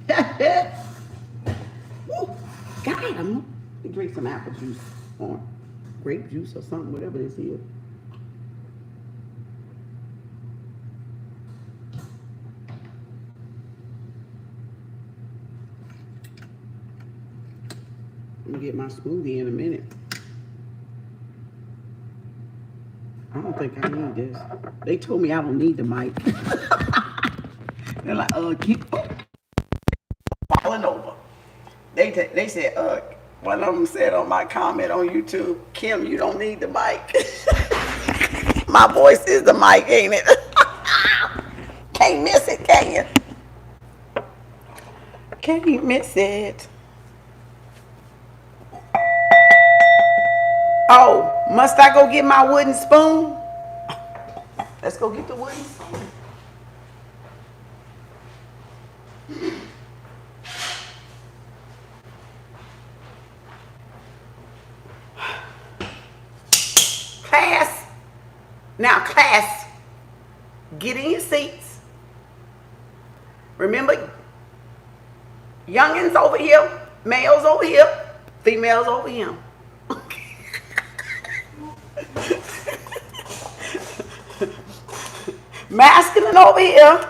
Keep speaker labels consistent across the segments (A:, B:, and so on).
A: Woo, God, I'm gonna drink some apple juice or grape juice or something, whatever this is. I'm gonna get my smoothie in a minute. I don't think I need this. They told me I don't need the mic. They're like, keep falling over. They said, one of them said on my comment on YouTube, Kim, you don't need the mic. My voice is the mic, ain't it? Can't miss it, can you? Can't you miss it? Oh, must I go get my wooden spoon? Let's go get the wooden spoon. Class, now class, get in your seats. Remember, youngins over here, males over here, females over here. Masculine over here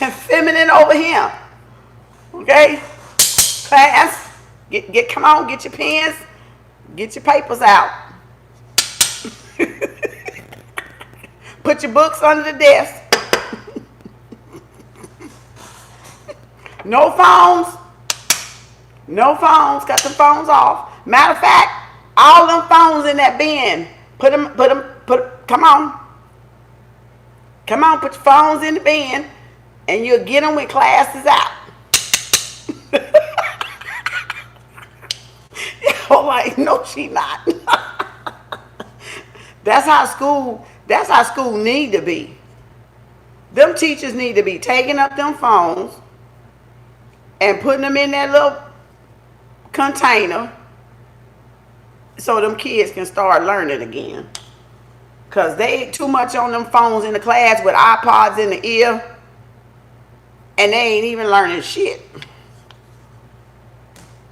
A: and feminine over here. Okay? Class, come on, get your pens, get your papers out. Put your books under the desk. No phones. No phones. Cut the phones off. Matter of fact, all them phones in that bin. Come on. Come on, put your phones in the bin, and you'll get them when class is out. You're like, no, she not. That's how school need to be. Them teachers need to be taking up them phones and putting them in that little container so them kids can start learning again. Because they too much on them phones in the class with iPods in the ear, and they ain't even learning shit.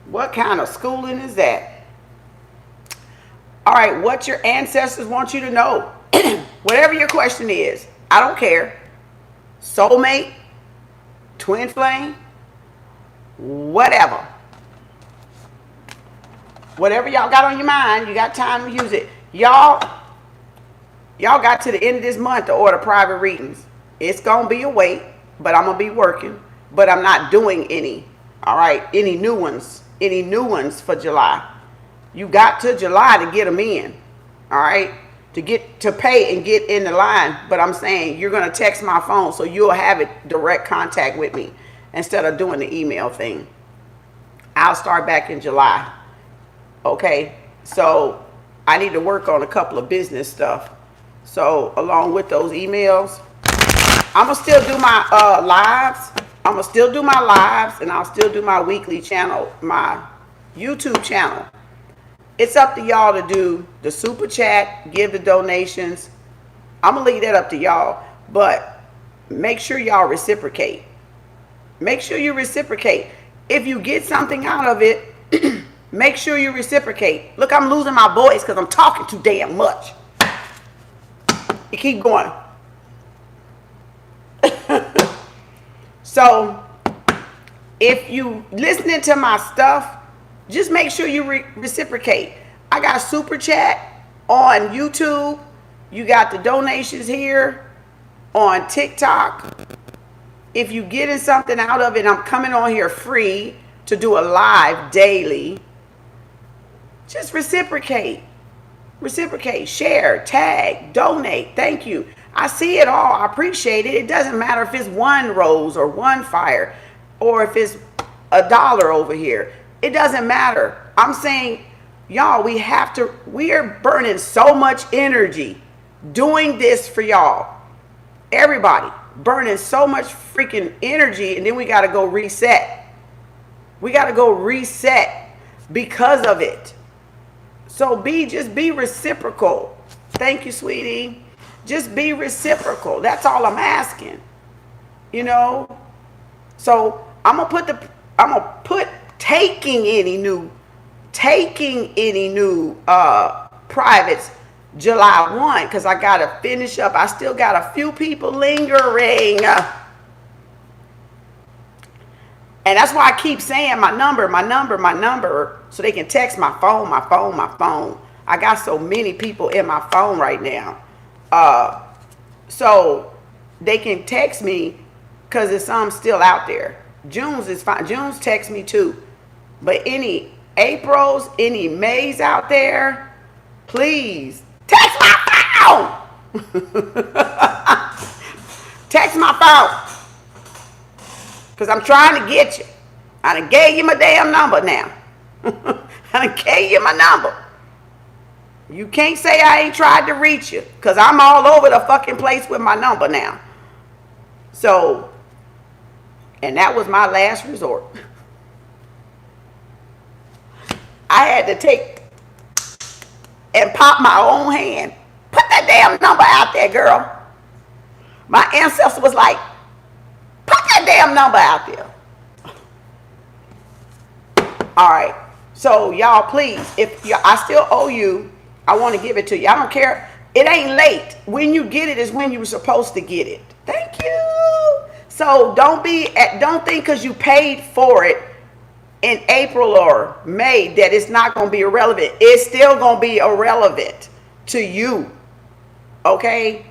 A: What kind of schooling is that? All right, what your ancestors want you to know. Whatever your question is, I don't care. Soulmate, twin flame, whatever. Whatever y'all got on your mind, you got time to use it. Y'all got to the end of this month to order private readings. It's going to be a wait, but I'm going to be working. But I'm not doing any. All right? Any new ones for July. You got to July to get them in. All right? To pay and get in the line. But I'm saying you're going to text my phone so you'll have it direct contact with me instead of doing the email thing. I'll start back in July. Okay? So I need to work on a couple of business stuff. So along with those emails, I'm going to still do my lives. I'm going to still do my lives, and I'll still do my weekly channel, my YouTube channel. It's up to y'all to do the super chat, give the donations. I'm going to leave that up to y'all, but make sure y'all reciprocate. Make sure you reciprocate. If you get something out of it, make sure you reciprocate. Look, I'm losing my voice because I'm talking too damn much. You keep going. So, if you listening to my stuff, just make sure you reciprocate. I got a super chat on YouTube. You got the donations here on TikTok. If you getting something out of it, I'm coming on here free to do a live daily. Just reciprocate. Reciprocate, share, tag, donate. Thank you. I see it all. I appreciate it. It doesn't matter if it's one rose or one fire or if it's $1 over here. It doesn't matter. I'm saying, y'all, we are burning so much energy doing this for y'all. Everybody burning so much freaking energy, and then we got to go reset. We got to go reset because of it. So just be reciprocal. Thank you, sweetie. Just be reciprocal. That's all I'm asking. You know? So I'm gonna put taking any new privates July 1, because I gotta finish up. I still got a few people lingering. And that's why I keep saying my number, so they can text my phone. I got so many people in my phone right now. So they can text me, because there's some still out there. June's is fine. June's text me too. But any Aprils, any Mays out there, please text my phone. Text my phone. Because I'm trying to get you. I done gave you my damn number now. I done gave you my number. You can't say I ain't tried to reach you, because I'm all over the fucking place with my number now. So, and that was my last resort. I had to take and pop my own hand. Put that damn number out there, girl. My ancestor was like, put that damn number out there. All right. So y'all, please, if I still owe you, I want to give it to you. I don't care. It ain't late. When you get it is when you were supposed to get it. Thank you. So don't think because you paid for it in April or May that it's not going to be irrelevant. It's still going to be irrelevant to you. Okay?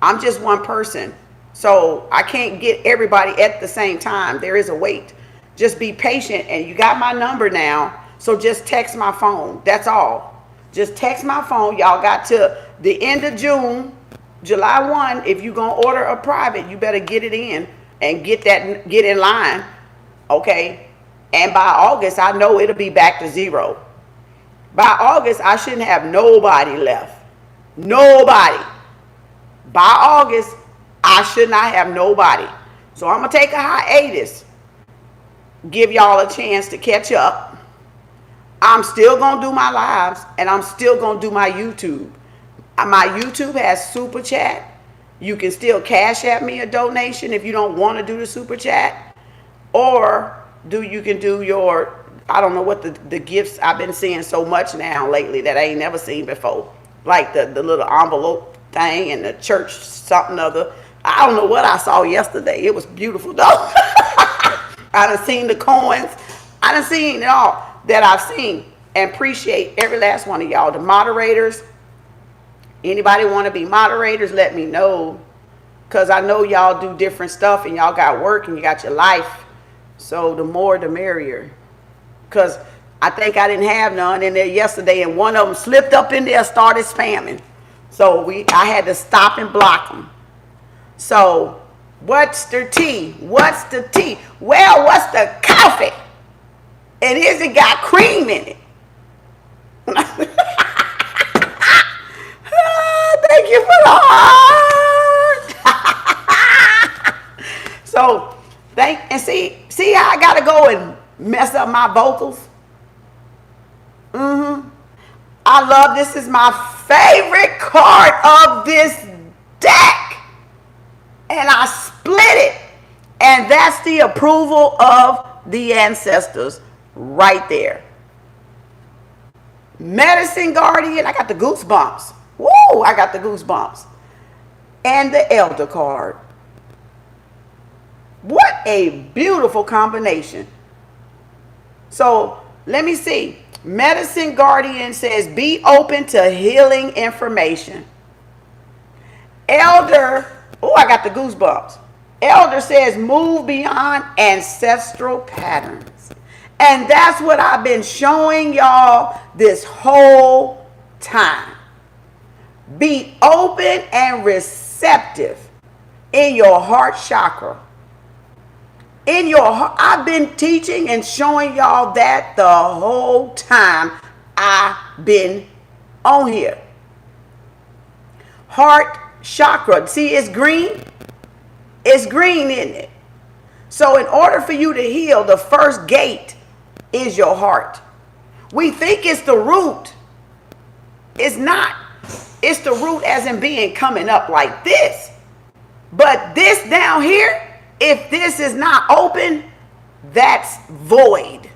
A: I'm just one person. So I can't get everybody at the same time. There is a wait. Just be patient, and you got my number now. So just text my phone. That's all. Just text my phone. Y'all got to the end of June, July 1. If you're going to order a private, you better get it in and get in line. Okay? And by August, I know it'll be back to zero. By August, I shouldn't have nobody left. Nobody. By August, I should not have nobody. So I'm going to take a hiatus. Give y'all a chance to catch up. I'm still going to do my lives, and I'm still going to do my YouTube. My YouTube has super chat. You can still cash at me a donation if you don't want to do the super chat. Or you can do your, I don't know what the gifts I've been seeing so much now lately that I ain't never seen before. Like the little envelope thing and the church something other. I don't know what I saw yesterday. It was beautiful though. I done seen the coins. I done seen it all that I've seen, and appreciate every last one of y'all. The moderators, anybody want to be moderators, let me know, because I know y'all do different stuff and y'all got work and you got your life. So the more the merrier, because I think I didn't have none in there yesterday, and one of them slipped up in there, started spamming. So I had to stop and block them. So what's the tea? What's the tea? Well, what's the coffee? And is it got cream in it? Thank you for the heart. So see how I gotta go and mess up my vocals. I love this. Is my favorite card of this deck, and I split it, and that's the approval of the ancestors right there. Medicine Guardian, I got the goosebumps. Woo, I got the goosebumps. And the Elder card. What a beautiful combination. So let me see. Medicine Guardian says be open to healing information. Elder, oh, I got the goosebumps. Elder says move beyond ancestral patterns. And that's what I've been showing y'all this whole time. Be open and receptive in your heart chakra. In your heart, I've been teaching and showing y'all that the whole time I've been on here. Heart chakra. See, it's green. It's green, isn't it? So in order for you to heal, the first gate is your heart. We think it's the root. It's not. It's the root as in being coming up like this. But this down here, if this is not open, that's void.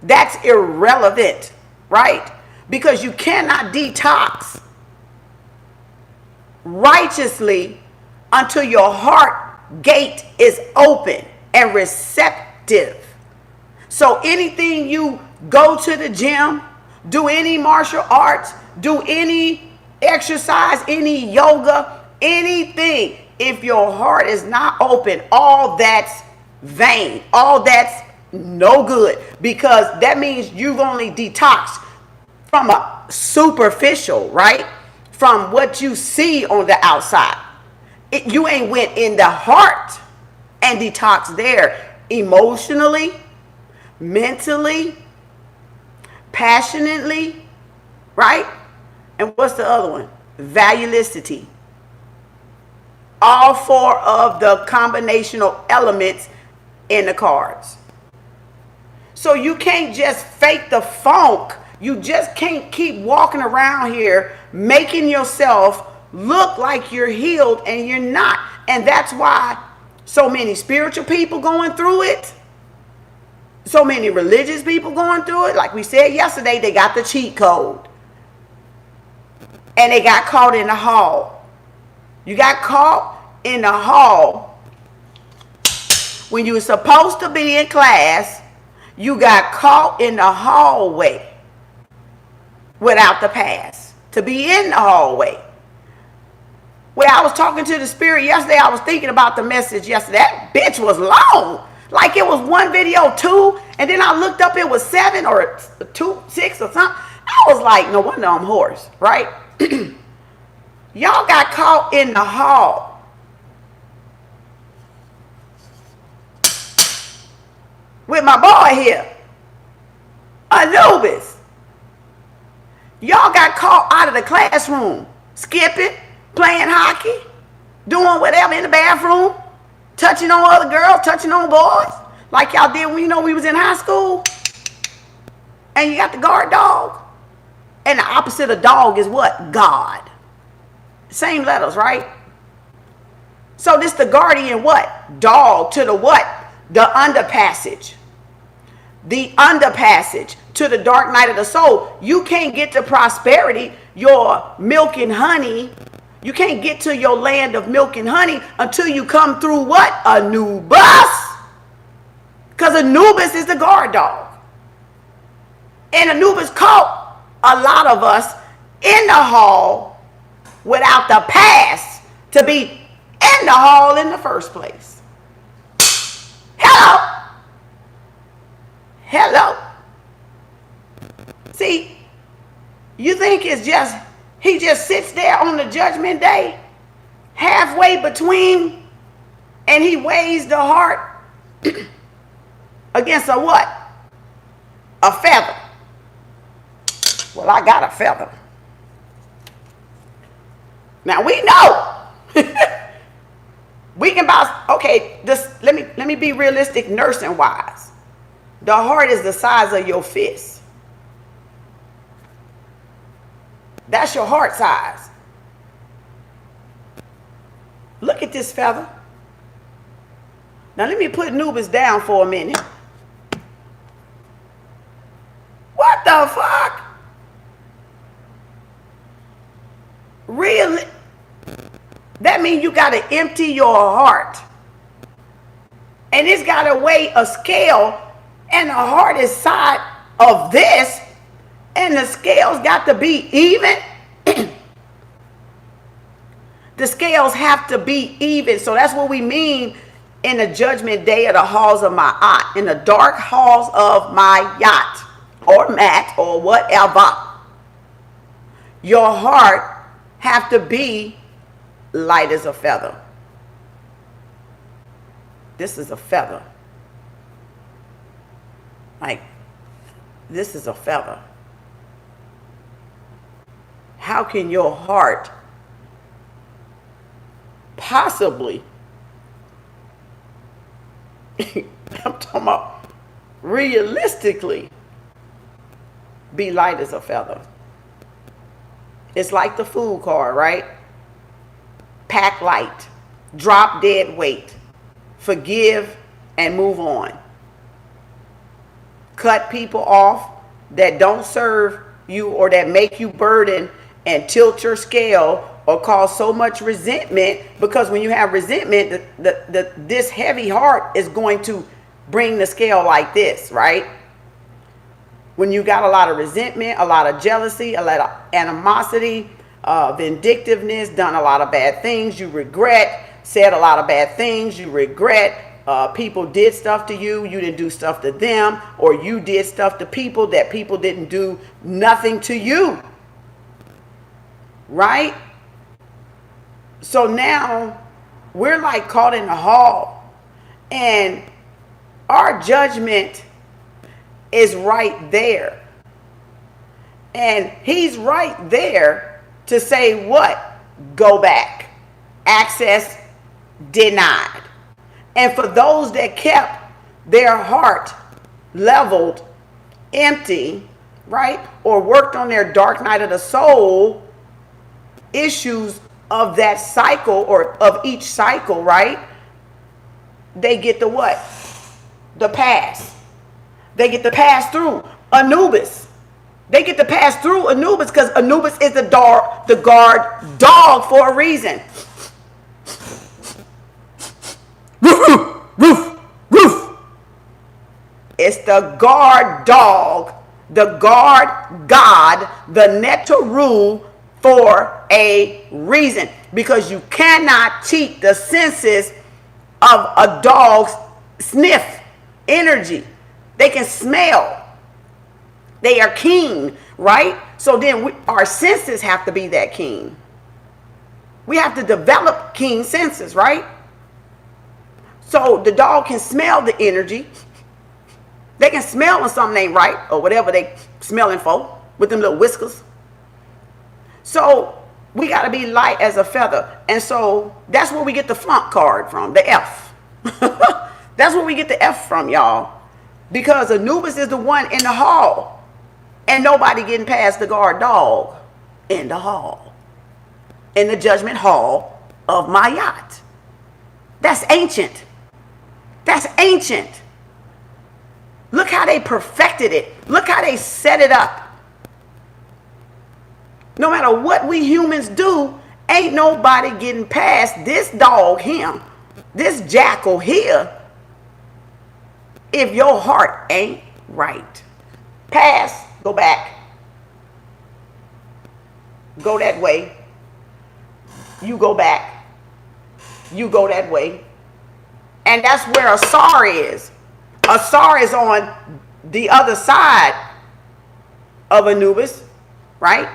A: That's irrelevant, right? Because you cannot detox righteously until your heart gate is open and receptive. So anything you go to the gym, do any martial arts, do any exercise, any yoga, anything, if your heart is not open, all that's vain, all that's no good, because that means you've only detoxed from a superficial, right? From what you see on the outside. You ain't went in the heart and detox there emotionally, mentally, passionately, right? And what's the other one? Valuelessity. All four of the combinational elements in the cards. So you can't just fake the funk. You just can't keep walking around here making yourself look like you're healed and you're not. And that's why so many spiritual people going through it. So many religious people going through it. Like we said yesterday, they got the cheat code. And they got caught in the hall. You got caught in the hall when you were supposed to be in class. You got caught in the hallway without the pass to be in the hallway. Well, I was talking to the spirit yesterday. I was thinking about the message yesterday. That bitch was long. Like it was one video, 2, and then I looked up, it was 7 or 2, 6 or something. I was like, no wonder I'm hoarse, right? Y'all got caught in the hall. With my boy here, Anubis. Y'all got caught out of the classroom, skipping, playing hockey, doing whatever in the bathroom, touching on other girls, touching on boys, like y'all did when we was in high school. And you got the guard dog. And the opposite of dog is what? God. Same letters, right? So this the guardian what? Dog to the what? The underpassage. The underpassage to the dark night of the soul. You can't get to prosperity, your milk and honey. You can't get to your land of milk and honey until you come through what? Anubis. Because Anubis is the guard dog. And Anubis caught a lot of us in the hall without the pass to be in the hall in the first place. Hello. Hello. See, you think it's just, he just sits there on the judgment day, halfway between, and he weighs the heart against a what? A feather. Well, I got a feather. Now we know. We can bounce. Okay, let me be realistic, nursing wise. The heart is the size of your fist. That's your heart size. Look at this feather. Now let me put Anubis down for a minute. What the fuck? Really? That means you got to empty your heart. And it's got to weigh a scale, and the heart is side of this, and the scales got to be even. The scales have to be even. So that's what we mean in the judgment day of the halls of my yacht, in the dark halls of my yacht or mat or whatever. Your heart have to be light as a feather. This is a feather. Like, this is a feather. How can your heart possibly, I'm talking about realistically, be light as a feather? It's like the food card, right? Pack light, drop dead weight, forgive and move on. cut people off that don't serve you or that make you burden and tilt your scale or cause so much resentment, because when you have resentment, this heavy heart is going to bring the scale like this, right? When you got a lot of resentment, a lot of jealousy, a lot of animosity, vindictiveness, done a lot of bad things, you regret, said a lot of bad things, you regret, people did stuff to you, you didn't do stuff to them, or you did stuff to people that people didn't do nothing to you, right? So now we're like caught in the hall, and our judgment is right there. And he's right there to say what? Go back. Access denied. And for those that kept their heart leveled, empty, right? Or worked on their dark night of the soul issues of that cycle, or of each cycle, right? They get the what? The pass. They get to pass through Anubis. They get to pass through Anubis because Anubis is the guard dog for a reason. Roof, roof, roof. It's the guard dog, the guard god, the Netaru for a reason. Because you cannot cheat the senses of a dog's sniff energy. They can smell. They are keen, right? So then our senses have to be that keen. We have to develop keen senses, right? So the dog can smell the energy. They can smell when something ain't right, or whatever they smelling for with them little whiskers. So we got to be light as a feather. And so that's where we get the flunk card from, the F. That's where we get the F from, y'all. Because Anubis is the one in the hall. And nobody getting past the guard dog in the hall. In the judgment hall of my yacht. That's ancient. That's ancient. Look how they perfected it. Look how they set it up. No matter what we humans do, ain't nobody getting past this dog here, this jackal here, if your heart ain't right. Pass, go back. Go that way. You go back. You go that way. And that's where Asar is. Asar is on the other side of Anubis, right?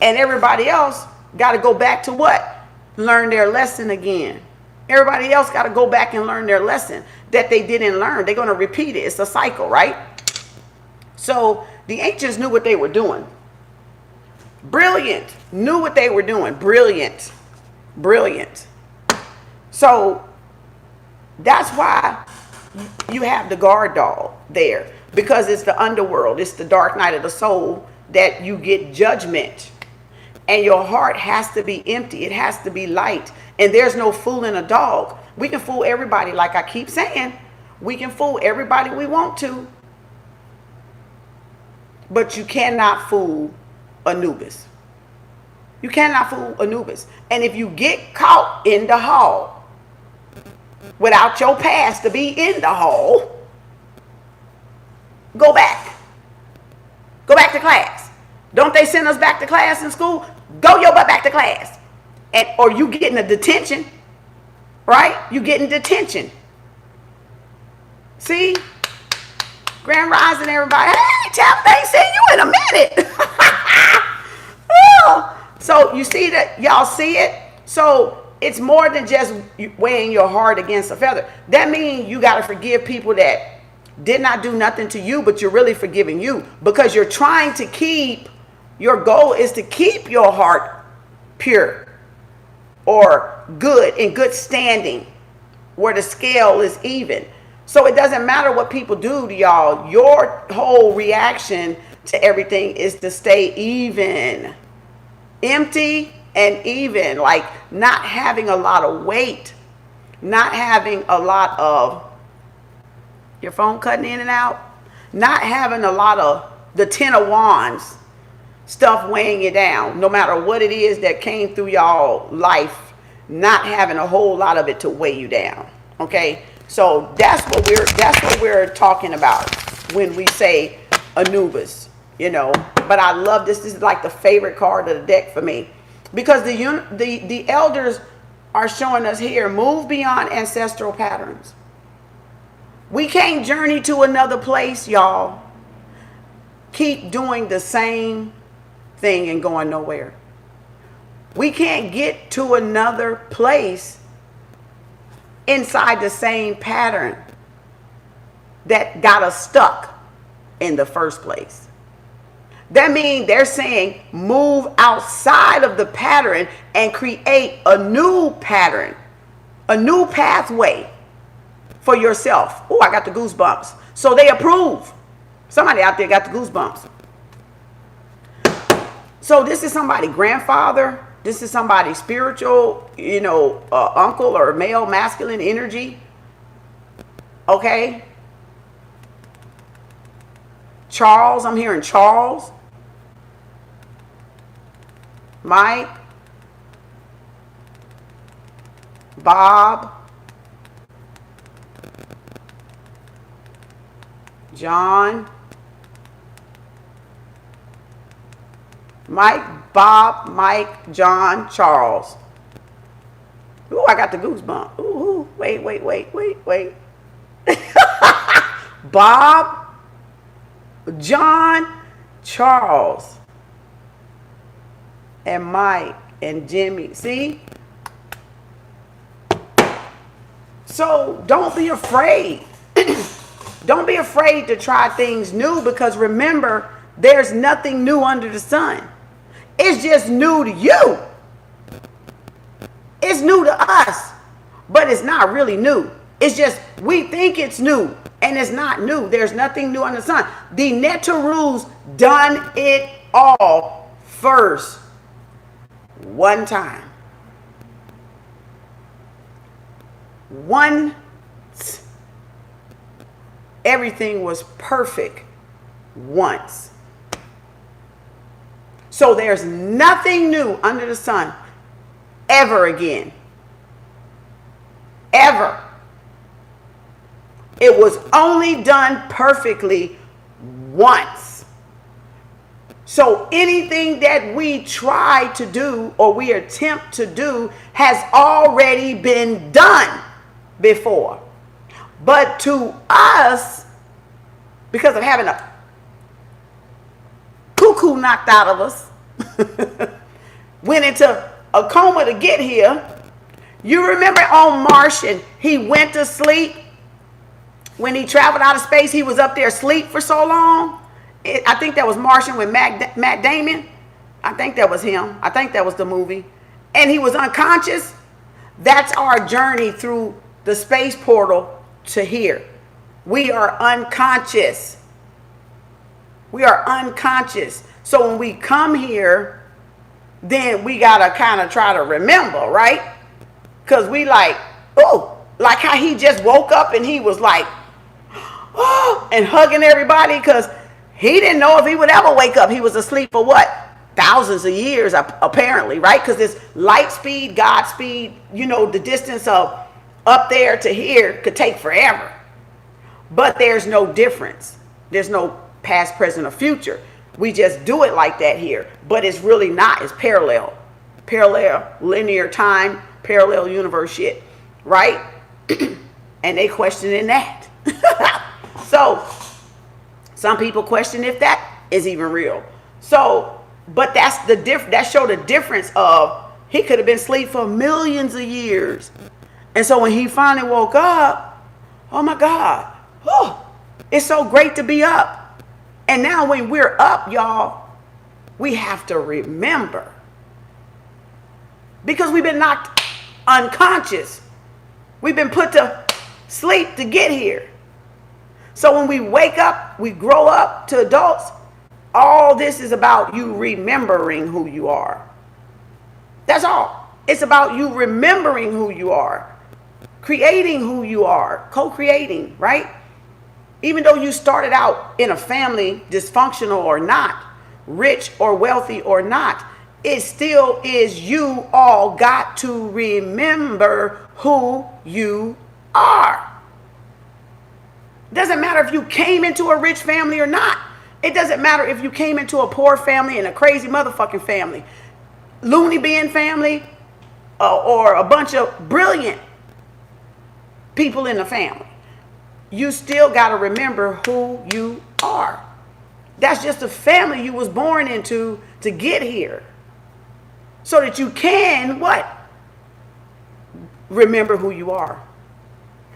A: And everybody else got to go back to what? Learn their lesson again. Everybody else got to go back and learn their lesson that they didn't learn. They're going to repeat it. It's a cycle, right? So the ancients knew what they were doing. Brilliant. Knew what they were doing. Brilliant. Brilliant. So that's why you have the guard dog there, because it's the underworld. It's the dark night of the soul that you get judgment. And your heart has to be empty. It has to be light. And there's no fooling a dog. We can fool everybody, like I keep saying. We can fool everybody we want to. But you cannot fool Anubis. You cannot fool Anubis. And if you get caught in the hall without your pass to be in the hall, go back. Go back to class. Don't they send us back to class in school? Go your butt back to class. And or you getting a detention, right? You getting detention. See? Grand Rising, everybody. Hey, Chap, they ain't seen you in a minute. So you see that, y'all see it? So it's more than just weighing your heart against a feather. That means you got to forgive people that did not do nothing to you, but you're really forgiving you, because you're trying to keep, your goal is to keep your heart pure or good, in good standing, where the scale is even. So it doesn't matter what people do to y'all. Your whole reaction to everything is to stay even, empty and even, like not having a lot of weight, not having a lot of, your phone cutting in and out, Not having a lot of the 10 of wands stuff weighing you down, no matter what it is that came through y'all life, not having a whole lot of it to weigh you down. Okay, so that's what we're talking about when we say Anubis, you know. But I love this. This is like the favorite card of the deck for me, because the elders are showing us here, move beyond ancestral patterns. We can't journey to another place, y'all. Keep doing the same thing and going nowhere. We can't get to another place inside the same pattern that got us stuck in the first place. That means they're saying move outside of the pattern and create a new pattern, a new pathway for yourself. Oh, I got the goosebumps. So they approve. Somebody out there got the goosebumps. So this is somebody's grandfather. This is somebody's spiritual, you know, uncle or male masculine energy. Okay. Charles, I'm hearing Charles. Mike. Bob. John. Mike, Bob, Mike, John, Charles. Ooh, I got the goosebump. Ooh, wait. Bob, John, Charles, and Mike, and Jimmy. See? So don't be afraid. Don't be afraid to try things new, because remember, there's nothing new under the sun. It's just new to you. It's new to us, but it's not really new. It's just we think it's new, and it's not new. There's nothing new under the sun. The Netaru's done it all first, one time. Once. Everything was perfect once. So there's nothing new under the sun ever again. Ever. It was only done perfectly once. So anything that we try to do or we attempt to do has already been done before. But to us, because of having a cuckoo knocked out of us, went into a coma to get here. You remember on Martian, he went to sleep. When he traveled out of space, he was up there asleep for so long. I think that was Martian with Matt Damon. I think that was him. I think that was the movie. And he was unconscious. That's our journey through the space portal to here. We are unconscious. We are unconscious. So when we come here, then we got to kind of try to remember, right? Because we like, oh, like how he just woke up and he was like, oh, and hugging everybody, because he didn't know if he would ever wake up. He was asleep for what? Thousands of years, apparently, right? Because this light speed, God speed, you know, the distance of up there to here could take forever. But there's no difference. There's no past, present, or future. We just do it like that here. But it's really not. It's parallel. Parallel, linear time, parallel universe shit. Right? And they questioning that. So, some people question if that is even real. So, but that's the that show the difference of he could have been asleep for millions of years. And so when he finally woke up, oh my God, oh, it's so great to be up. And now when we're up, y'all, we have to remember. Because we've been knocked unconscious. We've been put to sleep to get here. So when we wake up, we grow up to adults, all this is about you remembering who you are. That's all. It's about you remembering who you are, creating who you are, co-creating, right? Even though you started out in a family, dysfunctional or not, rich or wealthy or not, it still is you all got to remember who you are. Doesn't matter if you came into a rich family or not. It doesn't matter if you came into a poor family and a crazy motherfucking family, loony bin family, or a bunch of brilliant people in the family. You still got to remember who you are. That's just the family you was born into to get here. So that you can, what? Remember who you are.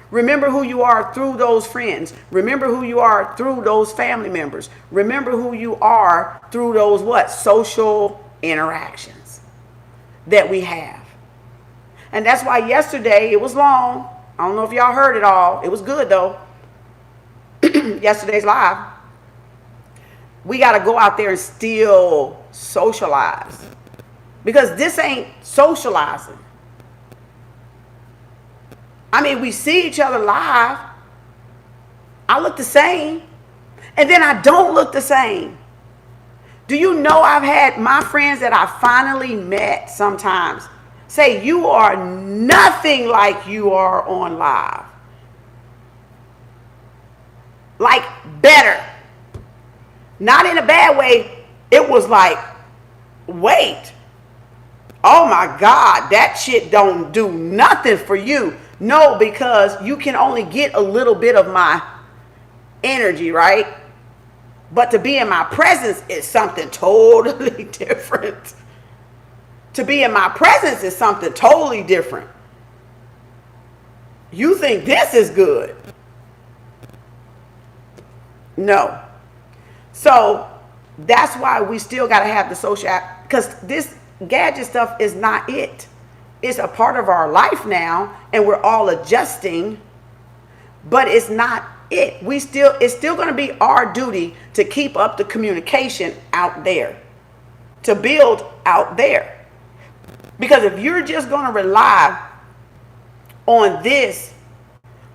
A: Remember who you are through those friends. Remember who you are through those family members. Remember who you are through those what? Social interactions that we have. And that's why yesterday, it was long. I don't know if y'all heard it all. It was good though. Yesterday's live. We got to go out there and still socialize. Because this ain't socializing. I mean, we see each other live. I look the same. And then I don't look the same. Do you know I've had my friends that I finally met sometimes say, you are nothing like you are on live. Like better. Not in a bad way. It was like, wait. Oh my God, that shit don't do nothing for you. No, because you can only get a little bit of my energy, right? But to be in my presence is something totally different. To be in my presence is something totally different. You think this is good? No. So that's why we still got to have the social, because this gadget stuff is not it. It's a part of our life now, and we're all adjusting, but it's not it. It's still going to be our duty to keep up the communication out there, to build out there. Because if you're just going to rely on this,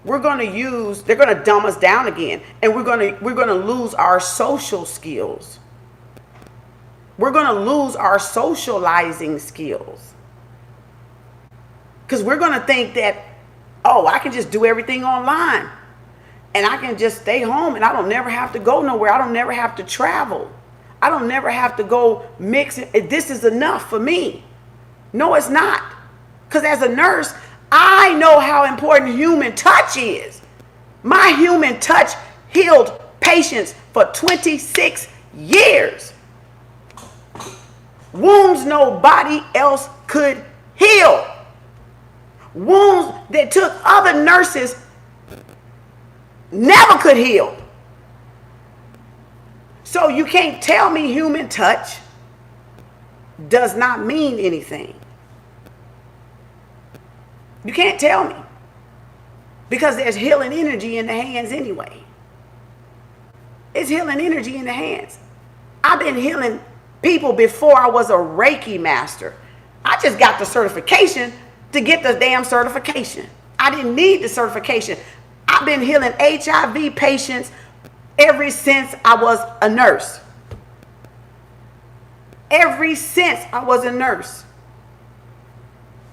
A: they're going to dumb us down again, and we're going to lose our social skills. We're going to lose our socializing skills. Because we're going to think that, oh, I can just do everything online. And I can just stay home and I don't never have to go nowhere. I don't never have to travel. I don't never have to go mix it. This is enough for me. No, it's not. Because as a nurse, I know how important human touch is. My human touch healed patients for 26 years. Wounds nobody else could heal. Wounds that took other nurses never could heal. So you can't tell me human touch does not mean anything. You can't tell me. Because there's healing energy in the hands anyway. It's healing energy in the hands. I've been healing people before I was a Reiki master. I just got the certification to get the damn certification. I didn't need the certification. I've been healing HIV patients ever since I was a nurse. Ever since I was a nurse.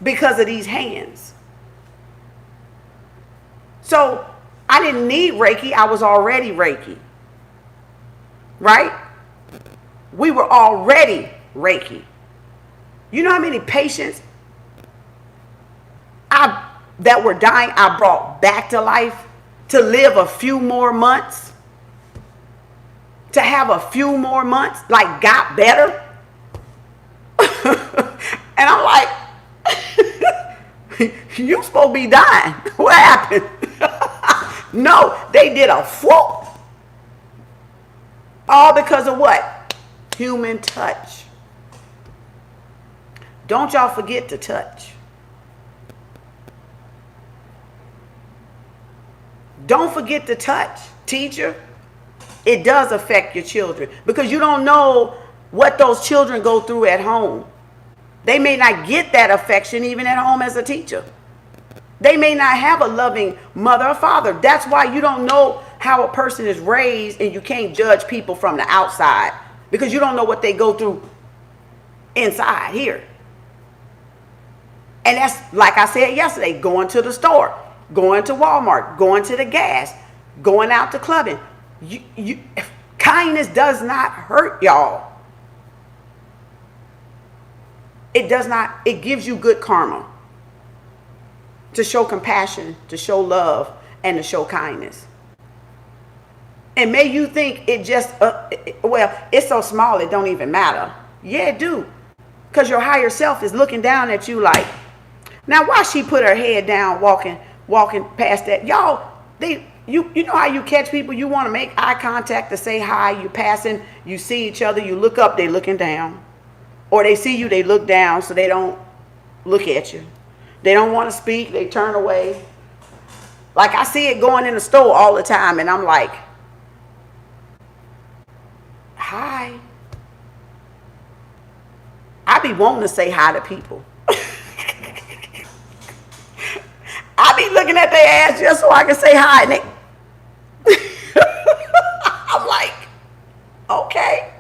A: Because of these hands. So I didn't need Reiki. I was already Reiki. Right? We were already Reiki. You know how many patients that were dying I brought back to life to live a few more months? To have a few more months, like got better? And I'm like, you supposed to be dying. What happened? No, they did a whoop. All because of what? Human touch. Don't y'all forget to touch. Don't forget to touch. Teacher, it does affect your children because you don't know what those children go through at home. They may not get that affection even at home as a teacher. They may not have a loving mother or father. That's why you don't know how a person is raised, and you can't judge people from the outside because you don't know what they go through inside here. And that's, like I said yesterday, going to the store, going to Walmart, going to the gas, going out to clubbing. Kindness does not hurt y'all. It does not. It gives you good karma to show compassion, to show love, and to show kindness. And may you think it just, well, it's so small it don't even matter. Yeah, it do. Because your higher self is looking down at you like, now why she put her head down walking past that? Y'all, you know how you catch people, you want to make eye contact to say hi, you passing, you see each other, you look up, they looking down. Or they see you, they look down so they don't look at you. They don't want to speak, they turn away. Like I see it going in the store all the time, and I'm like, hi. I be wanting to say hi to people. I be looking at their ass just so I can say hi. And I'm like, okay.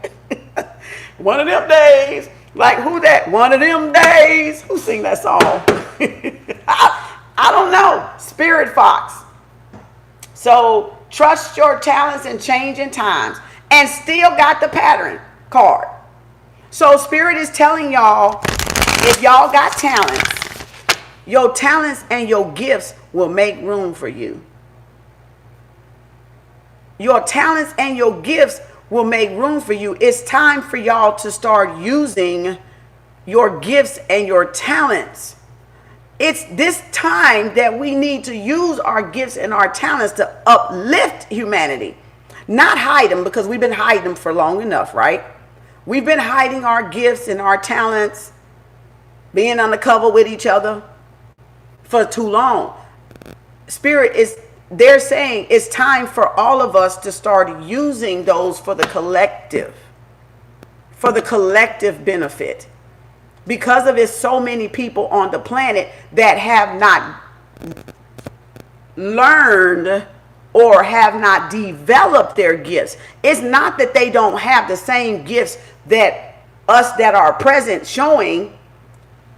A: One of them days. Like, who that? One of them days. Who sing that song? I don't know. Spirit Fox. So trust your talents and changing times. And still got the pattern card. So Spirit is telling y'all, if y'all got talents, your talents and your gifts will make room for you. Your talents and your gifts will make room for you. It's time for y'all to start using your gifts and your talents. It's this time that we need to use our gifts and our talents to uplift humanity. Not hide them, because we've been hiding them for long enough, right? We've been hiding our gifts and our talents, being undercover with each other for too long. Spirit is, they're saying it's time for all of us to start using those for the collective benefit. Because of it, so many people on the planet that have not learned or have not developed their gifts. It's not that they don't have the same gifts that us that are present showing,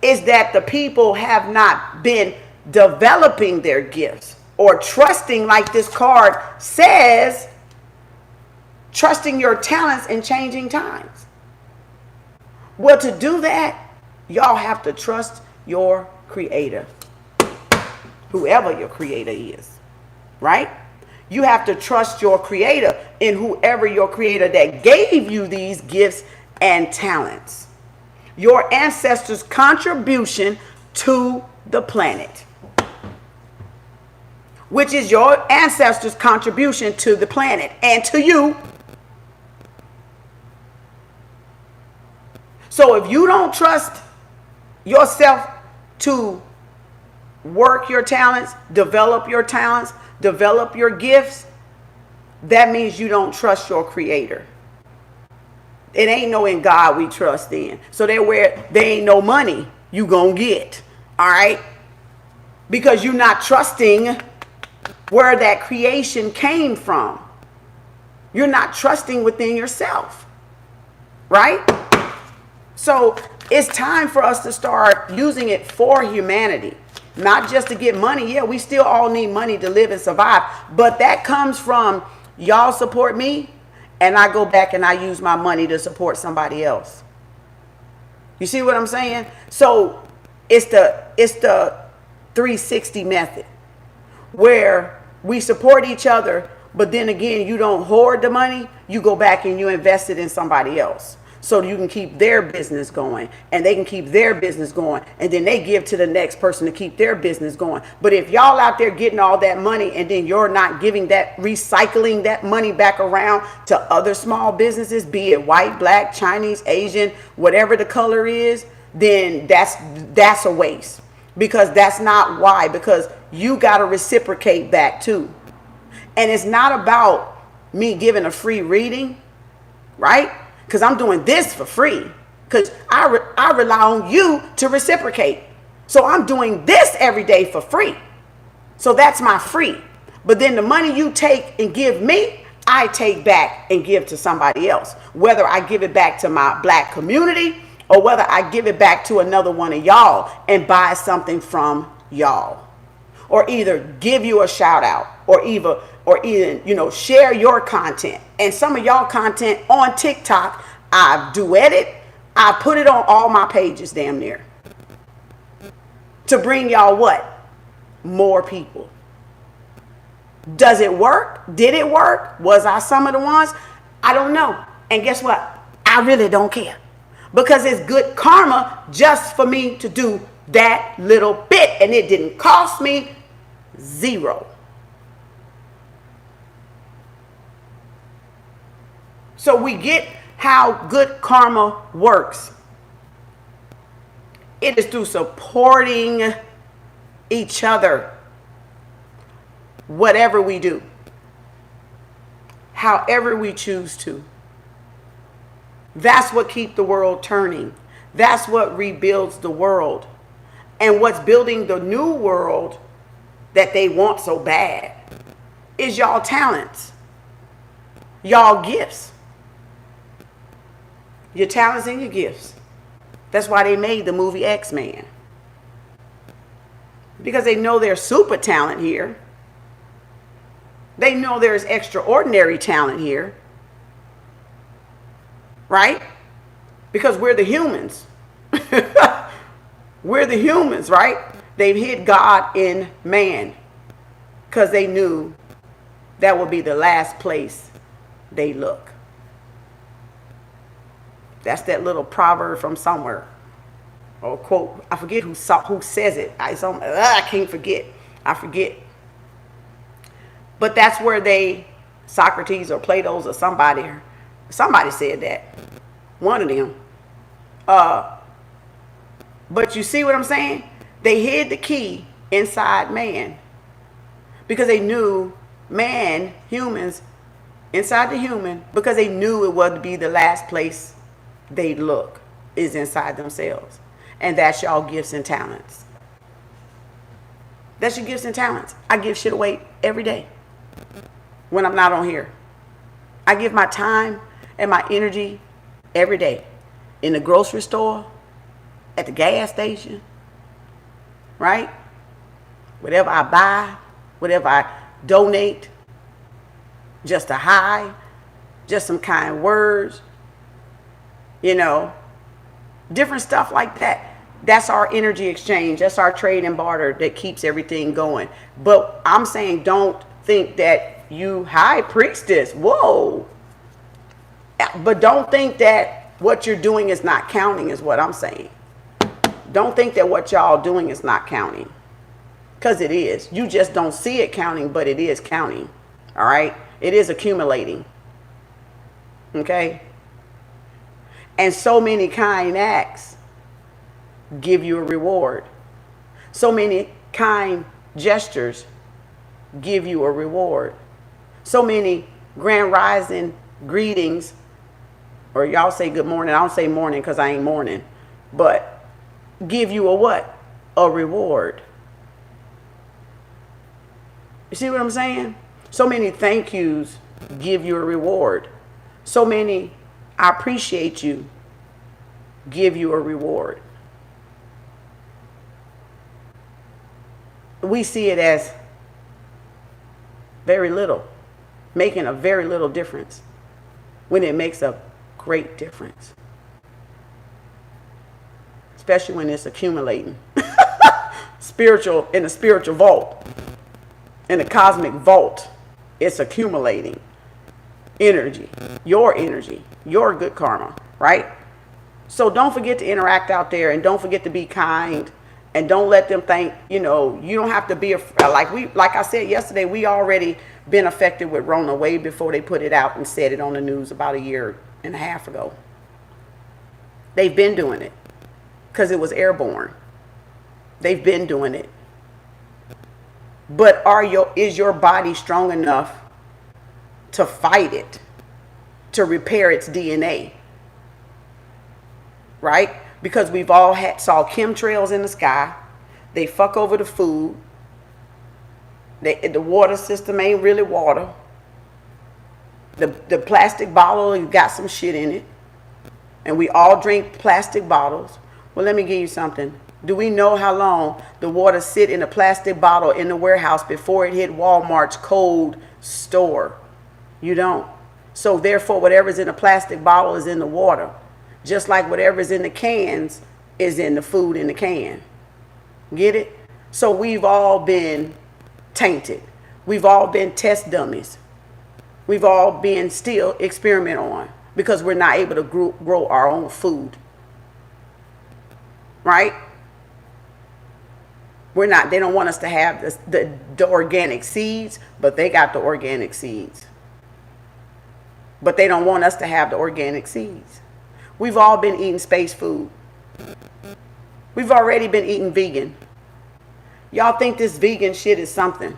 A: is that the people have not been developing their gifts or trusting, like this card says, trusting your talents in changing times. Well, to do that, y'all have to trust your creator, whoever your creator is, right? You have to trust your creator in whoever your creator that gave you these gifts and talents. Your ancestors' contribution to the planet, which is your ancestors' contribution to the planet and to you. So if you don't trust yourself to work your talents, develop your gifts, that means you don't trust your creator. It ain't no in God we trust in. So there ain't no money you gonna get, all right? Because you're not trusting where that creation came from. You're not trusting within yourself, right? So it's time for us to start using it for humanity. Not just to get money. Yeah, we still all need money to live and survive. But that comes from y'all support me, and I go back and I use my money to support somebody else. You see what I'm saying? So it's the 360 method, where we support each other, but then again, you don't hoard the money. You go back and you invest it in somebody else, so you can keep their business going, and they can keep their business going, and then they give to the next person to keep their business going. But if y'all out there getting all that money and then you're not giving that, recycling that money back around to other small businesses, be it white, black, Chinese, Asian, whatever the color is, then that's a waste. Because that's not why. Because you got to reciprocate back too. And it's not about me giving a free reading, right? Because I'm doing this for free. Because I rely on you to reciprocate. So I'm doing this every day for free. So that's my free. But then the money you take and give me, I take back and give to somebody else. Whether I give it back to my black community or whether I give it back to another one of y'all and buy something from y'all. Or either give you a shout out or even, you know, share your content. And some of y'all content on TikTok, I duet it. I put it on all my pages damn near. To bring y'all what? More people. Does it work? Did it work? Was I some of the ones? I don't know. And guess what? I really don't care. Because it's good karma just for me to do that little bit. And it didn't cost me zero. So we get how good karma works. It is through supporting each other. Whatever we do, however we choose to. That's what keeps the world turning. That's what rebuilds the world. And what's building the new world that they want so bad is y'all talents, y'all gifts, your talents and your gifts. That's why they made the movie X-Men. Because they know there's super talent here. They know there's extraordinary talent here, right? Because we're the humans. We're the humans, right? They've hid God in man because they knew that would be the last place they look. That's that little proverb from somewhere, or quote. I forget who says it. I can't forget. I forget. But that's where Socrates or Plato's or somebody said that. One of them. But you see what I'm saying? They hid the key inside man. Because they knew man, humans, inside the human, because they knew it would be the last place they'd look, is inside themselves. And that's y'all gifts and talents. That's your gifts and talents. I give shit away every day. When I'm not on here, I give my time and my energy every day. In the grocery store, at the gas station, right? Whatever I buy, whatever I donate, just a hi, just some kind words, you know, different stuff like that. That's our energy exchange. That's our trade and barter that keeps everything going. But I'm saying don't think that you high priestess, whoa. But don't think that what you're doing is not counting is what I'm saying. Don't think that what y'all doing is not counting. Because it is. You just don't see it counting, but it is counting. All right? It is accumulating. Okay? And so many kind acts give you a reward. So many kind gestures give you a reward. So many grand rising greetings, or y'all say good morning. I don't say morning because I ain't morning, but give you a what? A reward. You see what I'm saying? So many thank yous give you a reward. So many I appreciate you give you a reward. We see it as very little, making a very little difference when it makes a great difference. Especially when it's accumulating. Spiritual, in the spiritual vault, in the cosmic vault, it's accumulating energy, your good karma, right? So don't forget to interact out there, and don't forget to be kind, and don't let them think, you know, you don't have to be like I said yesterday, we already been affected with Rona way before they put it out and said it on the news about a year and a half ago. They've been doing it because it was airborne. They've been doing it. But is your body strong enough to fight it, to repair its DNA? Right? Because we've all saw chemtrails in the sky. They fuck over the food. The water system ain't really water. The plastic bottle got some shit in it. And we all drink plastic bottles. Well, let me give you something. Do we know how long the water sit in a plastic bottle in the warehouse before it hit Walmart's cold store? You don't. So therefore, whatever's in a plastic bottle is in the water. Just like whatever's in the cans is in the food in the can. Get it? So we've all been tainted. We've all been test dummies. We've all been still experiment on because we're not able to grow our own food. Right? We're not, they don't want us to have the organic seeds, but they got the organic seeds. But they don't want us to have the organic seeds. We've all been eating space food. We've already been eating vegan. Y'all think this vegan shit is something?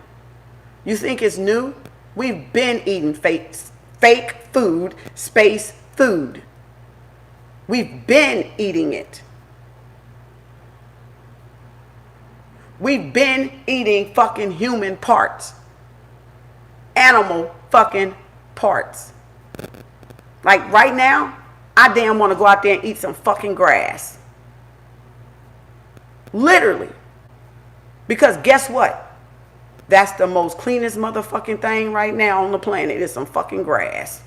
A: You think it's new? We've been eating fake food, space food. We've been eating it. We've been eating fucking human parts. Animal fucking parts. Like right now, I damn want to go out there and eat some fucking grass. Literally. Because guess what? That's the most cleanest motherfucking thing right now on the planet is some fucking grass.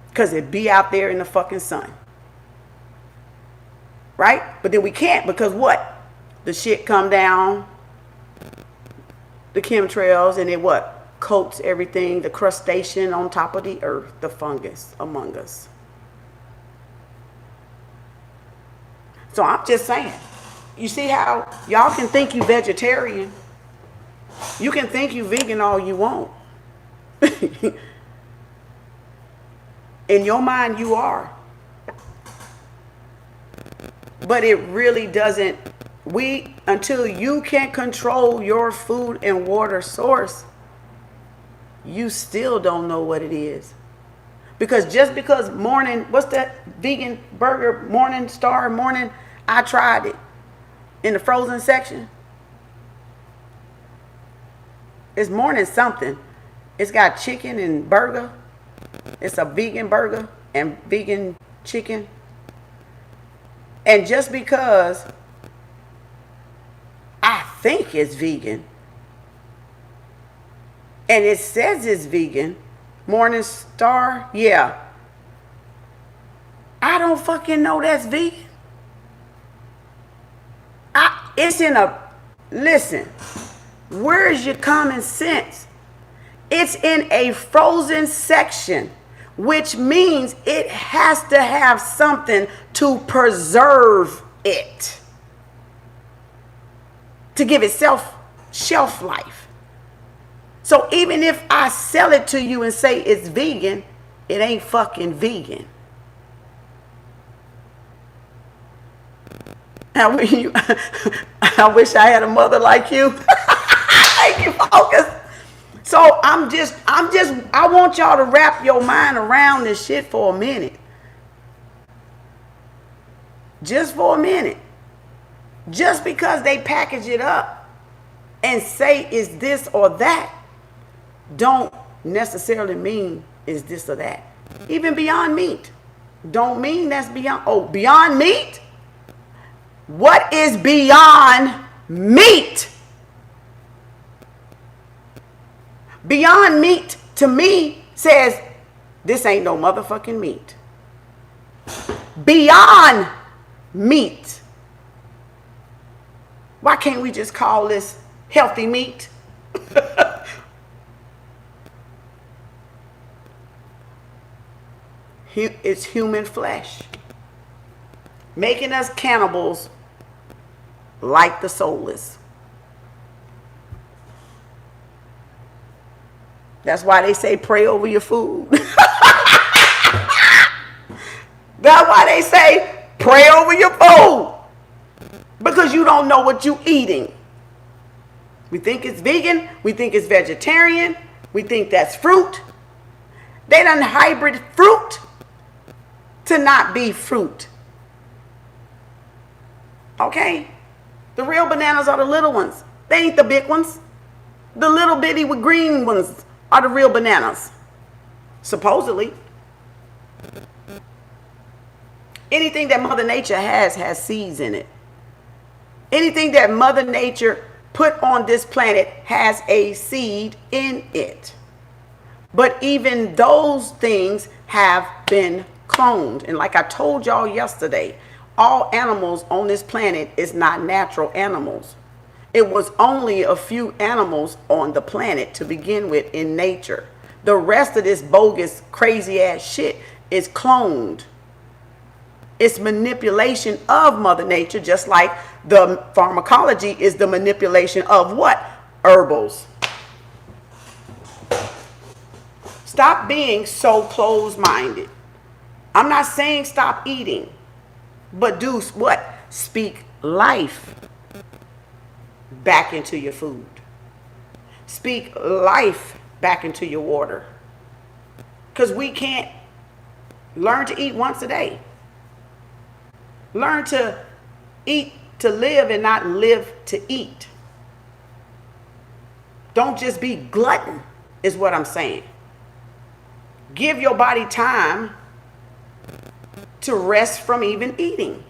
A: Because it be out there in the fucking sun. Right? But then we can't because what? The shit come down, the chemtrails, and it what? Coats everything, the crustacean on top of the earth, the fungus among us. So I'm just saying, you see how y'all can think you vegetarian. You can think you vegan all you want. In your mind, you are. But it really doesn't. Until you can control your food and water source, you still don't know what it is. Because just because what's that vegan burger, Morning Star, I tried it in the frozen section. It's morning something. It's got chicken and burger. It's a vegan burger and vegan chicken. And just because I think it's vegan, and it says it's vegan, Morning Star, yeah. I don't fucking know that's vegan. Listen, where's your common sense? It's in a frozen section, which means it has to have something to preserve it, to give itself shelf life. So even if I sell it to you and say it's vegan, it ain't fucking vegan. I wish I had a mother like you. Thank you, focus. So I want y'all to wrap your mind around this shit for a minute. Just for a minute. Just because they package it up and say it's this or that, don't necessarily mean it's this or that. Even Beyond Meat don't mean that's beyond. Oh, Beyond Meat? What is Beyond Meat? Beyond Meat to me says this ain't no motherfucking meat. Beyond Meat. Why can't we just call this healthy meat? It's human flesh, making us cannibals like the soulless. That's why they say pray over your food. That's why they say pray over your food. Because you don't know what you're eating. We think it's vegan. We think it's vegetarian. We think that's fruit. They done hybrid fruit to not be fruit. Okay? The real bananas are the little ones. They ain't the big ones. The little bitty with green ones are the real bananas, supposedly. Anything that Mother Nature has seeds in it. Anything that Mother Nature put on this planet has a seed in it. But even those things have been cloned. And like I told y'all yesterday, all animals on this planet is not natural animals. It was only a few animals on the planet to begin with in nature. The rest of this bogus, crazy ass shit is cloned. It's manipulation of Mother Nature, just like the pharmacology is the manipulation of what? Herbals. Stop being so closed-minded. I'm not saying stop eating, but do what? Speak life back into your food. Speak life back into your water. Because we can't learn to eat once a day. Learn to eat to live and not live to eat. Don't just be glutton, is what I'm saying. Give your body time to rest from even eating.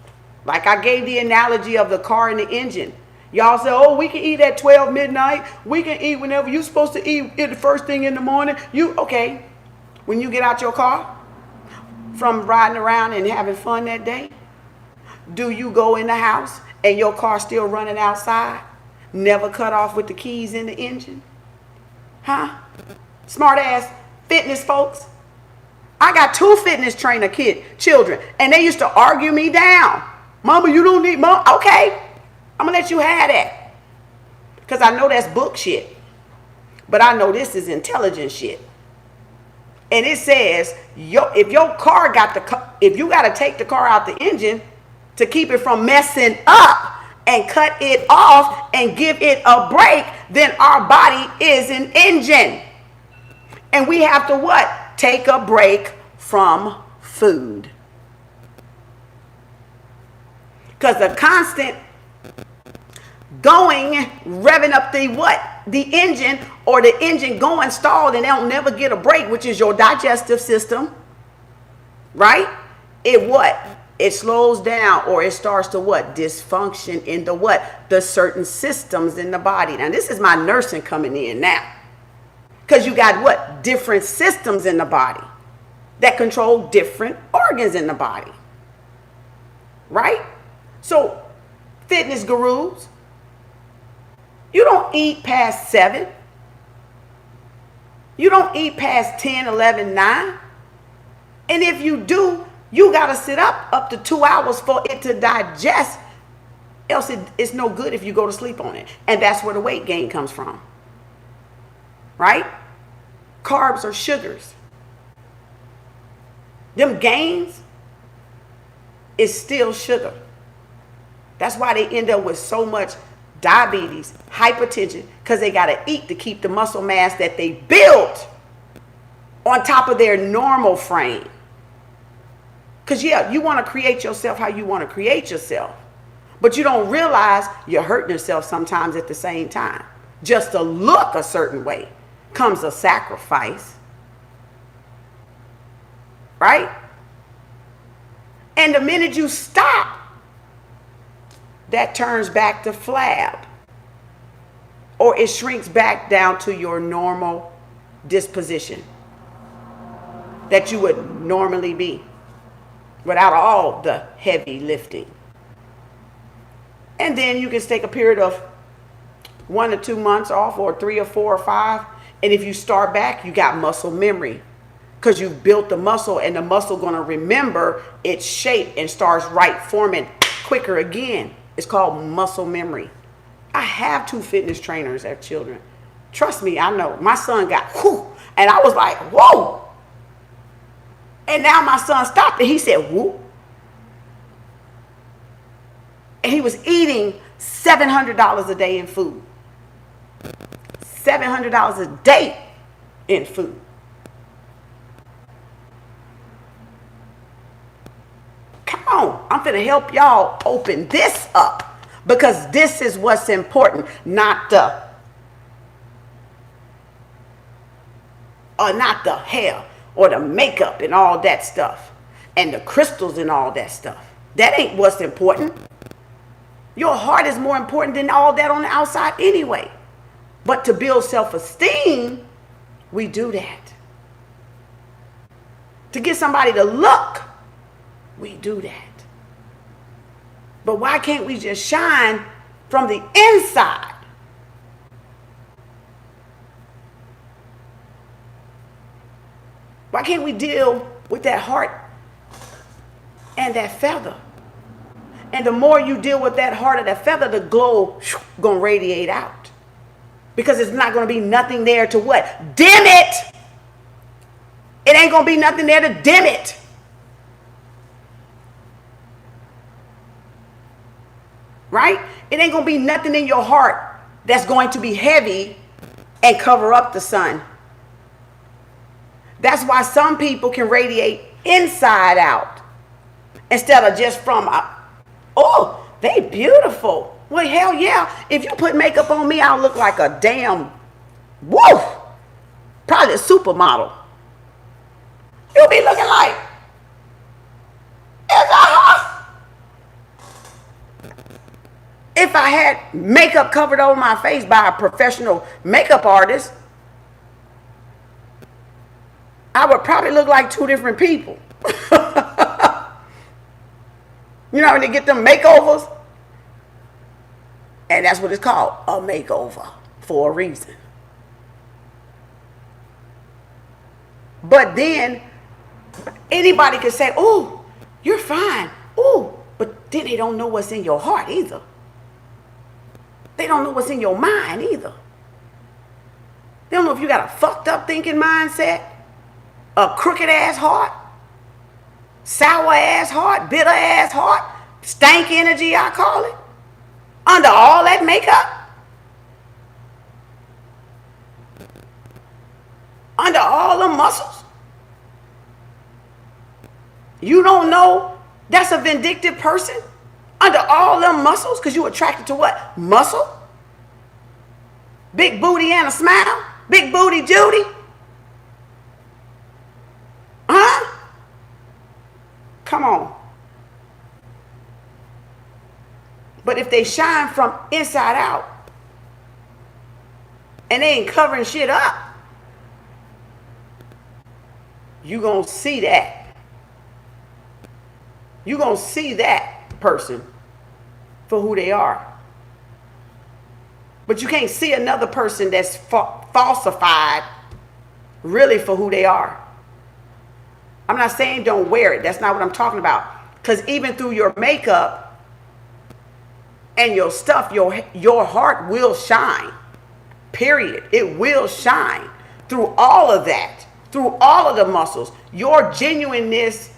A: Like I gave the analogy of the car and the engine. Y'all say, oh, we can eat at 12 midnight. We can eat whenever you're supposed to eat the first thing in the morning. Okay, when you get out your car from riding around and having fun that day, do you go in the house and your car still running outside? Never cut off with the keys in the engine? Huh? Smart ass fitness folks. I got 2 fitness trainer children, and they used to argue me down. Mama, you don't need mom. Okay, I'm gonna let you have that. Because I know that's book shit. But I know this is intelligent shit. And it says, if your car if you got to take the car out the engine to keep it from messing up and cut it off and give it a break, then our body is an engine. And we have to what? Take a break from food. Because the constant going, revving up the what? The engine, or the engine going stalled and they'll never get a break, which is your digestive system, right? It what? It slows down, or it starts to what? Dysfunction in the what? The certain systems in the body. Now this is my nursing coming in now. Because you got what? Different systems in the body that control different organs in the body. Right? So, fitness gurus, you don't eat past 7. You don't eat past 10, 11, 9. And if you do, you got to sit up to 2 hours for it to digest. Else it's no good if you go to sleep on it. And that's where the weight gain comes from. Right? Carbs are sugars. Them gains is still sugar. That's why they end up with so much diabetes, hypertension, because they got to eat to keep the muscle mass that they built on top of their normal frame. Because yeah, you want to create yourself how you want to create yourself. But you don't realize you're hurting yourself sometimes at the same time. Just to look a certain way comes a sacrifice. Right? And the minute you stop, that turns back to flab. Or it shrinks back down to your normal disposition that you would normally be without all the heavy lifting. And then you can take a period of 1 or 2 months off, or 3 or 4 or 5. And if you start back, you got muscle memory. Because you've built the muscle, and the muscle going to remember its shape and starts right forming quicker again. It's called muscle memory. I have 2 fitness trainers as children. Trust me, I know. My son got whoo, and I was like, whoa. And now my son stopped and he said, whoo. And he was eating $700 a day in food. $700 a day in food. Come on, I'm finna help y'all open this up. Because this is what's important, not the hair or the makeup and all that stuff and the crystals and all that stuff. That ain't what's important. Your heart is more important than all that on the outside anyway. But to build self-esteem, we do that. To get somebody to look, we do that. But why can't we just shine from the inside? Why can't we deal with that heart and that feather? And the more you deal with that heart and that feather, the glow gonna radiate out. Because it's not gonna be nothing there to what? Dim it! It ain't gonna be nothing there to dim it. Right? It ain't gonna be nothing in your heart that's going to be heavy and cover up the sun. That's why some people can radiate inside out instead of just from, oh, they beautiful. Well, hell yeah. If you put makeup on me, I'll look like a damn, woof, probably a supermodel. You'll be looking like, if I had makeup covered over my face by a professional makeup artist, I would probably look like two different people. You know when they get them makeovers? And that's what it's called, a makeover, for a reason. But then anybody can say, oh, you're fine. Oh, but then they don't know what's in your heart either. They don't know what's in your mind either. They don't know if you got a fucked up thinking mindset, a crooked ass heart, sour ass heart, bitter ass heart, stank energy, I call it, under all that makeup, under all the muscles. You don't know that's a vindictive person under all them muscles because you attracted to what? Muscle? Big booty and a smile? Big booty Judy? Huh? Come on. But if they shine from inside out and they ain't covering shit up, you gonna see that. You gonna see that person for who they are. But you can't see another person that's falsified really for who they are. I'm not saying don't wear it. That's not what I'm talking about. Because even through your makeup and your stuff, your heart will shine. Period. It will shine through all of that, through all of the muscles. Your genuineness,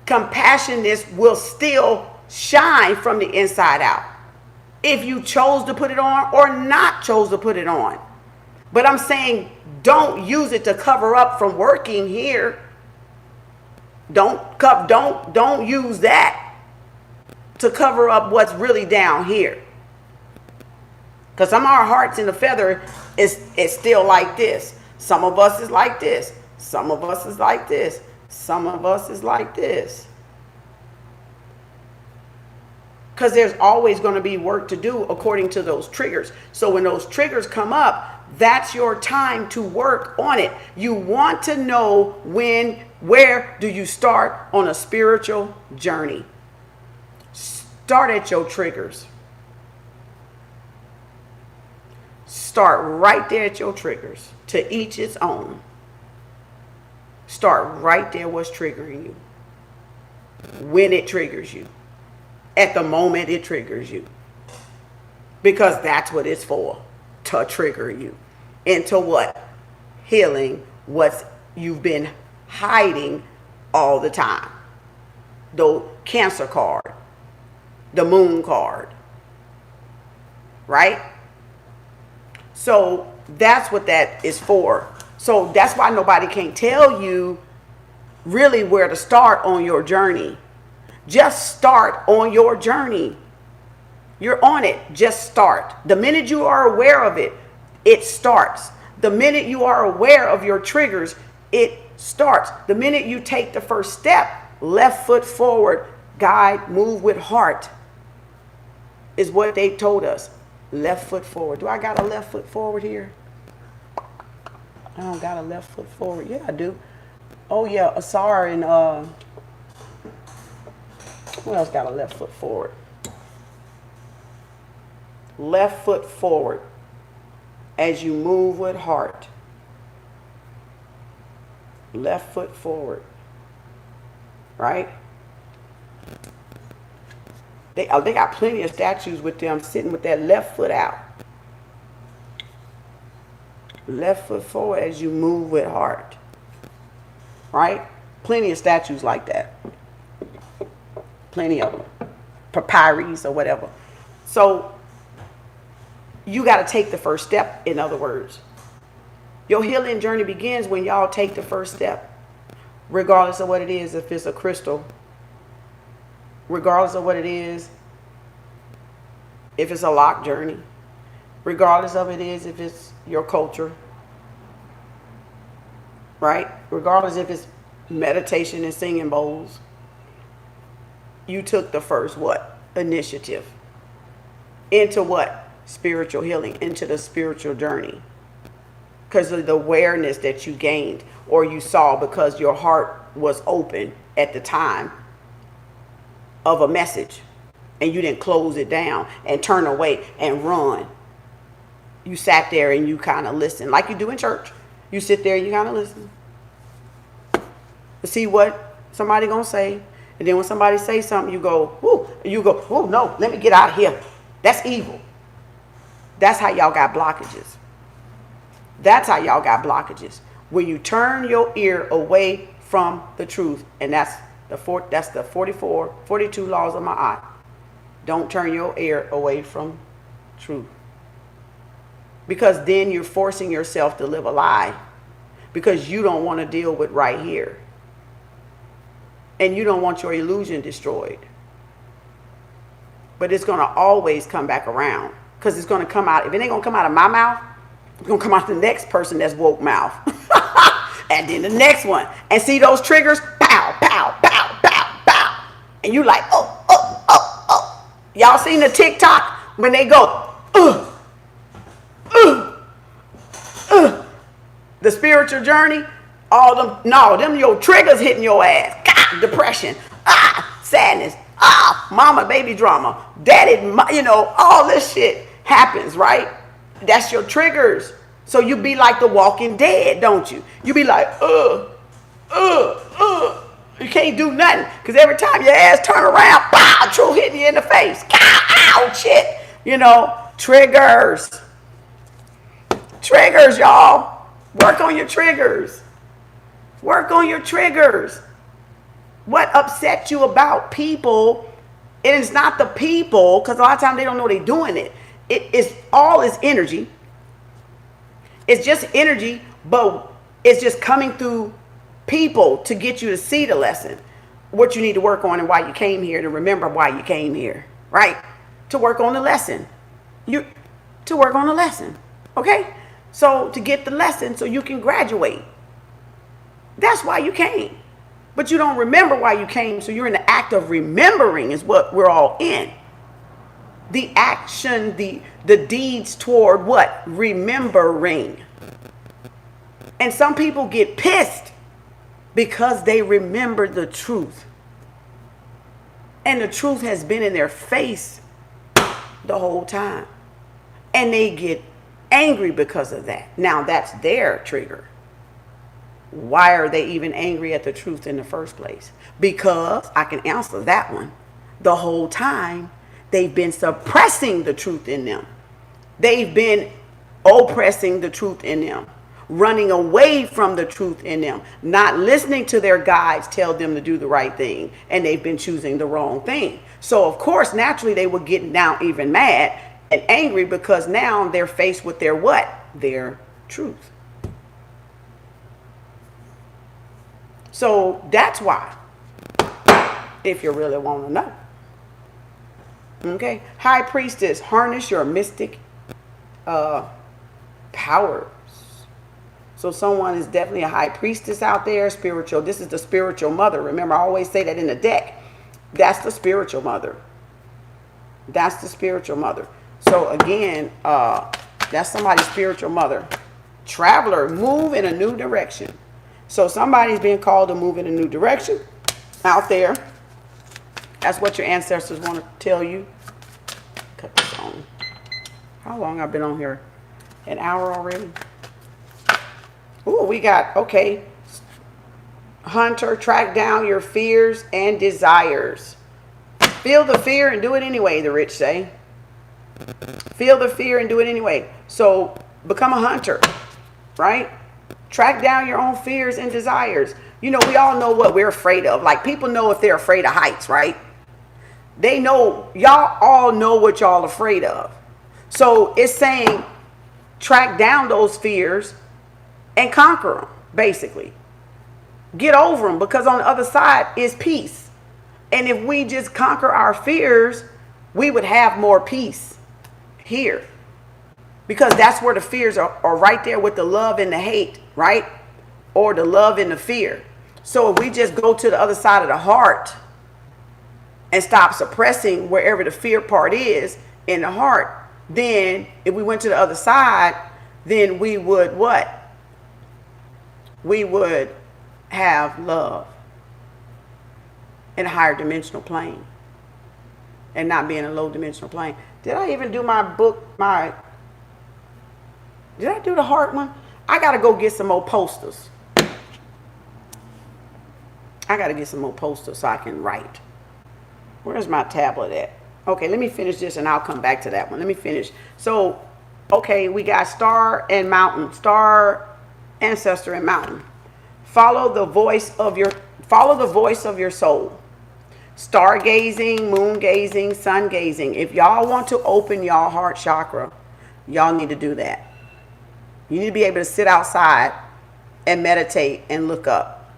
A: compassionate will still shine from the inside out. If you chose to put it on or not chose to put it on. But I'm saying don't use it to cover up from working here. Don't use that to cover up what's really down here. Because some of our hearts in the feather is still like this. Some of us is like this. Some of us is like this. Some of us is like this. Because there's always going to be work to do according to those triggers. So when those triggers come up, that's your time to work on it. You want to know where do you start on a spiritual journey? Start at your triggers. Start right there at your triggers. To each its own. Start right there what's triggering you. When it triggers you. At the moment it triggers you. Because that's what it's for. To trigger you. Into what? Healing what you've been hiding all the time. The Cancer card. The Moon card. Right? So that's what that is for. So that's why nobody can tell you really where to start on your journey. Just start on your journey. You're on it. Just start. The minute you are aware of it, it starts. The minute you are aware of your triggers, it starts. The minute you take the first step, left foot forward, guide, move with heart, is what they told us. Left foot forward. Do I got a left foot forward here? I don't got a left foot forward. Yeah, I do. Oh yeah, Asar and who else got a left foot forward? Left foot forward as you move with heart. Left foot forward. Right? They got plenty of statues with them sitting with that left foot out. Left foot forward as you move with heart. Right? Plenty of statues like that. Plenty of them. Papyrus or whatever. So you got to take the first step, in other words. Your healing journey begins when y'all take the first step. Regardless of what it is, if it's a crystal. Regardless of what it is, if it's a lock journey. Regardless of it is, if it's your culture. Right? Regardless if it's meditation and singing bowls. You took the first what? Initiative. Into what? Spiritual healing. Into the spiritual journey. Because of the awareness that you gained or you saw because your heart was open at the time of a message. And you didn't close it down and turn away and run. You sat there and you kind of listened like you do in church. You sit there and you kind of listen to see what somebody gonna say. And then when somebody say something, you go, ooh, oh no, let me get out of here. That's evil. That's how y'all got blockages. That's how y'all got blockages. When you turn your ear away from the truth. And that's the 42 laws of my eye. Don't turn your ear away from truth. Because then you're forcing yourself to live a lie. Because you don't want to deal with right here. And you don't want your illusion destroyed. But it's going to always come back around. Because it's going to come out. If it ain't going to come out of my mouth, it's going to come out the next person that's woke mouth. And then the next one. And see those triggers? Pow, pow, pow, pow, pow. And you like, oh, oh, oh, oh. Y'all seen the TikTok? When they go, the spiritual journey, them your triggers hitting your ass. God, depression, sadness, mama, baby drama, daddy, all this shit happens, right? That's your triggers. So you be like the Walking Dead, don't you? You be like, you can't do nothing. Because every time your ass turn around, pow, truth hitting you in the face. Ow, shit. Triggers. Triggers, y'all. Work on your triggers. Work on your triggers. What upset you about people? It is not the people, because a lot of times they don't know they're doing it. It is all is energy. It's just energy, but it's just coming through people to get you to see the lesson. What you need to work on and why you came here, to remember why you came here, right? To work on the lesson. To work on the lesson, okay? So to get the lesson so you can graduate. That's why you came. But you don't remember why you came, so you're in the act of remembering is what we're all in. The action, the deeds toward what? Remembering. And some people get pissed because they remember the truth. And the truth has been in their face the whole time. And they get angry because of that. Now that's their trigger. Why are they even angry at the truth in the first place? Because I can answer that one. The whole time they've been suppressing the truth in them. They've been oppressing the truth in them. Running away from the truth in them. Not listening to their guides tell them to do the right thing. And they've been choosing the wrong thing. So of course, naturally they will get now even mad and angry because now they're faced with their what? Their truth. So that's why, if you really want to know. Okay. High priestess, harness your mystic powers. So someone is definitely a high priestess out there, spiritual. This is the spiritual mother. Remember, I always say that in the deck. That's the spiritual mother. That's the spiritual mother. So again, that's somebody's spiritual mother. Traveler, move in a new direction. So somebody's being called to move in a new direction out there. That's what your ancestors want to tell you. Cut this on. How long I've been on here? An hour already? Ooh, we got, okay. Hunter, track down your fears and desires. Feel the fear and do it anyway, the rich say. Feel the fear and do it anyway. So become a hunter, right? Track down your own fears and desires. You know, we all know what we're afraid of. Like, people know if they're afraid of heights, right? They know, y'all all know what y'all afraid of. So it's saying track down those fears and conquer them, basically. Get over them, because on the other side is peace. And if we just conquer our fears, we would have more peace here. Because that's where the fears are right there with the love and the hate, right? Or the love and the fear. So if we just go to the other side of the heart and stop suppressing wherever the fear part is in the heart, then if we went to the other side, then we would what? We would have love in a higher dimensional plane and not be in a low dimensional plane. Did I even do my book, did I do the heart one? I got to go get some more posters. I got to get some more posters so I can write. Where's my tablet at? Okay, let me finish this and I'll come back to that one. Let me finish. So, okay, we got star and mountain. Star, ancestor, and mountain. Follow the voice of your soul. Stargazing, moon gazing, sun gazing. If y'all want to open y'all heart chakra, y'all need to do that. You need to be able to sit outside and meditate and look up.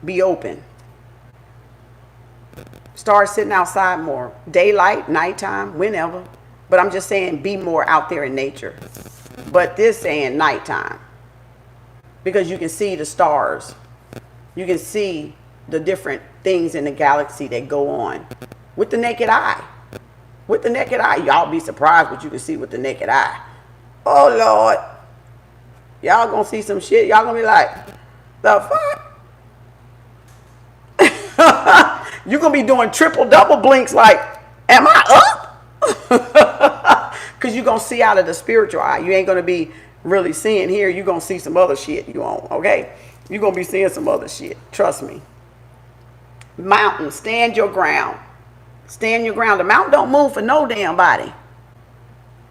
A: Be open. Start sitting outside more. Daylight, nighttime, whenever. But I'm just saying be more out there in nature. But this saying nighttime. Because you can see the stars. You can see the different things in the galaxy that go on. With the naked eye. With the naked eye. Y'all be surprised what you can see with the naked eye. Oh, Lord. Y'all gonna see some shit. Y'all gonna be like, the fuck? You're gonna be doing triple double blinks like, am I up? Because you're gonna see out of the spiritual eye. You ain't gonna be really seeing here. You're gonna see some other shit you on, okay? You're gonna be seeing some other shit. Trust me. Mountain, stand your ground. Stand your ground. The mountain don't move for no damn body.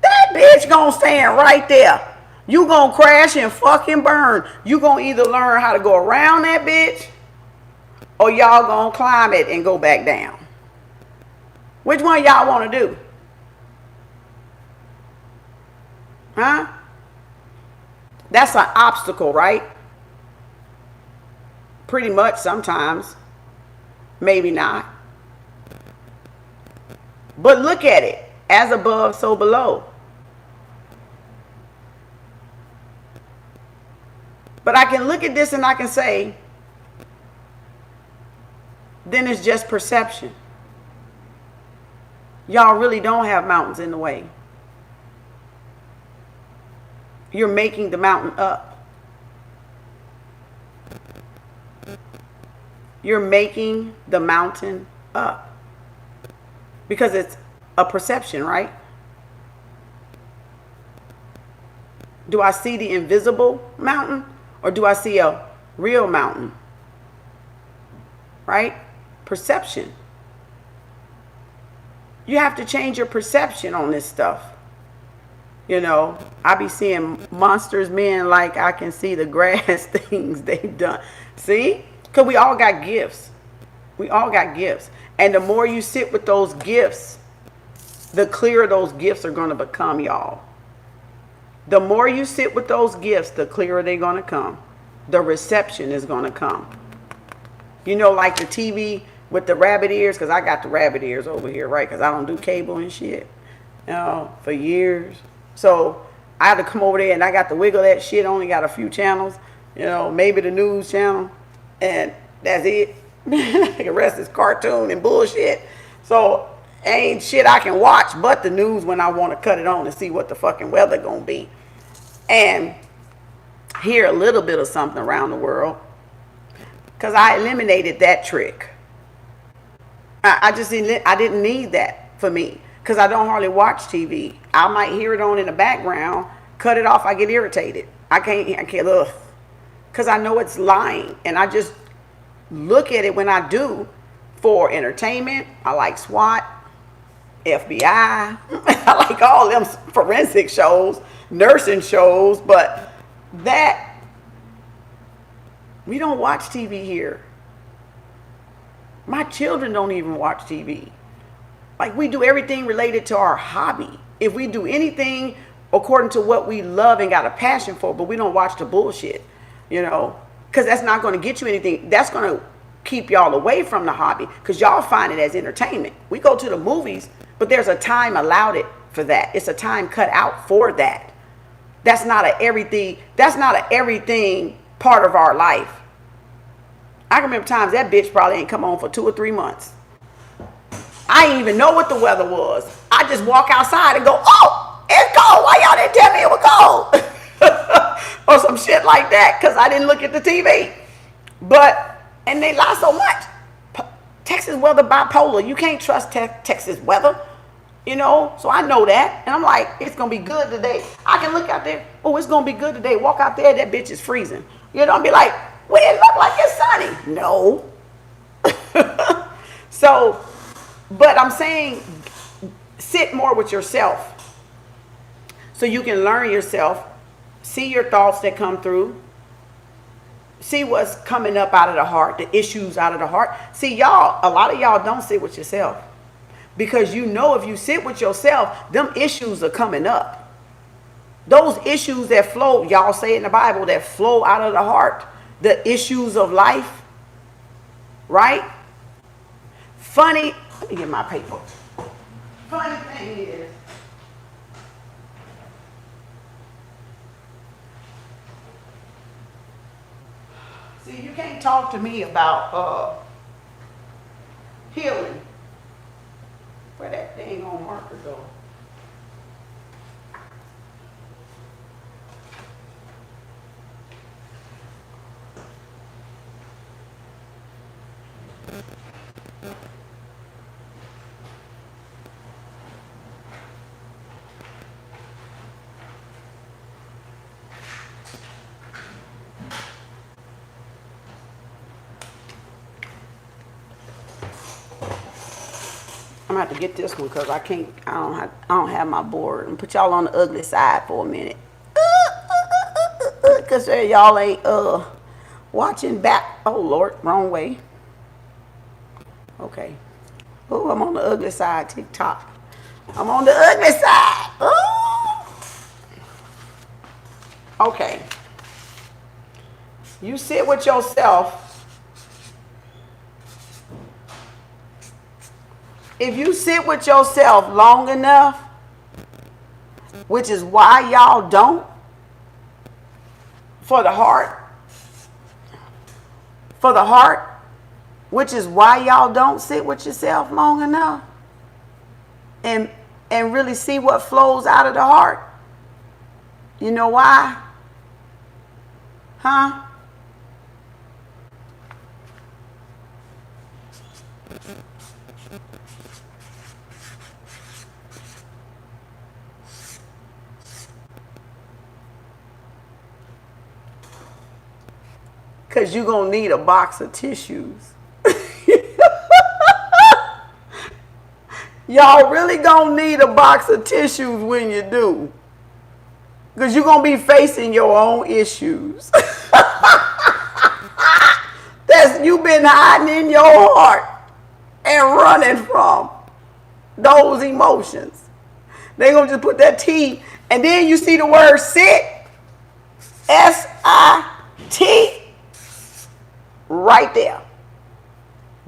A: That bitch gonna stand right there. You gonna crash and fucking burn. You gonna either learn how to go around that bitch, or y'all gonna climb it and go back down. Which one y'all want to do? Huh? That's an obstacle, right? Pretty much sometimes. Maybe not. But look at it. As above, so below. But I can look at this and I can say, then it's just perception. Y'all really don't have mountains in the way. You're making the mountain up. You're making the mountain up. Because it's a perception, right? Do I see the invisible mountain, or do I see a real mountain? Right? Perception. You have to change your perception on this stuff. You know, I be seeing monsters, men, like I can see the grass things they've done. See? Because we all got gifts. We all got gifts. And the more you sit with those gifts, the clearer those gifts are going to become, y'all. The more you sit with those gifts, the clearer they're going to come. The reception is going to come. You know, like the TV with the rabbit ears, because I got the rabbit ears over here, right? Because I don't do cable and shit, you know, for years. So I had to come over there and I got to wiggle that shit. Only got a few channels, you know, maybe the news channel, and that's it. The rest is cartoon and bullshit. So ain't shit I can watch but the news when I want to cut it on and see what the fucking weather gonna be, and hear a little bit of something around the world, because I eliminated that trick. I didn't need that for me, because I don't hardly watch TV. I might hear it on in the background, cut it off, I get irritated. I can't, ugh, because I know it's lying, and I just look at it when I do for entertainment. I like SWAT, FBI, I like all them forensic shows, nursing shows, but that, we don't watch TV here. My children don't even watch TV. Like, we do everything related to our hobby. If we do anything according to what we love and got a passion for, but we don't watch the bullshit, you know, because that's not going to get you anything. That's going to keep y'all away from the hobby, because y'all find it as entertainment. We go to the movies, but there's a time allowed it for that. It's a time cut out for that. That's not a everything. That's not a everything part of our life. I can remember times that bitch probably ain't come on for 2 or 3 months. I didn't even know what the weather was. I just walk outside and go, oh, it's cold. Why y'all didn't tell me it was cold? Or some shit like that, because I didn't look at the TV. But, and they lie so much. Texas weather bipolar. You can't trust Texas weather, you know? So I know that. And I'm like, it's going to be good today. I can look out there. Oh, it's going to be good today. Walk out there. That bitch is freezing. You know, I'll be like, well, it look like it's sunny. No. So, but I'm saying sit more with yourself so you can learn yourself, see your thoughts that come through, see what's coming up out of the heart, the issues out of the heart. See, y'all, a lot of y'all don't sit with yourself, because you know if you sit with yourself, them issues are coming up. Those issues that flow, y'all say in the Bible, that flow out of the heart, the issues of life, right? Funny, let me get my paper. Funny thing is, see, you can't talk to me about healing. Where that dang on marker go? I'm gonna have to get this one because I don't have my board. And put y'all on the ugly side for a minute. Cause y'all ain't watching back. Oh Lord, wrong way. Okay. Oh, I'm on the ugly side, TikTok. I'm on the ugly side. Ooh. Okay. You sit with yourself. If you sit with yourself long enough, which is why y'all don't, for the heart, which is why y'all don't sit with yourself long enough and really see what flows out of the heart. You know why? Huh? Because you're going to need a box of tissues. Y'all really going to need a box of tissues when you do. Because you're going to be facing your own issues. That's you've been hiding in your heart and running from those emotions. They're going to just put that T, and then you see the word sit, S-I-T, right there.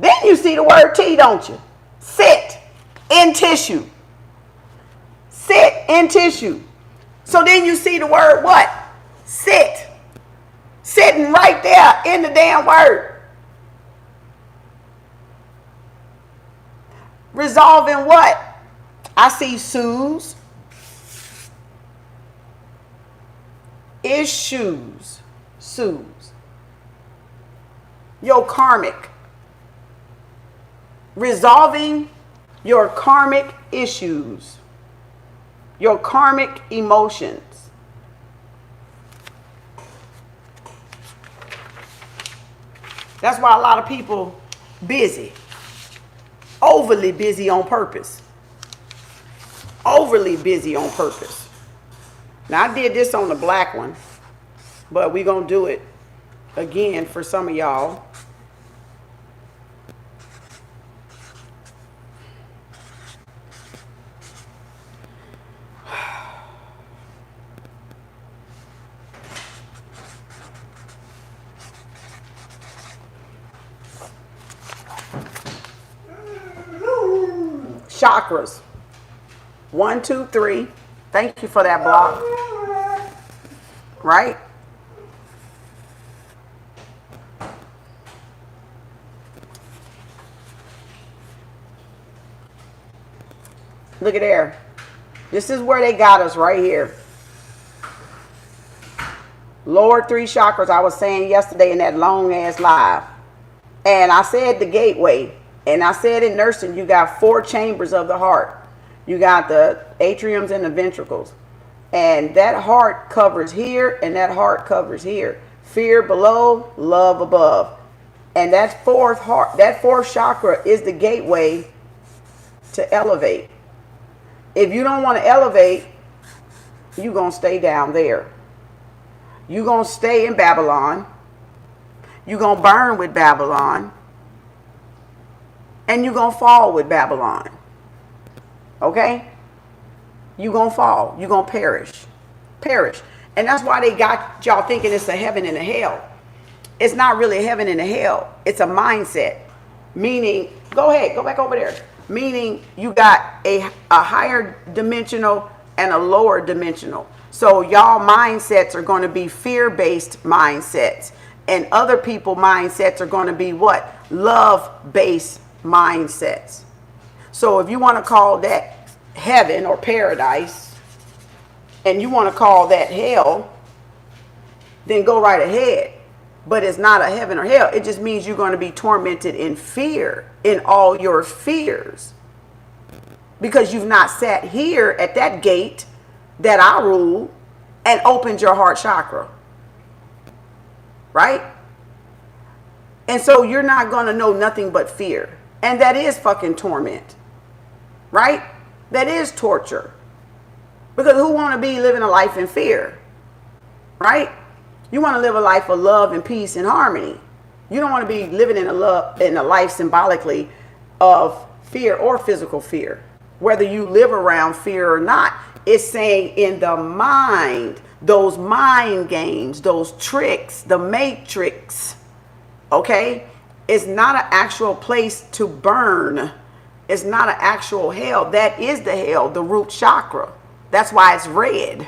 A: Then Then you see the word T, don't you? Sit in tissue. Sit in tissue. So then you see the word what? Sit. Sitting right there in the damn word. Resolving what? I see soothes. Issues. Soothes. Your karmic. Resolving your karmic issues. Your karmic emotions. That's why a lot of people busy. Overly busy on purpose. Overly busy on purpose. Now I did this on the black one, but we're going to do it again for some of y'all. Chakras. 1, 2, 3. Thank you for that block. Right? Look at there. This is where they got us right here. Lower 3 chakras, I was saying yesterday in that long ass live. And I said the gateway. And I said in nursing, you got 4 chambers of the heart. You got the atriums and the ventricles. And that heart covers here and that heart covers here. Fear below, love above. And that fourth chakra is the gateway to elevate. If you don't want to elevate, you're going to stay down there. You're going to stay in Babylon. You're going to burn with Babylon. And you're going to fall with Babylon. Okay? You're going to fall. You're going to perish. Perish. And that's why they got y'all thinking it's a heaven and a hell. It's not really a heaven and a hell. It's a mindset. Meaning, go ahead, go back over there. Meaning you got a higher dimensional and a lower dimensional. So y'all mindsets are going to be fear-based mindsets. And other people mindsets are going to be what? Love-based mindsets. So if you want to call that heaven or paradise and you want to call that hell, then go right ahead. But it's not a heaven or hell. It just means you're going to be tormented in fear, in all your fears. Because you've not sat here at that gate that I rule and opened your heart chakra. Right? And so you're not going to know nothing but fear. And that is fucking torment. Right? That is torture. Because who want to be living a life in fear? Right? You want to live a life of love and peace and harmony. You don't want to be living in a life symbolically of fear or physical fear. Whether you live around fear or not. It's saying in the mind, those mind games, those tricks, the matrix. Okay? It's not an actual place to burn. It's not an actual hell. That is the hell, the root chakra. That's why it's red.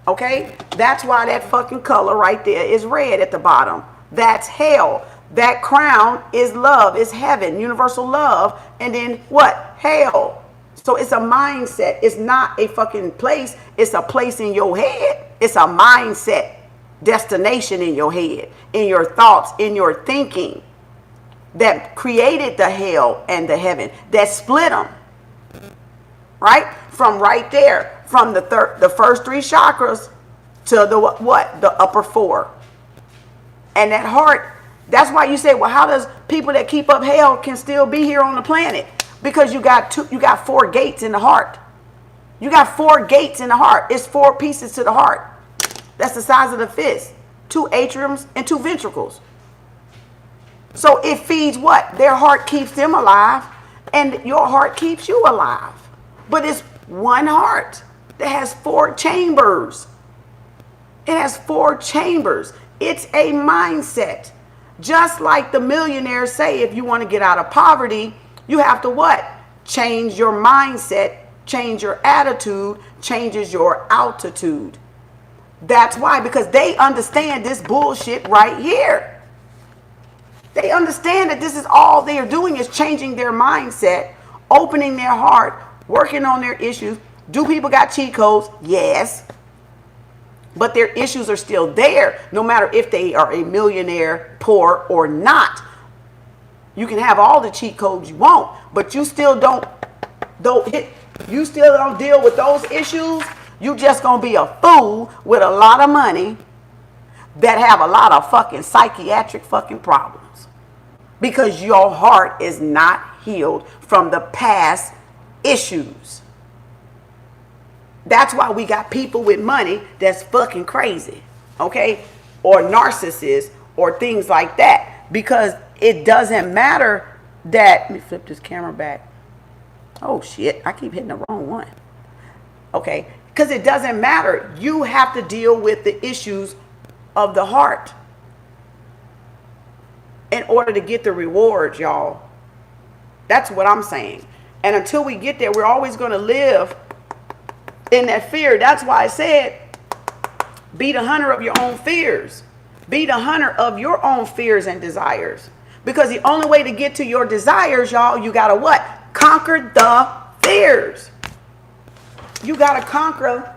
A: Okay? That's why that fucking color right there is red at the bottom. That's hell. That crown is love, is heaven, universal love. And then what? Hell. So it's a mindset. It's not a fucking place. It's a place in your head. It's a mindset. Destination in your head, in your thoughts, in your thinking that created the hell and the heaven, that split them. Right? From right there, from the first 3 chakras to the what? The upper 4. And that heart, that's why you say, well, how does people that keep up hell can still be here on the planet? Because you got 4 gates in the heart. You got 4 gates in the heart. It's 4 pieces to the heart. That's the size of the fist. 2 atriums and 2 ventricles. So it feeds what? Their heart keeps them alive, and your heart keeps you alive. But it's one heart that has 4 chambers. It has 4 chambers. It's a mindset. Just like the millionaires say, if you want to get out of poverty, you have to what? Change your mindset, change your attitude, changes your altitude. That's why, because they understand this bullshit right here. They understand that this is all they are doing is changing their mindset, opening their heart, working on their issues. Do people got cheat codes? Yes. But their issues are still there, no matter if they are a millionaire, poor, or not. You can have all the cheat codes you want, but you still don't deal with those issues. You just gonna be a fool with a lot of money that have a lot of fucking psychiatric fucking problems because your heart is not healed from the past issues. That's why we got people with money that's fucking crazy, okay? Or narcissists or things like that. Because it doesn't matter that, let me flip this camera back. Oh shit, I keep hitting the wrong one. Okay, because it doesn't matter. You have to deal with the issues of the heart in order to get the rewards, y'all. That's what I'm saying. And until we get there, we're always going to live in that fear. That's why I said, be the hunter of your own fears. Be the hunter of your own fears and desires. Because the only way to get to your desires, y'all, you got to what? Conquer the fears. You got to conquer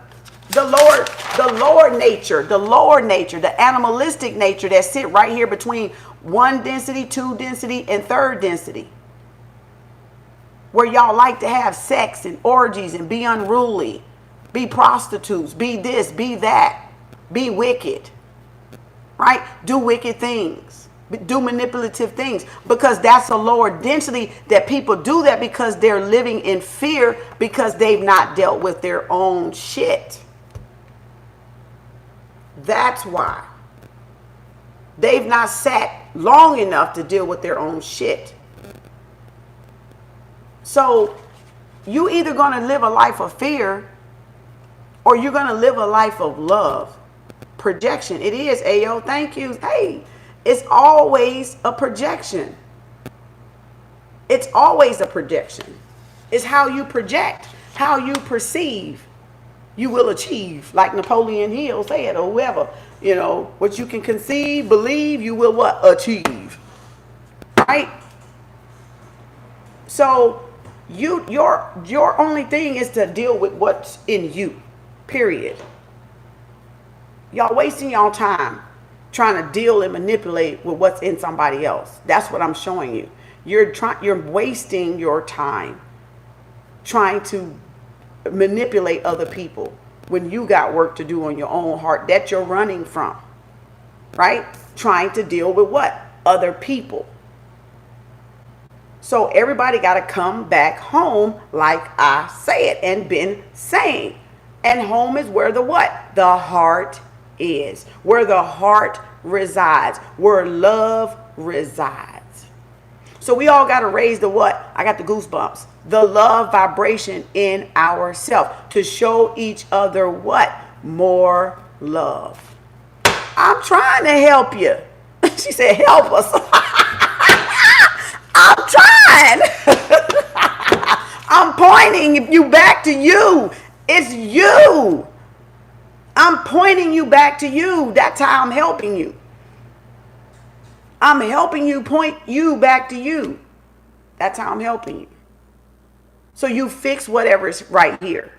A: the lower nature, the animalistic nature that sit right here between 1 density, 2 density, and 3rd density. Where y'all like to have sex and orgies and be unruly. Be prostitutes, be this, be that, be wicked, right? Do wicked things, do manipulative things, because that's a lower density that people do that because they're living in fear because they've not dealt with their own shit. That's why. They've not sat long enough to deal with their own shit. So you either going to live a life of fear or you're going to live a life of love. Projection. It is, Ayo. Thank you. Hey, it's always a projection. It's always a projection. It's how you project, how you perceive, you will achieve. Like Napoleon Hill said, or whoever, you know, what you can conceive, believe, you will what? Achieve. Right? So your only thing is to deal with what's in you. Period. Y'all wasting y'all time trying to deal and manipulate with what's in somebody else. That's what I'm showing you. You're wasting your time trying to manipulate other people when you got work to do on your own heart that you're running from. Right? Trying to deal with what? Other people. So everybody got to come back home, like I said and been saying. And home is where the what? The heart is. Where the heart resides. Where love resides. So we all got to raise the what? I got the goosebumps. The love vibration in ourselves. To show each other what? More love. I'm trying to help you. She said, help us. I'm trying. I'm pointing you back to you. It's you. I'm pointing you back to you. That's how I'm helping you. I'm helping you point you back to you. That's how I'm helping you. So you fix whatever's right here.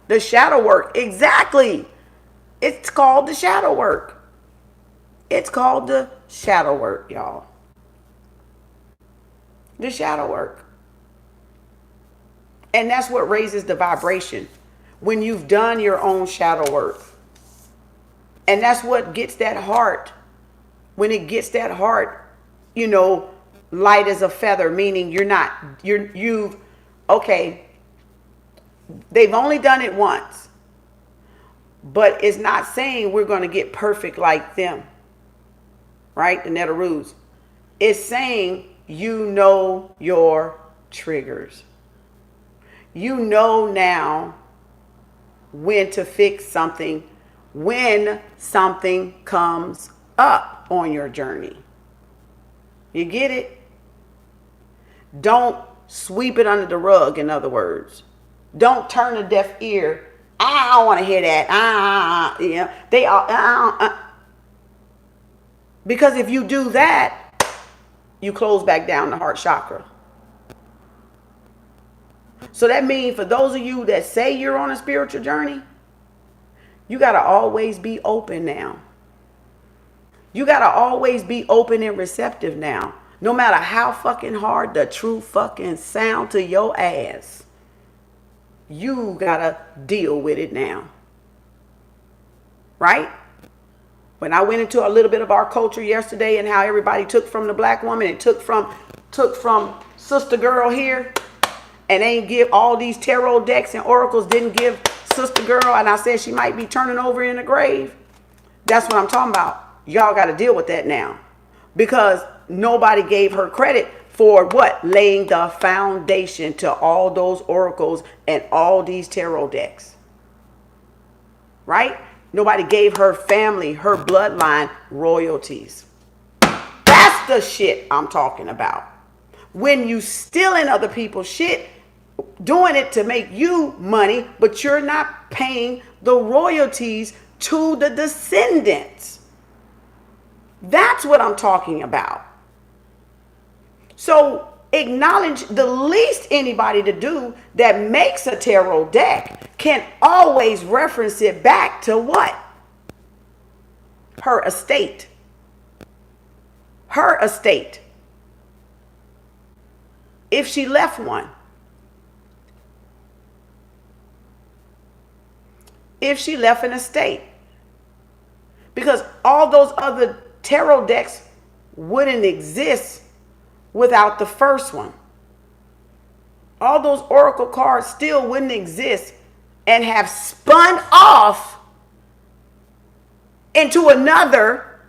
A: The shadow work. Exactly. It's called the shadow work. It's called the shadow work, y'all. The shadow work. And that's what raises the vibration. When you've done your own shadow work. And that's what gets that heart. When it gets that heart, you know, light as a feather, meaning okay, they've only done it once. But it's not saying we're going to get perfect like them. Right? The Netaroos. It's saying you know your triggers. You know now when to fix something when something comes up on your journey. You get it? Don't sweep it under the rug, in other words. Don't turn a deaf ear. I don't want to hear that. They are. Because if you do that, you close back down the heart chakra. So that means for those of you that say you're on a spiritual journey, you got to always be open now. You got to always be open and receptive now. No matter how fucking hard the truth fucking sound to your ass, you got to deal with it now. Right? When I went into a little bit of our culture yesterday and how everybody took from the black woman and took from sister girl here, and ain't give all these tarot decks and oracles, didn't give sister girl, and I said she might be turning over in the grave. That's what I'm talking about. Y'all got to deal with that now, because nobody gave her credit for what? Laying the foundation to all those oracles and all these tarot decks. Right? Nobody gave her family, her bloodline, royalties. That's the shit I'm talking about. When you stealing other people's shit, doing it to make you money, but you're not paying the royalties to the descendants. That's what I'm talking about. So acknowledge the least anybody to do that makes a tarot deck can always reference it back to what? Her estate. Her estate. If she left one. If she left an estate. Because all those other tarot decks wouldn't exist without the first one. All those oracle cards still wouldn't exist and have spun off into another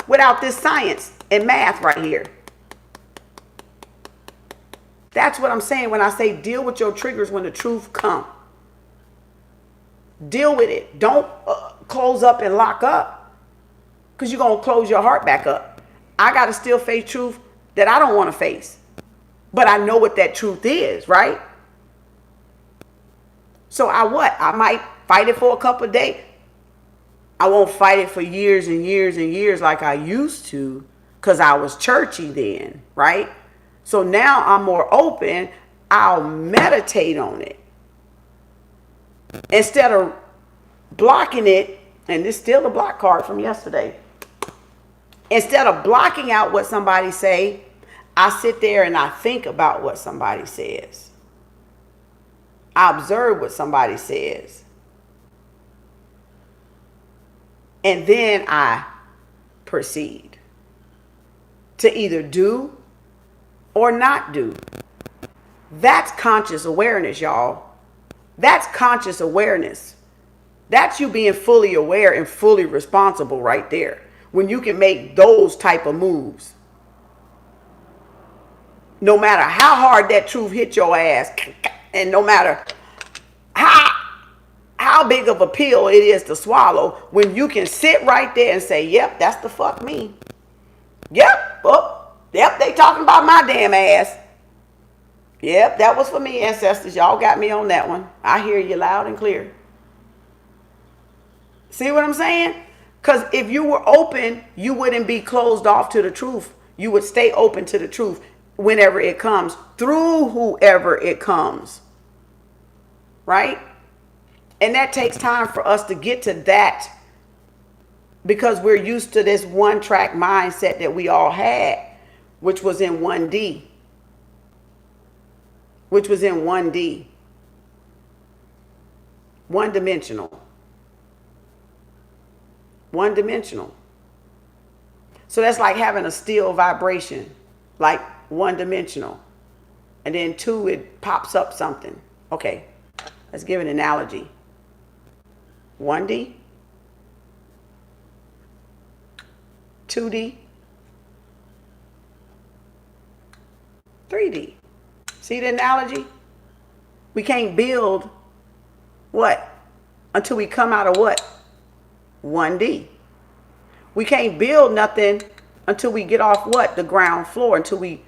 A: without this science and math right here. That's what I'm saying when I say deal with your triggers when the truth comes. Deal with it. Don't close up and lock up, because you're going to close your heart back up. I got to still face truth that I don't want to face. But I know what that truth is, right? So I might fight it for a couple of days. I won't fight it for years and years and years like I used to, because I was churchy then, right? So now I'm more open. I'll meditate on it. Instead of blocking it, and this is still the block card from yesterday. Instead of blocking out what somebody say, I sit there and I think about what somebody says. I observe what somebody says. And then I proceed to either do or not do. That's conscious awareness, y'all. That's conscious awareness. That's you being fully aware and fully responsible right there. When you can make those type of moves. No matter how hard that truth hit your ass, and no matter how big of a pill it is to swallow, when you can sit right there and say, yep, that's the fuck me. Yep, oh, yep, they talking about my damn ass. Yep, that was for me, ancestors. Y'all got me on that one. I hear you loud and clear. See what I'm saying? Because if you were open, you wouldn't be closed off to the truth. You would stay open to the truth whenever it comes, through whoever it comes. Right? And that takes time for us to get to that, because we're used to this one track mindset that we all had, which was in 1D. Which was in 1D. One dimensional. One dimensional. So that's like having a still vibration, like one dimensional. And then 2, it pops up something. Okay, let's give an analogy. 1D, 2D, 3D. See the analogy? We can't build what? Until we come out of what? 1D. We can't build nothing until we get off what? The ground floor, until we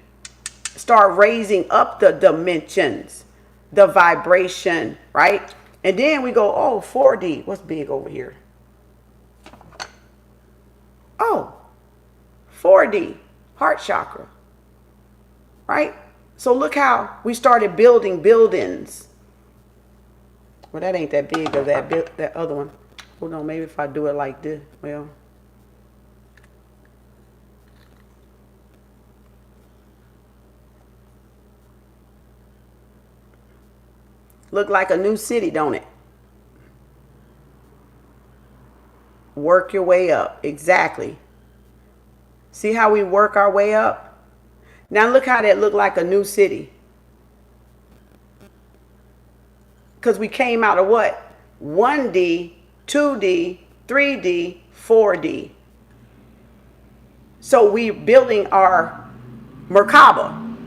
A: start raising up the dimensions, the vibration, right? And then we go, oh, 4D. What's big over here? Oh, 4D, heart chakra, right? So look how we started building buildings. Well, that ain't that big of that other one. Hold on, maybe if I do it like this, well. Look like a new city, don't it? Work your way up. Exactly. See how we work our way up? Now look how that looked like a new city. Because we came out of what? 1D, 2D, 3D, 4D. So we're building our Merkaba.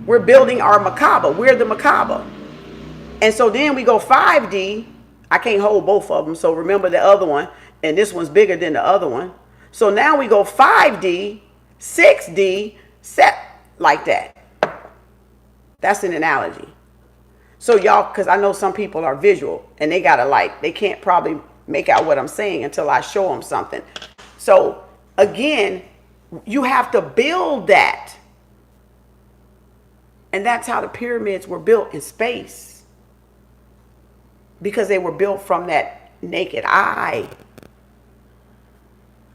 A: We're building our Merkaba. We're the Merkaba. And so then we go 5D. I can't hold both of them. So remember the other one. And this one's bigger than the other one. So now we go 5D, 6D, like that. That's an analogy. So y'all, because I know some people are visual and they gotta they can't probably make out what I'm saying until I show them something. So again, you have to build that. And that's how the pyramids were built in space. Because they were built from that naked eye.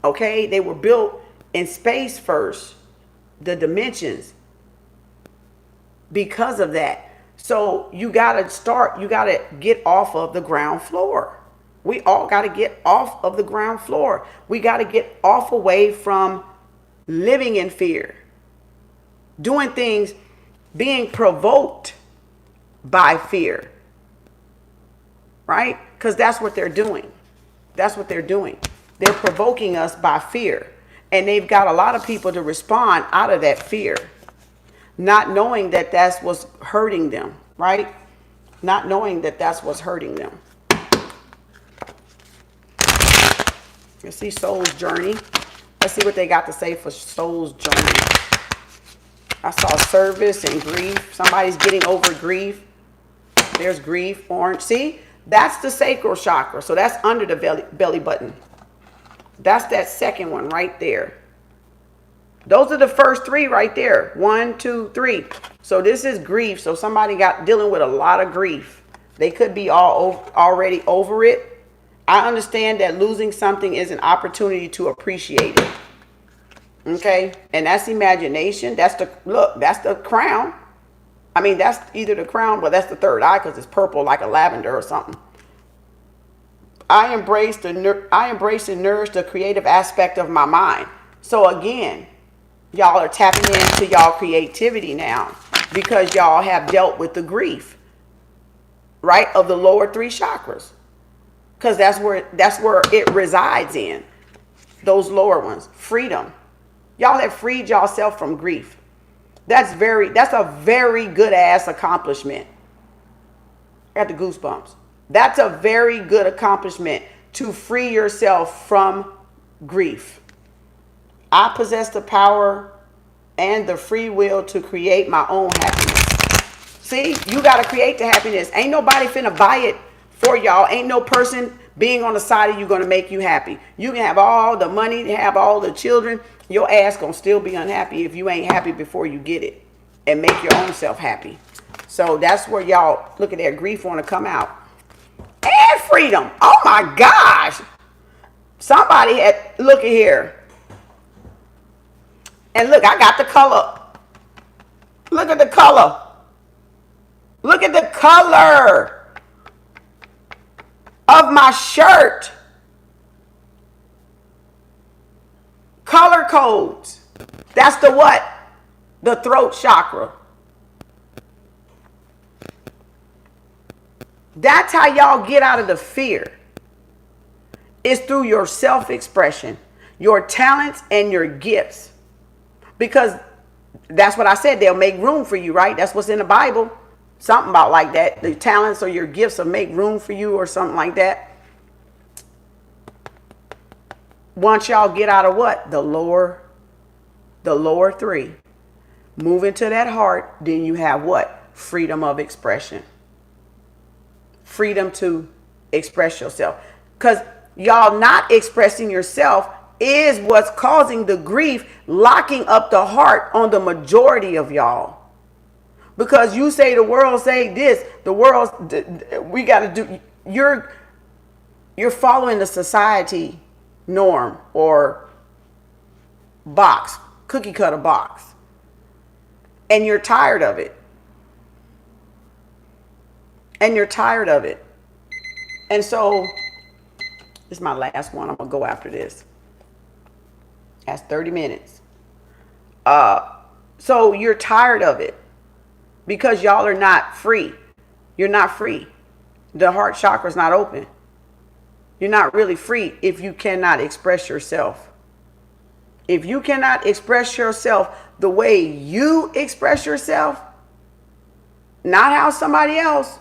A: Okay, they were built in space first, the dimensions, because of that. So you got to get off of the ground floor. We all got to get off of the ground floor. We got to get off away from living in fear, doing things, being provoked by fear, right? Because that's what they're doing. That's what they're doing. They're provoking us by fear. And they've got a lot of people to respond out of that fear, not knowing that that's what's hurting them, right? Not knowing that that's what's hurting them. Let's see Soul's Journey. Let's see what they got to say for Soul's Journey. I saw service and grief. Somebody's getting over grief. There's grief, orange. See, that's the sacral chakra. So that's under the belly button. That's that second one right there. Those are the first three right there. 1, 2, 3. So this is grief. So somebody dealing with a lot of grief. They could be already over it. I understand that losing something is an opportunity to appreciate it. Okay? And that's imagination. That's the crown. I mean, that's either the crown, but that's the third eye because it's purple like a lavender or something. I embrace and nourish the creative aspect of my mind. So again, y'all are tapping into y'all creativity now because y'all have dealt with the grief, right, of the lower three chakras. Because that's where it resides in, those lower ones. Freedom. Y'all have freed yourself from grief. That's a very good ass accomplishment. I got the goosebumps. That's a very good accomplishment to free yourself from grief. I possess the power and the free will to create my own happiness. See, you got to create the happiness. Ain't nobody finna buy it for y'all. Ain't no person being on the side of you going to make you happy. You can have all the money, have all the children. Your ass going to still be unhappy if you ain't happy before you get it and make your own self happy. So that's where y'all, look at that grief want to come out. And freedom. Oh my gosh. Somebody look at here. And look, I got the color. Look at the color. Look at the color of my shirt. Color codes. That's the what? The throat chakra. That's how y'all get out of the fear. It's through your self-expression, your talents and your gifts. Because that's what I said, they'll make room for you, right? That's what's in the Bible. Something about like that. The talents or your gifts will make room for you or something like that. Once y'all get out of what? The lower the lower three, move into that heart, then you have what? Freedom of expression. Freedom to express yourself. Because y'all not expressing yourself is what's causing the grief, locking up the heart on the majority of y'all. Because you say the world say this, the world, we got to do, you're following the society norm or box, cookie cutter box. And you're tired of it. And you're tired of it. And so, this is my last one. I'm going to go after this. That's 30 minutes. So you're tired of it because y'all are not free. You're not free. The heart chakra is not open. You're not really free if you cannot express yourself. If you cannot express yourself the way you express yourself, not how somebody else,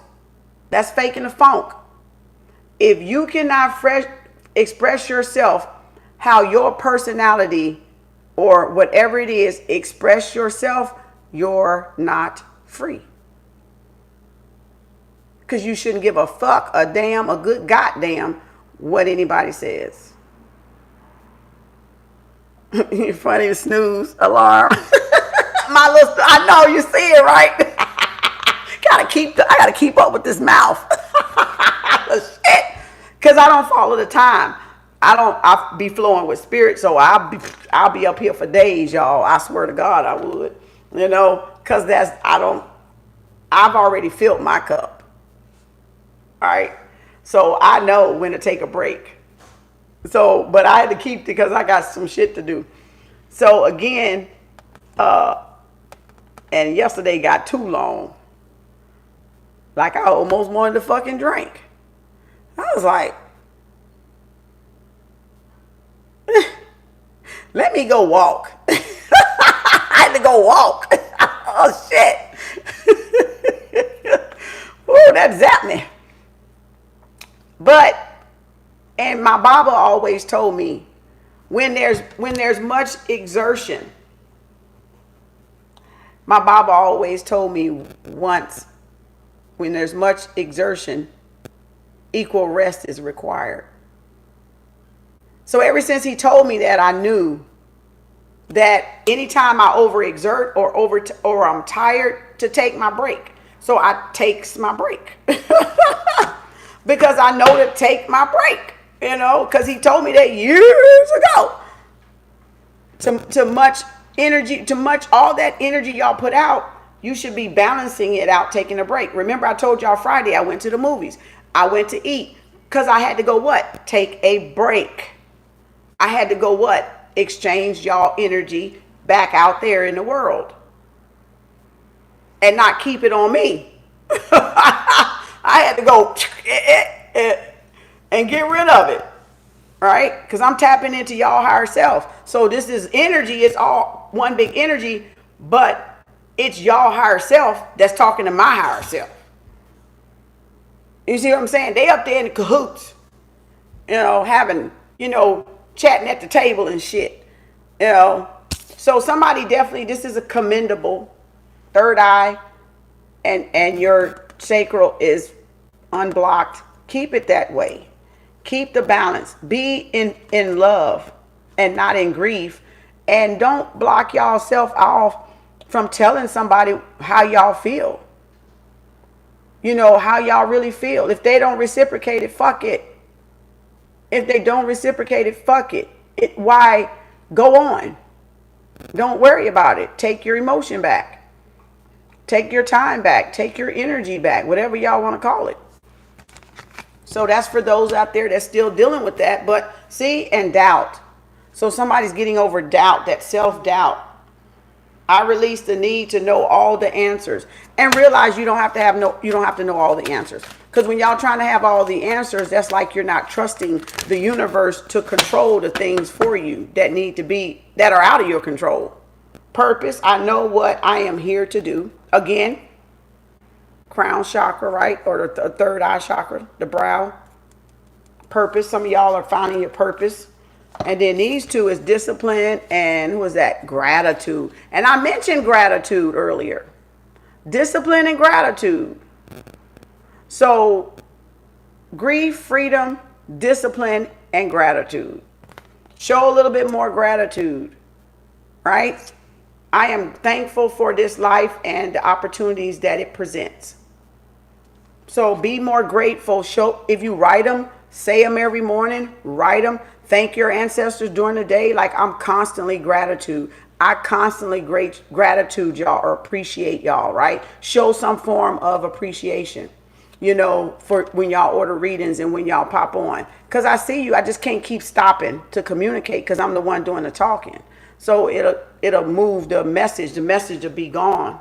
A: that's faking the funk. If you cannot express yourself how your personality or whatever it is, express yourself, you're not free. Because you shouldn't give a fuck, a damn, a good goddamn what anybody says. You're funny, snooze, alarm. I know you see it, right? I gotta keep up with this mouth. Shit. Because I don't follow the time. I be flowing with spirit, so I'll be up here for days, y'all. I swear to God I would. You know, because I've already filled my cup. All right. So I know when to take a break. So, but I had to keep it because I got some shit to do. So again, and yesterday got too long. Like I almost wanted to fucking drink. I was like, let me go walk. I had to go walk. Oh shit. Whoa, that zapped me. But, and my Baba always told me, when there's much exertion, my Baba always told me once, when there's much exertion, equal rest is required. So ever since he told me that, I knew that anytime I overexert or I'm tired, to take my break. So I takes my break. Because I know to take my break, you know, because he told me that years ago. Too much energy, all that energy y'all put out, you should be balancing it out, taking a break. Remember, I told y'all Friday I went to the movies. I went to eat because I had to go what? Take a break. I had to go what? Exchange y'all energy back out there in the world. And not keep it on me. I had to go and get rid of it. Right? Because I'm tapping into y'all higher self. So this is energy. It's all one big energy. But it's y'all higher self that's talking to my higher self. You see what I'm saying? They up there in the cahoots. You know, having, you know, chatting at the table and shit. You know. So somebody definitely, this is a commendable third eye. And your sacral is unblocked. Keep it that way. Keep the balance. Be in love and not in grief. And don't block y'all self off from telling somebody how y'all feel. You know, how y'all really feel. If they don't reciprocate it, fuck it. If they don't reciprocate it, fuck it. Why? Go on. Don't worry about it. Take your emotion back. Take your time back. Take your energy back. Whatever y'all want to call it. So that's for those out there that's still dealing with that. But see, and doubt. So somebody's getting over doubt, that self-doubt. I release the need to know all the answers. And realize you don't have to know all the answers. Because when y'all trying to have all the answers, that's like you're not trusting the universe to control the things for you that need to be, that are out of your control. Purpose, I know what I am here to do. Again, crown chakra, right? Or the third eye chakra, the brow. Purpose, some of y'all are finding your purpose. And then these two is discipline and who was that? Gratitude. And I mentioned gratitude earlier. Discipline and gratitude. So grief, freedom, discipline, and gratitude. Show a little bit more gratitude, right? I am thankful for this life and the opportunities that it presents. So be more grateful. Show, if you write them, say them every morning, write them. Thank your ancestors during the day. Like, I'm constantly gratitude. I constantly gratitude y'all or appreciate y'all, right? Show some form of appreciation, you know, for when y'all order readings and when y'all pop on. Because I see you, I just can't keep stopping to communicate because I'm the one doing the talking. So it'll move the message. The message will be gone.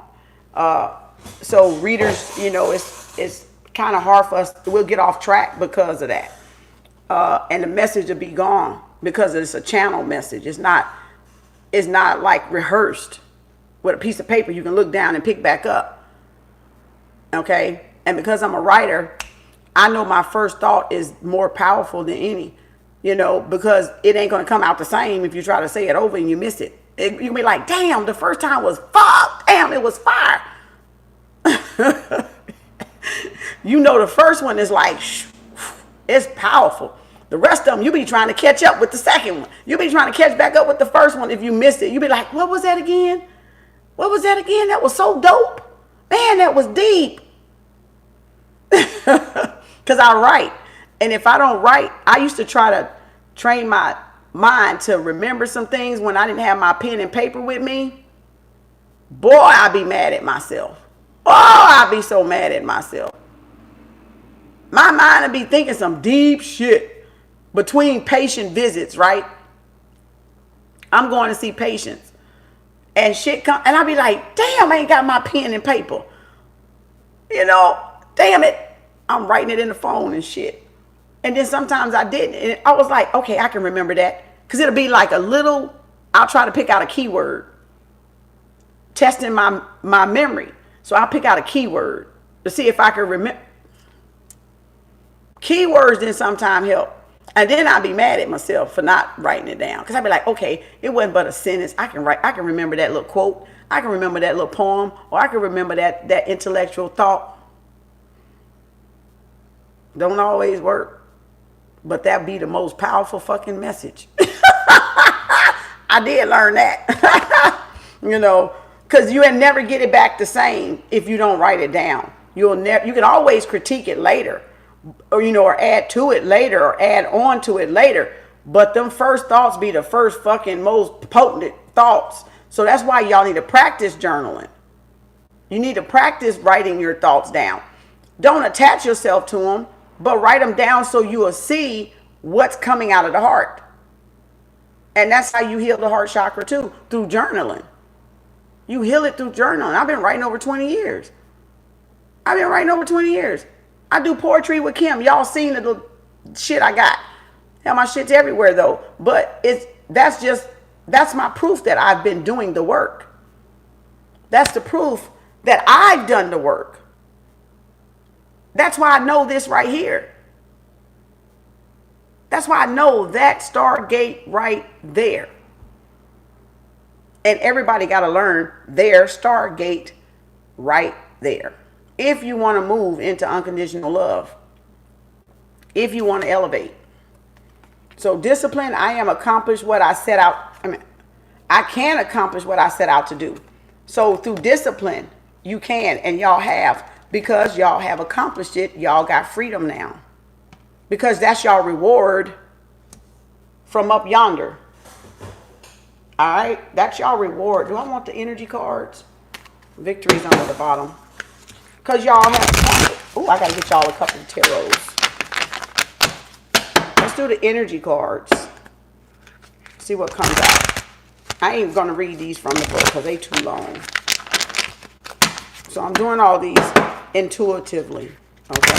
A: So readers, you know, it's kind of hard for us. We'll get off track because of that. And the message will be gone because it's a channel message. It's not like rehearsed with a piece of paper you can look down and pick back up. Okay? And because I'm a writer, I know my first thought is more powerful than any, you know, because it ain't going to come out the same if you try to say it over and you miss it. You'll be like, damn, the first time was fuck. Damn, it was fire. You know, the first one is like, it's powerful. The rest of them, you be trying to catch up with the second one. You be trying to catch back up with the first one if you missed it. You be like, what was that again? What was that again? That was so dope. Man, that was deep. Because I write. And if I don't write, I used to try to train my mind to remember some things when I didn't have my pen and paper with me. Boy, I'd be mad at myself. Oh, I'd be so mad at myself. My mind would be thinking some deep shit. Between patient visits, right? I'm going to see patients. And shit come, and I'll be like, damn, I ain't got my pen and paper. You know, damn it. I'm writing it in the phone and shit. And then sometimes I didn't. And I was like, okay, I can remember that. Because it'll be like a little, I'll try to pick out a keyword. Testing my memory. So I'll pick out a keyword to see if I can remember. Keywords then sometimes help. And then I'd be mad at myself for not writing it down. Because I'd be like, okay, it wasn't but a sentence. I can remember that little quote. I can remember that little poem. Or I can remember that intellectual thought. Don't always work. But that be the most powerful fucking message. I did learn that. You know, because you never get it back the same if you don't write it down. You can always critique it later. Or, you know, or add to it later or add on to it later. But them first thoughts be the first fucking most potent thoughts. So that's why y'all need to practice journaling. You need to practice writing your thoughts down. Don't attach yourself to them, but write them down so you will see what's coming out of the heart. And that's how you heal the heart chakra too, through journaling. You heal it through journaling. I've been writing over 20 years. I do poetry with Kem. Y'all seen the little shit I got. Have my shit's everywhere though. But that's my proof that I've been doing the work. That's the proof that I've done the work. That's why I know this right here. That's why I know that Stargate right there. And everybody got to learn their Stargate right there. If you want to move into unconditional love. If you want to elevate. So discipline, I can accomplish what I set out to do. So through discipline, you can, and y'all have, because y'all have accomplished it, y'all got freedom now. Because that's y'all reward from up yonder. All right, that's y'all reward. Do I want the energy cards? Victory's under the bottom. Because y'all have, oh, I got to get y'all a couple of tarots. Let's do the energy cards. See what comes out. I ain't going to read these from the book because they too long. So I'm doing all these intuitively. Okay.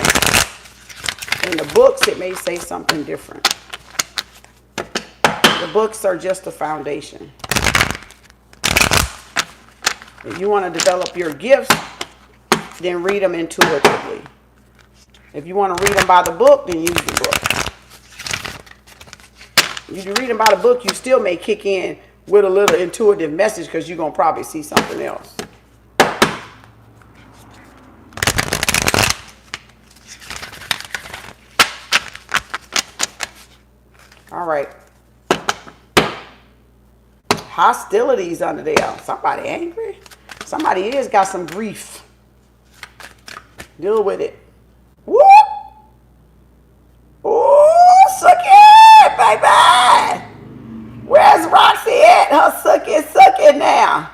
A: In the books, it may say something different. The books are just the foundation. If you want to develop your gifts, then read them intuitively. If you want to read them by the book, then use the book. If you're reading about a book, you still may kick in with a little intuitive message because you're going to probably see something else. All right. Hostilities under there. Somebody angry? Somebody is got some grief. Deal with it. Whoop! Ooh, suck it, baby! Where's Roxy at? Her suck it now.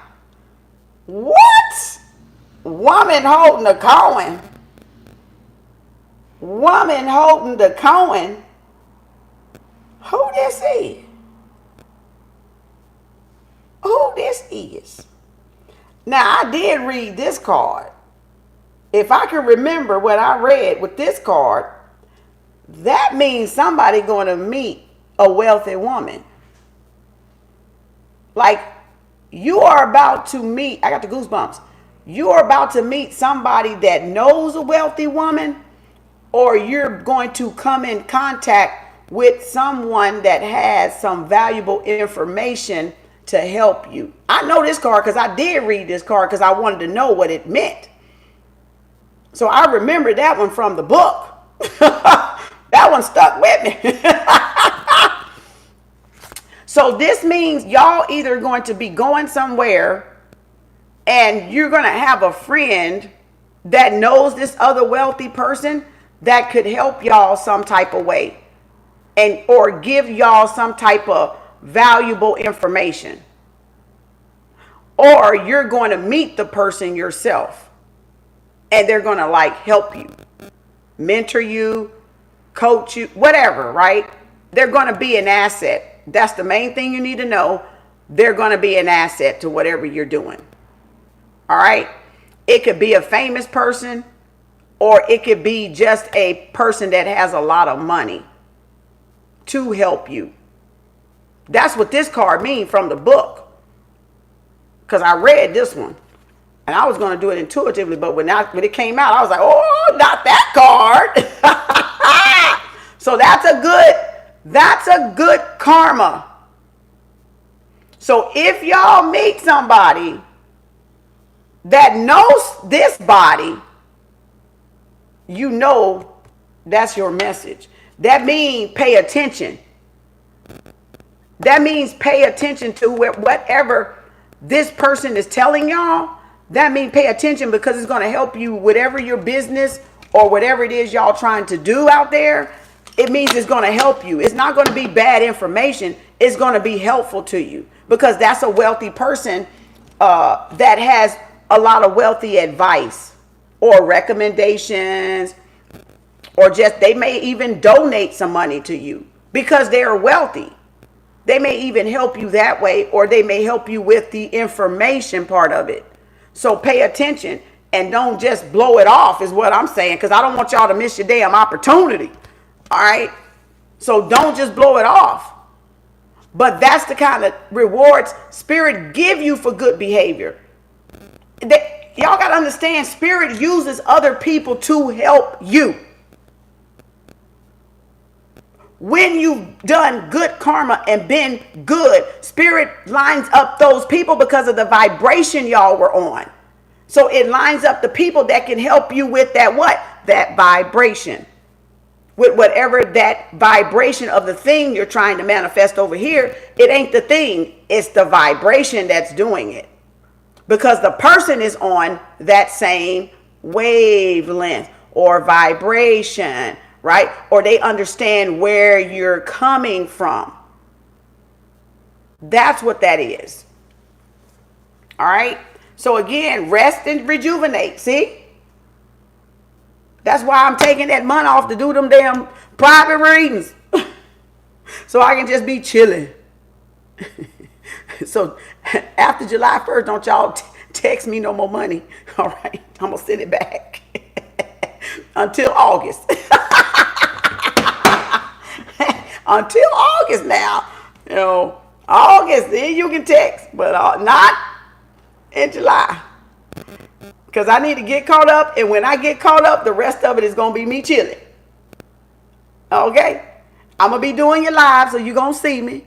A: What? Woman holding the coin. Woman holding the coin. Who this is? Who this is? Now, I did read this card. If I can remember what I read with this card, that means somebody going to meet a wealthy woman. Like, you are about to meet, I got the goosebumps. You are about to meet somebody that knows a wealthy woman, or you're going to come in contact with someone that has some valuable information to help you. I know this card because I did read this card because I wanted to know what it meant. So I remember that one from the book. That one stuck with me. So this means y'all either going to be going somewhere and you're going to have a friend that knows this other wealthy person that could help y'all some type of way, and or give y'all some type of valuable information. Or you're going to meet the person yourself and they're going to like help you, mentor you, coach you, whatever, right? They're going to be an asset. That's the main thing you need to know. They're going to be an asset to whatever you're doing. All right. It could be a famous person, or it could be just a person that has a lot of money to help you. That's what this card means from the book. Because I read this one and I was going to do it intuitively, but when it came out, I was like, oh, not that card. So that's a good karma. So if y'all meet somebody that knows this body, you know that's your message. That means pay attention. That means pay attention to whatever this person is telling y'all. That means pay attention, because it's going to help you, whatever your business or whatever it is y'all trying to do out there. It means it's going to help you. It's not going to be bad information. It's going to be helpful to you, because that's a wealthy person that has a lot of wealthy advice or recommendations, or just they may even donate some money to you because they are wealthy. They may even help you that way, or they may help you with the information part of it. So pay attention and don't just blow it off is what I'm saying, because I don't want y'all to miss your damn opportunity. All right. So don't just blow it off. But that's the kind of rewards Spirit give you for good behavior. Y'all got to understand, Spirit uses other people to help you. When you've done good karma and been good, Spirit lines up those people because of the vibration y'all were on. So it lines up the people that can help you with that what? That vibration. With whatever that vibration of the thing you're trying to manifest over here, it ain't the thing, it's the vibration that's doing it. Because the person is on that same wavelength or vibration, right? Or they understand where you're coming from. That's what that is. All right. So again, rest and rejuvenate. See? That's why I'm taking that month off to do them damn private readings. So I can just be chilling. So after July 1st, don't y'all text me no more money. All right. I'm going to send it back. Until August. Until August now. You know, August, then you can text. But not in July. Because I need to get caught up. And when I get caught up, the rest of it is going to be me chilling. Okay? I'm going to be doing your live, so you're going to see me.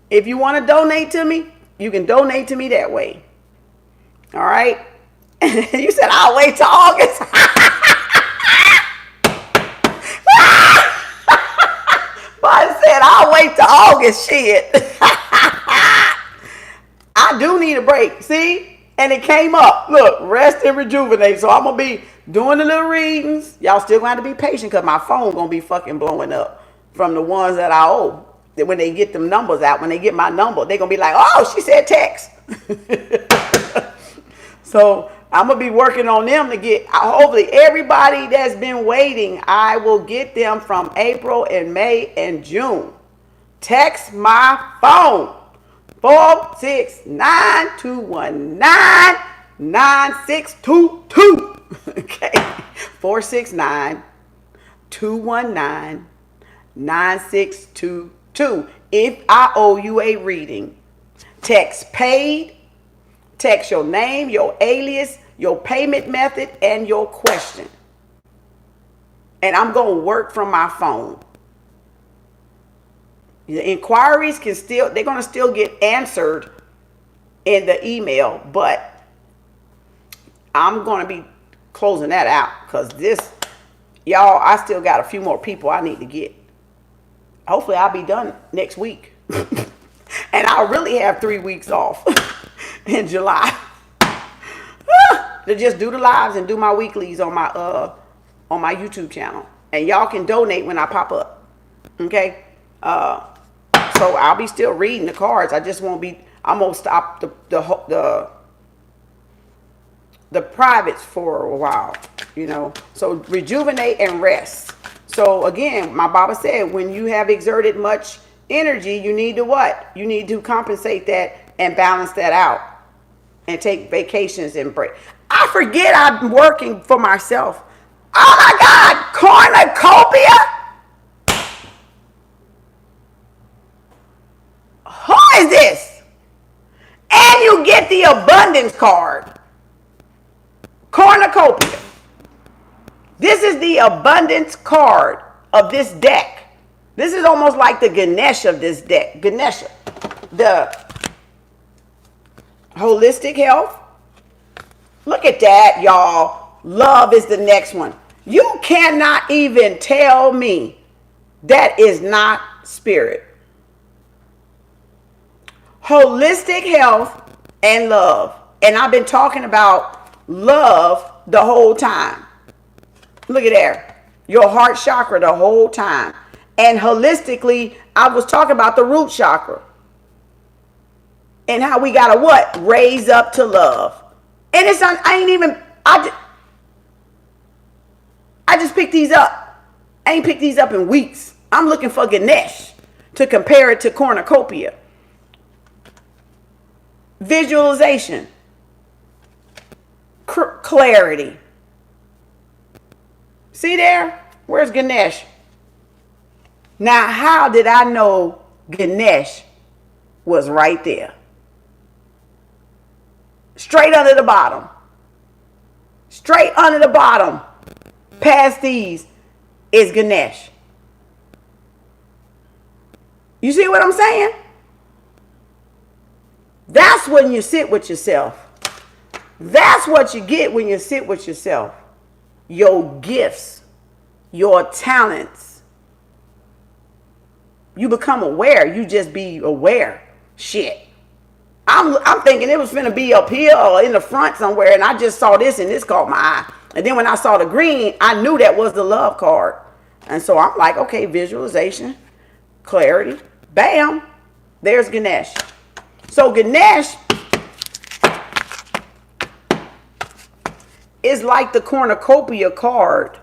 A: If you want to donate to me, you can donate to me that way. All right? You said, I'll wait till August. But I said, I'll wait till August. Shit. I do need a break. See? And it came up. Look, rest and rejuvenate. So I'm going to be doing the little readings. Y'all still going to have to be patient because my phone going to be fucking blowing up from the ones that I owe. That when they get them numbers out, when they get my number, they're going to be like, oh, she said text. So I'm going to be working on them to get, hopefully everybody that's been waiting, I will get them from April and May and June. Text my phone. 469-219-9622. Okay. 469-219-9622. If I owe you a reading, text paid, text your name, your alias, your payment method, and your question. And I'm going to work from my phone. The inquiries can still, they're going to still get answered in the email, but I'm going to be closing that out because this, y'all, I still got a few more people I need to get. Hopefully I'll be done next week. And I'll really have 3 weeks off in July to just do the lives and do my weeklies on my YouTube channel. And y'all can donate when I pop up. Okay? So I'll be still reading the cards. I just won't be, I'm going to stop the privates for a while, you know. So rejuvenate and rest. So again, my Baba said, when you have exerted much energy, you need to what? You need to compensate that and balance that out and take vacations and break. I forget I'm working for myself. Oh my God, cornucopia? Who is this? And you get the abundance card. Cornucopia. This is the abundance card of this deck. This is almost like the Ganesh of this deck. Ganesha. The holistic health. Look at that, y'all. Love is the next one. You cannot even tell me that is not spirit. Holistic health and love. And I've been talking about love the whole time. Look at there. Your heart chakra the whole time. And holistically, I was talking about the root chakra. And how we got to what? Raise up to love. And it's not, I just picked these up. I ain't picked these up in weeks. I'm looking for Ganesh to compare it to cornucopia. Visualization. Clarity. See there? Where's Ganesh? Now, how did I know Ganesh was right there? Straight under the bottom. Straight under the bottom. Past these is Ganesh. You see what I'm saying? That's when you sit with yourself. That's what you get when you sit with yourself. Your gifts, your talents. You become aware. You just be aware. Shit. I'm thinking it was finna be up here or in the front somewhere, and I just saw this and this caught my eye. And then when I saw the green, I knew that was the love card. And so I'm like, okay, visualization, clarity, bam, there's Ganesh. So Ganesh is like the cornucopia card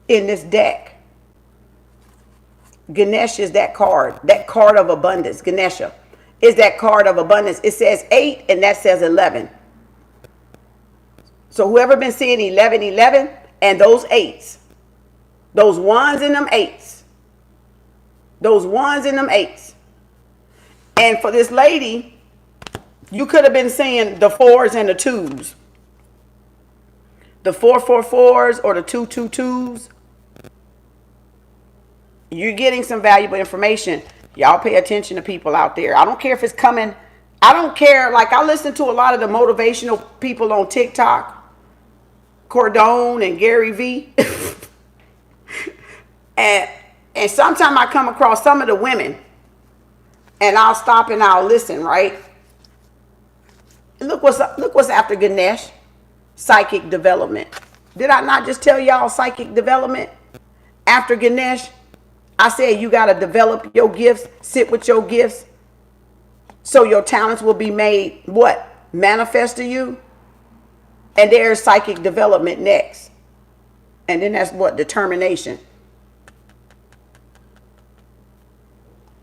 A: in this deck. Ganesh is that card of abundance. Ganesha is that card of abundance. It says 8 and that says 11. So whoever been seeing 1111 and those 8s, those 1s and them 8s, those 1s and them 8s. And for this lady, you could have been seeing the 4s and the 2s. The 444s or the 222s. You're getting some valuable information. Y'all pay attention to people out there. I don't care if it's coming. I don't care. Like, I listen to a lot of the motivational people on TikTok, Cordone and Gary V. and sometimes I come across some of the women, and I'll stop and I'll listen, right? Look what's after Ganesh. Psychic development. Did I not just tell y'all psychic development? After Ganesh, I said you got to develop your gifts, sit with your gifts, so your talents will be made, what? Manifest to you. And there's psychic development next. And then that's what? Determination.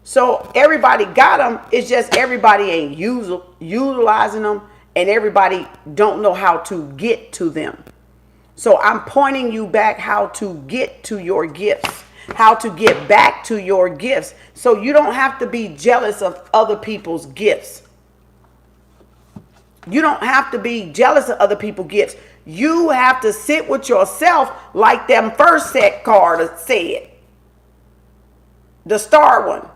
A: So everybody got them. It's just everybody ain't utilizing them, and everybody don't know how to get to them. So I'm pointing you back how to get to your gifts, how to get back to your gifts. So you don't have to be jealous of other people's gifts. You don't have to be jealous of other people's gifts. You have to sit with yourself like them first set card said. The star one.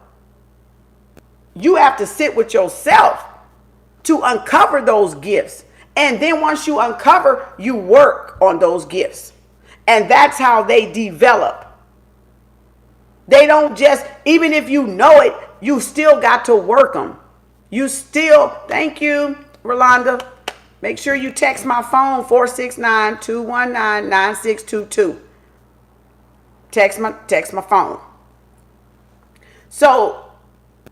A: You have to sit with yourself to uncover those gifts. And then once you uncover, you work on those gifts. And that's how they develop. They don't just, even if you know it, you still got to work them. You still, thank you, Rolanda. Make sure you text my phone, 469-219-9622. Text my phone. So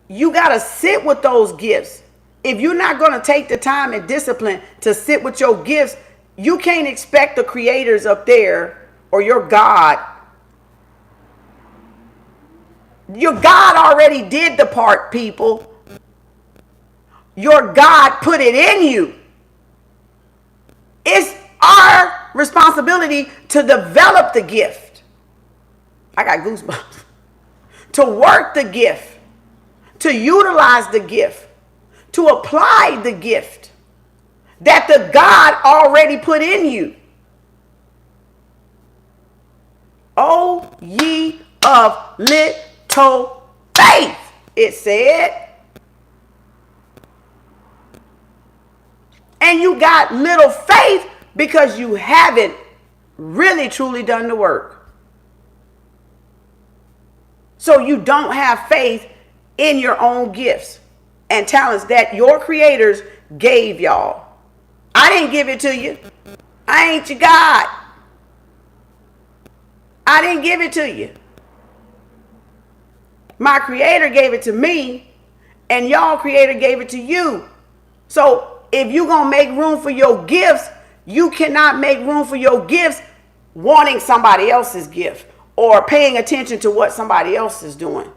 A: you got to sit with those gifts. If you're not going to take the time and discipline to sit with your gifts, you can't expect the creators up there or your God. Your God already did the part, people. Your God put it in you. It's our responsibility to develop the gift. I got goosebumps. To work the gift. To utilize the gift. To apply the gift that the God already put in you. O ye of little faith, it said. And you got little faith because you haven't really truly done the work. So you don't have faith in your own gifts and talents that your creators gave y'all. I didn't give it to you. I ain't your God. I didn't give it to you. My creator gave it to me, and y'all creator gave it to you. So if you're going to make room for your gifts, you cannot make room for your gifts wanting somebody else's gift or paying attention to what somebody else is doing,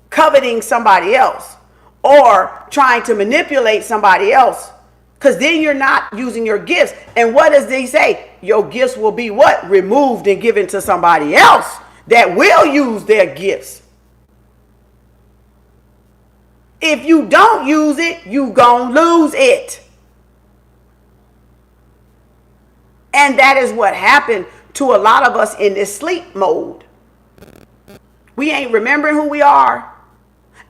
A: coveting somebody else, or trying to manipulate somebody else, because then you're not using your gifts. And what does they say? Your gifts will be what? Removed and given to somebody else that will use their gifts. If you don't use it, you gonna lose it. And that is what happened to a lot of us in this sleep mode. We ain't remembering who we are.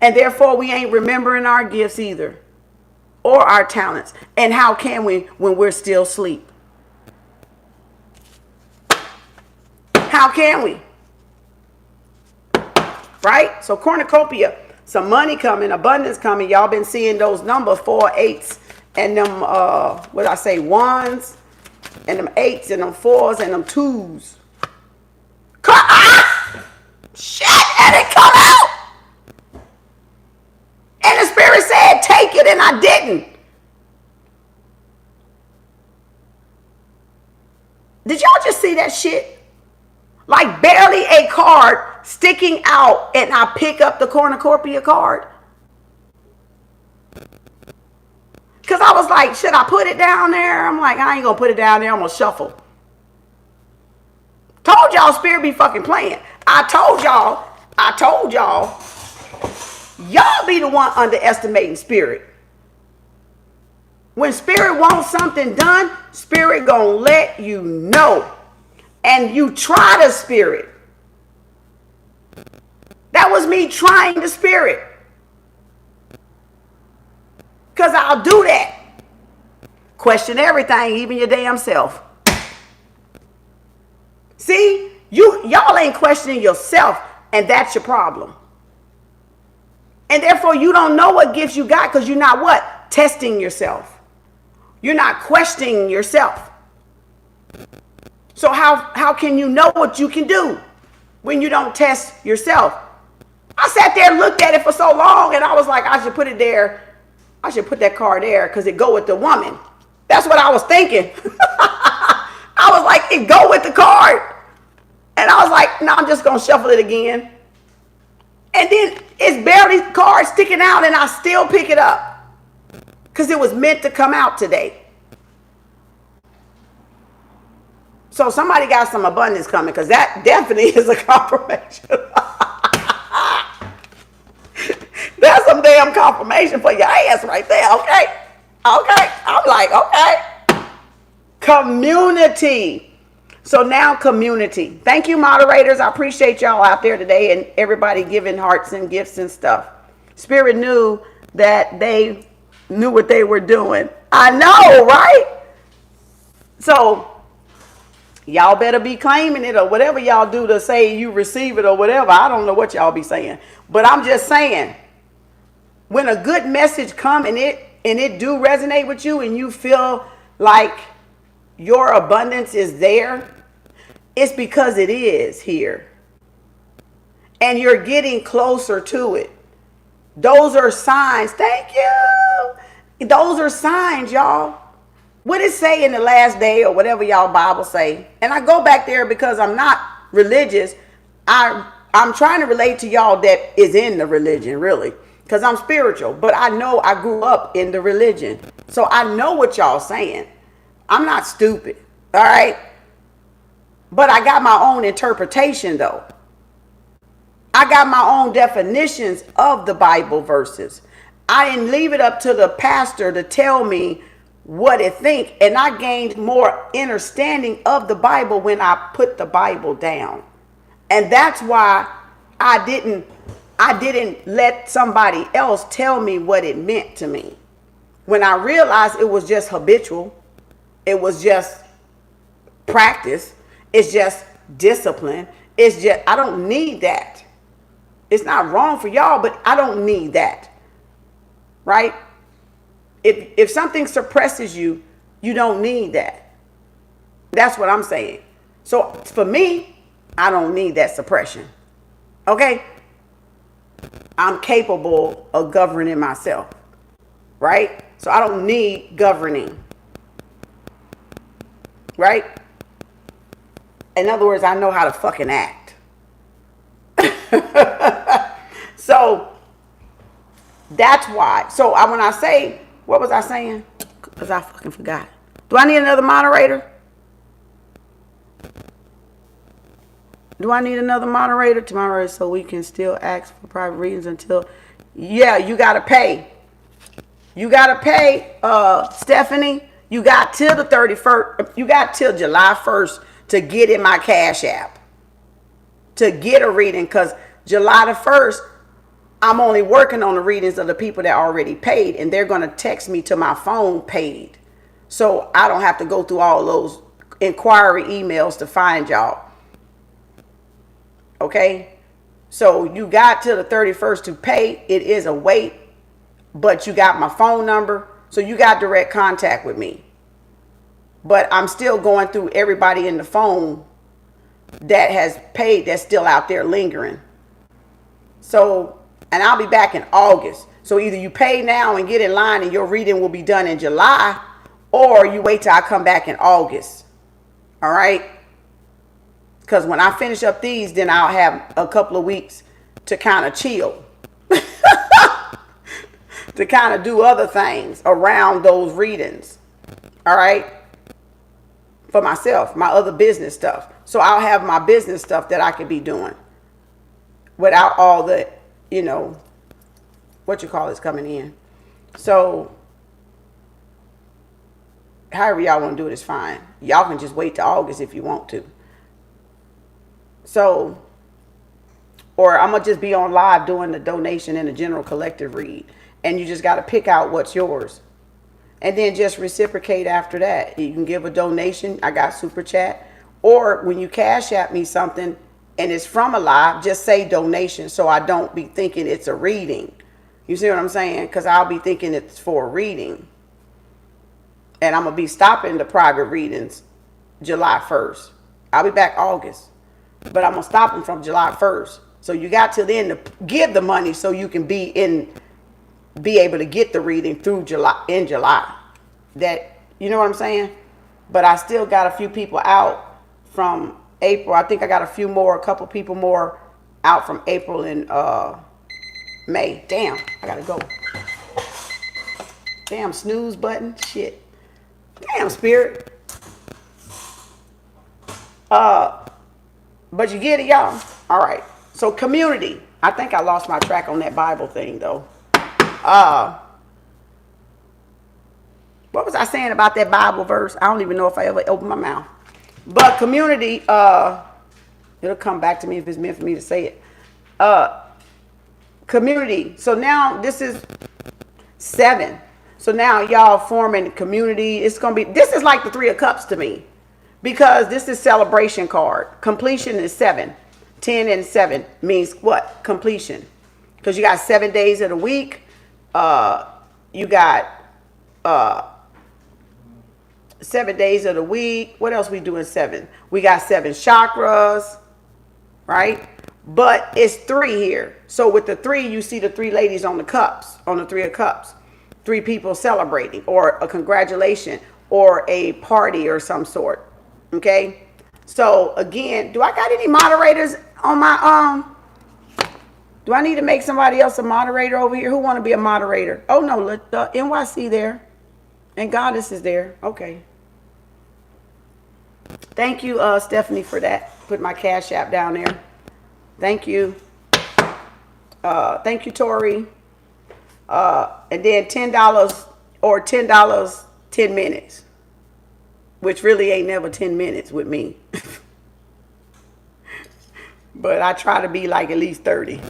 A: And therefore, we ain't remembering our gifts either, or our talents. And how can we when we're still asleep? How can we? Right? So cornucopia, some money coming, abundance coming. Y'all been seeing those numbers, 4 8s, and them, what I say, 1s, and them 8s, and them 4s, and them 2s. Shit, and it come out. And the Spirit said, take it, and I didn't. Did y'all just see that shit? Like barely a card sticking out, and I pick up the cornucopia card. Because I was like, should I put it down there? I'm like, I ain't going to put it down there. I'm going to shuffle. Told y'all Spirit be fucking playing. I told y'all. Y'all be the one underestimating Spirit. When Spirit wants something done, Spirit gonna let you know. And you try the Spirit. was me trying the spirit. Because I'll do that. Question everything, even your damn self. See, y'all ain't questioning yourself, and that's your problem. And therefore, you don't know what gifts you got because you're not what? Testing yourself. You're not questioning yourself. So how can you know what you can do when you don't test yourself? I sat there and looked at it for so long, and I was like, I should put it there. I should put that card there because it go with the woman. That's what I was thinking. I was like, it go with the card. And I was like, no, I'm just going to shuffle it again. And then it's barely card sticking out, and I still pick it up because it was meant to come out today. So somebody got some abundance coming, because that definitely is a confirmation. That's some damn confirmation for your ass right there, okay? Okay, I'm like, okay. Community. So now community. Thank you, moderators. I appreciate y'all out there today and everybody giving hearts and gifts and stuff. Spirit knew that they knew what they were doing. I know, right? So y'all better be claiming it or whatever y'all do to say you receive it or whatever. I don't know what y'all be saying. But I'm just saying, when a good message come and it do resonate with you and you feel like your abundance is there, it's because it is here. And you're getting closer to it. Those are signs. Thank you. Those are signs, y'all. What it say in the last day or whatever y'all Bible say? And I go back there because I'm not religious. I'm trying to relate to y'all that is in the religion, really. Because I'm spiritual. But I know I grew up in the religion. So I know what y'all saying. I'm not stupid. All right? But I got my own interpretation, though. I got my own definitions of the Bible verses. I didn't leave it up to the pastor to tell me what it think. And I gained more understanding of the Bible when I put the Bible down. And that's why I didn't let somebody else tell me what it meant to me. When I realized it was just habitual, it was just practice, it's just discipline, it's just, I don't need that. It's not wrong for y'all, but I don't need that. Right? If something suppresses you, you don't need that. That's what I'm saying. So for me, I don't need that suppression. Okay? I'm capable of governing myself. Right? So I don't need governing. Right? In other words, I know how to fucking act. So that's why. So when I say, what was I saying? Because I fucking forgot. Do I need another moderator? Do I need another moderator tomorrow so we can still ask for private readings until... Yeah, you got to pay. You got to pay, Stephanie. You got till the 31st. You got till July 1st to get in my Cash App. To get a reading. Because July the 1st, I'm only working on the readings of the people that already paid. And they're going to text me to my phone paid. So I don't have to go through all those inquiry emails to find y'all. Okay? So you got till the 31st to pay. It is a wait. But you got my phone number. So you got direct contact with me. But I'm still going through everybody in the phone that has paid that's still out there lingering. So, and I'll be back in August. So either you pay now and get in line and your reading will be done in July, or you wait till I come back in August. All right? Because when I finish up these, then I'll have a couple of weeks to kind of chill. To kind of do other things around those readings. All right? For myself, my other business stuff. So I'll have my business stuff that I could be doing without all the, what you call it's coming in. So however y'all want to do it is fine. Y'all can just wait till August if you want to. So or I'm gonna just be on live doing the donation and the general collective read, and you just got to pick out what's yours, and then just reciprocate after that. You can give a donation. I got super chat, or when you cash app me something and it's from a live, just say donation, so I don't be thinking it's a reading. You see what I'm saying? Because I'll be thinking it's for a reading, and I'm gonna be stopping the private readings July 1st. I'll be back August, but I'm gonna stop them from July 1st. So you got till then to give the money so you can be able to get the reading through July. That, you know what I'm saying? But I still got a few people out from April. I think I got a couple people more out from April and May. Damn, I gotta go. Damn snooze button. Shit. Damn, spirit. But you get it, y'all? All right. So community. I think I lost my track on that Bible thing, though. What was I saying about that Bible verse? I don't even know if I ever opened my mouth. But community, it'll come back to me if it's meant for me to say it. Community. So now this is 7. So now y'all forming community. It's going to be, this is like the 3 of Cups to me. Because this is celebration card. Completion is 7. 10 and 7 means what? Completion. Because you got 7 days of the week. You got 7 days of the week. What else we do in 7? We got 7 chakras, right? But it's 3 here. So with the 3, you see the 3 ladies on the cups, on the 3 of Cups. 3 people celebrating, or a congratulation, or a party or some sort. Okay? So again, do I got any moderators on my do I need to make somebody else a moderator over here? Who want to be a moderator? Oh no, let the NYC there. And Goddess is there. Okay. Thank you, Stephanie, for that. Put my Cash App down there. Thank you. Thank you, Tori. And then $10 or $10, 10 minutes. Which really ain't never 10 minutes with me. But I try to be like at least 30.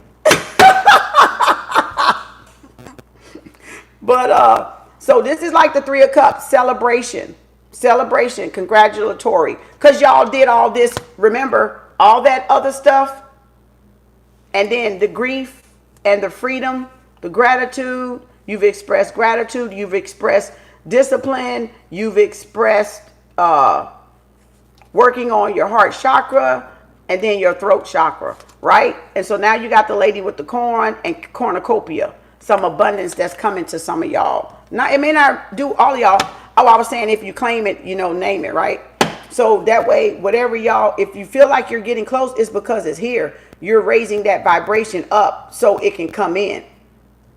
A: But so this is like the 3 of Cups, celebration, congratulatory, because y'all did all this, remember all that other stuff, and then the grief and the freedom, the gratitude. You've expressed gratitude, you've expressed discipline, you've expressed working on your heart chakra and then your throat chakra, right? And so now you got the lady with the corn and cornucopia, some abundance that's coming to some of y'all. Now, it may not do all of y'all. Oh, I was saying if you claim it, you know, name it, right? So that way, whatever y'all, if you feel like you're getting close, it's because it's here. You're raising that vibration up so it can come in.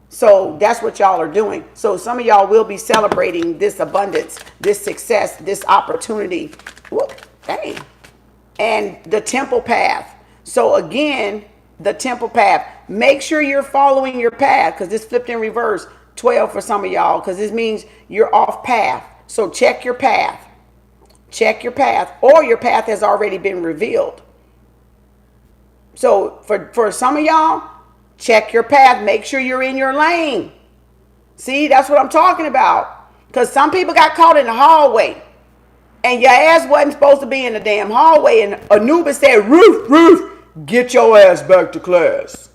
A: So that's what y'all are doing. So some of y'all will be celebrating this abundance, this success, this opportunity. Whoop, dang. And the temple path. So again, the temple path. Make sure you're following your path, because this flipped in reverse. 12 for some of y'all, because this means you're off path. So check your path. Check your path, or your path has already been revealed. So for some of y'all, check your path. Make sure you're in your lane. See, that's what I'm talking about. Because some people got caught in the hallway. And your ass wasn't supposed to be in the damn hallway. And Anubis said, Ruth, get your ass back to class.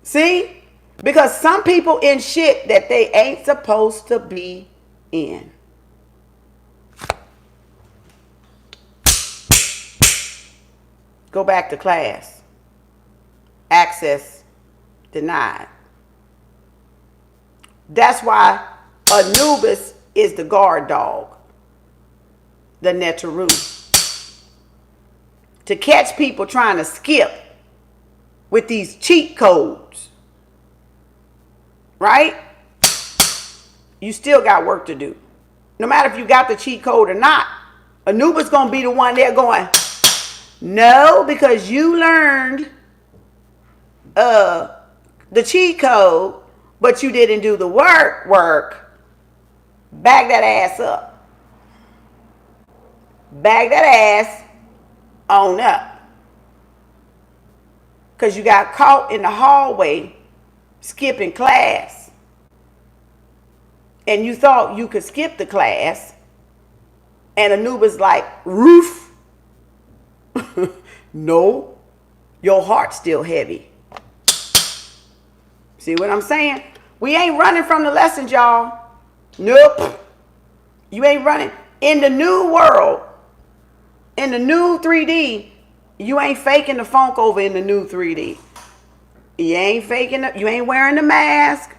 A: See? Because some people in shit that they ain't supposed to be in. Go back to class. Access denied. That's why Anubis is the guard dog. The Netaru. To catch people trying to skip with these cheat codes. Right? You still got work to do. No matter if you got the cheat code or not. Anubis going to be the one there going, no, because you learned the cheat code, but you didn't do the work. Bag that ass up. Bag that ass on up. because you got caught in the hallway skipping class. And you thought you could skip the class. And Anubis like, roof. No, your heart's still heavy. See what I'm saying? We ain't running from the lessons, y'all. Nope. You ain't running. In the new world, in the new 3D, you ain't faking the funk over in the new 3D. You ain't faking you ain't wearing the mask.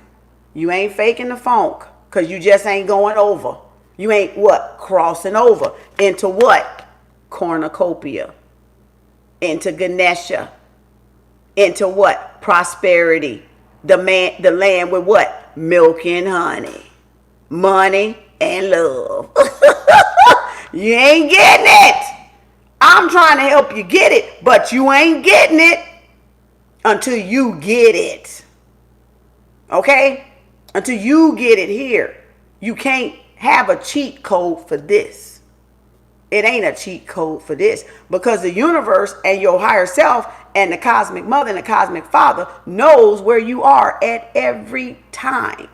A: You ain't faking the funk. Because you just ain't going over. You ain't what? Crossing over. Into what? Cornucopia. Into Ganesha. Into what? Prosperity. The land with what? Milk and honey. Money and love. You ain't getting it. I'm trying to help you get it, but you ain't getting it until you get it. Okay? Until you get it here. You can't have a cheat code for this. It ain't a cheat code for this, because the universe and your higher self and the cosmic mother and the cosmic father knows where you are at every time.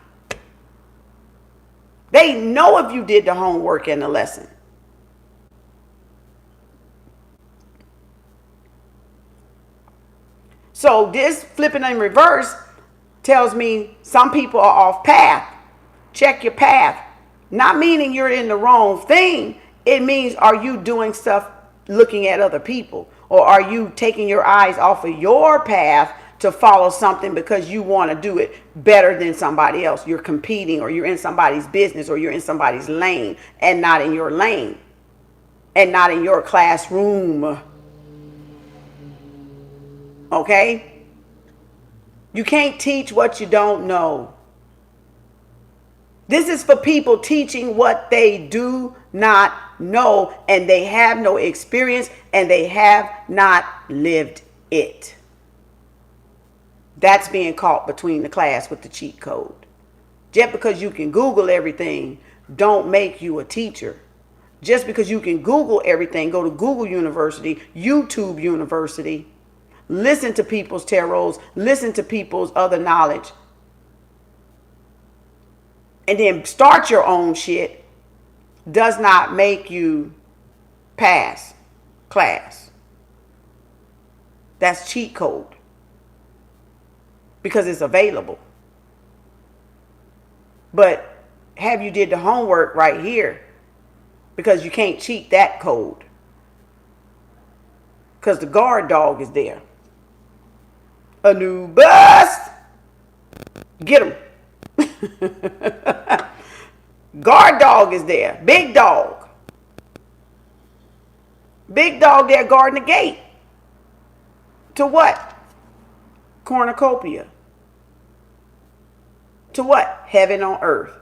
A: They know if you did the homework and the lesson. So this flipping in reverse tells me some people are off path. Check your path. Not meaning you're in the wrong thing. It means, are you doing stuff looking at other people? Or are you taking your eyes off of your path to follow something because you want to do it better than somebody else? You're competing, or you're in somebody's business, or you're in somebody's lane and not in your lane and not in your classroom. Okay? You can't teach what you don't know. This is for people teaching what they do not know, and they have no experience, and they have not lived it. That's being caught between the class with the cheat code. Just because you can Google everything don't make you a teacher. Just because you can Google everything, go to Google University, YouTube University, listen to people's tarots, listen to people's other knowledge, and then start your own shit, does not make you pass class. That's cheat code. Because it's available. But have you did the homework right here? Because you can't cheat that code. Because the guard dog is there. A new bus. Get him. Guard dog is there. Big dog. Big dog there guarding the gate. To what? Cornucopia. To what? Heaven on earth.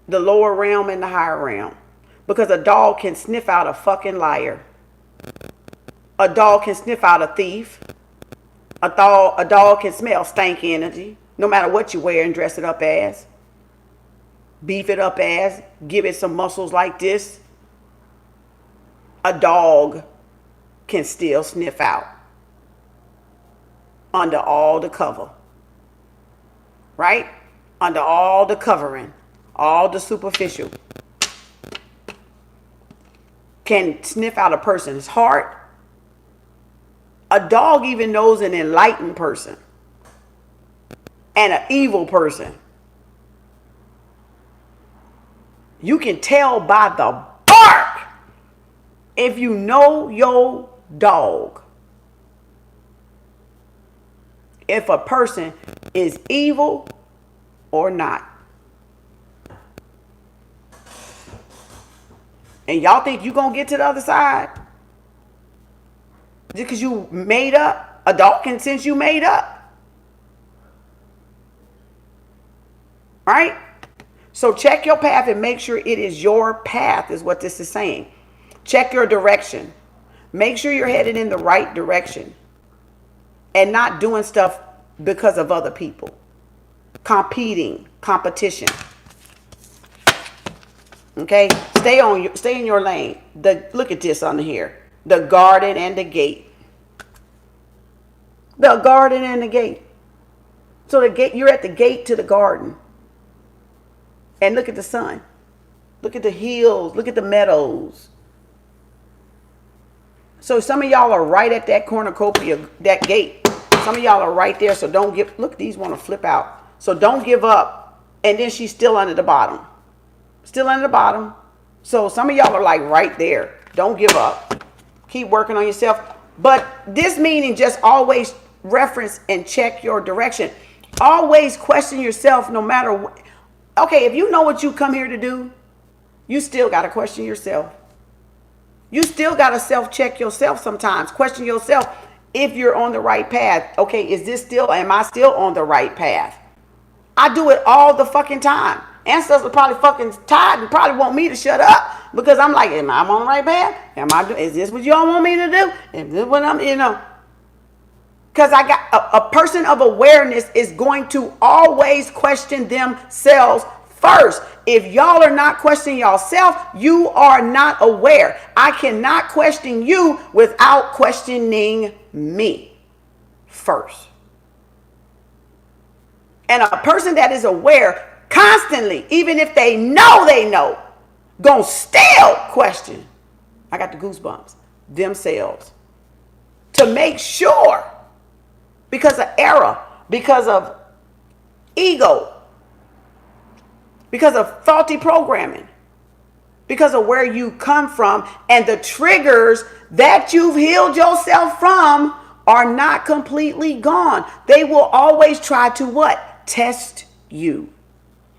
A: The lower realm and the higher realm. Because a dog can sniff out a fucking liar. A dog can sniff out a thief. A dog can smell stank energy. No matter what you wear and dress it up as. Beef it up as. Give it some muscles like this. A dog can still sniff out. Under all the cover. Right? Under all the covering. All the superficial. Can sniff out a person's heart. A dog even knows an enlightened person. And an evil person. You can tell by the bark if you know your dog. If a person is evil or not. And y'all think you gonna get to the other side? Just because you made up? A dog can sense you made up. Right? So check your path and make sure it is your path, is what this is saying. Check your direction. Make sure you're headed in the right direction. And not doing stuff because of other people. Competing, competition. Okay? Stay in your lane. Look at this on here. The garden and the gate. The garden and the gate. So the gate, you're at the gate to the garden. And look at the sun. Look at the hills. Look at the meadows. So some of y'all are right at that cornucopia, that gate. Some of y'all are right there. So don't give, look, these want to flip out. So don't give up. And then she's still under the bottom. Still under the bottom. So some of y'all are like right there. Don't give up. Keep working on yourself. But this meaning just always reference and check your direction. Always question yourself no matter what. Okay, if you know what you come here to do, you still got to question yourself. You still got to self-check yourself sometimes. Question yourself if you're on the right path. Okay, is this still, am I still on the right path? I do it all the fucking time. Ancestors are probably fucking tired and probably want me to shut up because I'm like, am I on the right path? Is this what y'all want me to do? Is this what I'm, because I got a person of awareness is going to always question themselves first. If y'all are not questioning yourself, you are not aware. I cannot question you without questioning me first. And a person that is aware constantly, even if they know, gonna still question. I got the goosebumps. Themselves. To make sure, because of error, because of ego, because of faulty programming, because of where you come from, and the triggers that you've healed yourself from are not completely gone. They will always try to what? Test you.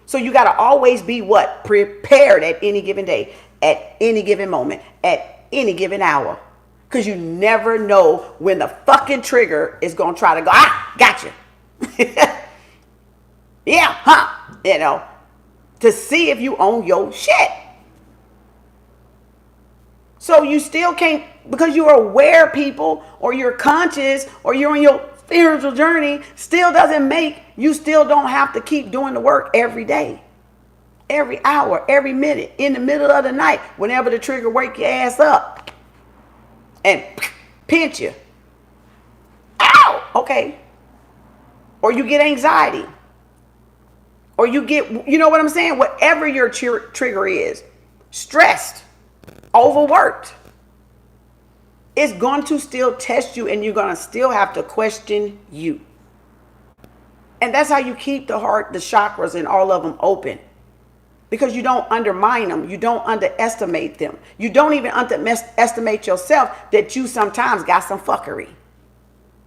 A: So you got to always be what? Prepared at any given day, at any given moment, at any given hour. Because you never know when the fucking trigger is going to try to go, gotcha. Yeah, huh? To see if you own your shit. So you still can't, because you're aware, people, or you're conscious, or you're on your spiritual journey, still doesn't make you still don't have to keep doing the work every day, every hour, every minute, in the middle of the night, whenever the trigger wake your ass up and pinch you. Ow! Okay. Or you get anxiety. Or you get, you know what I'm saying? Whatever your trigger is, stressed, overworked, it's going to still test you, and you're going to still have to question you. And that's how you keep the heart, the chakras, and all of them open. Because you don't undermine them. You don't underestimate them. You don't even underestimate yourself that you sometimes got some fuckery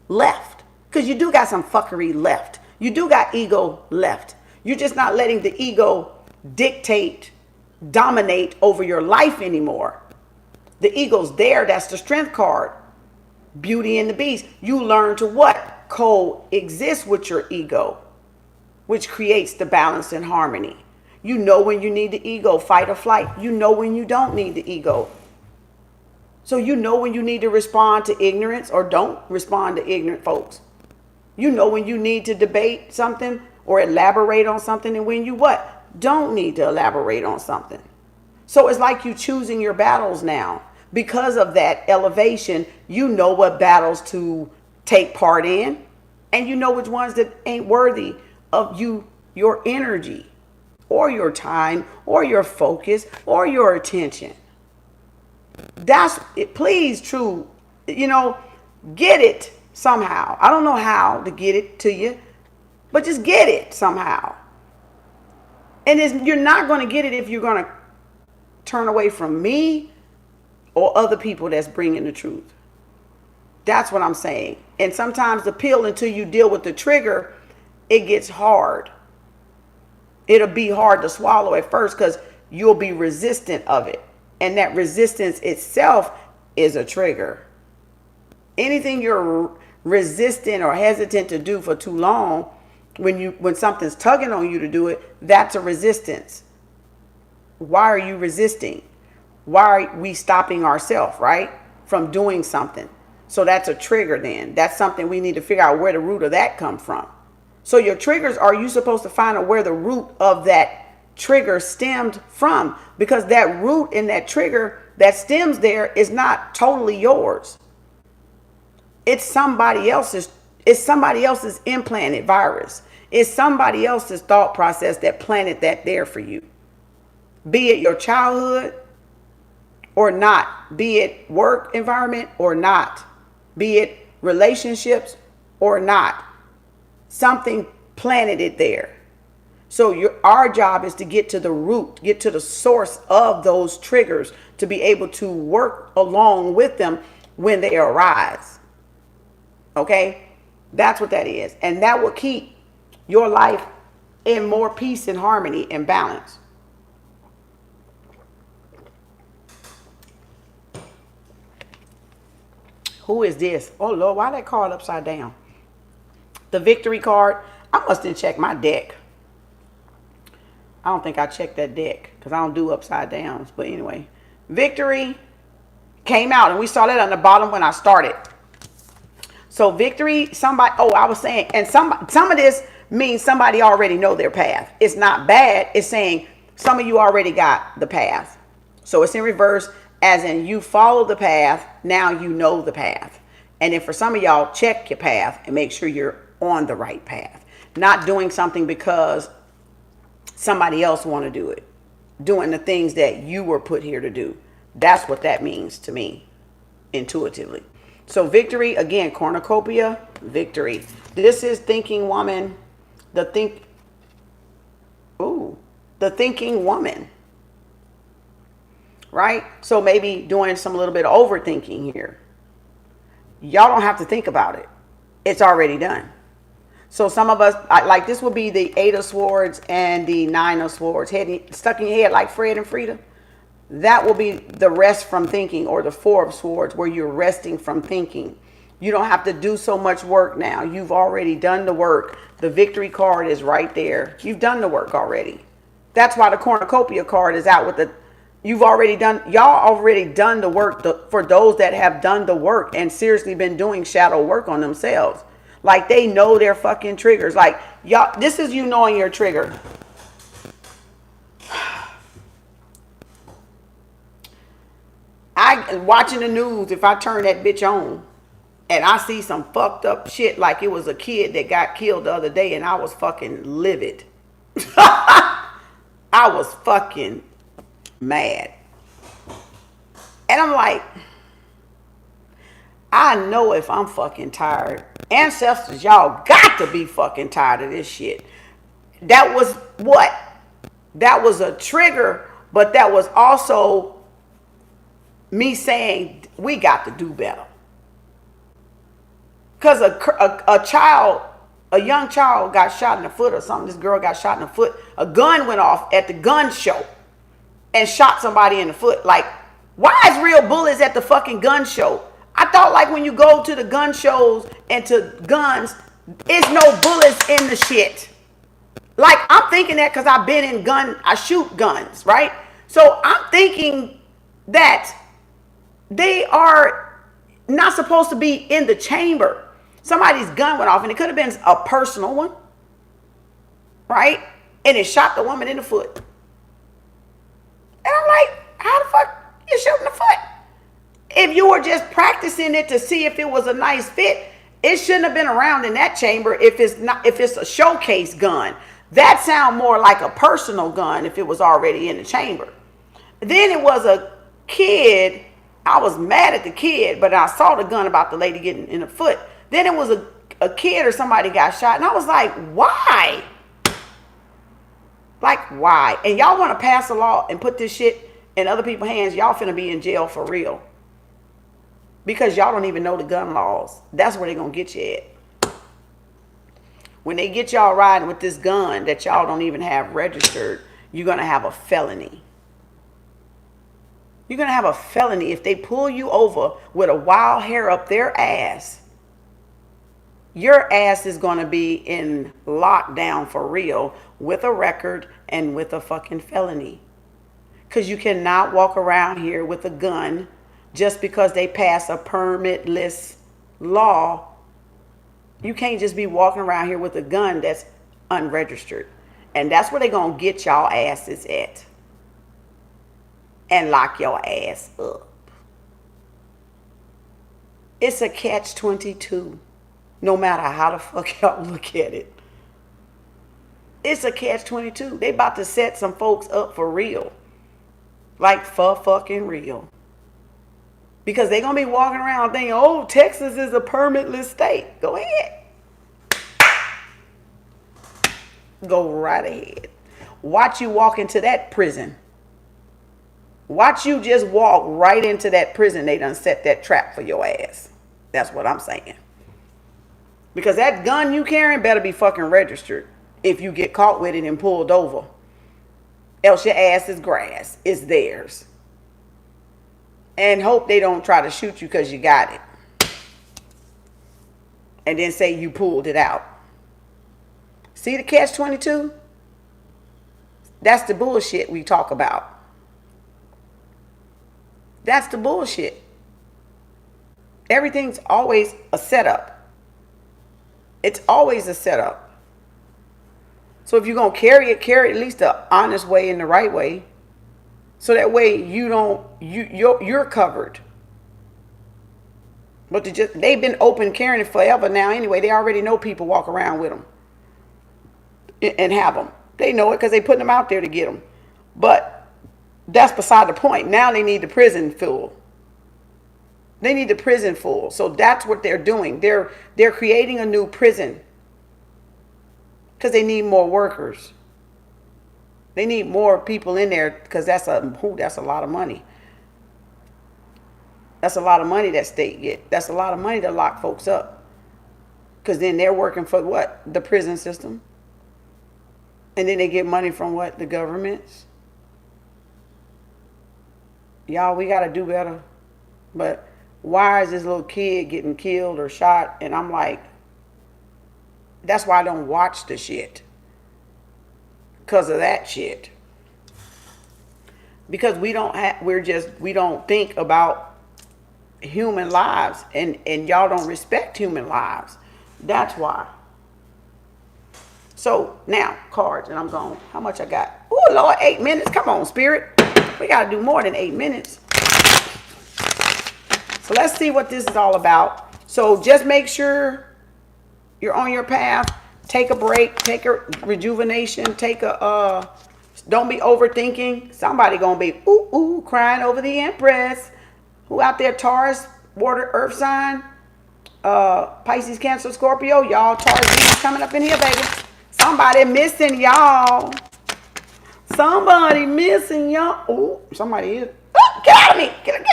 A: left. Because you do got some fuckery left. You do got ego left. You're just not letting the ego dictate, dominate over your life anymore. The ego's there. That's the strength card. Beauty and the Beast. You learn to what? Coexist with your ego, which creates the balance and harmony. You know when you need the ego, fight or flight. You know when you don't need the ego. So you know when you need to respond to ignorance or don't respond to ignorant folks. You know when you need to debate something or elaborate on something, and when you what? Don't need to elaborate on something. So it's like you choosing your battles now. Because of that elevation, you know what battles to take part in, and you know which ones that ain't worthy of your energy or your time or your focus or your attention. That's it. Please, true, get it somehow. I don't know how to get it to you, but just get it somehow. And you're not going to get it if you're going to turn away from me or other people that's bringing the truth. That's what I'm saying. And sometimes the pill, until you deal with the trigger, it gets hard. It'll be hard to swallow at first because you'll be resistant of it. And that resistance itself is a trigger. Anything you're resistant or hesitant to do for too long, when something's tugging on you to do it, that's a resistance. Why are you resisting? Why are we stopping ourselves, right, from doing something? So that's a trigger then. That's something we need to figure out where the root of that comes from. So your triggers, are you supposed to find out where the root of that trigger stemmed from? Because that root in that trigger that stems there is not totally yours. It's somebody else's It's somebody else's implanted virus. It's somebody else's thought process that planted that there for you. Be it your childhood or not. Be it work environment or not. Be it relationships or not. Something planted it there. So our job is to get to the root, get to the source of those triggers to be able to work along with them when they arise. Okay? That's what that is. And that will keep your life in more peace and harmony and balance. Who is this? Oh, Lord, why that card upside down? The victory card. I must have checked my deck. I don't think I checked that deck because I don't do upside downs. But anyway, victory came out and we saw that on the bottom when I started. So victory, somebody, oh, I was saying, and some of this means somebody already know their path. It's not bad. It's saying some of you already got the path. So it's in reverse, as in you follow the path. Now you know the path. And then for some of y'all, check your path and make sure you're on the right path. Not doing something because somebody else want to do it. Doing the things that you were put here to do. That's what that means to me, intuitively. So victory, again, cornucopia, victory. This is thinking woman, the thinking woman. Right? So maybe doing some little bit of overthinking here. Y'all don't have to think about it. It's already done. So some of us, like this would be the 8 of Swords and the 9 of Swords, stuck in your head like Fred and Frida. That will be the rest from thinking, or the 4 of Swords, where you're resting from thinking. You don't have to do so much work now. You've already done the work. The victory card is right there. You've done the work already. That's why the cornucopia card is out with the, y'all already done the work. For those that have done the work and seriously been doing shadow work on themselves. Like they know their fucking triggers. Like y'all, this is you knowing your trigger. I watching the news, if I turn that bitch on and I see some fucked up shit, like it was a kid that got killed the other day and I was fucking livid. I was fucking mad. And I'm like, I know if I'm fucking tired. Ancestors, y'all got to be fucking tired of this shit. That was what? That was a trigger, but that was also me saying we got to do better. Because a young child got shot in the foot or something. This girl got shot in the foot. A gun went off at the gun show and shot somebody in the foot. Like, why is real bullets at the fucking gun show? I thought like when you go to the gun shows and to guns, it's no bullets in the shit. Like, I'm thinking that because I've been in I shoot guns, right? So I'm thinking that they are not supposed to be in the chamber. Somebody's gun went off and it could have been a personal one, right? And it shot the woman in the foot. And I'm like, how the fuck you shooting the foot? If you were just practicing it to see if it was a nice fit, it shouldn't have been around in that chamber if it's a showcase gun. That sound more like a personal gun if it was already in the chamber. Then it was a kid. I was mad at the kid, but I saw the gun about the lady getting in the foot. Then it was a kid or somebody got shot, and I was like, why? Like, why? And y'all want to pass a law and put this shit in other people's hands, y'all finna be in jail for real. Because y'all don't even know the gun laws. That's where they're going to get you at. When they get y'all riding with this gun that y'all don't even have registered, you're going to have a felony. You're going to have a felony if they pull you over with a wild hair up their ass. Your ass is going to be in lockdown for real with a record and with a fucking felony. Because you cannot walk around here with a gun just because they pass a permitless law. You can't just be walking around here with a gun that's unregistered. And that's where they're going to get y'all asses at. And lock your ass up. It's a catch-22. No matter how the fuck y'all look at it. It's a catch-22. They about to set some folks up for real. Like for fucking real. Because they going to be walking around thinking, oh, Texas is a permitless state. Go ahead. Go right ahead. Watch you walk into that prison. Watch you just walk right into that prison. They done set that trap for your ass. That's what I'm saying. Because that gun you carrying better be fucking registered if you get caught with it and pulled over. Else your ass is grass. It's theirs. And hope they don't try to shoot you because you got it. And then say you pulled it out. See the catch-22? That's the bullshit we talk about. That's the bullshit. Everything's always a setup. It's always a setup. So if you're going to carry it at least the honest way and the right way. So that way you're covered. But they've been open carrying it forever now anyway. They already know people walk around with them. And have them. They know it because they putting them out there to get them. But that's beside the point. Now they need the prison full. They need the prison full. So that's what they're doing. They're creating a new prison. Because they need more workers. They need more people in there because that's a lot of money. That's a lot of money that state get. That's a lot of money to lock folks up. Because then they're working for what? The prison system. And then they get money from what? The governments. Y'all, we got to do better. But why is this little kid getting killed or shot? And I'm like, that's why I don't watch the shit. Because of that shit. Because we don't think about human lives. And y'all don't respect human lives. That's why. So now, cards, and I'm gone. How much I got? Oh, Lord, 8 minutes. Come on, Spirit. We got to do more than 8 minutes. So let's see what this is all about. So just make sure you're on your path. Take a break. Take a rejuvenation. Don't be overthinking. Somebody going to be, crying over the Empress. Who out there, Taurus, water, earth sign, Pisces, Cancer, Scorpio. Y'all, Taurus, Venus coming up in here, baby. Somebody missing, y'all. Somebody missing, y'all. Ooh, somebody is. Oh, get out of me. Get.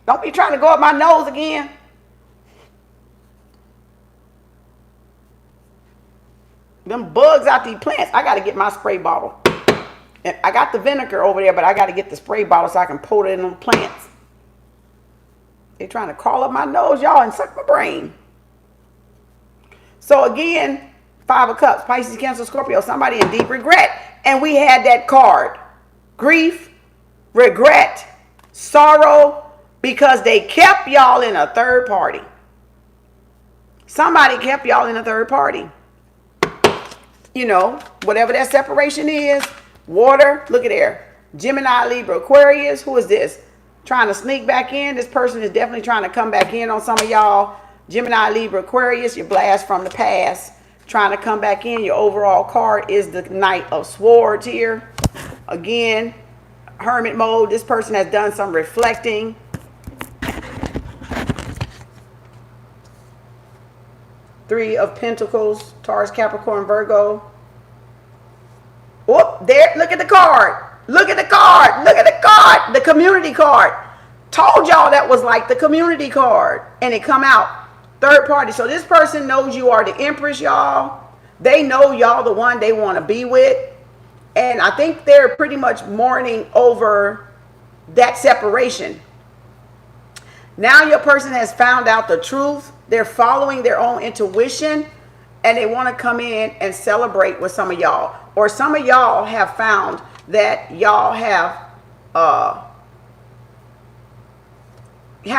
A: Don't be trying to go up my nose again. Them bugs out these plants. I got to get my spray bottle. And I got the vinegar over there, but I got to get the spray bottle so I can pour it in them plants. They're trying to crawl up my nose, y'all, and suck my brain. So again, 5 of Cups, Pisces, Cancer, Scorpio, somebody in deep regret. And we had that card. Grief, regret, sorrow, because they kept y'all in a third party. Somebody kept y'all in a third party. You know, whatever that separation is. Water, look at there. Gemini, Libra, Aquarius, who is this? Trying to sneak back in. This person is definitely trying to come back in on some of y'all. Gemini, Libra, Aquarius, your blast from the past. Trying to come back in. Your overall card is the Knight of Swords here. Again, hermit mode. This person has done some reflecting. Three of Pentacles, Taurus, Capricorn, Virgo. Oh, there, look at the card. Look at the card. Look at the card. The community card. Told y'all that was like the community card. And it come out. Third party. So this person knows you are the Empress, y'all. They know y'all the one they want to be with. And I think they're pretty much mourning over that separation. Now your person has found out the truth. They're following their own intuition. And they want to come in and celebrate with some of y'all. Or some of y'all have found that y'all have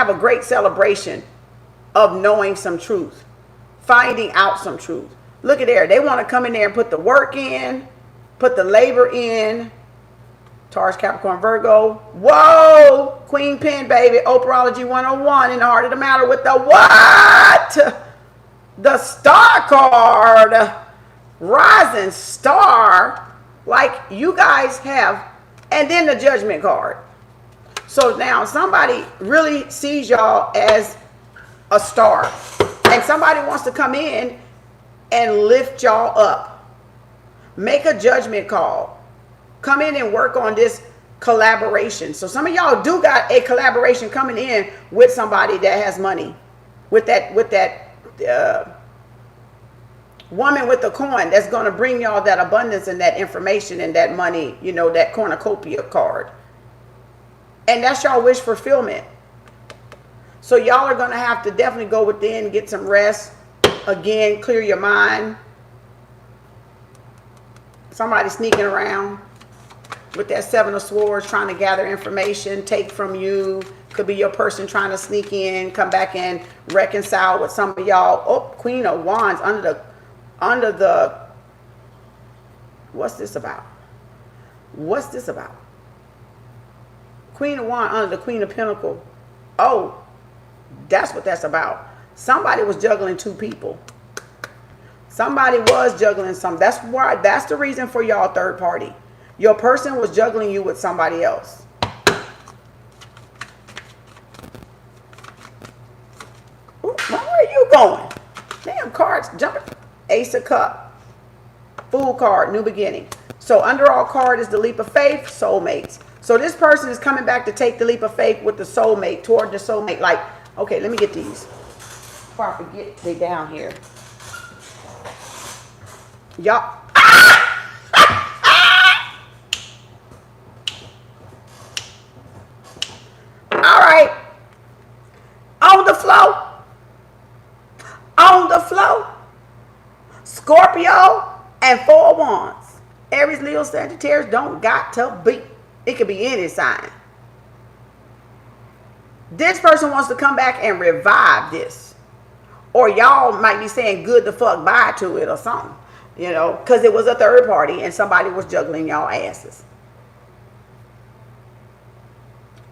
A: a great celebration of knowing some truth, finding out some truth. Look at there. They want to come in there and put the work in, put the labor in. Taurus, Capricorn, Virgo. Whoa! Queen Pen, baby. Oprahology 101 in the heart of the matter with the what? The star card, rising star, like you guys have, and then the judgment card. So now somebody really sees y'all as a star, and somebody wants to come in and lift y'all up. Make a judgment call. Come in and work on this collaboration. So some of y'all do got a collaboration coming in with somebody that has money, with that woman with the coin that's going to bring y'all that abundance and that information and that money, you know, that cornucopia card. And that's y'all wish fulfillment. So y'all are going to have to definitely go within, get some rest. Again, clear your mind. Somebody sneaking around with that Seven of Swords, trying to gather information, take from you. Could be your person trying to sneak in, come back and reconcile with some of y'all. Oh, Queen of Wands under the, what's this about? What's this about? Queen of Wands under the Queen of Pentacles. Oh, that's what that's about. Somebody was juggling two people. Somebody was juggling some. That's why. That's the reason for y'all third party. Your person was juggling you with somebody else. Ooh, where are you going? Damn, cards jumping. Ace of Cup. Fool card, new beginning. So underall card is the leap of faith, soulmates. So this person is coming back to take the leap of faith with the soulmate, toward the soulmate. Like, okay, let me get these before I forget they down here. Y'all. All right. On the flow. On the flow. Scorpio and Four of Wands. Aries, Leo, Sagittarius don't got to be. It could be any sign. This person wants to come back and revive this. Or y'all might be saying good the fuck bye to it or something. You know, because it was a third party and somebody was juggling y'all asses.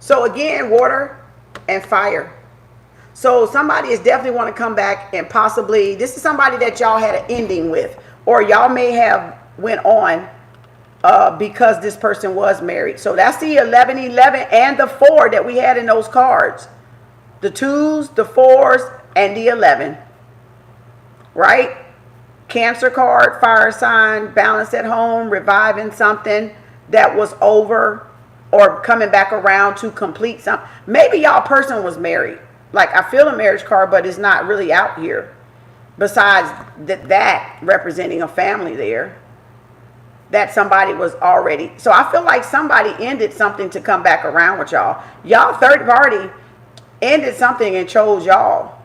A: So again, water and fire. So somebody is definitely want to come back and possibly, this is somebody that y'all had an ending with. Or y'all may have went on because this person was married. So that's the 1111 and the 4 that we had in those cards. The 2s, the 4s, and the 11. Right? Cancer card, fire sign, balance at home, reviving something that was over or coming back around to complete something. Maybe y'all person was married. Like I feel a marriage card, but it's not really out here. Besides that representing a family there. That somebody was already. So I feel like somebody ended something to come back around with y'all. Y'all third party ended something and chose y'all.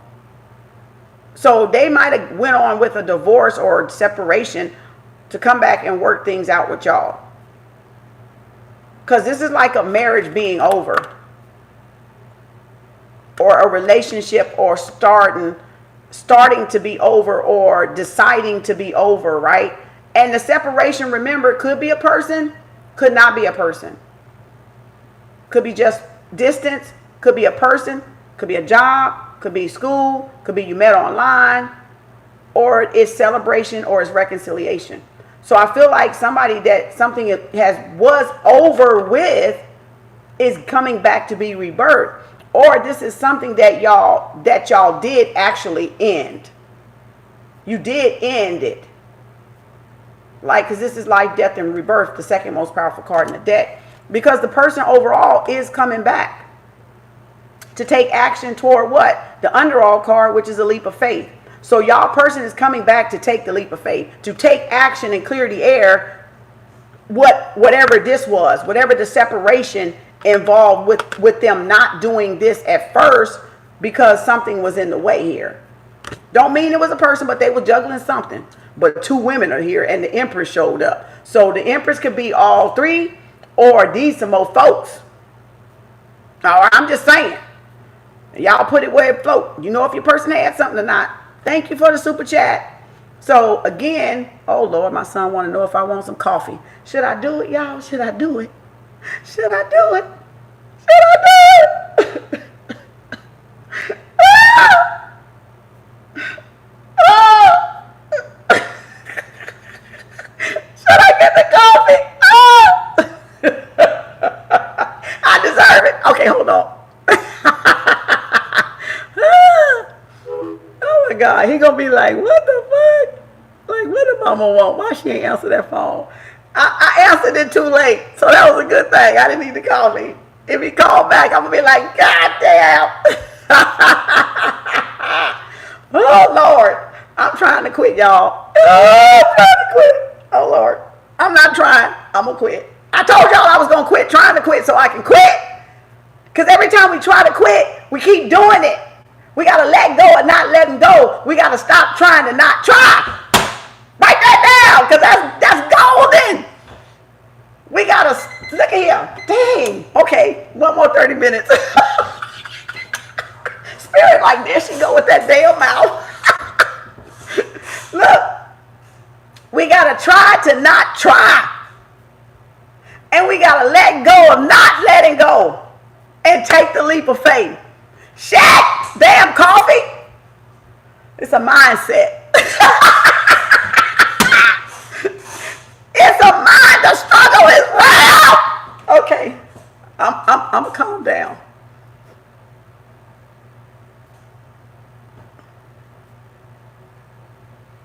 A: So they might have went on with a divorce or separation to come back and work things out with y'all. Because this is like a marriage being over. Or a relationship or starting to be over or deciding to be over, right? And the separation, remember, could be a person, could not be a person. Could be just distance, could be a person, could be a job, could be school, could be you met online, or it's celebration or it's reconciliation. So I feel like somebody that something was over with is coming back to be rebirthed. Or this is something that y'all did actually end. You did end it. Like, because this is life, death, and rebirth, the second most powerful card in the deck. Because the person overall is coming back to take action toward what? The underall card, which is a leap of faith. So y'all person is coming back to take the leap of faith, to take action and clear the air, whatever this was, whatever the separation involved with them not doing this at first because something was in the way here. Don't mean it was a person, but they were juggling something. But two women are here and the Empress showed up. So the Empress could be all three or these some more folks. Now, I'm just saying. Y'all put it where it float. You know if your person had something or not. Thank you for the super chat. So again, oh Lord, my son want to know if I want some coffee. Should I do it, y'all? Should I do it? Should I do it? Should I do it? Okay, hold on. Oh my God, he gonna be like, what the fuck? Like, what did mama want? Why she ain't answer that phone? I answered it too late, so that was a good thing. I didn't need to call me. If he called back, I'm gonna be like, God damn. Oh Lord, I'm trying to quit, y'all. Oh, I'm trying to quit. Oh Lord, I'm not trying. I'm gonna quit. I told y'all I was gonna quit, trying to quit so I can quit. Because every time we try to quit, we keep doing it. We got to let go and not letting go. We got to stop trying to not try. Write that down, because that's golden. We got to, look at here. Dang. Okay, one more 30 minutes. Spirit like this, she go with that damn mouth. Look, we got to try to not try. And we got to let go of not letting go. And take the leap of faith. Shit! Damn coffee! It's a mindset. It's a mind. The struggle is real. Okay, I'm gonna calm down.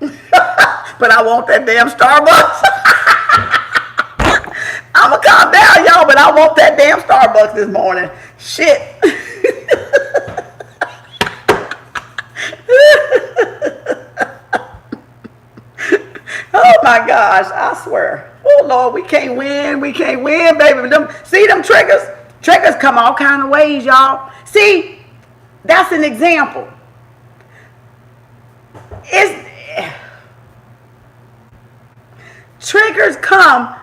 A: But I want that damn Starbucks. I'm gonna calm down, y'all, but I want that damn Starbucks this morning. Shit. Oh my gosh, I swear. Oh Lord, we can't win, baby. See them triggers? Triggers come all kind of ways, y'all. See, that's an example. Triggers come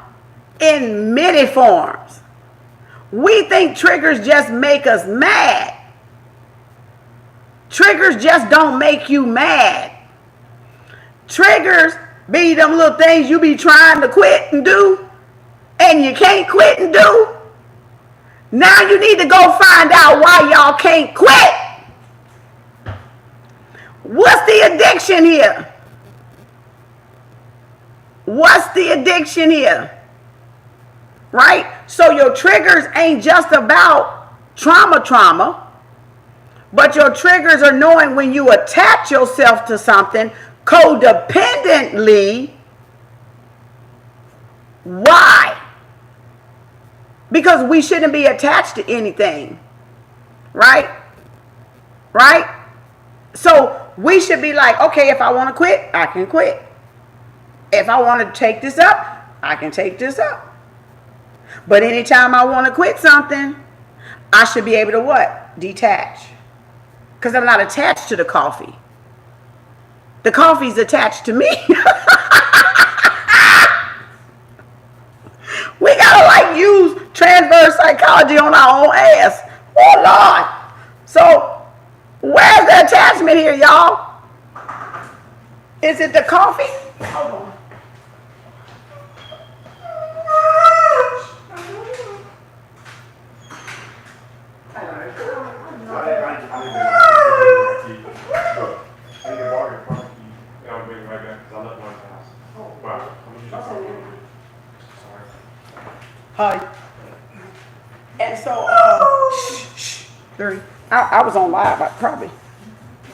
A: in many forms. We think triggers just make us mad. Triggers just don't make you mad. Triggers be them little things you be trying to quit and do, and you can't quit and do. Now you need to go find out why y'all can't quit. What's the addiction here? What's the addiction here? Right? So your triggers ain't just about trauma, but your triggers are knowing when you attach yourself to something codependently. Why? Because we shouldn't be attached to anything. Right? Right? So we should be like, okay, if I want to quit, I can quit. If I want to take this up, I can take this up. But anytime I want to quit something, I should be able to what? Detach. Because I'm not attached to the coffee. The coffee's attached to me. We gotta like use transverse psychology on our own ass. Oh Lord. So where's the attachment here, y'all? Is it the coffee? Hold on. Hi. And so, Larry, I was on live, probably.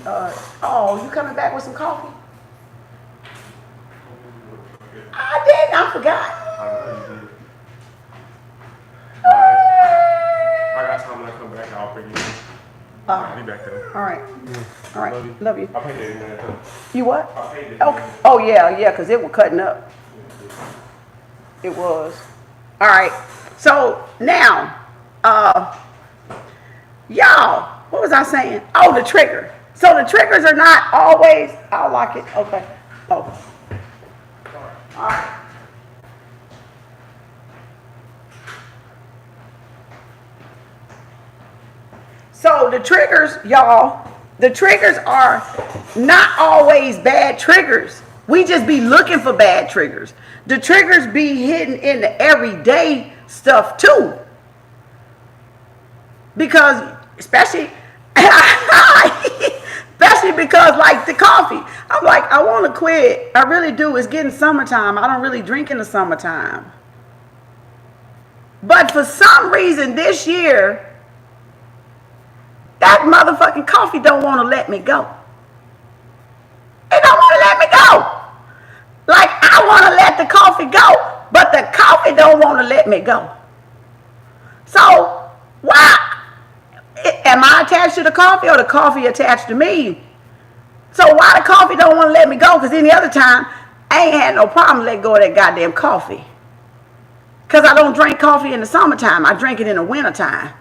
A: Oh, you coming back with some coffee? I didn't, I forgot.
B: I got time when I come back, I'll bring you. I'll be back there.
A: All right. All right. Love you.
B: I'll paint it in there too.
A: You what?
B: I'll paint it.
A: Oh yeah, because it was cutting up. It was. All right. So now, y'all, what was I saying? Oh, the trigger. So the triggers are not always, I'll lock it. Okay. Oh. All right. So the triggers, y'all, the triggers are not always bad triggers. We just be looking for bad triggers. The triggers be hidden in the everyday stuff too. Because, especially because like the coffee, I'm like, I want to quit. I really do. It's getting summertime. I don't really drink in the summertime. But for some reason this year, That motherfucking coffee don't want to let me go. It don't want to let me go. Like, I want to let the coffee go, but the coffee don't want to let me go. So, why? Am I attached to the coffee or the coffee attached to me? So why the coffee don't want to let me go? Because any other time, I ain't had no problem letting go of that goddamn coffee. Because I don't drink coffee in the summertime. I drink it in the wintertime.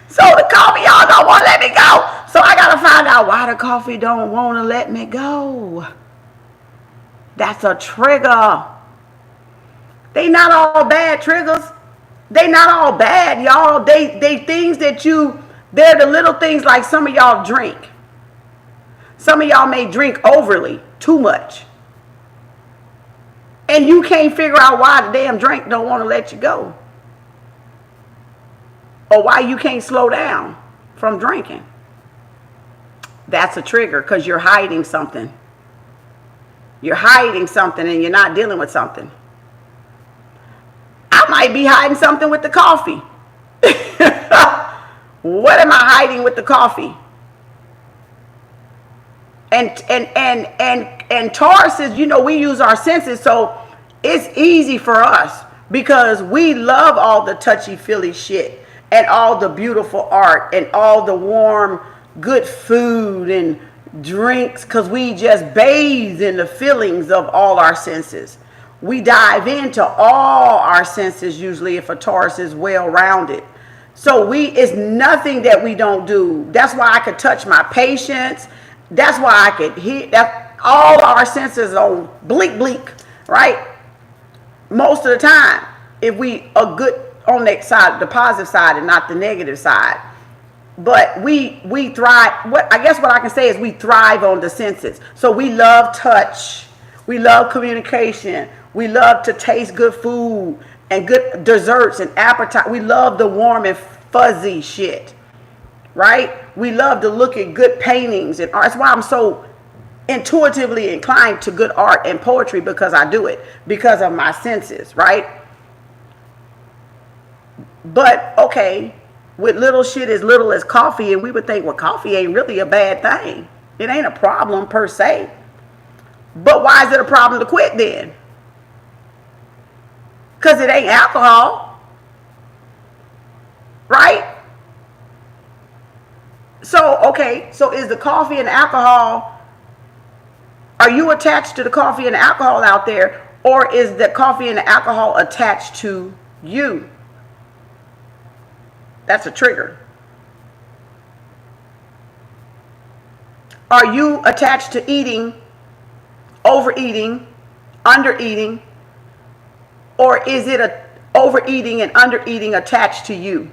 A: So the coffee, y'all don't want to let me go. So I got to find out why the coffee don't want to let me go. That's a trigger. They not all bad triggers. They not all bad, y'all. They things that they're the little things like some of y'all drink. Some of y'all may drink overly, too much. And you can't figure out why the damn drink don't want to let you go. Or why you can't slow down from drinking. That's a trigger because you're hiding something. You're hiding something and you're not dealing with something. I might be hiding something with the coffee. What am I hiding with the coffee? And Taurus is, we use our senses, so it's easy for us because we love all the touchy-feely shit and all the beautiful art and all the warm, good food and drinks because we just bathe in the feelings of all our senses. We dive into all our senses usually if a Taurus is well-rounded. So it's nothing that we don't do. That's why I could touch my patients. That's why I could hear that all our senses on bleak, right? Most of the time, if we are good on that side, the positive side and not the negative side. But we thrive. What I can say is we thrive on the senses. So we love touch. We love communication. We love to taste good food and good desserts and appetite. We love the warm and fuzzy shit, right? We love to look at good paintings and art. That's why I'm so intuitively inclined to good art and poetry, because I do it because of my senses, right? But okay, with little shit as little as coffee, and we would think, well, coffee ain't really a bad thing. It ain't a problem per se. But why is it a problem to quit then? Because it ain't alcohol, right? So, okay, so is the coffee and alcohol, are you attached to the coffee and alcohol out there, or is the coffee and the alcohol attached to you? That's a trigger. Are you attached to eating, overeating, undereating, or is it a overeating and undereating attached to you?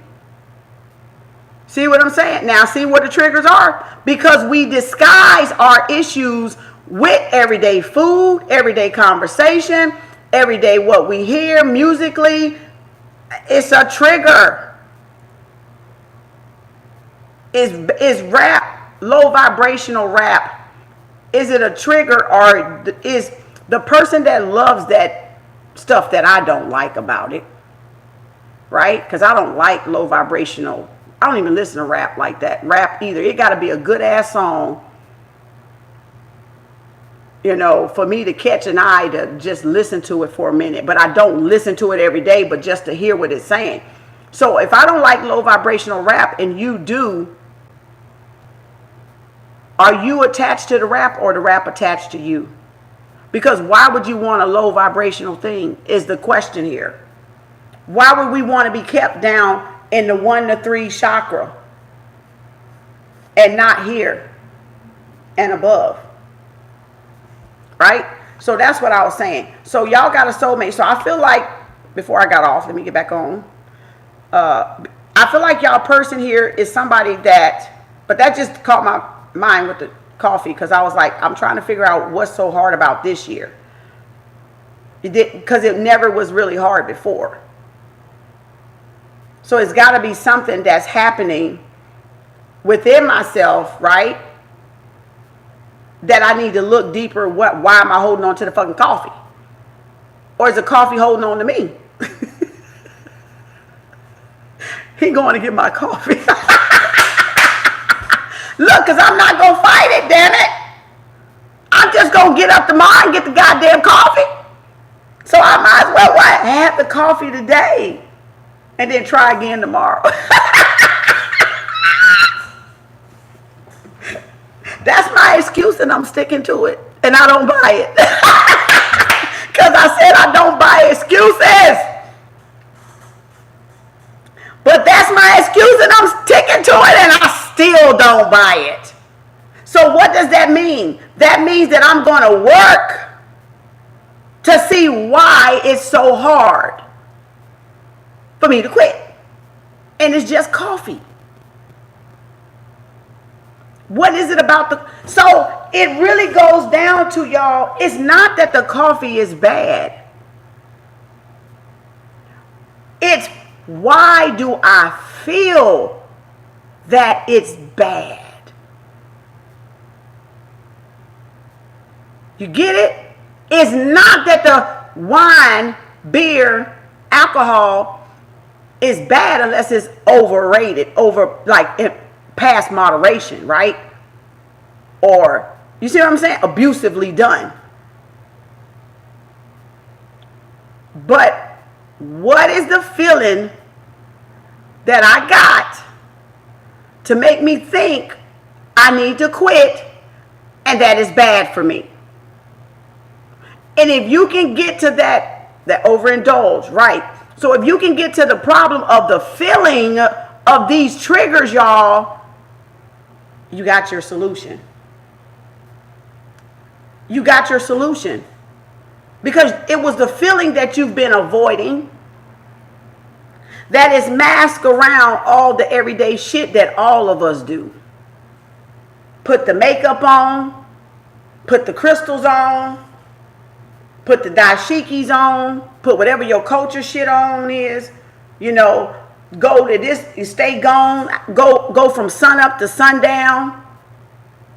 A: See what I'm saying? Now see what the triggers are? Because we disguise our issues with everyday food, everyday conversation, everyday what we hear musically. It's a trigger. Is rap, low vibrational rap, is it a trigger, or is the person that loves that stuff that I don't like about it, right? Because I don't like low vibrational. I don't even listen to rap like that. Rap either. It got to be a good ass song, for me to catch an eye to just listen to it for a minute. But I don't listen to it every day, but just to hear what it's saying. So if I don't like low vibrational rap and you do, are you attached to the rap or the rap attached to you? Because why would you want a low vibrational thing is the question here. Why would we want to be kept down in the 1 to 3 chakra and not here and above? Right? So that's what I was saying. So y'all got a soulmate. So I feel like, before I got off, let me get back on. I feel like y'all person here is somebody but that just caught my mind with the coffee, because I was like, I'm trying to figure out what's so hard about this year. Because it never was really hard before. So it's got to be something that's happening within myself, right? That I need to look deeper. Why am I holding on to the fucking coffee? Or is the coffee holding on to me? He going to get my coffee. Look, because I'm not going to fight it, damn it. I'm just going to get up tomorrow and get the goddamn coffee. So I might as well, what? Have the coffee today and then try again tomorrow. That's my excuse and I'm sticking to it. And I don't buy it. Because I said I don't buy excuses. But that's my excuse and I'm sticking to it and I still don't buy it. So what does that mean? That means that I'm going to work to see why it's so hard for me to quit. And it's just coffee. What is it about the... So it really goes down to, y'all, it's not that the coffee is bad. It's why do I feel that it's bad? You get it? It's not that the wine, beer, alcohol is bad unless it's overrated, past moderation, right? Or, you see what I'm saying? Abusively done. But what is the feeling that I got to make me think I need to quit and that is bad for me? And if you can get to that overindulge, right? So if you can get to the problem of the feeling of these triggers, y'all, you got your solution. You got your solution. Because it was the feeling that you've been avoiding that is masked around all the everyday shit that all of us do. Put the makeup on, put the crystals on, put the dashikis on, put whatever your culture shit on is, you know, go to this, you stay gone, go from sun up to sundown,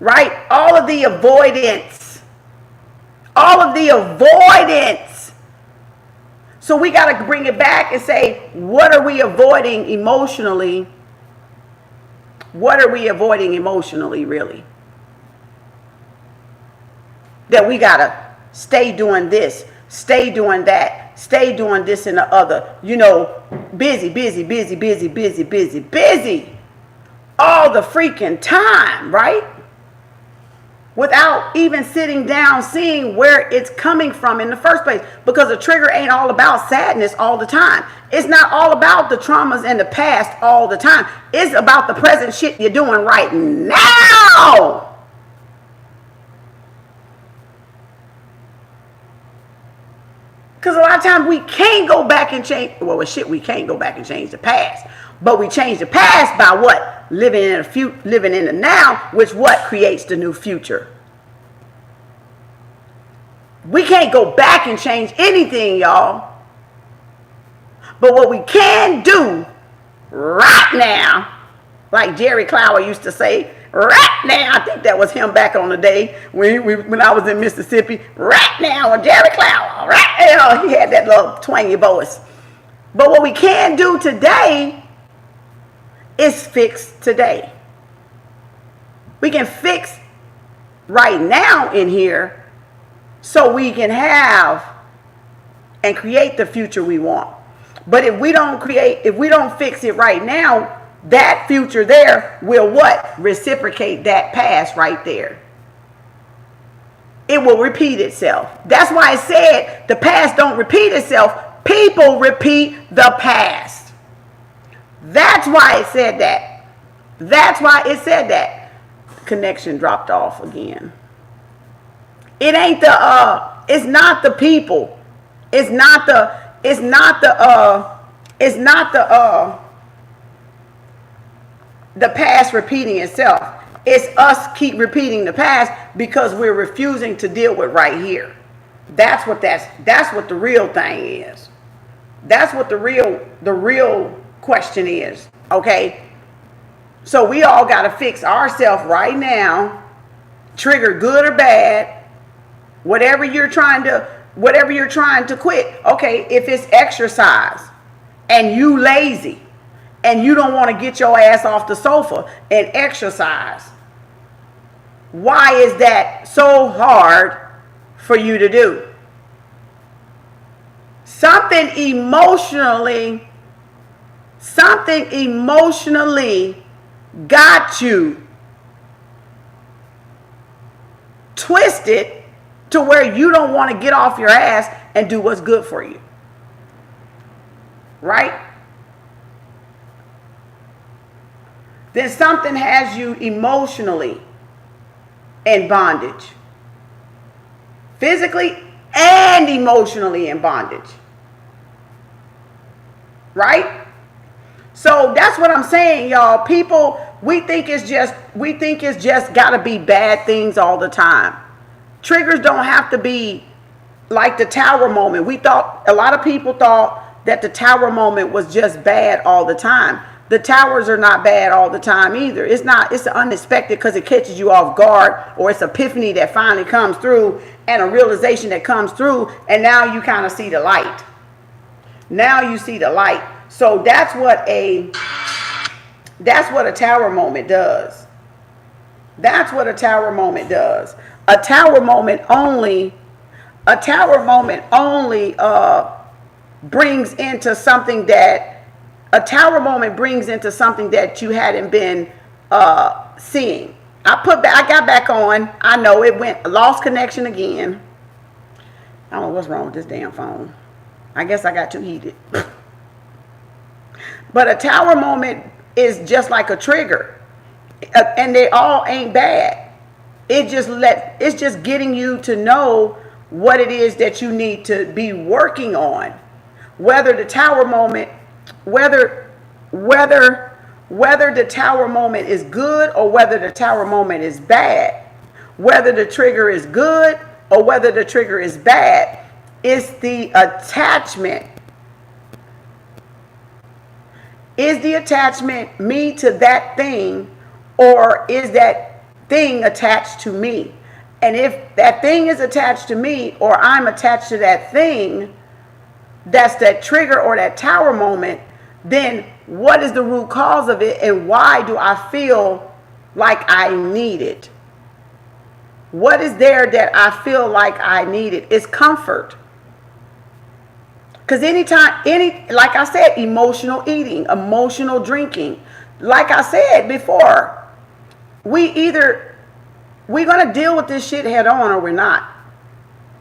A: right? All of the avoidance. All of the avoidance. So we got to bring it back and say, what are we avoiding emotionally? What are we avoiding emotionally, really? That we got to stay doing this, stay doing that, stay doing this and the other. You know, busy, busy, busy, busy, busy, busy, busy. All the freaking time, right? Without even sitting down, seeing where it's coming from in the first place. Because the trigger ain't all about sadness all the time. It's not all about the traumas in the past all the time. It's about the present shit you're doing right now. Because a lot of times we can't go back and change, well, we can't go back and change the past. But we change the past by what? Living in the now, which what creates the new future. We can't go back and change anything, y'all. But what we can do right now, like Jerry Clower used to say, right now, I think that was him back on the day when I was in Mississippi. Right now, Jerry Clower, right now, he had that little twangy voice. But what we can do today is fix today. We can fix right now in here so we can have and create the future we want. But if we don't fix it right now, that future there will what? Reciprocate that past right there. It will repeat itself. That's why it said the past don't repeat itself. People repeat the past. That's why it said that. That's why it said that. Connection dropped off again. It ain't it's not the people. It's not the past repeating itself. It's us keep repeating the past because we're refusing to deal with right here. That's what the real thing is. That's what the real question is. Okay? So we all got to fix ourselves right now. Trigger good or bad. Whatever you're trying to quit. Okay, if it's exercise and you lazy and you don't want to get your ass off the sofa and exercise. Why is that so hard for you to do? Something emotionally got you twisted to where you don't want to get off your ass and do what's good for you. Right? Then something has you emotionally in bondage. Physically and emotionally in bondage. Right? So that's what I'm saying, y'all. People, we think it's just gotta be bad things all the time. Triggers don't have to be like the tower moment. A lot of people thought that the tower moment was just bad all the time. The towers are not bad all the time either. It's unexpected because it catches you off guard, or it's epiphany that finally comes through and a realization that comes through, and now you kind of see the light. Now you see the light. So that's what a tower moment does. That's what a tower moment does. A tower moment only brings into something that you hadn't been seeing. I got back on. I know it lost connection again. I don't know what's wrong with this damn phone. I guess I got too heated. But a tower moment is just like a trigger. And they all ain't bad. It's just getting you to know what it is that you need to be working on. Whether the tower moment is good or whether the tower moment is bad, whether the trigger is good or whether the trigger is bad, it's the attachment. Is the attachment me to that thing, or is that thing attached to me? And if that thing is attached to me, or I'm attached to that thing, that's that trigger or that tower moment, then what is the root cause of it, and why do I feel like I need it? What is there that I feel like I need it? It's comfort. Because like I said, emotional eating, emotional drinking. Like I said before, we're going to deal with this shit head on or we're not.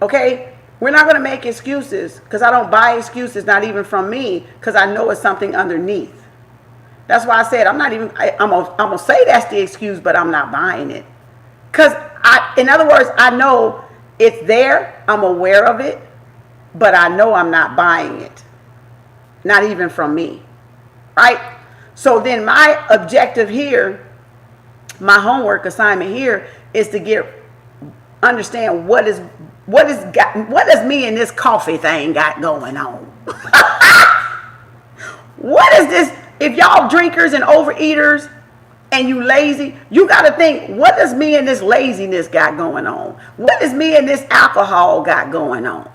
A: Okay? We're not going to make excuses, because I don't buy excuses, not even from me, because I know it's something underneath. That's why I said I'm going to say that's the excuse, but I'm not buying it. Because in other words, I know it's there. I'm aware of it. But I know I'm not buying it. Not even from me. Right? So then my objective here, my homework assignment here, is to understand what does me and this coffee thing got going on. What is this? If y'all drinkers and overeaters and you lazy, you got to think, what does me and this laziness got going on? What does me and this alcohol got going on?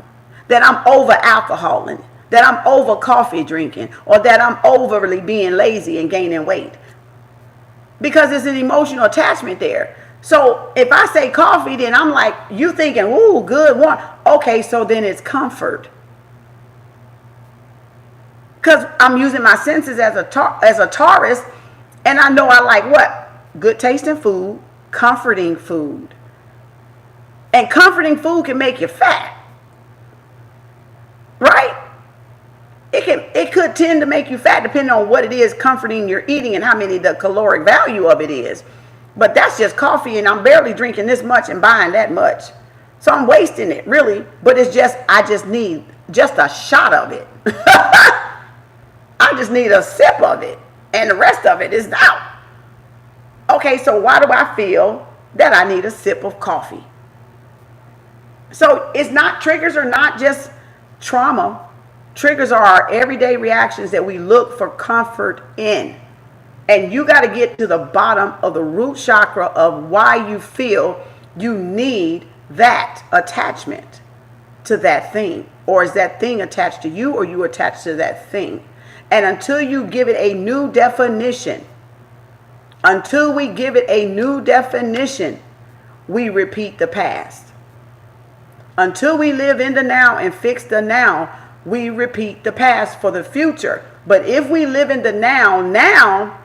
A: That I'm over alcoholing, that I'm over coffee drinking, or that I'm overly being lazy and gaining weight. Because it's an emotional attachment there. So if I say coffee, then I'm like, you thinking, ooh, good one. Okay, so then it's comfort. Because I'm using my senses as a Taurus, and I know I like what? Good tasting food, comforting food. And comforting food can make you fat. Right? It could tend to make you fat depending on what it is comforting you're eating and how many the caloric value of it is. But that's just coffee, and I'm barely drinking this much and buying that much. So I'm wasting it, really. But I just need just a shot of it. I just need a sip of it, and the rest of it is out. Okay, so why do I feel that I need a sip of coffee? So triggers are not just trauma. Triggers are our everyday reactions that we look for comfort in. And you got to get to the bottom of the root chakra of why you feel you need that attachment to that thing. Or is that thing attached to you, or you attached to that thing? And until you give it a new definition, until we give it a new definition, we repeat the past. Until we live in the now and fix the now, we repeat the past for the future. But if we live in the now,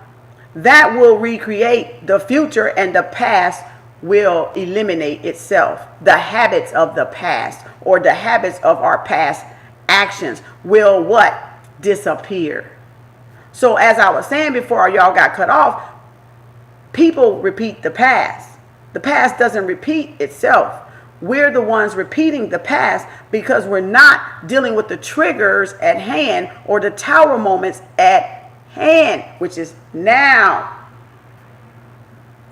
A: that will recreate the future, and the past will eliminate itself. The habits of the past, or the habits of our past actions, will what? Disappear. So as I was saying before y'all got cut off, people repeat the past. The past doesn't repeat itself. We're the ones repeating the past because we're not dealing with the triggers at hand, or the tower moments at hand, which is now.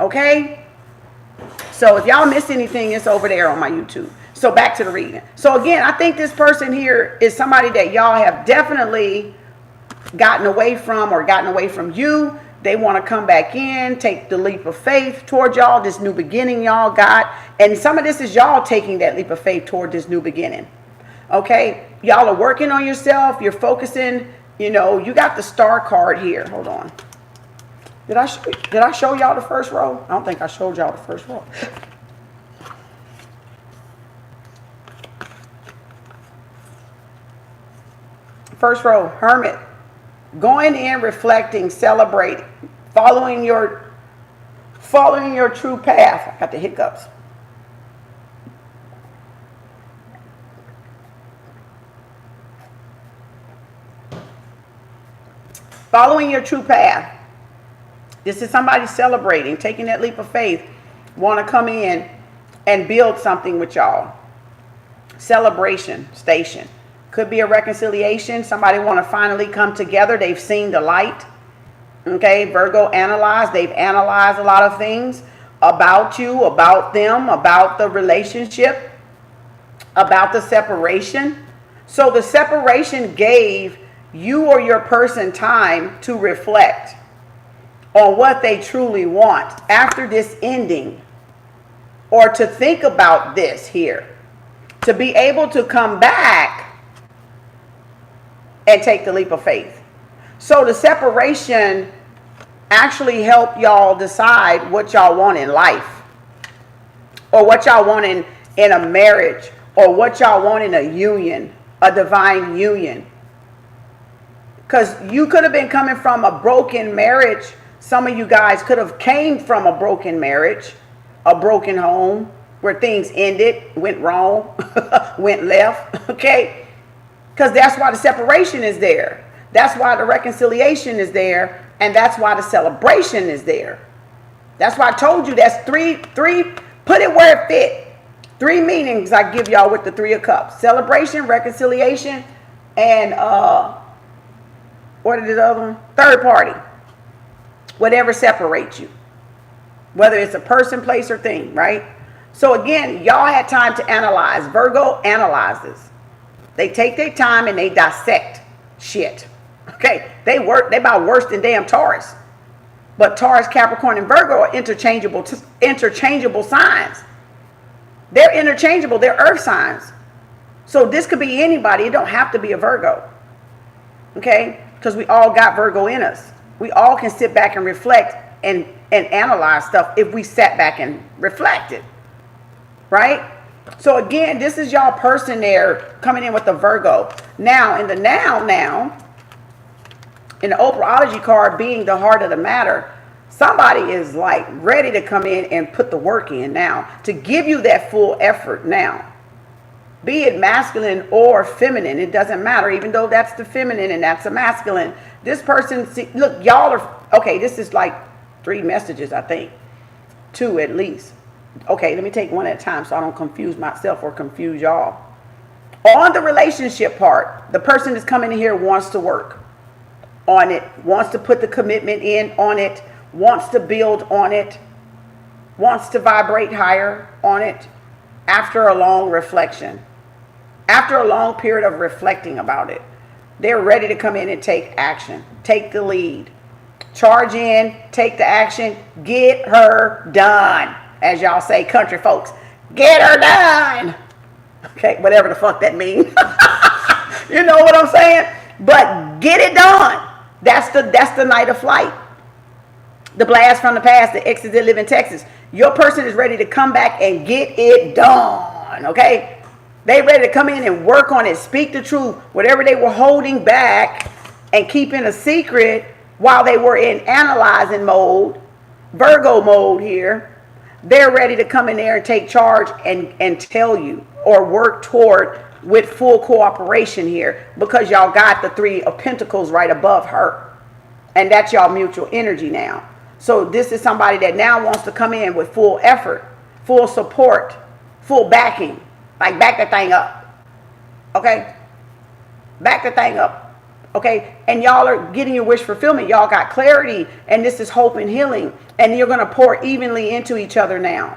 A: Okay? So if y'all missed anything, it's over there on my YouTube. So back to the reading. So again, I think this person here is somebody that y'all have definitely gotten away from, or gotten away from you. They want to come back in, take the leap of faith toward y'all, this new beginning y'all got. And some of this is y'all taking that leap of faith toward this new beginning. Okay? Y'all are working on yourself. You're focusing. You know, you got the star card here. Hold on. Did I show y'all the first row? I don't think I showed y'all the first row. First row, Hermit. Going in, reflecting, celebrating, following your true path. I got the hiccups. Following your true path. This is somebody celebrating, taking that leap of faith, want to come in and build something with y'all. Celebration station. Could be a reconciliation. Somebody want to finally come together. They've seen the light. Okay, Virgo analyzed. They've analyzed a lot of things about you, about them, about the relationship, about the separation. So the separation gave you or your person time to reflect on what they truly want after this ending, or to think about this here, to be able to come back and take the leap of faith. So the separation actually helped y'all decide what y'all want in life, or what y'all want in a marriage, or what y'all want in a union, a divine union. Because you could have been coming from a broken marriage. Some of you guys could have came from a broken marriage, a broken home, where things ended, went wrong, went left, okay? Because that's why the separation is there. That's why the reconciliation is there. And that's why the celebration is there. That's why I told you that's three, put it where it fit. 3 meanings I give y'all with the 3 of Cups. Celebration, reconciliation, and what is the other one? Third party. Whatever separates you. Whether it's a person, place, or thing, right? So again, y'all had time to analyze. Virgo analyzes. They take their time and they dissect shit. Okay? They about worse than damn Taurus. But Taurus, Capricorn, and Virgo are interchangeable signs. They're interchangeable. They're earth signs. So this could be anybody. It don't have to be a Virgo. Okay? Because we all got Virgo in us. We all can sit back and reflect and analyze stuff if we sat back and reflected. Right? So again, this is y'all person there coming in with the Virgo. Now, in the now, in the Oprahology card being the heart of the matter, somebody is like ready to come in and put the work in now to give you that full effort now. Be it masculine or feminine, it doesn't matter, even though that's the feminine and that's the masculine. This person, look, y'all are, okay, this is like 3 messages, I think. 2 at least. Okay, let me take one at a time so I don't confuse myself or confuse y'all. On the relationship part, the person that's coming in here wants to work on it, wants to put the commitment in on it, wants to build on it, wants to vibrate higher on it after a long reflection. After a long period of reflecting about it, they're ready to come in and take action, take the lead, charge in, take the action, get her done. As y'all say, country folks, get her done. Okay, whatever the fuck that means. You know what I'm saying? but get it done. That's the night of flight. The blast from the past, the exes that live in Texas. Your person is ready to come back and get it done, okay? They ready to come in and work on it, speak the truth. Whatever they were holding back and keeping a secret while they were in analyzing mode, Virgo mode here, they're ready to come in there and take charge and tell you or work toward with full cooperation here, because y'all got the 3 of Pentacles right above her. And that's y'all mutual energy now. So this is somebody that now wants to come in with full effort, full support, full backing. Like, back the thing up. Okay? Back the thing up. Okay? And y'all are getting your wish fulfillment. Y'all got clarity. And this is hope and healing. And you're going to pour evenly into each other now.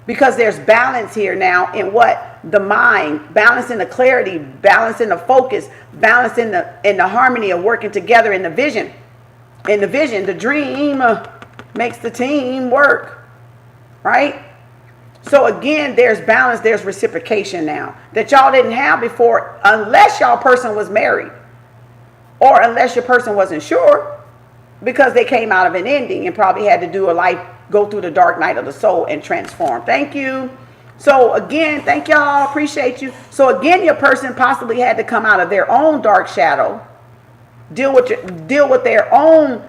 A: Because there's balance here now in what? The mind. Balance in the clarity. Balance in the focus. Balance in the harmony of working together in the vision. In the vision, the dream makes the team work. Right? So again, there's balance, there's reciprocation now that y'all didn't have before, unless y'all person was married or unless your person wasn't sure, because they came out of an ending and probably had to do a life, go through the dark night of the soul and transform. Thank you. So again, thank y'all. Appreciate you. So again, your person possibly had to come out of their own dark shadow, deal with their own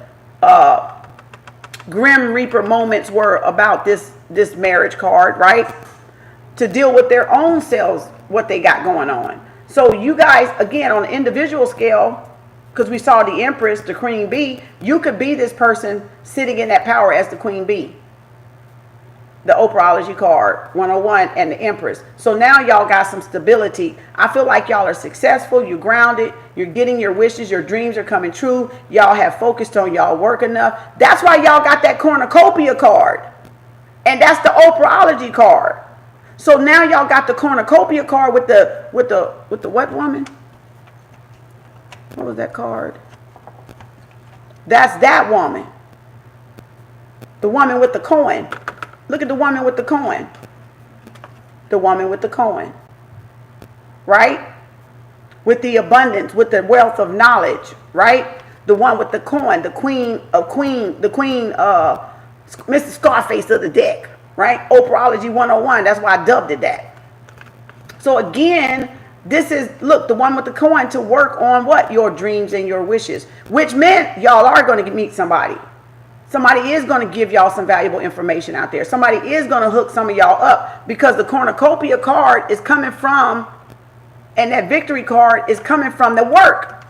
A: grim reaper moments were about this marriage card, right? To deal with their own selves, what they got going on. So you guys, again, on an individual scale, because we saw the Empress, the Queen Bee, you could be this person sitting in that power as the Queen Bee. The Oprahology card, 101, and the Empress. So now y'all got some stability. I feel like y'all are successful. You're grounded. You're getting your wishes. Your dreams are coming true. Y'all have focused on y'all work enough. That's why y'all got that cornucopia card. And that's the Oprahology card. So now y'all got the cornucopia card with the what woman? What was that card? That's that woman. The woman with the coin. Look at the woman with the coin. The woman with the coin. Right? With the abundance, with the wealth of knowledge, right? The one with the coin, the queen, Mr. Scarface of the deck, right? Oprahology 101, that's why I dubbed it that. So again, this is, look, the one with the coin to work on what? Your dreams and your wishes, which meant y'all are going to meet somebody. Somebody is going to give y'all some valuable information out there. Somebody is going to hook some of y'all up, because the cornucopia card is coming from, and that victory card is coming from the work.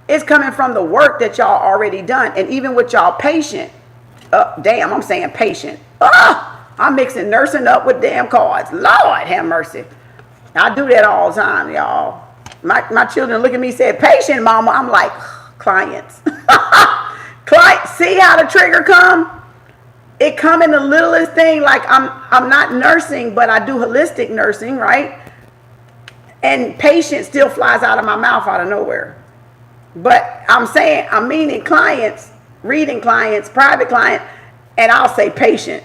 A: It's coming from the work that y'all already done. And even with y'all patient, damn, I'm saying patient. I'm mixing nursing up with damn cards. Lord have mercy. I do that all the time, y'all. My children look at me and say, patient, mama. I'm like, clients. See how the trigger come? It come in the littlest thing. Like I'm not nursing, but I do holistic nursing, right? And patient still flies out of my mouth out of nowhere. But I'm meaning clients, reading clients, private client, and I'll say patient.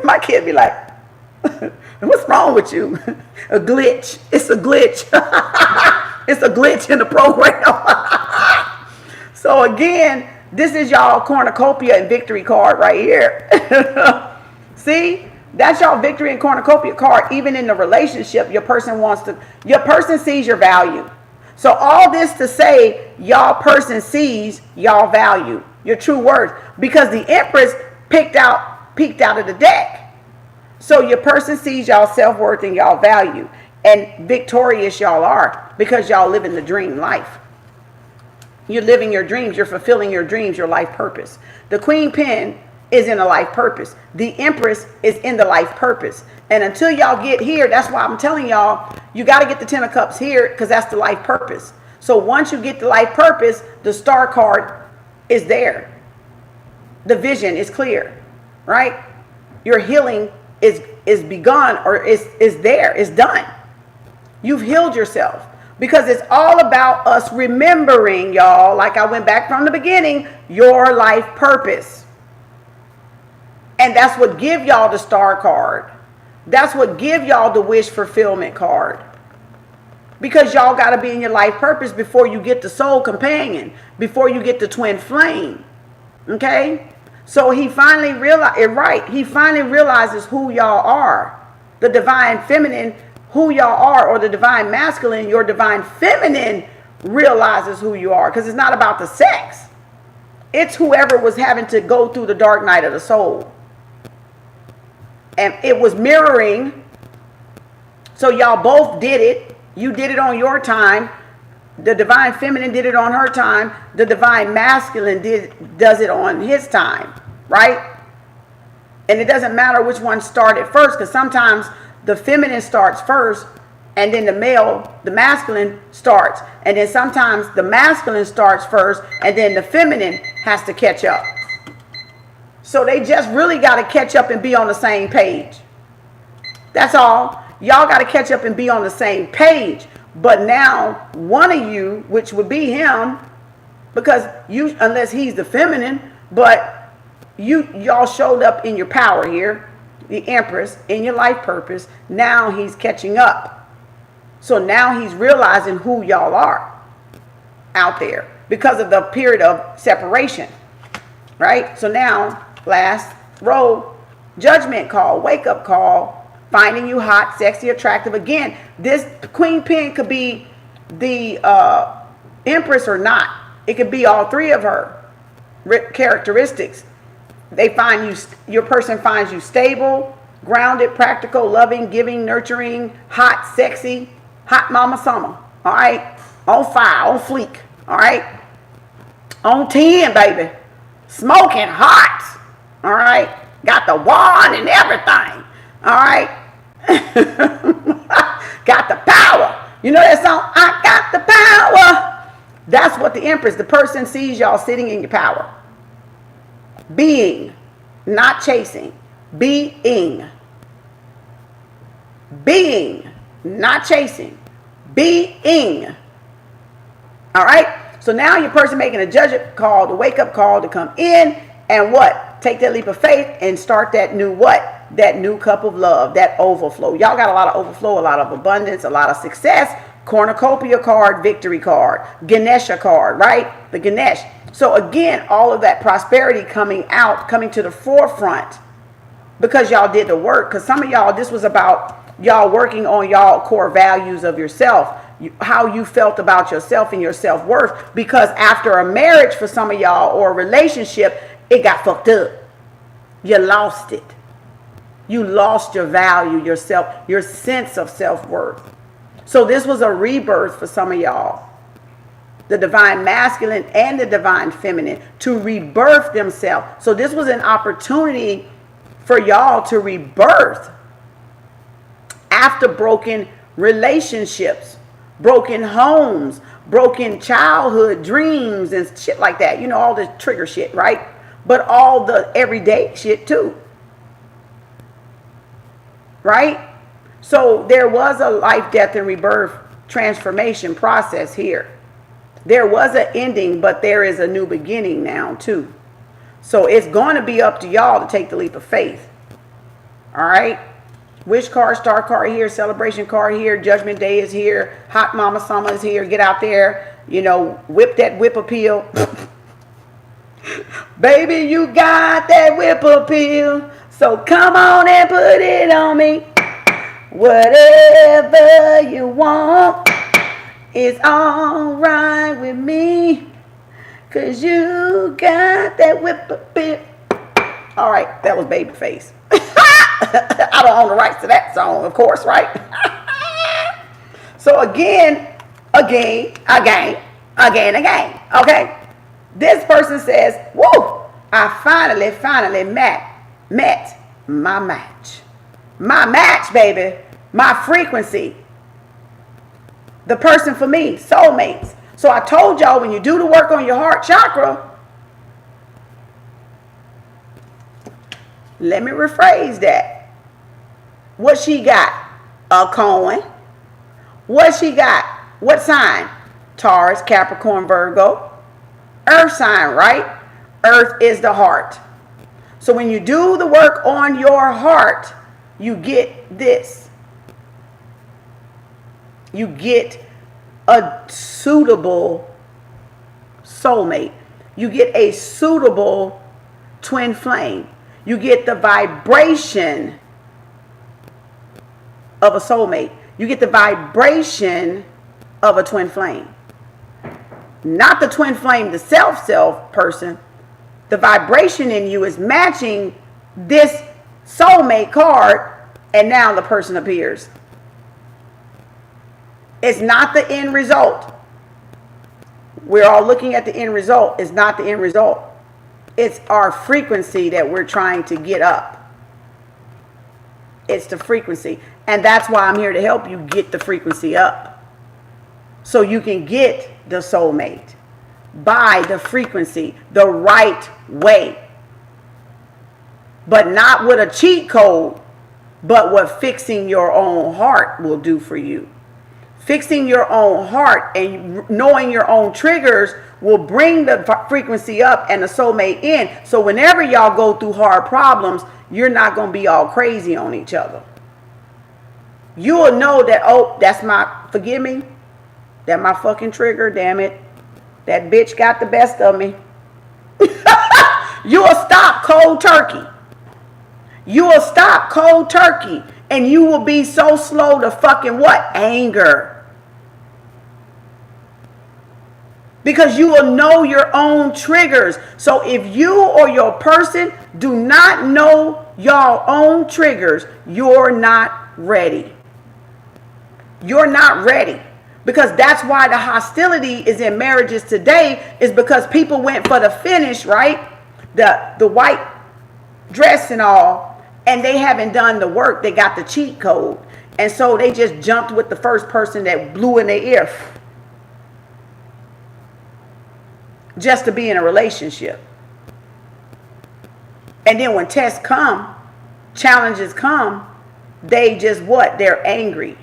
A: My kid be like, what's wrong with you? A glitch. It's a glitch. It's a glitch in the program. So again, this is y'all cornucopia and victory card right here. See? That's y'all victory and cornucopia card. Even in the relationship, your person sees your value. So all this to say, y'all person sees y'all value, your true worth, because the Empress peeked out of the deck. So your person sees y'all self-worth and y'all value, and victorious y'all are, because y'all living the dream life. You're living your dreams. You're fulfilling your dreams, your life purpose. The Queen Pen is in a life purpose. The Empress is in the life purpose. And until y'all get here, that's why I'm telling y'all, you got to get the 10 of Cups here, because that's the life purpose. So once you get the life purpose, the star card is there. The vision is clear, right? Your healing is begun, or is there, is done. You've healed yourself. Because it's all about us remembering, y'all, like I went back from the beginning, your life purpose. And that's what give y'all the star card. That's what give y'all the wish fulfillment card. Because y'all got to be in your life purpose before you get the soul companion, before you get the twin flame. Okay? So he finally he finally realizes who y'all are. The divine feminine, who y'all are, or the divine masculine, your divine feminine realizes who you are. Because it's not about the sex. It's whoever was having to go through the dark night of the soul. And it was mirroring. So y'all both did it. You did it on your time. The divine feminine did it on her time. The divine masculine does it on his time, right? And it doesn't matter which one started first, because sometimes the feminine starts first, and then the masculine starts. And then sometimes the masculine starts first, and then the feminine has to catch up. So they just really got to catch up and be on the same page. That's all. Y'all got to catch up and be on the same page. But now one of you, which would be him, because you, unless he's the feminine, but y'all showed up in your power here, the Empress, in your life purpose. Now he's catching up. So now he's realizing who y'all are out there because of the period of separation, right? So now, last row, judgment call, wake up call. Finding you hot, sexy, attractive. Again, this Queen Pen could be the Empress or not. It could be all three of her characteristics. They find you, your person finds you stable, grounded, practical, loving, giving, nurturing, hot, sexy, hot mama summer. All right? On fire, on fleek. All right? On 10, baby. Smoking hot. All right? Got the wand and everything. All right. Got the power. You know that song? I got the power. That's what the Empress, the person sees y'all sitting in your power. Being, not chasing. Being. Being, not chasing. Being. All right. So now your person making a judgment call, the wake up call to come in and what? Take that leap of faith and start that new what? That new cup of love, that overflow. Y'all got a lot of overflow, a lot of abundance, a lot of success. Cornucopia card, victory card, Ganesha card, right? The Ganesh. So again, all of that prosperity coming out, coming to the forefront because y'all did the work. Because some of y'all, this was about y'all working on y'all core values of yourself, how you felt about yourself and your self-worth. Because after a marriage for some of y'all or a relationship, it got fucked up. You lost it. You lost your value, yourself, your sense of self-worth. So this was a rebirth for some of y'all. The divine masculine and the divine feminine to rebirth themselves. So this was an opportunity for y'all to rebirth after broken relationships, broken homes, broken childhood dreams and shit like that. You know, all the trigger shit, right? But all the everyday shit too. Right? So there was a life, death, and rebirth transformation process here. There was an ending, but there is a new beginning now too. So it's going to be up to y'all to take the leap of faith. All right? Wish card, star card here, celebration card here, judgment day is here, hot mama summer is here. Get out there, you know, whip that whip appeal. Baby, you got that whip appeal. So come on and put it on me. Whatever you want is all right with me. Cause you got that whip appeal. All right, that was Babyface. I don't own the rights to that song, of course, right? So again, okay? This person says, woo, I finally met my match. My match, baby. My frequency. The person for me, soulmates. So I told y'all when you do the work on your heart chakra, let me rephrase that. What she got? A coin. What she got? What sign? Taurus, Capricorn, Virgo. Earth sign, right? Earth is the heart. So when you do the work on your heart, you get this. You get a suitable soulmate. You get a suitable twin flame. You get the vibration of a soulmate. You get the vibration of a twin flame. Not the twin flame, the self person. The vibration in you is matching this soulmate card, and now the person appears. It's not the end result. We're all looking at the end result. It's not the end result. It's our frequency that we're trying to get up. It's the frequency. And that's why I'm here to help you get the frequency up. So you can get the soulmate by the frequency, the right way. But not with a cheat code, but what fixing your own heart will do for you. Fixing your own heart and knowing your own triggers will bring the frequency up and the soulmate in. So whenever y'all go through hard problems, you're not going to be all crazy on each other. You will know that, oh, that's my, forgive me, that my fucking trigger, damn it. That bitch got the best of me. You will stop cold turkey. You will stop cold turkey. And you will be so slow to fucking what? Anger. Because you will know your own triggers. So if you or your person do not know your own triggers, you're not ready. You're not ready. Because that's why the hostility is in marriages today, is because people went for the finish, right? The white dress and all, and they haven't done the work. They got the cheat code. And so they just jumped with the first person that blew in their ear. Just to be in a relationship. And then when tests come, challenges come, they just what? They're angry.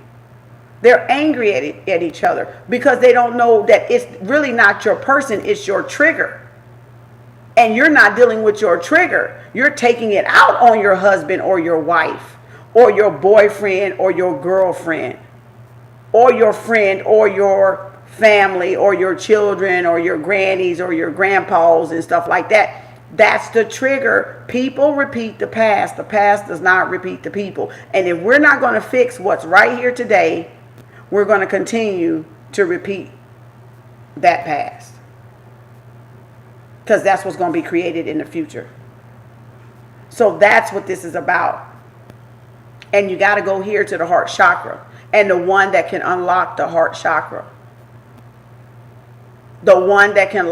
A: They're angry at each other because they don't know that it's really not your person, it's your trigger. And you're not dealing with your trigger. You're taking it out on your husband or your wife or your boyfriend or your girlfriend or your friend or your family or your children or your grannies or your grandpas and stuff like that. That's the trigger. People repeat the past. The past does not repeat the people. And if we're not going to fix what's right here today, we're going to continue to repeat that past. Because that's what's going to be created in the future. So that's what this is about. And you got to go here to the heart chakra. And the one that can unlock the heart chakra. The one that can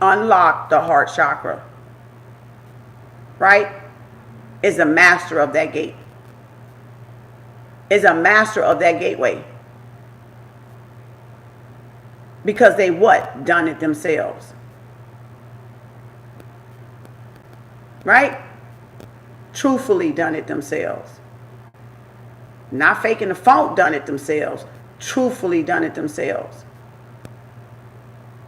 A: unlock the heart chakra. Right? Is a master of that gate. Is a master of that gateway. Because they what? Done it themselves. Right? Truthfully done it themselves. Not faking the funk, done it themselves. Truthfully done it themselves.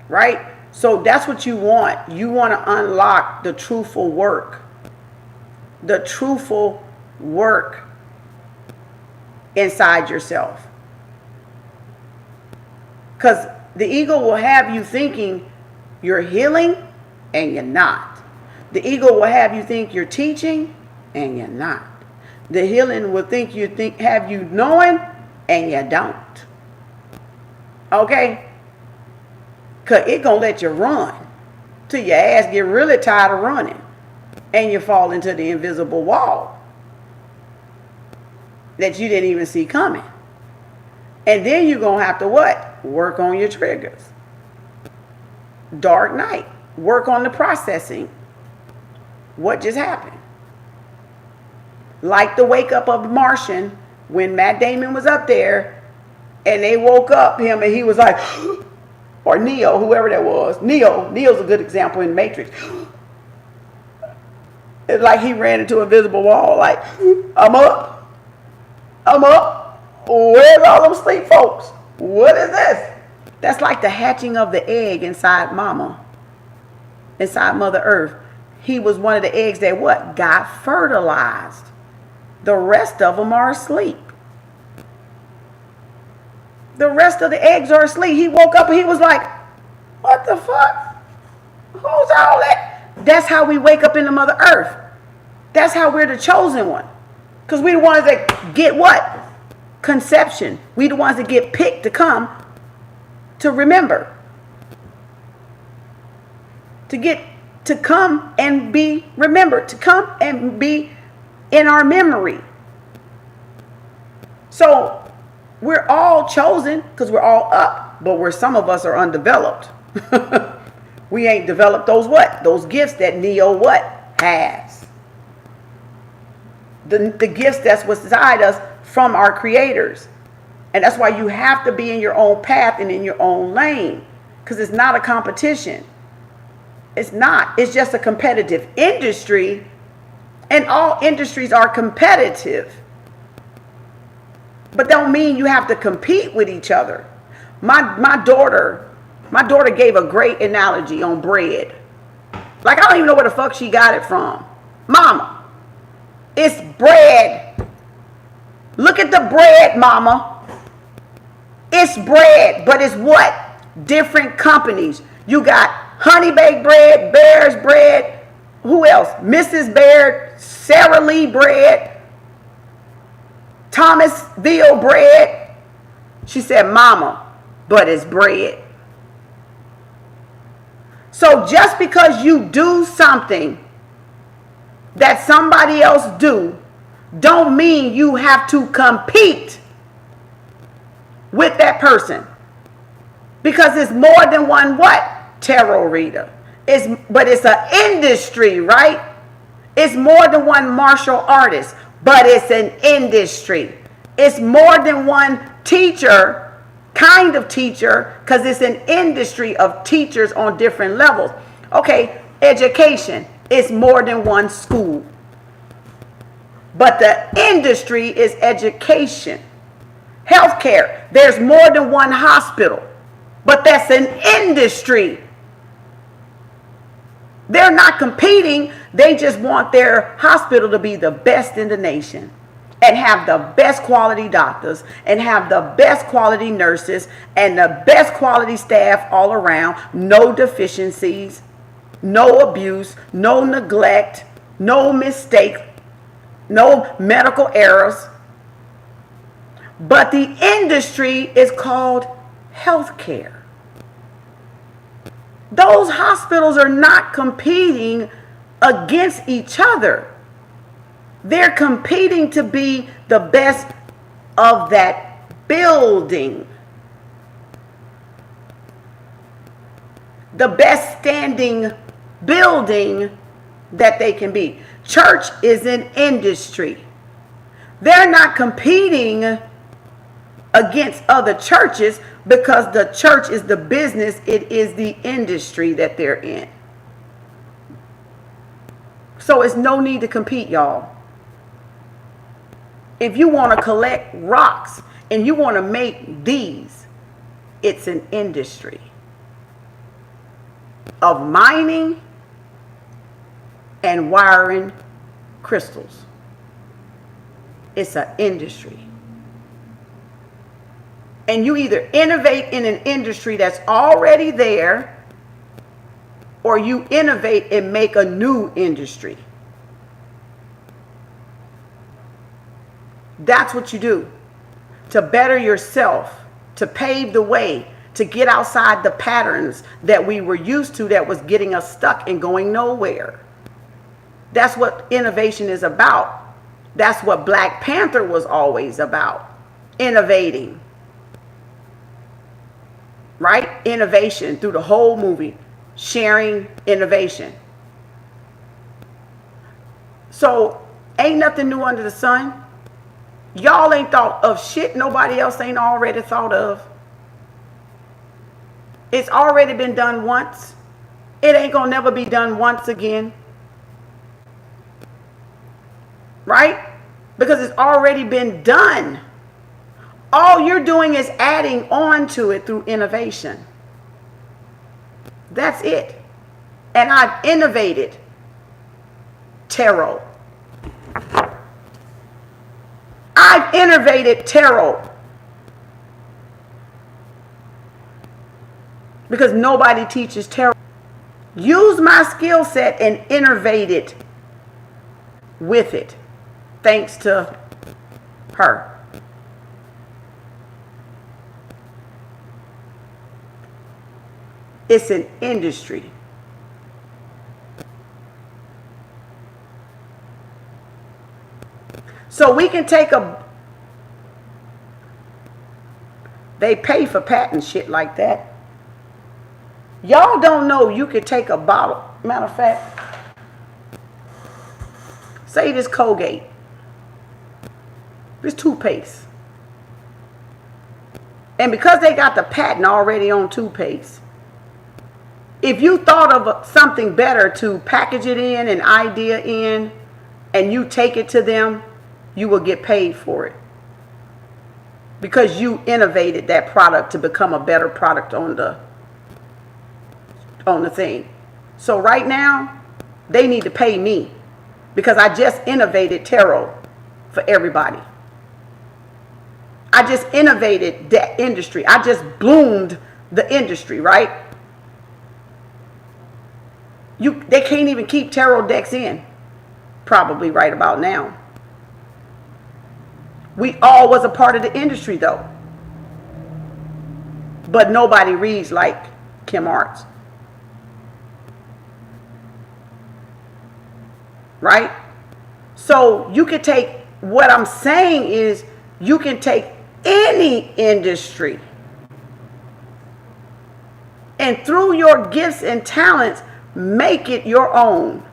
A: Right? So that's what you want. You want to unlock the truthful work. The truthful work inside yourself. Because the ego will have you thinking you're healing and you're not. The ego will have you think you're teaching and you're not. The healing will have you knowing and you don't. Okay? Because it's going to let you run till your ass get really tired of running and you fall into the invisible wall that you didn't even see coming. And then you're going to have to what? Work on your triggers. Dark night. Work on the processing. What just happened? Like the wake up of Martian when Matt Damon was up there and they woke up him and he was like, or Neo, whoever that was. Neo's a good example in Matrix. It's like he ran into a visible wall like, I'm up. Where's all them sleep folks? What is this? That's like the hatching of the egg inside mama. Inside Mother Earth. He was one of the eggs that what? Got fertilized. The rest of them are asleep. The rest of the eggs are asleep. He woke up and he was like, what the fuck? Who's all that? That's how we wake up in the Mother Earth. That's how we're the chosen one. Because we're the ones that get what? Conception. We the ones that get picked to come to remember. To come and be remembered. To come and be in our memory. So we're all chosen because we're all up. But where some of us are undeveloped. We ain't developed those what? Those gifts that Neo what? Has. The gifts that's what's inside us from our creators. And that's why you have to be in your own path and in your own lane. Because it's not a competition. It's not. It's just a competitive industry. And all industries are competitive. But don't mean you have to compete with each other. My daughter gave a great analogy on bread. Like, I don't even know where the fuck she got it from. Mama, it's bread. Look at the bread, mama. It's bread, but it's what? Different companies. You got Honey Baked Bread, Bear's Bread. Who else? Mrs. Baird, Sara Lee Bread, Thomasville Bread. She said, mama, but it's bread. So just because you do something that somebody else do, don't mean you have to compete with that person. Because it's more than one what? Tarot reader. But it's an industry, right? It's more than one martial artist, but it's an industry. It's more than one teacher, kind of teacher, because it's an industry of teachers on different levels. Okay, education is more than one school. But the industry is education. Healthcare, there's more than one hospital, but that's an industry. They're not competing. They just want their hospital to be the best in the nation and have the best quality doctors and have the best quality nurses and the best quality staff all around. No deficiencies, no abuse, no neglect, no mistake, no medical errors. But the industry is called healthcare. Those hospitals are not competing against each other. They're competing to be the best of that building. The best standing building that they can be. Church is an industry. They're not competing against other churches because the church is the business, it is the industry that they're in. So it's no need to compete, y'all. If you want to collect rocks and you want to make these, it's an industry of mining and wiring crystals. It's an industry. And you either innovate in an industry that's already there, or you innovate and make a new industry. That's what you do to better yourself, to pave the way, to get outside the patterns that we were used to that was getting us stuck and going nowhere. That's what innovation is about. That's what Black Panther was always about. Innovating. Right? Innovation through the whole movie. Sharing innovation. So, ain't nothing new under the sun. Y'all ain't thought of shit nobody else ain't already thought of. It's already been done once. It ain't gonna never be done once again. Right? Because it's already been done. All you're doing is adding on to it through innovation. That's it. And I've innovated tarot. I've innovated tarot. because nobody teaches tarot. Use my skill set and innovate it with it, thanks to her. It's an industry. So we can take they pay for patent shit like that. Y'all don't know you could take a bottle. Matter of fact, say this Colgate, this toothpaste. And because they got the patent already on toothpaste, if you thought of something better to package it in, an idea in, and you take it to them, you will get paid for it. Because you innovated that product to become a better product on the thing. So right now, they need to pay me because I just innovated tarot for everybody. I just innovated that industry. I just bloomed the industry, right? They can't even keep tarot decks in, probably right about now. We all was a part of the industry though. But nobody reads like Kem Arts. Right? So you can take, what I'm saying is, you can take any industry and through your gifts and talents, make it your own.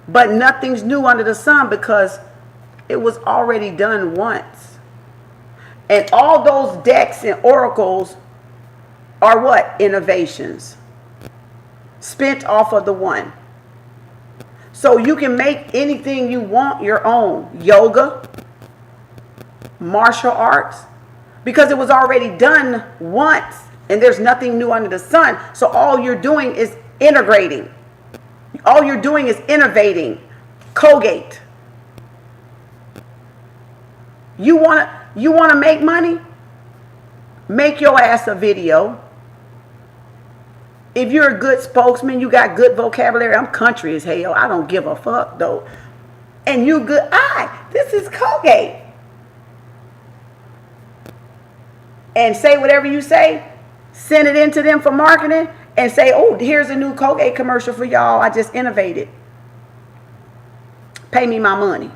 A: But nothing's new under the sun because it was already done once. And all those decks and oracles are what? Innovations. Spent off of the one. So you can make anything you want your own. Yoga, martial arts, because it was already done once and there's nothing new under the sun. So all you're doing is integrating. All you're doing is innovating. Colgate. You want to make money? Make your ass a video. If you're a good spokesman, you got good vocabulary. I'm country as hell. I don't give a fuck though. And you good. This is Colgate. And say whatever you say. Send it in to them for marketing. And say, oh, here's a new Colgate commercial for y'all. I just innovated. Pay me my money.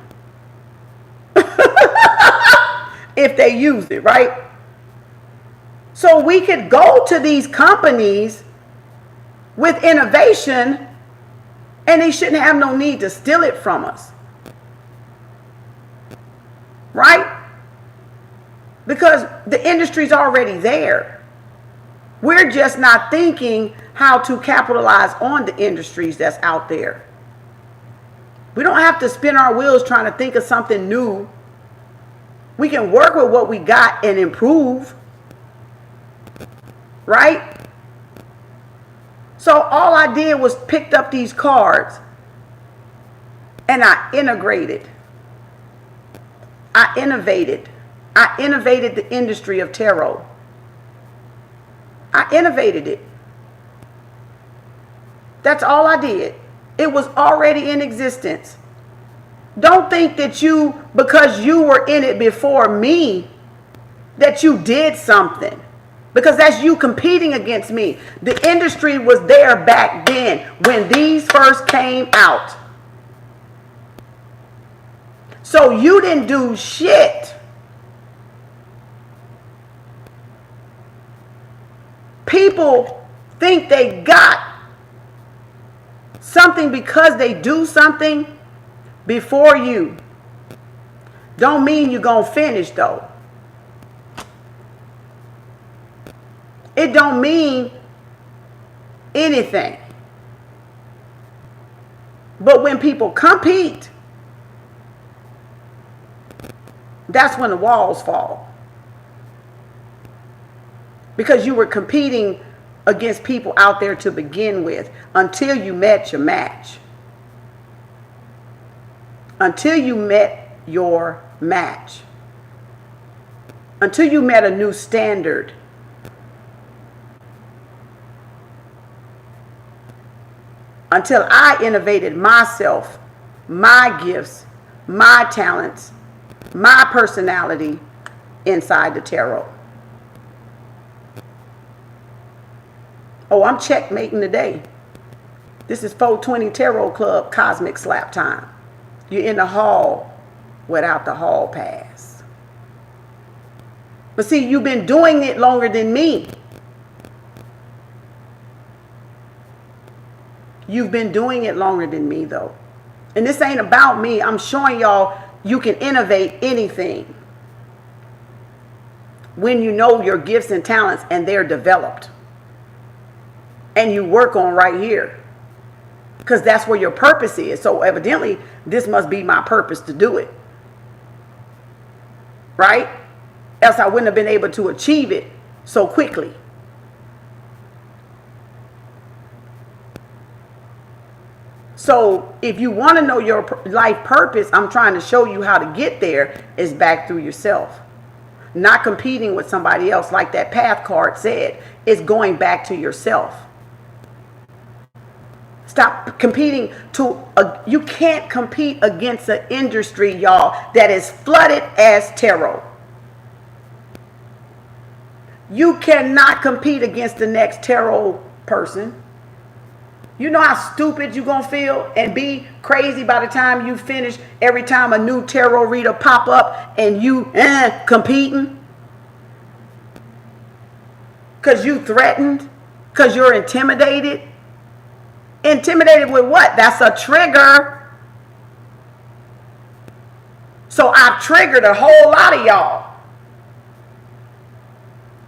A: If they use it, right? So we could go to these companies with innovation and they shouldn't have no need to steal it from us. Right? Because the industry's already there. We're just not thinking how to capitalize on the industries that's out there. We don't have to spin our wheels trying to think of something new. We can work with what we got and improve. Right? So all I did was picked up these cards and I integrated. I innovated. I innovated the industry of tarot. I innovated it. That's all I did. It was already in existence. Don't think that you, because you were in it before me, that you did something. Because that's you competing against me. The industry was there back then when these first came out. So you didn't do shit. People think they got something because they do something before you. Don't mean you're going to finish though. It don't mean anything. But when people compete, that's when the walls fall. Because you were competing against people out there to begin with until you met your match. Until you met your match. Until you met a new standard. until I innovated myself, my gifts, my talents, my personality inside the tarot. Oh, I'm checkmating today. This is 420 Tarot Club Cosmic Slap Time. You're in the hall without the hall pass. But see, you've been doing it longer than me. You've been doing it longer than me, though. And this ain't about me. I'm showing y'all you can innovate anything when you know your gifts and talents and they're developed. And you work on right here. Because that's where your purpose is. So evidently, this must be my purpose to do it. Right? Else I wouldn't have been able to achieve it so quickly. So if you want to know your life purpose, I'm trying to show you how to get there is back through yourself. Not competing with somebody else like that path card said. It's going back to yourself. Stop competing you can't compete against an industry, y'all, that is flooded as tarot. You cannot compete against the next tarot person. You know how stupid you're going to feel and be crazy by the time you finish every time a new tarot reader pop up and you competing? Because you threatened? Because you're intimidated? Intimidated with what? That's a trigger. So I've triggered a whole lot of y'all.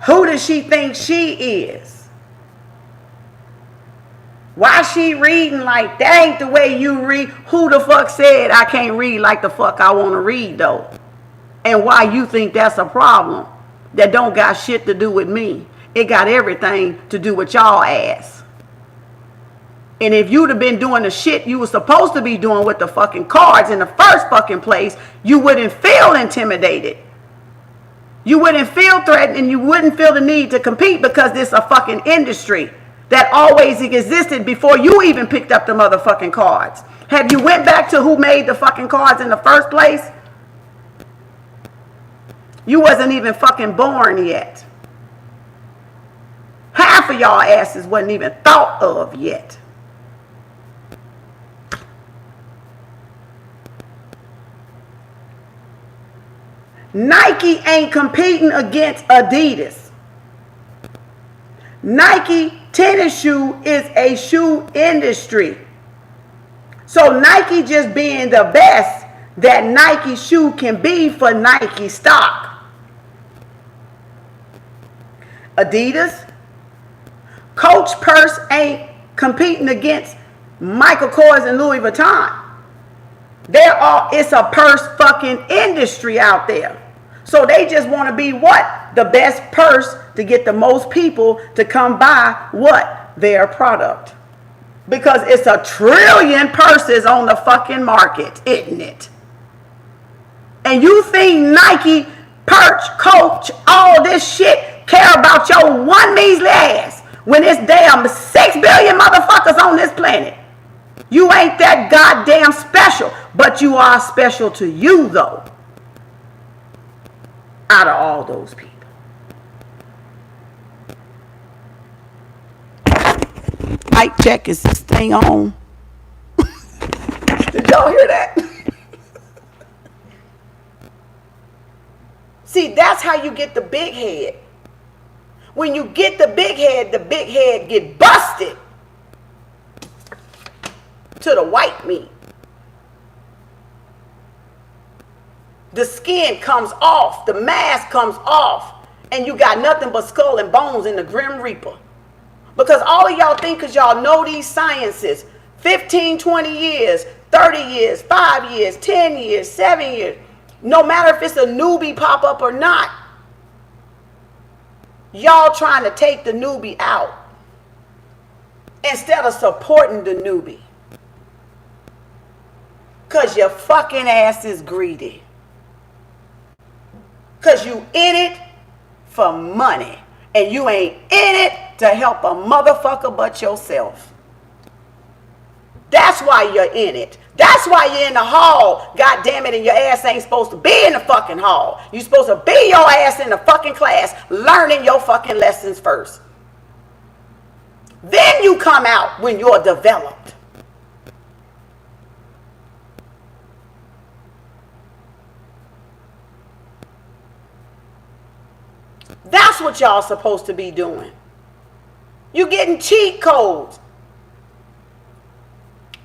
A: Who does she think she is? Why she reading like that ain't the way you read? Who the fuck said I can't read like the fuck I want to read though? And why you think that's a problem? That don't got shit to do with me. It got everything to do with y'all ass. And if you'd have been doing the shit you were supposed to be doing with the fucking cards in the first fucking place, you wouldn't feel intimidated. You wouldn't feel threatened and you wouldn't feel the need to compete because this is a fucking industry that always existed before you even picked up the motherfucking cards. Have you went back to who made the fucking cards in the first place? You wasn't even fucking born yet. Half of y'all asses wasn't even thought of yet. Nike ain't competing against Adidas. Nike tennis shoe is a shoe industry. So Nike just being the best that Nike shoe can be for Nike stock. Adidas, Coach purse ain't competing against Michael Kors and Louis Vuitton. It's a purse fucking industry out there. So they just want to be what? The best purse to get the most people to come buy what? Their product. Because it's 1 trillion purses on the fucking market, isn't it? And you think Nike, Perch, Coach, all this shit care about your one measly ass when it's damn 6 billion motherfuckers on this planet? You ain't that goddamn special, but you are special to you though. Out of all those people. Mic check, is this thing on? Did y'all hear that? See, that's how you get the big head. When you get the big head get busted to the white meat. The skin comes off, the mask comes off, and you got nothing but skull and bones in the Grim Reaper. Because all of y'all think because y'all know these sciences, 15, 20 years, 30 years, 5 years, 10 years, 7 years, no matter if it's a newbie pop up or not, y'all trying to take the newbie out instead of supporting the newbie. Because your fucking ass is greedy. Because you in it for money. And you ain't in it to help a motherfucker but yourself. That's why you're in it. That's why you're in the hall, God damn it, and your ass ain't supposed to be in the fucking hall. You're supposed to be your ass in the fucking class, learning your fucking lessons first. Then you come out when you're developed. That's what y'all supposed to be doing. You getting cheat codes.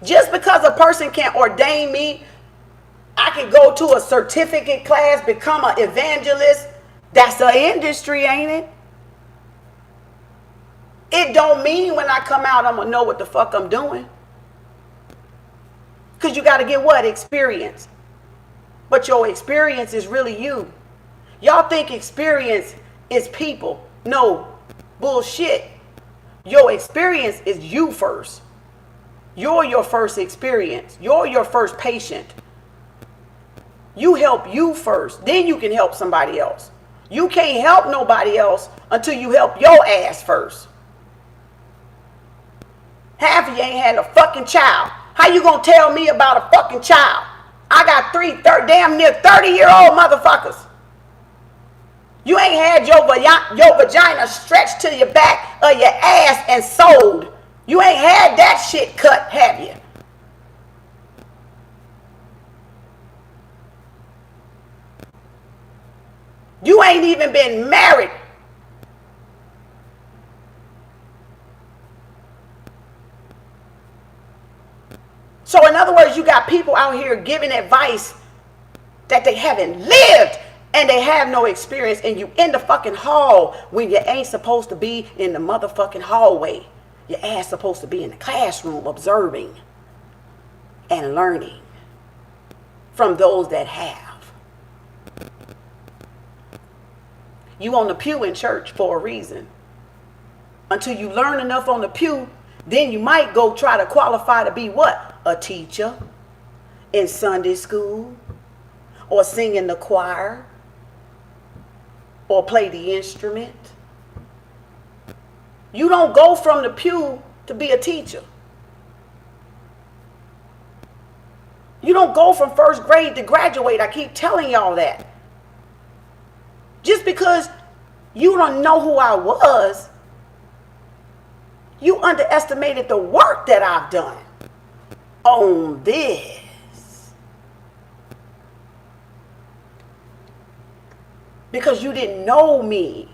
A: Just because a person can ordain me, I can go to a certificate class, become an evangelist. That's an industry, ain't it? It don't mean when I come out, I'm going to know what the fuck I'm doing. Because you got to get what? Experience. But your experience is really you. Y'all think experience is people. No, bullshit. Your experience is you first. You're your first experience. You're your first patient. You help you first. Then you can help somebody else. You can't help nobody else until you help your ass first. Half of you ain't had a fucking child. How you gonna tell me about a fucking child? I got damn near 30-year-old motherfuckers. You ain't had your vagina stretched to your back or your ass and sewed. You ain't had that shit cut, have you? You ain't even been married. So in other words, you got people out here giving advice that they haven't lived and they have no experience, and you in the fucking hall when you ain't supposed to be in the motherfucking hallway. Your ass supposed to be in the classroom observing and learning from those that have. You on the pew in church for a reason. Until you learn enough on the pew, then you might go try to qualify to be what? A teacher in Sunday school, or sing in the choir, or play the instrument. You don't go from the pew to be a teacher. You don't go from first grade to graduate. I keep telling y'all that. Just because you don't know who I was, you underestimated the work that I've done on this. Because you didn't know me.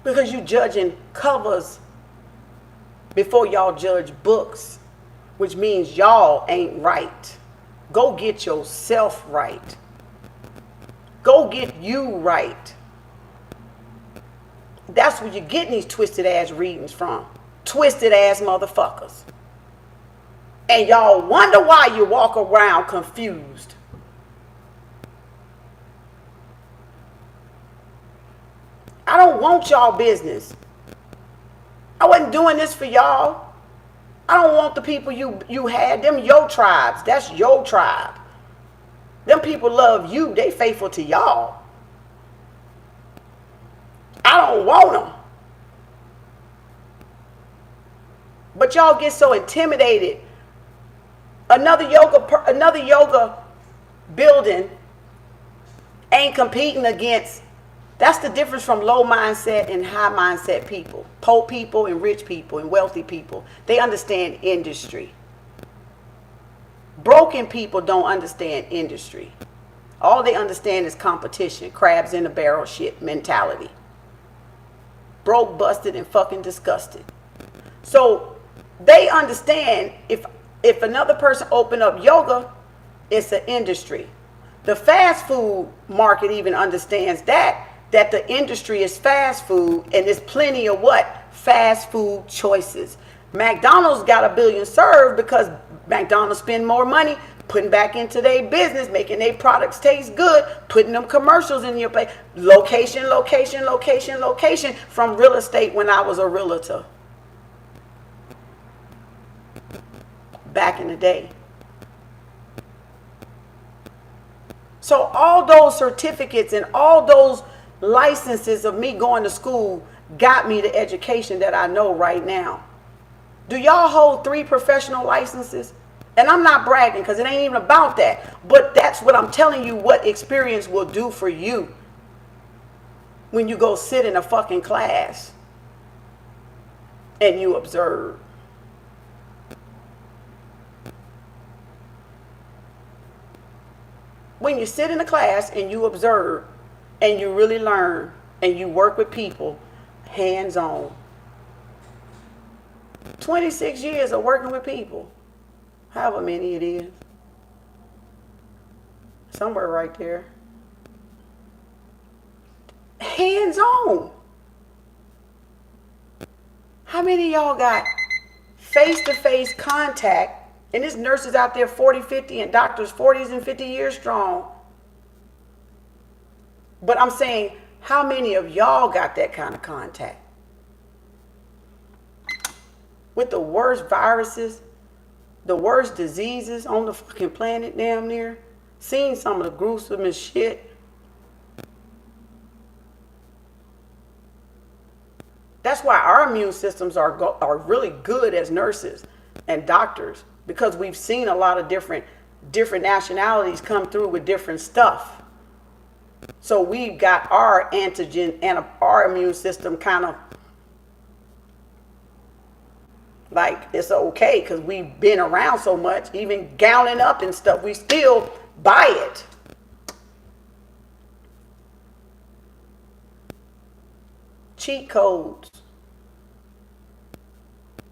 A: Because you judging covers before y'all judge books, which means y'all ain't right. Go get yourself right. Go get you right. That's where you're getting these twisted ass readings from. Twisted ass motherfuckers. And y'all wonder why you walk around confused. I don't want y'all business. I wasn't doing this for y'all. I don't want the people you had. Them your tribes. That's your tribe. Them people love you. They faithful to y'all. I don't want them. But y'all get so intimidated. Another yoga building ain't competing against. That's the difference from low mindset and high mindset people. Poor people and rich people and wealthy people. They understand industry. Broken people don't understand industry. All they understand is competition. Crabs in a barrel shit mentality. Broke, busted, and fucking disgusted. So they understand if another person open up yoga, it's an industry. The fast food market even understands that the industry is fast food, and there's plenty of what? Fast food choices. McDonald's got 1 billion served because McDonald's spend more money putting back into their business, making their products taste good, putting them commercials in your place. Location, location, location, location from real estate when I was a realtor. Back in the day. So all those certificates and all those licenses of me going to school got me the education that I know right now. Do y'all hold 3 professional licenses? And I'm not bragging because it ain't even about that. But that's what I'm telling you, what experience will do for you when you go sit in a fucking class and you observe. When you sit in a class and you observe and you really learn and you work with people hands-on. 26 years of working with people, however many it is. Somewhere right there. Hands-on. How many of y'all got face-to-face contact? And there's nurses out there 40, 50, and doctors 40s and 50 years strong. But I'm saying, how many of y'all got that kind of contact? With the worst viruses, the worst diseases on the fucking planet damn near. Seen some of the gruesomest shit. That's why our immune systems are really good as nurses and doctors, because we've seen a lot of different nationalities come through with different stuff. So we've got our antigen and our immune system kind of like it's okay because we've been around so much, even gowning up and stuff, we still buy it. Cheat codes.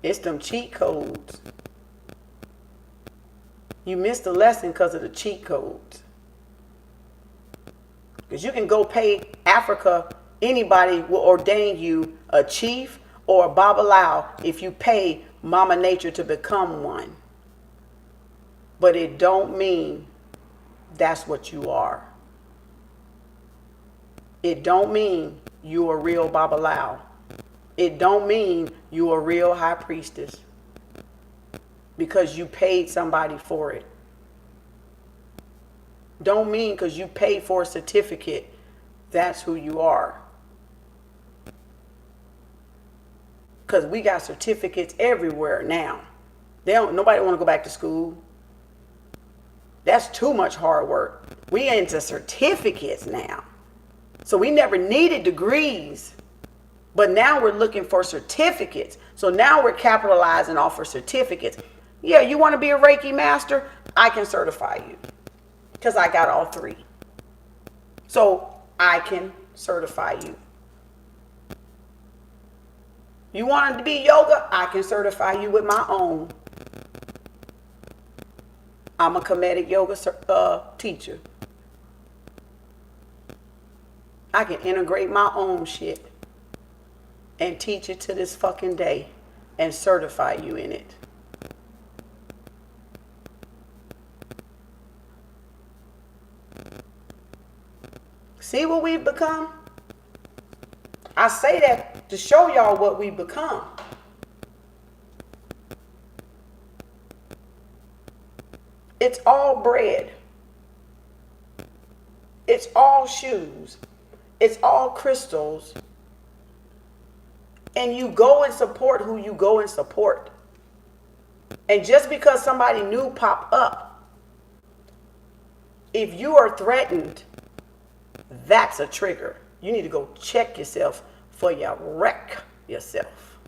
A: It's them cheat codes. You missed the lesson because of the cheat codes. Because you can go pay Africa, anybody will ordain you a chief or a babalao if you pay Mama Nature to become one. But it don't mean that's what you are. It don't mean you a real babalao. It don't mean you a real high priestess. Because you paid somebody for it. Don't mean because you paid for a certificate, that's who you are. Because we got certificates everywhere now. Nobody want to go back to school. That's too much hard work. We into certificates now. So we never needed degrees. But now we're looking for certificates. So now we're capitalizing off of certificates. Yeah, you want to be a Reiki master? I can certify you. Because I got all 3. So I can certify you. You wanted to be yoga? I can certify you with my own. I'm a comedic yoga teacher. I can integrate my own shit and teach it to this fucking day and certify you in it. See what we've become? I say that to show y'all what we've become. It's all bread. It's all shoes. It's all crystals. And you go and support who you go and support. And just because somebody new pop up, if you are threatened, that's a trigger. You need to go check yourself for you wreck yourself.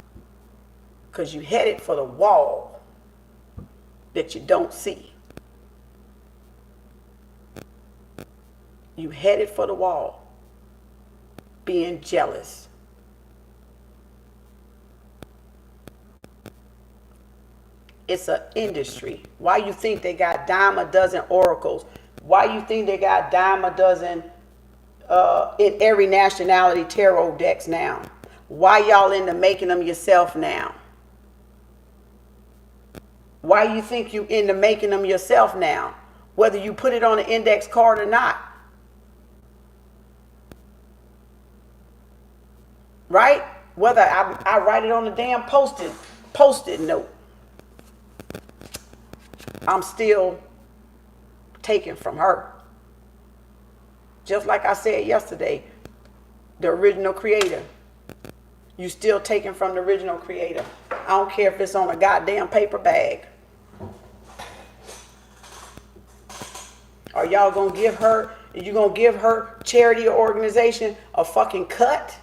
A: Because you headed for the wall that you don't see. You headed for the wall. Being jealous. It's an industry. Why you think they got dime a dozen oracles? Why you think they got dime a dozen in every nationality tarot decks now? Why y'all into making them yourself now? Why you think you into making them yourself now? Whether you put it on an index card or not. Right? Whether I write it on a damn post-it note. I'm still taken from her. Just like I said yesterday, the original creator. You still taking from the original creator. I don't care if it's on a goddamn paper bag. Are y'all gonna give her, you gonna give her charity or organization a fucking cut?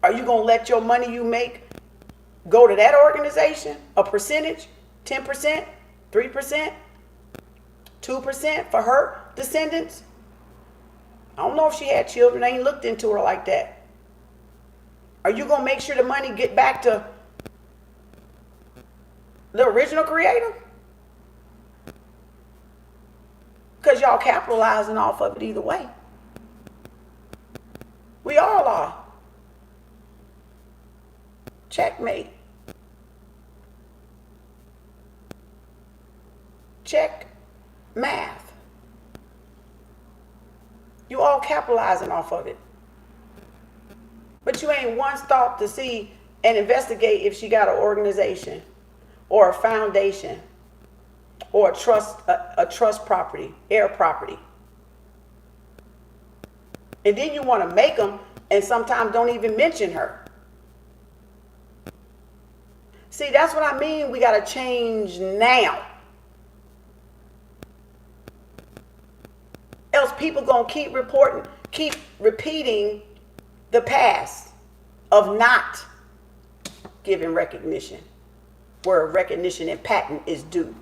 A: Are you gonna let your money you make go to that organization? A percentage? 10%? 3%? 2% for her descendants? I don't know if she had children. I ain't looked into her like that. Are you gonna make sure the money get back to the original creator? Because y'all capitalizing off of it either way. We all are. Checkmate. Check math. You all capitalizing off of it. But you ain't once thought to see and investigate if she got an organization or a foundation or a trust property, heir property. And then you want to make them and sometimes don't even mention her. See, that's what I mean. We got to change now. Else people going to keep repeating the past of not giving recognition where recognition and patent is due.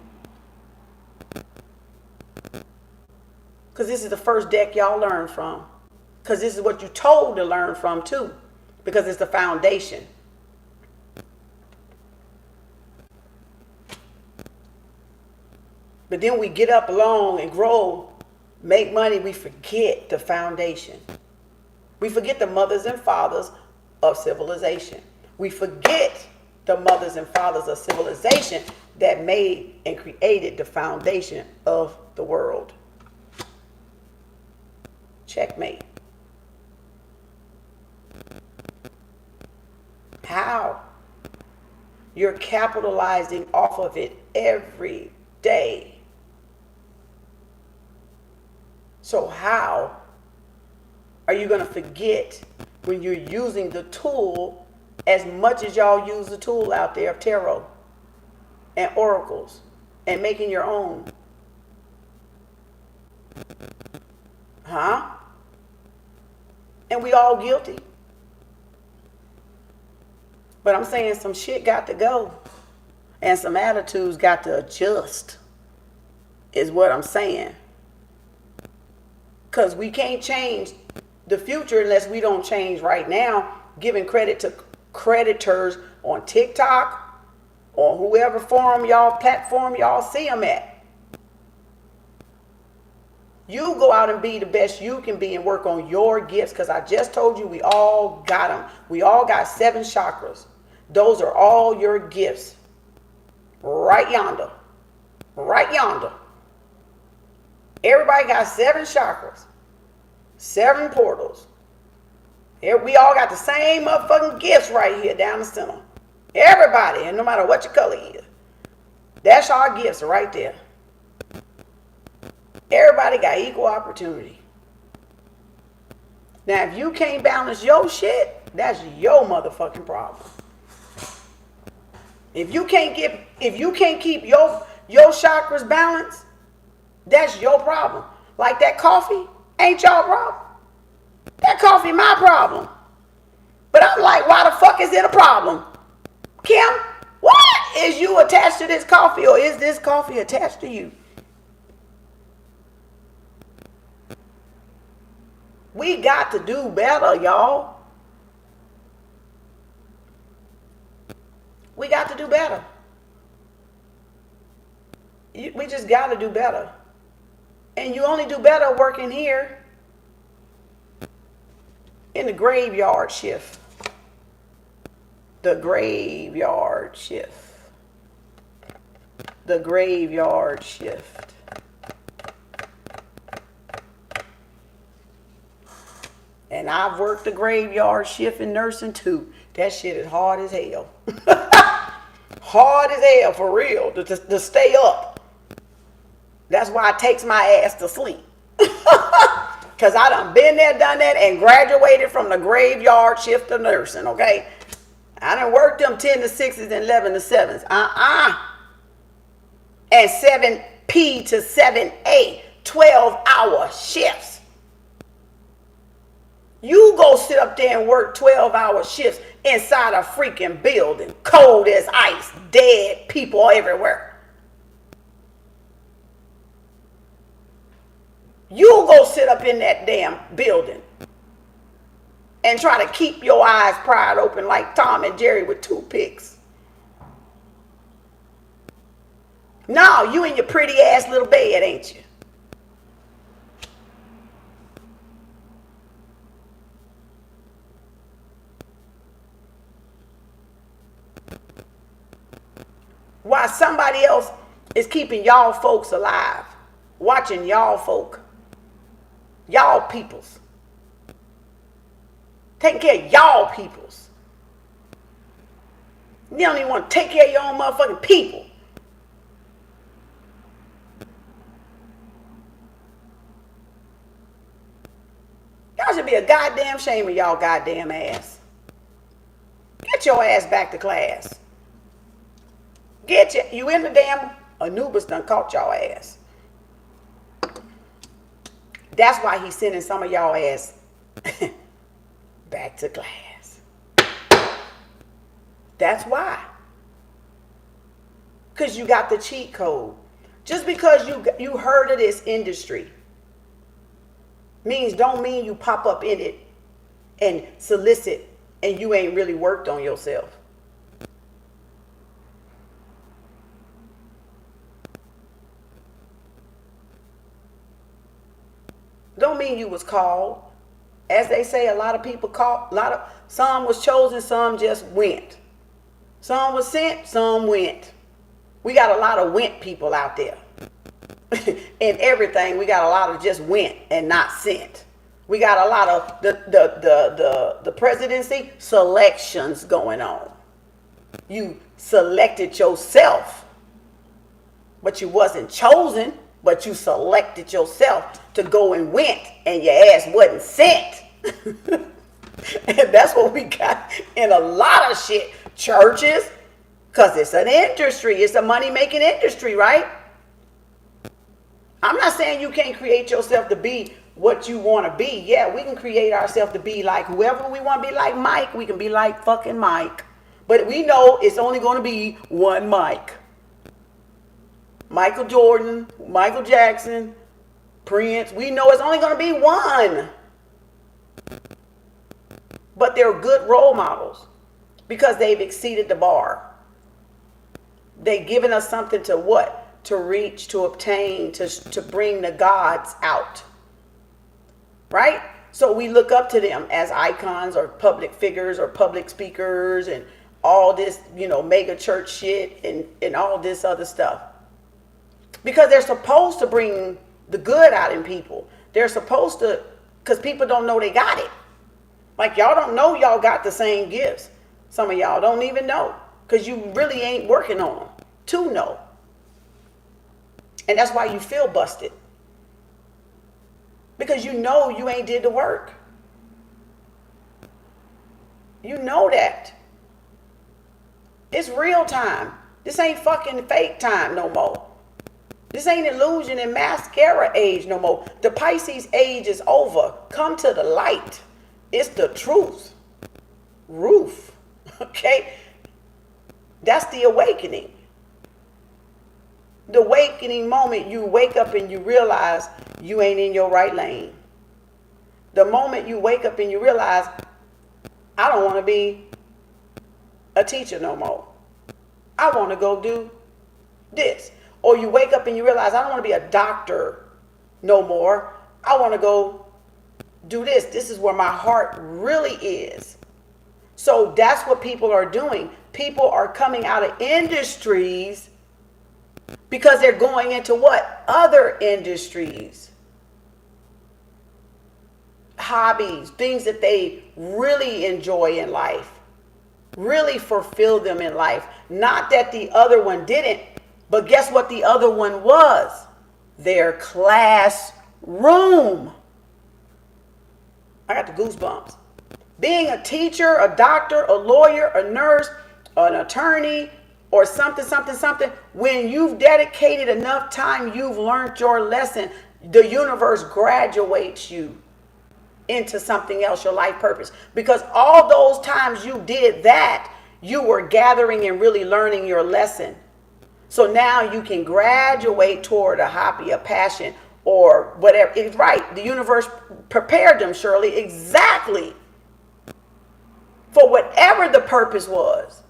A: Because this is the first deck y'all learn from. Because this is what you're told to learn from too. Because it's the foundation. But then we get up along and grow, make money, we forget the foundation. We forget the mothers and fathers of civilization. We forget the mothers and fathers of civilization that made and created the foundation of the world. Checkmate. How? You're capitalizing off of it every day. So how are you going to forget when you're using the tool as much as y'all use the tool out there of tarot and oracles and making your own? Huh? And we all guilty. But I'm saying some shit got to go. And some attitudes got to adjust. Is what I'm saying. Because we can't change the future unless we don't change right now. Giving credit to creditors on TikTok or whoever platform y'all see them at. You go out and be the best you can be and work on your gifts. Because I just told you we all got them. We all got 7 chakras. Those are all your gifts. Right yonder. Right yonder. Everybody got 7 chakras. 7 portals. We all got the same motherfucking gifts right here down the center. Everybody, and no matter what your color is. That's our gifts right there. Everybody got equal opportunity. Now, if you can't balance your shit, that's your motherfucking problem. If you can't keep your chakras balanced, that's your problem. Like that coffee ain't y'all problem. That coffee my problem. But I'm like, why the fuck is it a problem? Kim, what? Is you attached to this coffee or is this coffee attached to you? We got to do better, y'all. We got to do better. We just got to do better. And you only do better working here in the graveyard shift. The graveyard shift. The graveyard shift. And I've worked the graveyard shift in nursing too. That shit is hard as hell. Hard as hell, for real, to stay up. That's why it takes my ass to sleep. Because I done been there, done that, and graduated from the graveyard shift of nursing, okay? I done worked them 10 to 6s and 11 to 7s. And 7P to 7A, 12-hour shifts. You go sit up there and work 12-hour shifts inside a freaking building, cold as ice, dead people everywhere. You go sit up in that damn building and try to keep your eyes pried open like Tom and Jerry with toothpicks. No, you in your pretty ass little bed, ain't you? While somebody else is keeping y'all folks alive, watching y'all folk, y'all peoples, taking care of y'all peoples. You don't even want to take care of your own motherfucking people. Y'all should be a goddamn shame of y'all goddamn ass. Get your ass back to class. You in the damn Anubis done caught y'all ass. That's why he's sending some of y'all ass back to class. That's why. Because you got the cheat code. Just because you heard of this industry don't mean you pop up in it and solicit and you ain't really worked on yourself. Don't mean you was called. As they say, a lot of people called, some was chosen, some just went. Some was sent, some went. We got a lot of went people out there. In everything, we got a lot of just went and not sent. We got a lot of the presidency selections going on. You selected yourself, but you wasn't chosen, but you selected yourself to go and went, and your ass wasn't sent. And that's what we got in a lot of shit. Churches, because it's an industry. It's a money-making industry, right? I'm not saying you can't create yourself to be what you want to be. Yeah, we can create ourselves to be like whoever we want to be. Like Mike, we can be like fucking Mike. But we know it's only going to be one Mike. Michael Jordan, Michael Jackson, Prince. We know it's only going to be one. But they're good role models because they've exceeded the bar. They've given us something to what? To reach, to obtain, to bring the gods out. Right? So we look up to them as icons or public figures or public speakers and all this, mega church shit and all this other stuff. Because they're supposed to bring the good out in people. They're supposed to, because people don't know they got it. Like y'all don't know y'all got the same gifts. Some of y'all don't even know because you really ain't working on them to know. And that's why you feel busted. Because you know you ain't did the work. You know that. It's real time. This ain't fucking fake time no more. This ain't illusion and mascara age no more. The Pisces age is over. Come to the light. It's the truth. Roof. Okay? That's the awakening. The awakening moment you wake up and you realize you ain't in your right lane. The moment you wake up and you realize, I don't want to be a teacher no more. I want to go do this. Or you wake up and you realize, I don't want to be a doctor no more. I want to go do this. This is where my heart really is. So that's what people are doing. People are coming out of industries because they're going into what? Other industries. Hobbies, things that they really enjoy in life. Really fulfill them in life. Not that the other one didn't, but guess what the other one was? Their classroom. I got the goosebumps. Being a teacher, a doctor, a lawyer, a nurse, an attorney, or something, when you've dedicated enough time, you've learned your lesson, the universe graduates you into something else, your life purpose. Because all those times you did that, you were gathering and really learning your lesson. So now you can graduate toward a hobby, a passion, or whatever. It's right. The universe prepared them, Shirley, exactly for whatever the purpose was.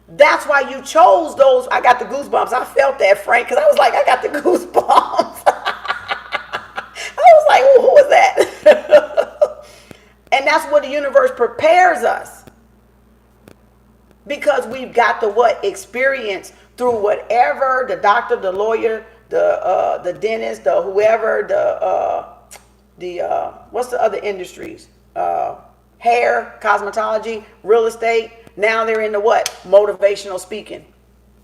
A: That's why you chose those. I got the goosebumps. I felt that, Frank, because I was like, I got the goosebumps. I was like, well, who was that? And that's what the universe prepares us. Because we've got the what? Experience through whatever, the doctor, the lawyer, the dentist, the whoever, what's the other industries? Hair, cosmetology, real estate. Now they're into what? Motivational speaking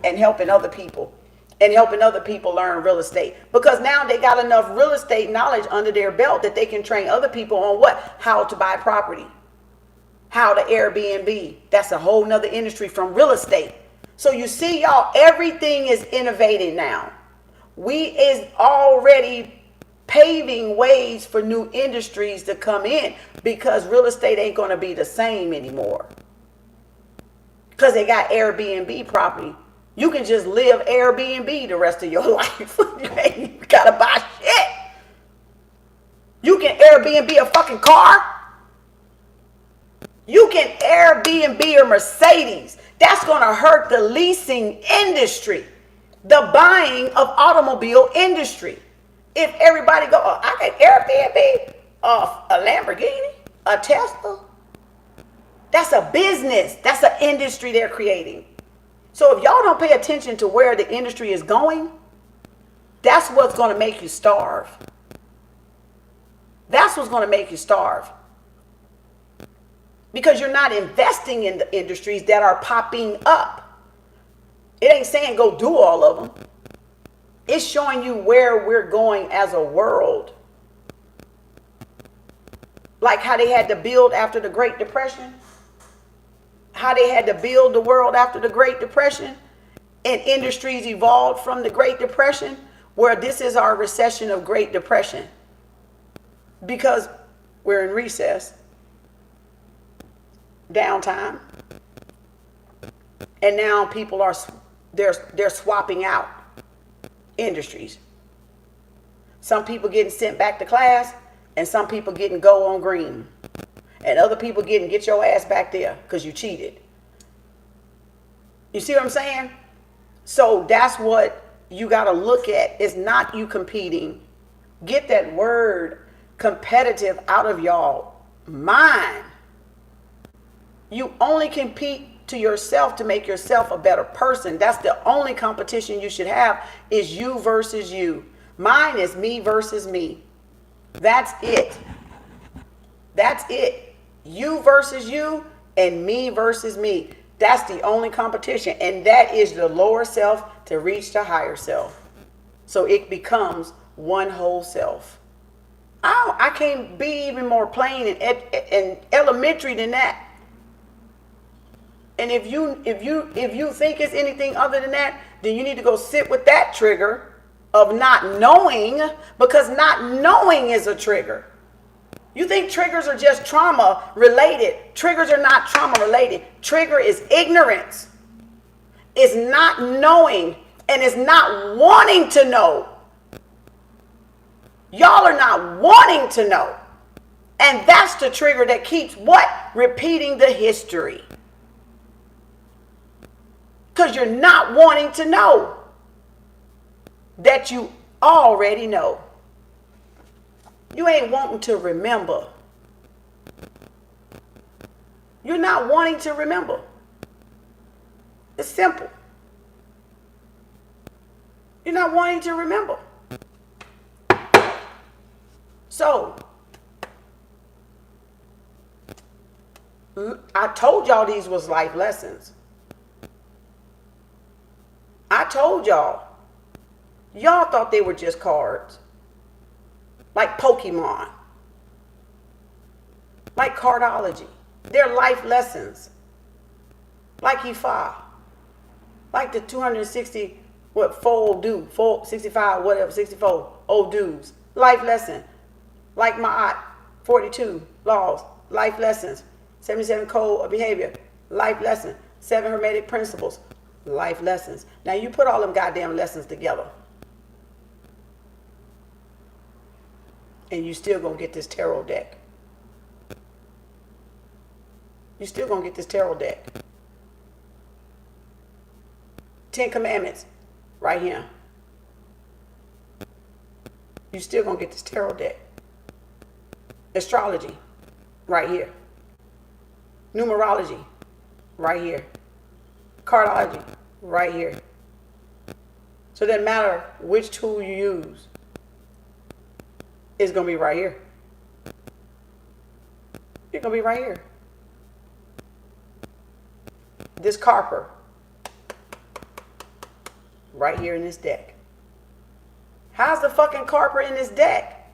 A: and helping other people. And helping other people learn real estate. Because now they got enough real estate knowledge under their belt that they can train other people on what? How to buy property. How to Airbnb. That's a whole nother industry from real estate. So you see, y'all, everything is innovating now. We is already paving ways for new industries to come in because real estate ain't going to be the same anymore. Because they got Airbnb property. You can just live Airbnb the rest of your life. You ain't got to buy shit. You can Airbnb a fucking car. You can Airbnb a Mercedes. That's going to hurt the leasing industry, the buying of automobile industry. If everybody go, oh, I can Airbnb a Lamborghini, a Tesla. That's a business. That's an industry they're creating. So if y'all don't pay attention to where the industry is going, that's what's going to make you starve. That's what's going to make you starve. Because you're not investing in the industries that are popping up. It ain't saying go do all of them. It's showing you where we're going as a world. Like how they had to build after the Great Depression. How they had to build the world after the Great Depression. And industries evolved from the Great Depression. Where this is our recession of Great Depression. Because we're in recess. Downtime. And now people are they're swapping out industries. Some people getting sent back to class and some people getting go on green. And other people getting get your ass back there because you cheated. You see what I'm saying? So that's what you got to look at. It's not you competing. Get that word competitive out of y'all mind. You only compete to yourself to make yourself a better person. That's the only competition you should have is you versus you. Mine is me versus me. That's it. That's it. You versus you and me versus me. That's the only competition. And that is the lower self to reach the higher self. So it becomes one whole self. I can't be even more plain and elementary than that. And if you think it's anything other than that, then you need to go sit with that trigger of not knowing, because not knowing is a trigger. You think triggers are just trauma related. Triggers are not trauma related. Trigger is ignorance. It's not knowing, and it's not wanting to know. Y'all are not wanting to know. And that's the trigger that keeps what? Repeating the history. Because you're not wanting to know that you already know. You ain't wanting to remember. You're not wanting to remember. It's simple. You're not wanting to remember. So, I told y'all these was life lessons. I told y'all. Y'all thought they were just cards. Like Pokemon. like cardology. They're life lessons. Like Ifa. Like the 260, fold do, 65, whatever, 64, old dudes. Life lesson. Like Ma'at, 42 laws, life lessons. 77 code of behavior, life lesson. 7 hermetic principles, life lessons. Now you put all them goddamn lessons together, and you still gonna get this tarot deck. You still gonna get this tarot deck. 10 Commandments, right here. You still gonna get this tarot deck. Astrology, right here. Numerology, right here. Cardology, right here. So it doesn't matter which tool you use. It's gonna be right here. It's gonna be right here. This Carper, right here in this deck. How's the fucking Carper in this deck?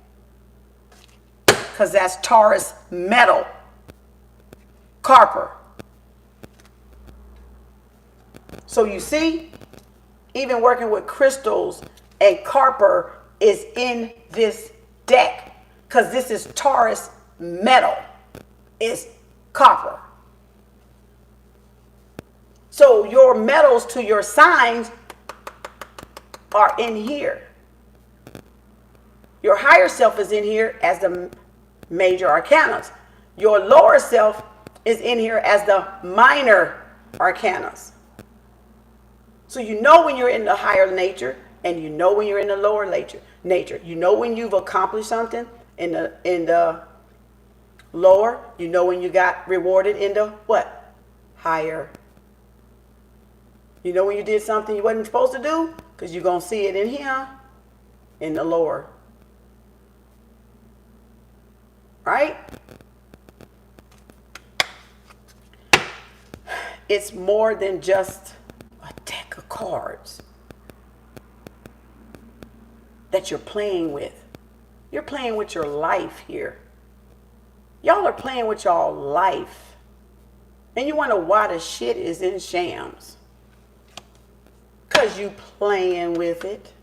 A: Because that's Taurus metal. Carper. So you see, even working with crystals, and Carper is in this deck. Because this is Taurus metal. It's copper. So your metals to your signs are in here. Your higher self is in here as the major arcanas. Your lower self is in here as the minor arcanas. So you know when you're in the higher nature, and you know when you're in the lower nature. You know when you've accomplished something in the lower. You know when you got rewarded in the what? Higher. You know when you did something you wasn't supposed to do? Because you're going to see it in here, in the lower. Right? It's more than just a deck of cards that you're playing with. You're playing with your life here. Y'all are playing with y'all life. And you wonder why the shit is in shams. Because you playing with it.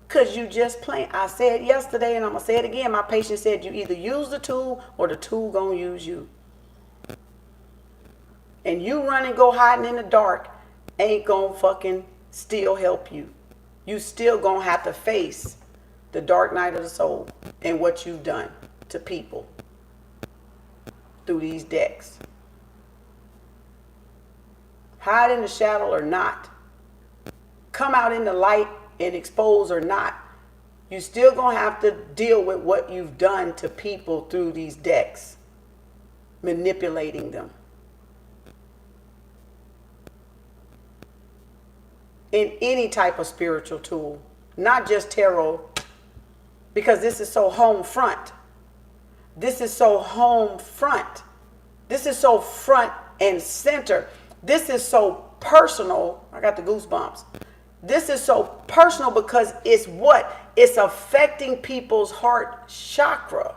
A: Because you just playing. I said yesterday, and I'm going to say it again. My patient said you either use the tool or the tool going to use you. And you running, go hiding in the dark ain't going to fucking still help you. You still going to have to face the dark night of the soul and what you've done to people through these decks. Hide in the shadow or not. Come out in the light and expose or not. You still gonna have to deal with what you've done to people through these decks. Manipulating them. In any type of spiritual tool. Not just tarot. Because this is so home front. This is so home front. This is so front and center. This is so personal. I got the goosebumps. This is so personal because it's what? It's affecting people's heart chakra.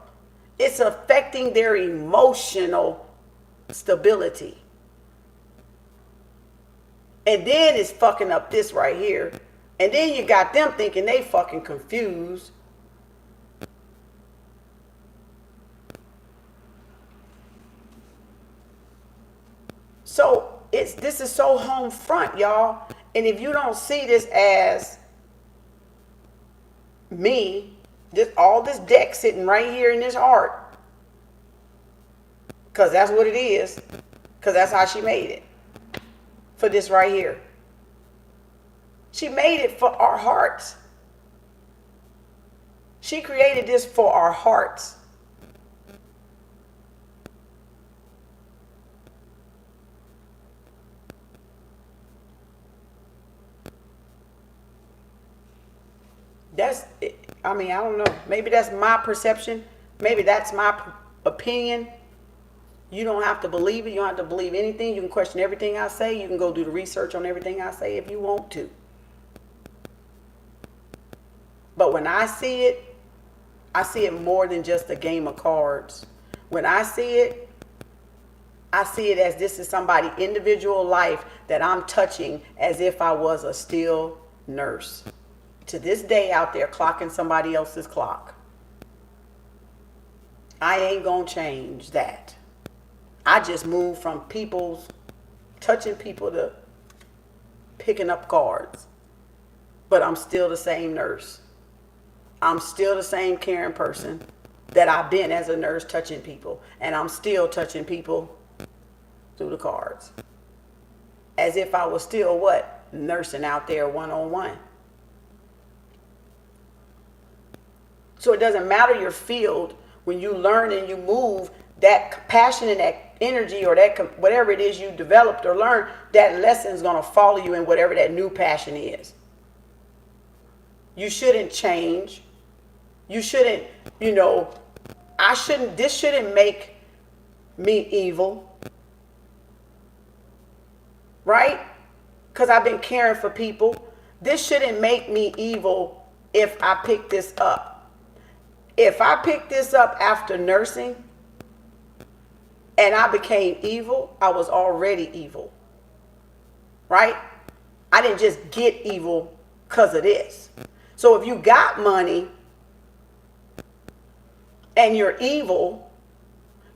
A: It's affecting their emotional stability. And then it's fucking up this right here. And then you got them thinking they fucking confused. So this is so home front, y'all. And if you don't see this as me, all this deck sitting right here in this art, because that's what it is, because that's how she made it, for this right here. She made it for our hearts. She created this for our hearts. I don't know. Maybe that's my perception. Maybe that's my opinion. You don't have to believe it. You don't have to believe anything. You can question everything I say. You can go do the research on everything I say if you want to. But when I see it, I see it more than just a game of cards. When I see it as this is somebody's individual life that I'm touching as if I was a still nurse. To this day out there clocking somebody else's clock. I ain't gonna change that. I just moved from touching people to picking up cards. But I'm still the same nurse. I'm still the same caring person that I've been as a nurse touching people. And I'm still touching people through the cards. As if I was still what? Nursing out there one-on-one. So it doesn't matter your field. When you learn and you move, that passion and that energy or that whatever it is you developed or learned, that lesson is going to follow you in whatever that new passion is. You shouldn't change. You shouldn't, this shouldn't make me evil. Right? Because I've been caring for people. This shouldn't make me evil if I pick this up. If I picked this up after nursing and I became evil, I was already evil. Right? I didn't just get evil because of this. So if you got money and you're evil,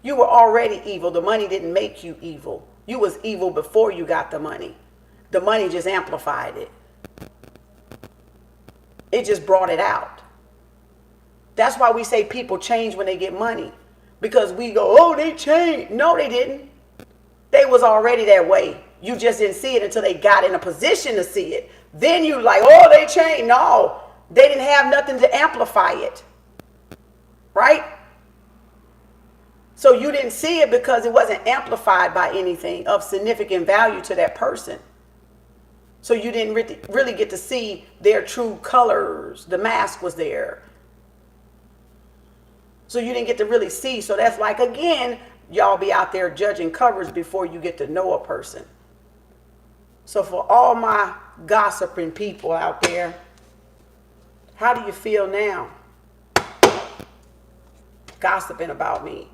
A: you were already evil. The money didn't make you evil. You was evil before you got the money. The money just amplified it. It just brought it out. That's why we say people change when they get money. Because we go, oh, they changed. No, they didn't. They was already that way. You just didn't see it until they got in a position to see it. Then you like, oh, they changed. No, they didn't have nothing to amplify it. Right? So you didn't see it because it wasn't amplified by anything of significant value to that person. So you didn't really get to see their true colors. The mask was there. So you didn't get to really see. So that's like, again, y'all be out there judging covers before you get to know a person. So for all my gossiping people out there, how do you feel now? Gossiping about me.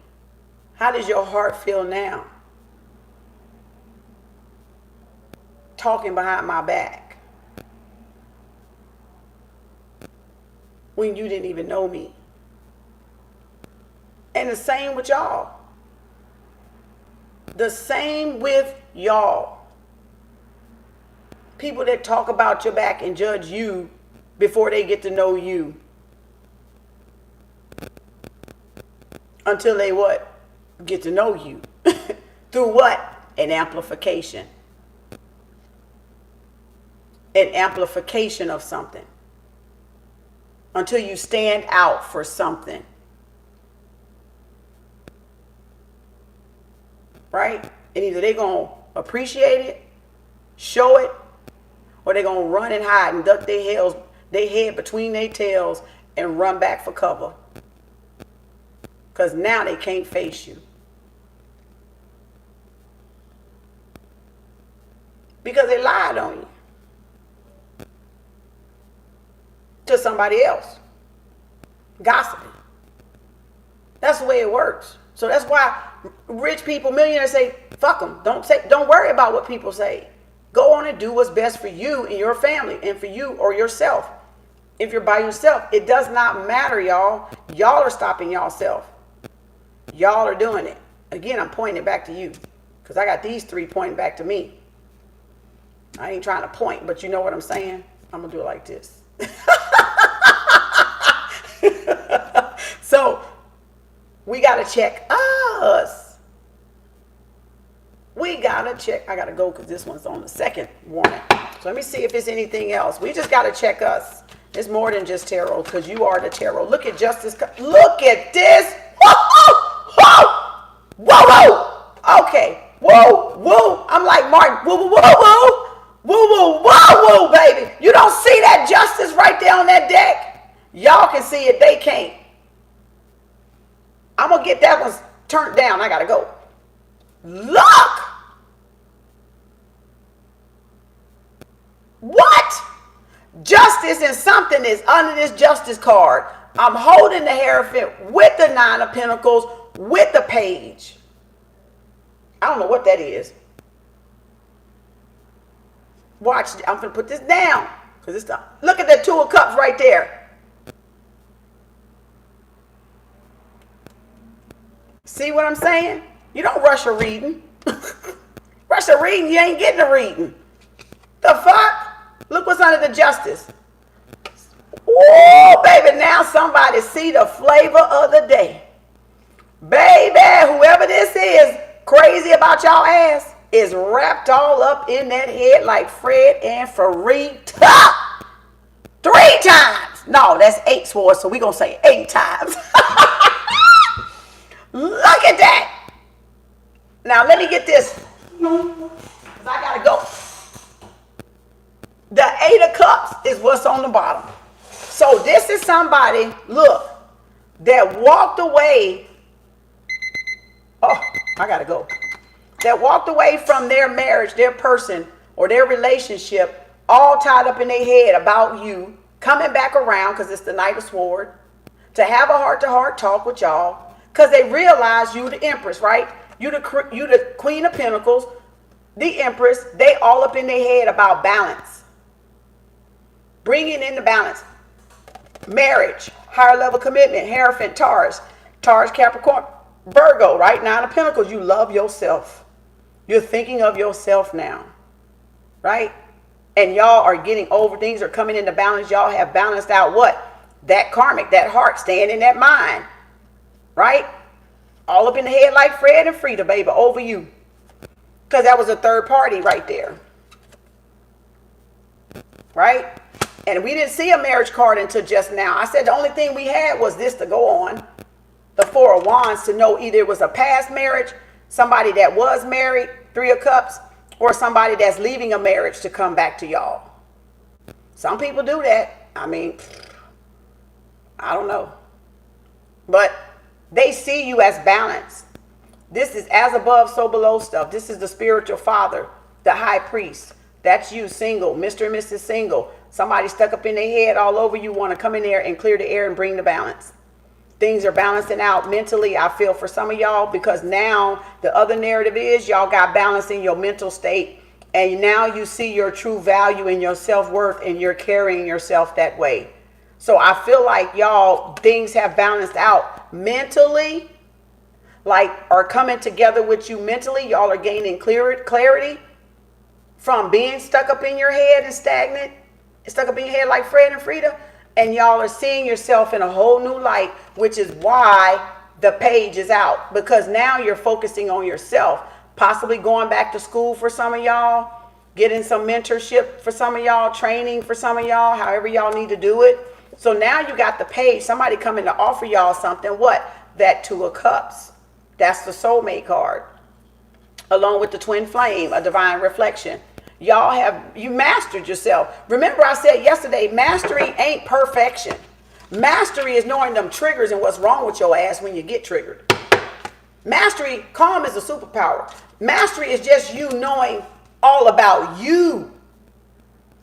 A: How does your heart feel now? Talking behind my back. When you didn't even know me. And the same with y'all. The same with y'all. People that talk about your back and judge you before they get to know you. Until they what? Get to know you. Through what? An amplification. An amplification of something. Until you stand out for something. Right? And either they're going to appreciate it, show it, or they're going to run and hide and duck their head between their tails and run back for cover. Because now they can't face you. Because they lied on you. To somebody else. Gossiping. That's the way it works. So that's why rich people, millionaires say, fuck them. Don't worry about what people say. Go on and do what's best for you and your family and for you or yourself. If you're by yourself, it does not matter, y'all. Y'all are stopping y'allself. Y'all are doing it. Again, I'm pointing it back to you because I got these three pointing back to me. I ain't trying to point, but you know what I'm saying? I'm going to do it like this. So we got to check us. We got to check. I got to go because this one's on the second warning. So let me see if there's anything else. We just got to check us. It's more than just tarot because you are the tarot. Look at justice. Look at this. Whoa, whoa, whoa, whoa. Okay. Whoa, whoa. I'm like Martin. Whoa, whoa, whoa, whoa. Woo, woo, whoa, whoa, baby. You don't see that justice right there on that deck? Y'all can see it. They can't. I'm going to get that one turned down. I got to go. Look. What? Justice and something is under this justice card. I'm holding the Hierophant with the Nine of Pentacles, with the Page. I don't know what that is. Watch, I'm going to put this down. Because it's the, look at the Two of Cups right there. See what I'm saying? You don't rush a reading. Rush a reading, you ain't getting a reading. The fuck? Look what's under the Justice. Oh, baby, now somebody see the flavor of the day. Baby, whoever this is crazy about y'all ass is wrapped all up in that head like Fred and Farita. 3 times. No, that's 8 swords, so we're going to say 8 times. Look at that. Now, let me get this. I got to go. The 8 of Cups is what's on the bottom. So this is somebody, look, that walked away. Oh, I got to go. That walked away from their marriage, their person, or their relationship, all tied up in their head about you, coming back around, because it's the Knight of Swords, to have a heart-to-heart talk with y'all, because they realize you the Empress, right? You the Queen of Pentacles, the Empress, they all up in their head about balance. Bringing in the balance. Marriage, higher level commitment, Hierophant, Taurus, Capricorn, Virgo, right? 9 of Pentacles, you love yourself. You're thinking of yourself now, right? And y'all are getting over, things are coming into balance. Y'all have balanced out what? That karmic, that heart, staying in that mind, right? All up in the head like Fred and Frida, baby, over you. Because that was a third party right there, right? And we didn't see a marriage card until just now. I said the only thing we had was this to go on. The 4 of Wands, to know either it was a past marriage, somebody that was married, 3 of Cups, or somebody that's leaving a marriage to come back to y'all. Some people do that. I mean, I don't know. But they see you as balanced. This is as above, so below stuff. This is the spiritual father, the high priest. That's you, single, Mr. and Mrs. Single. Somebody stuck up in their head all over you, want to come in there and clear the air and bring the balance. Things are balancing out mentally, I feel, for some of y'all, because now the other narrative is y'all got balance in your mental state, and now you see your true value and your self-worth, and you're carrying yourself that way. So I feel like y'all, things have balanced out mentally, like are coming together with you mentally. Y'all are gaining clarity from being stuck up in your head and stagnant, stuck up in your head like Fred and Frida. And y'all are seeing yourself in a whole new light, which is why the Page is out. Because now you're focusing on yourself, possibly going back to school for some of y'all, getting some mentorship for some of y'all, training for some of y'all, however y'all need to do it. So now you got the Page, somebody coming to offer y'all something. What? That 2 of Cups. That's the soulmate card. Along with the twin flame, a divine reflection. Y'all you mastered yourself. Remember I said yesterday, mastery ain't perfection. Mastery is knowing them triggers and what's wrong with your ass when you get triggered. Mastery, calm is a superpower. Mastery is just you knowing all about you.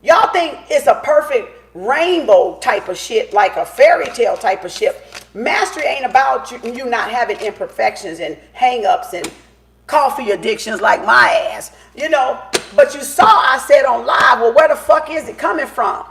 A: Y'all think it's a perfect rainbow type of shit, like a fairy tale type of shit. Mastery ain't about you not having imperfections and hang-ups and coffee addictions like my ass, you know. But you saw I said on live, well, where the fuck is it coming from?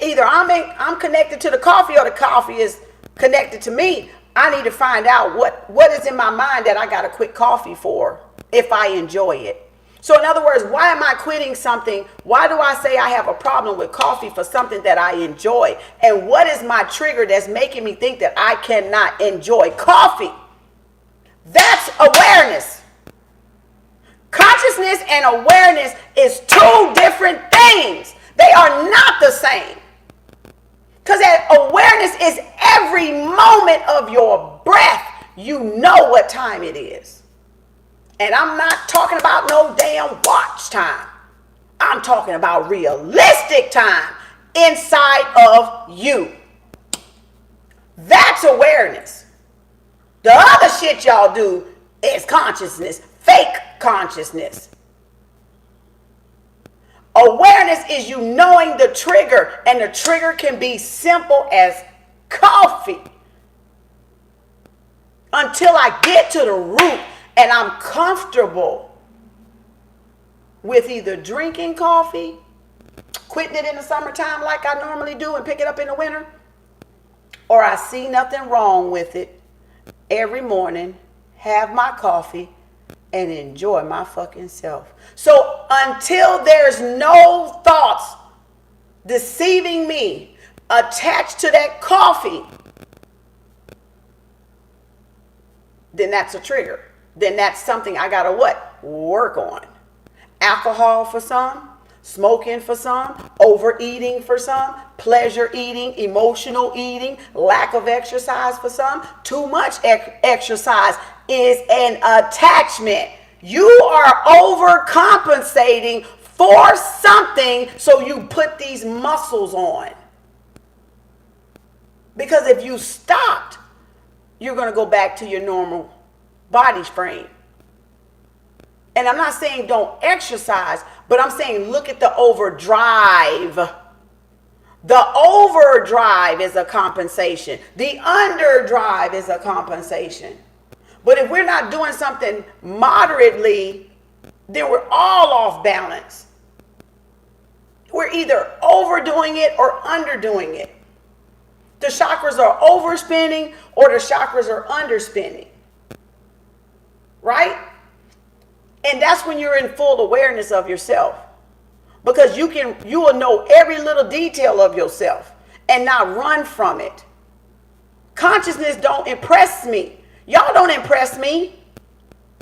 A: Either I'm connected to the coffee or the coffee is connected to me. I need to find out what is in my mind that I got to quit coffee for if I enjoy it. So in other words, why am I quitting something? Why do I say I have a problem with coffee for something that I enjoy? And what is my trigger that's making me think that I cannot enjoy coffee? That's awareness. Consciousness and awareness is 2 different things. They are not the same. Because awareness is every moment of your breath. You know what time it is. And I'm not talking about no damn watch time. I'm talking about realistic time inside of you. That's awareness. The other shit y'all do is consciousness, fake consciousness. Awareness is you knowing the trigger, and the trigger can be simple as coffee. Until I get to the root and I'm comfortable with either drinking coffee, quitting it in the summertime like I normally do and pick it up in the winter, or I see nothing wrong with it every morning, have my coffee, and enjoy my fucking self. So until there's no thoughts deceiving me attached to that coffee, then that's a trigger. Then that's something I gotta what? Work on. Alcohol for some, smoking for some, overeating for some, pleasure eating, emotional eating, lack of exercise for some. Too much exercise is an attachment. You are overcompensating for something, so you put these muscles on. Because if you stopped, you're going to go back to your normal body frame. And I'm not saying don't exercise, but I'm saying look at the overdrive. The overdrive is a compensation. The underdrive is a compensation. But if we're not doing something moderately, then we're all off balance. We're either overdoing it or underdoing it. The chakras are overspinning or the chakras are underspinning. Right? And that's when you're in full awareness of yourself. Because you will know every little detail of yourself and not run from it. Consciousness don't impress me. Y'all don't impress me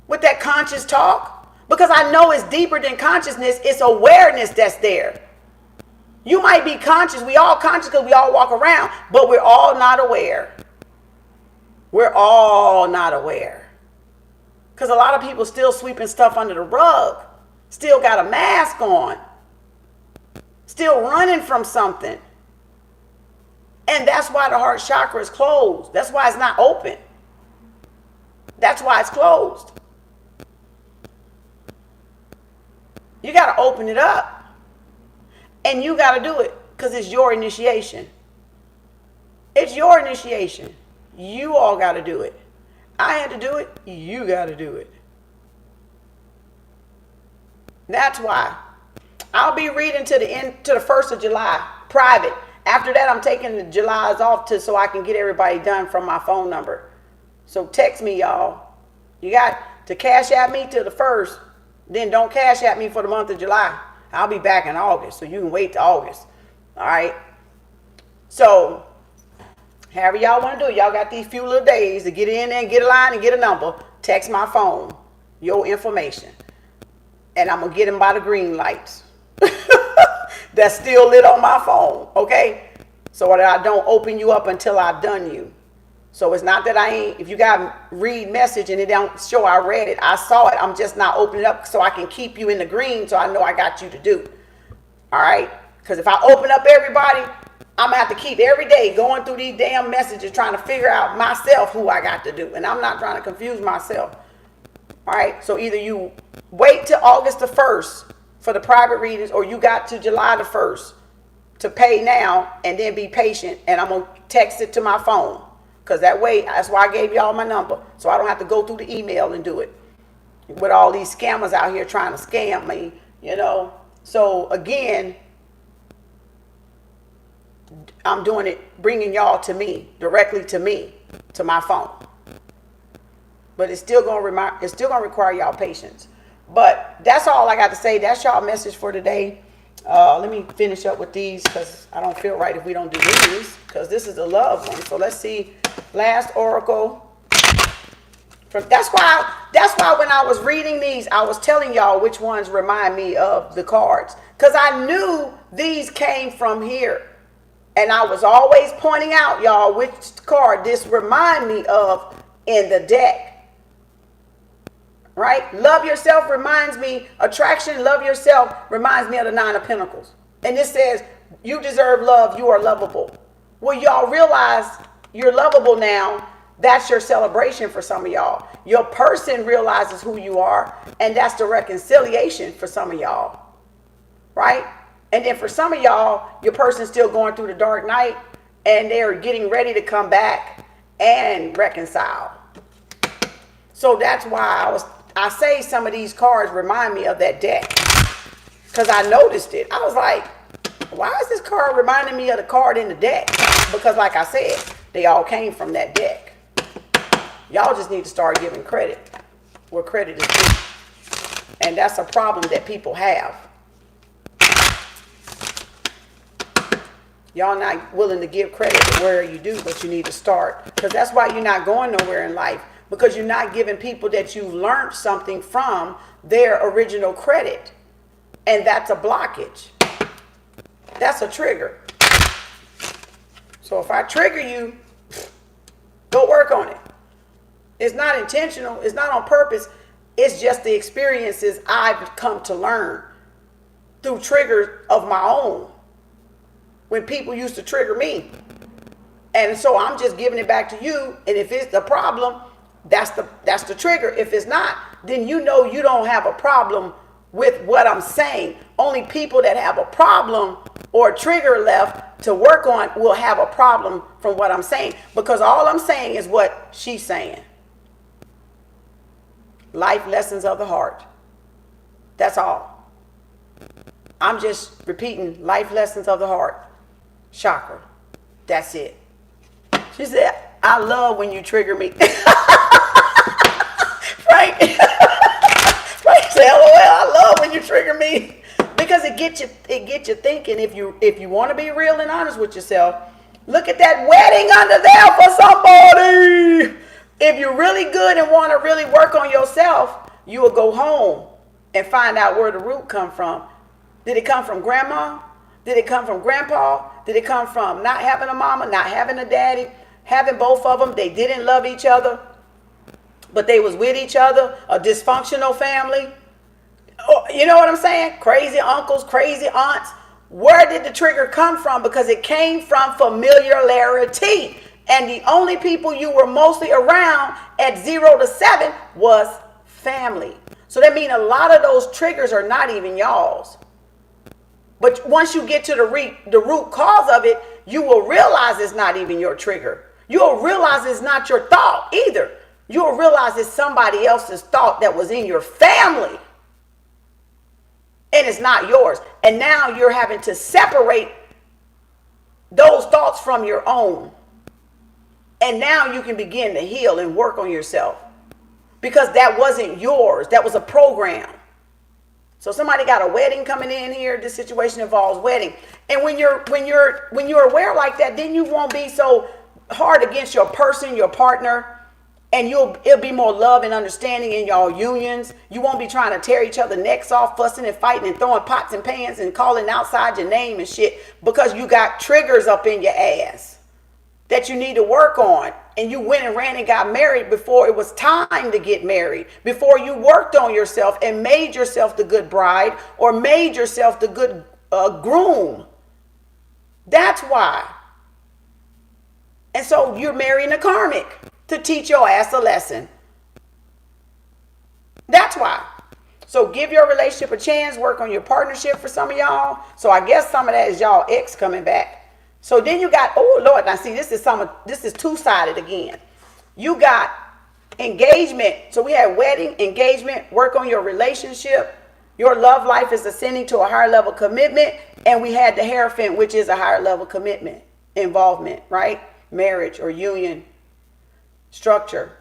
A: with that conscious talk. Because I know it's deeper than consciousness. It's awareness that's there. You might be conscious. We all conscious because we all walk around. But we're all not aware. We're all not aware. Because a lot of people still sweeping stuff under the rug. Still got a mask on. Still running from something. And that's why the heart chakra is closed. That's why it's not open. That's why it's closed. You got to open it up. And you got to do it because it's your initiation. It's your initiation. You all got to do it. I had to do it. You got to do it. That's why. I'll be reading to the 1st of July, private. After that, I'm taking the Julys off so I can get everybody done from my phone number. So text me, y'all. You got to cash at me till the 1st. Then don't cash at me for the month of July. I'll be back in August, so you can wait till August. All right? So, however y'all want to do it, y'all got these few little days to get in there and get a line and get a number. Text my phone, your information. And I'm going to get them by the green lights. That's still lit on my phone, okay? So that I don't open you up until I've done you. So it's not that I ain't, if you got read message and it don't show I read it, I saw it, I'm just not opening it up so I can keep you in the green so I know I got you to do. All right? Because if I open up everybody, I'm going to have to keep every day going through these damn messages trying to figure out myself who I got to do. And I'm not trying to confuse myself. All right? So either you wait till August the 1st for the private readings, or you got to July the 1st to pay now and then be patient, and I'm going to text it to my phone. Because that way, that's why I gave y'all my number. So I don't have to go through the email and do it. With all these scammers out here trying to scam me, you know. So again, I'm doing it, bringing y'all to me, directly to me, to my phone. But it's still going to require y'all patience. But that's all I got to say. That's y'all message for today. Let me finish up with these because I don't feel right if we don't do these, because this is a love one. So let's see. Last oracle. That's why when I was reading these, I was telling y'all which ones remind me of the cards, because I knew these came from here. And I was always pointing out, y'all, which card this remind me of in the deck. Right? Love yourself reminds me, attraction, love yourself reminds me of the 9 of Pentacles. And this says, you deserve love, you are lovable. Well, y'all realize you're lovable now. That's your celebration for some of y'all. Your person realizes who you are, and that's the reconciliation for some of y'all. right? And then for some of y'all, your person's still going through the dark night and they're getting ready to come back and reconcile. So that's why I say some of these cards remind me of that deck, because I noticed it. I was like, why is this card reminding me of the card in the deck? Because like I said, they all came from that deck. Y'all just need to start giving credit where credit is due. And that's a problem that people have. Y'all not willing to give credit where you do, but you need to start. Because that's why you're not going nowhere in life. Because you're not giving people that you've learned something from their original credit. And that's a blockage. That's a trigger. So if I trigger you, go work on it. It's not intentional. It's not on purpose. It's just the experiences I've come to learn through triggers of my own. When people used to trigger me. And so I'm just giving it back to you. And if it's the problem, that's the trigger. If it's not, then you know you don't have a problem with what I'm saying. Only people that have a problem or a trigger left to work on will have a problem from what I'm saying. Because all I'm saying is what she's saying. Life lessons of the heart. That's all. I'm just repeating life lessons of the heart. Chakra. That's it. She said, I love when you trigger me. Frank said, LOL, I love when you trigger me. Because it gets you thinking. If you want to be real and honest with yourself, look at that wedding under there for somebody. If you're really good and want to really work on yourself, you will go home and find out where the root come from. Did it come from grandma? Did it come from grandpa? Did it come from not having a mama, not having a daddy, having both of them? They didn't love each other, but they was with each other. A dysfunctional family. Oh, you know what I'm saying? Crazy uncles, crazy aunts. Where did the trigger come from? Because it came from familiarity. And the only people you were mostly around at 0 to 7 was family. So that means a lot of those triggers are not even y'all's. But once you get to the root cause of it, you will realize it's not even your trigger. You'll realize it's not your thought either. You'll realize it's somebody else's thought that was in your family. And it's not yours. And now you're having to separate those thoughts from your own. And now you can begin to heal and work on yourself. Because that wasn't yours. That was a program. So somebody got a wedding coming in here. This situation involves wedding. And when you're aware like that, then you won't be so hard against your person, your partner, and it'll be more love and understanding in y'all unions. You won't be trying to tear each other necks off, fussing and fighting and throwing pots and pans and calling outside your name and shit because you got triggers up in your ass that you need to work on. And you went and ran and got married before it was time to get married, before you worked on yourself and made yourself the good bride or made yourself the good groom. That's why. And so you're marrying a karmic to teach your ass a lesson. That's why. So give your relationship a chance, work on your partnership for some of y'all. So I guess some of that is y'all ex coming back. So then you got, oh Lord, now see, this is two-sided again. You got engagement. So we had wedding, engagement, work on your relationship. Your love life is ascending to a higher level commitment. And we had the Hierophant, which is a higher level commitment, involvement, right? Marriage or union structure.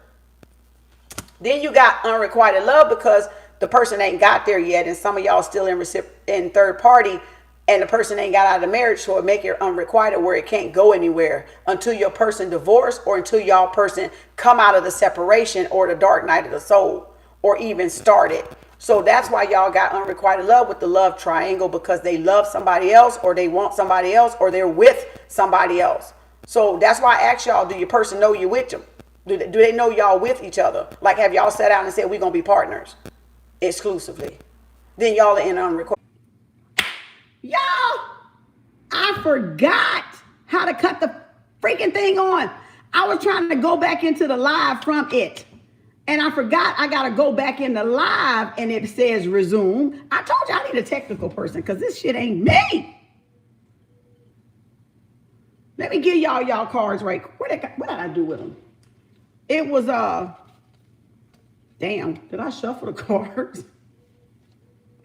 A: Then you got unrequited love because the person ain't got there yet. And some of y'all still in third party. And the person ain't got out of marriage, so it make it unrequited where it can't go anywhere until your person divorce or until y'all person come out of the separation or the dark night of the soul or even started. So that's why y'all got unrequited love with the love triangle, because they love somebody else or they want somebody else or they're with somebody else. So that's why I asked y'all, do your person know you with them? Do they know y'all with each other? Like, have y'all sat down and said, we're going to be partners exclusively? Then y'all are in unrequited. Y'all, I forgot how to cut the freaking thing on. I was trying to go back into the live from it. And I forgot I got to go back in the live and it says resume. I told you I need a technical person because this shit ain't me. Let me give y'all cards right. What did I do with them? It was, damn, did I shuffle the cards?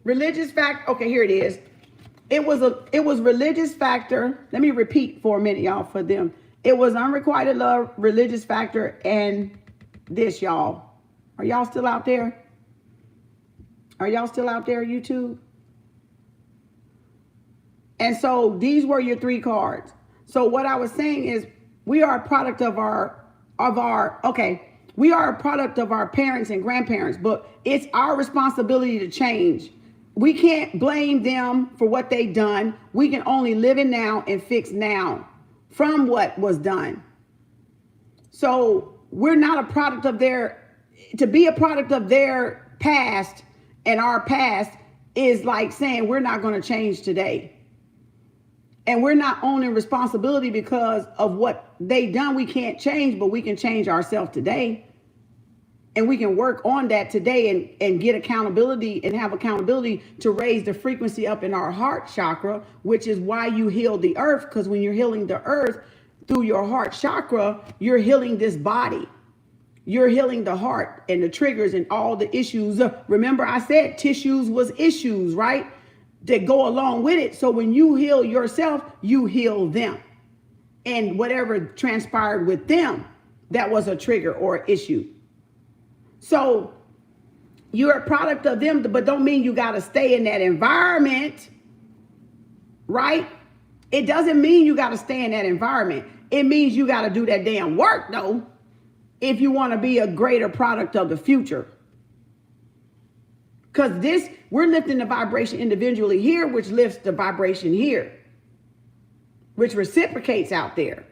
A: Religious factor. Okay, here it is. It was religious factor. Let me repeat for a minute, y'all, for them. It was unrequited love, religious factor, and this, y'all. Are y'all still out there? Are y'all still out there, YouTube? And so these were your 3 cards. So what I was saying is we are a product of we are a product of our parents and grandparents, but it's our responsibility to change. We can't blame them for what they've done. We can only live in now and fix now from what was done. So we're not a product of to be a product of their past, and our past is like saying we're not going to change today. And we're not owning responsibility because of what they done. We can't change, but we can change ourselves today. And we can work on that today and get accountability and have accountability to raise the frequency up in our heart chakra, which is why you heal the earth. Because when you're healing the earth through your heart chakra, you're healing this body. You're healing the heart and the triggers and all the issues. Remember, I said tissues was issues, right? That go along with it. So when you heal yourself, you heal them. And whatever transpired with them, that was a trigger or issue. So you're a product of them, but don't mean you got to stay in that environment, right? It doesn't mean you got to stay in that environment. It means you got to do that damn work, though, if you want to be a greater product of the future. Because we're lifting the vibration individually here, which lifts the vibration here, which reciprocates out there.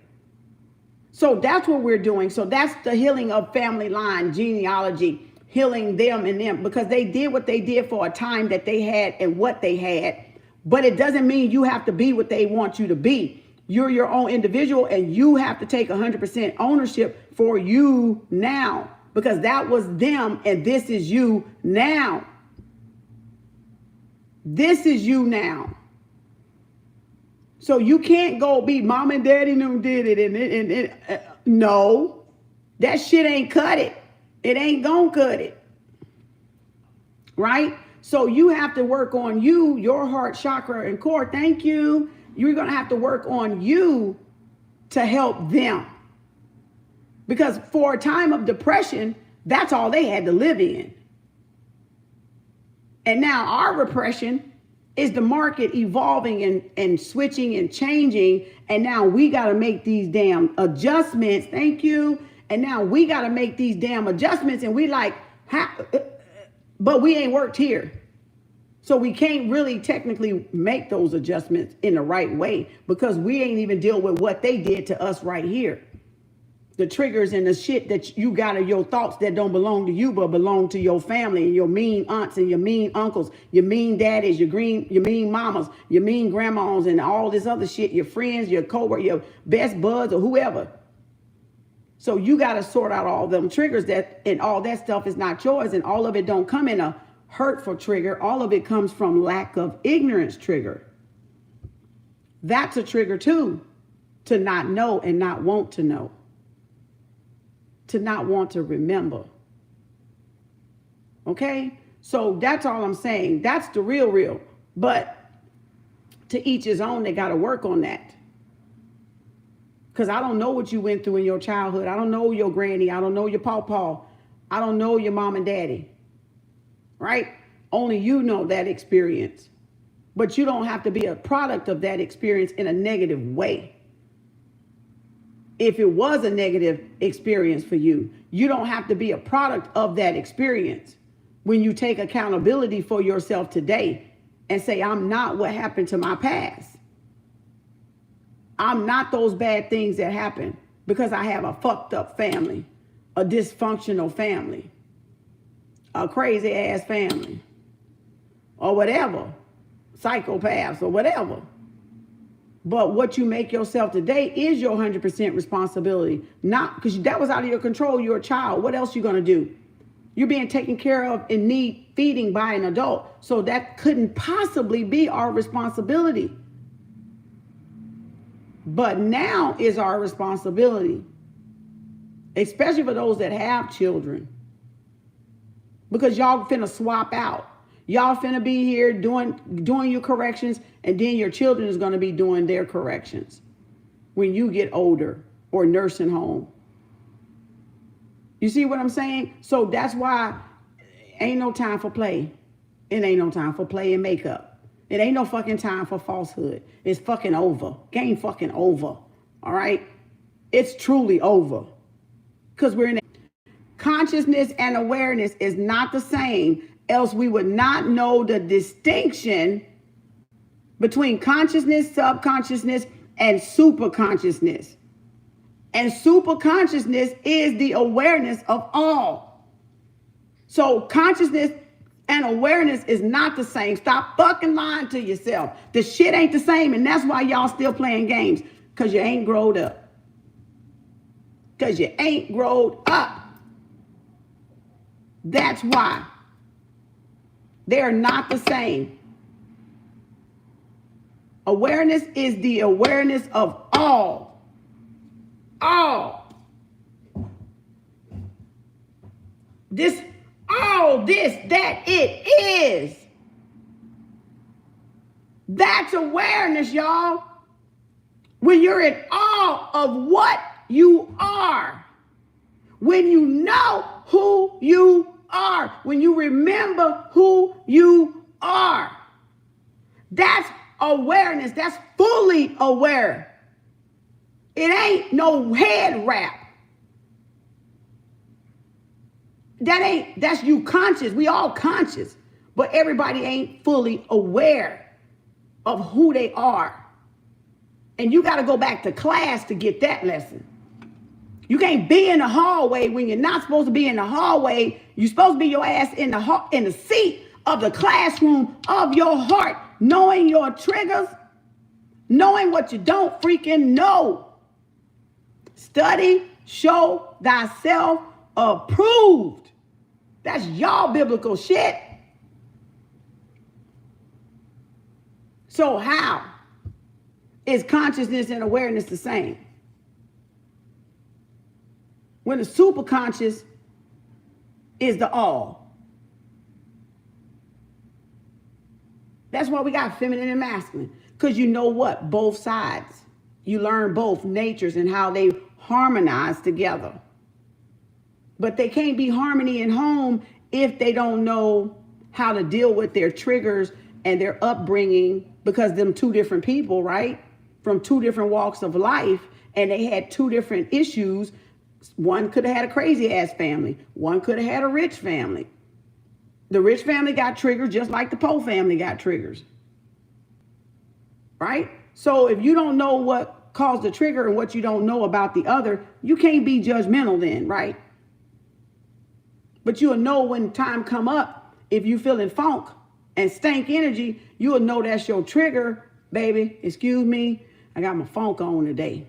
A: So that's what we're doing. So that's the healing of family line, genealogy, healing them and them, because they did what they did for a time that they had and what they had. But it doesn't mean you have to be what they want you to be. You're your own individual, and you have to take 100% ownership for you now, because that was them and this is you now. This is you now. So you can't go be mom and daddy knew did it and no, that shit ain't cut it. It ain't gonna cut it. Right? So you have to work on you, your heart chakra and core. Thank you. You're gonna have to work on you to help them. Because for a time of depression, that's all they had to live in. And now our repression is the market evolving and switching and changing. And now we got to make these damn adjustments. Thank you. And now we got to make these damn adjustments. And we like, but we ain't worked here. So we can't really technically make those adjustments in the right way, because we ain't even deal with what they did to us right here. The triggers and the shit that you got in your thoughts that don't belong to you, but belong to your family and your mean aunts and your mean uncles, your mean daddies, your mean mamas, your mean grandmas, and all this other shit, your friends, your coworkers, your best buds, or whoever. So you got to sort out all them triggers and all that stuff is not yours, and all of it don't come in a hurtful trigger. All of it comes from lack of ignorance trigger. That's a trigger too, to not know and not want to know. To not want to remember. Okay? So that's all I'm saying. That's the real. But to each his own, they got to work on that. Because I don't know what you went through in your childhood. I don't know your granny. I don't know your pawpaw. I don't know your mom and daddy. Right? Only you know that experience. But you don't have to be a product of that experience in a negative way. If it was a negative experience for you, you don't have to be a product of that experience. When you take accountability for yourself today and say, I'm not what happened to my past. I'm not those bad things that happened because I have a fucked up family, a dysfunctional family, a crazy ass family, or whatever, psychopaths or whatever. But what you make yourself today is your 100% responsibility. Not because that was out of your control. You're a child. What else you going to do? You're being taken care of and need feeding by an adult. So that couldn't possibly be our responsibility. But now is our responsibility, especially for those that have children. Because y'all finna swap out. Y'all finna be here doing your corrections, and then your children is gonna be doing their corrections when you get older or nursing home. You see what I'm saying? So that's why ain't no time for play. It ain't no time for play and makeup. It ain't no fucking time for falsehood. It's fucking over. Game fucking over. All right? It's truly over. Because we're in consciousness and awareness is not the same, else we would not know the distinction between consciousness, subconsciousness, and superconsciousness. And superconsciousness is the awareness of all. So consciousness and awareness is not the same. Stop fucking lying to yourself. The shit ain't the same, and that's why y'all still playing games, because you ain't growed up. Because you ain't growed up. That's why. They're not the same. Awareness is the awareness of all. All. This, all this, that it is. That's awareness, y'all. When you're in awe of what you are. When you know who you are. When you remember who you are. That's awareness. That's fully aware. It ain't no head wrap. That's you conscious. We all conscious. But everybody ain't fully aware of who they are. And you got to go back to class to get that lesson. You can't be in the hallway when you're not supposed to be in the hallway. You're supposed to be your ass in the seat of the classroom of your heart, knowing your triggers, knowing what you don't freaking know. Study, show thyself approved. That's y'all biblical shit. So how is consciousness and awareness the same? When the superconscious is the all. That's why we got feminine and masculine. Because you know what? Both sides. You learn both natures and how they harmonize together. But they can't be harmony in home if they don't know how to deal with their triggers and their upbringing, because them two different people, right? From two different walks of life, and they had two different issues. One could have had a crazy ass family. One could have had a rich family. The rich family got triggers just like the poor family got triggers. Right? So if you don't know what caused the trigger and what you don't know about the other, you can't be judgmental then, right? But you'll know when time come up, if you feeling funk and stank energy, you'll know that's your trigger, baby. Excuse me, I got my funk on today.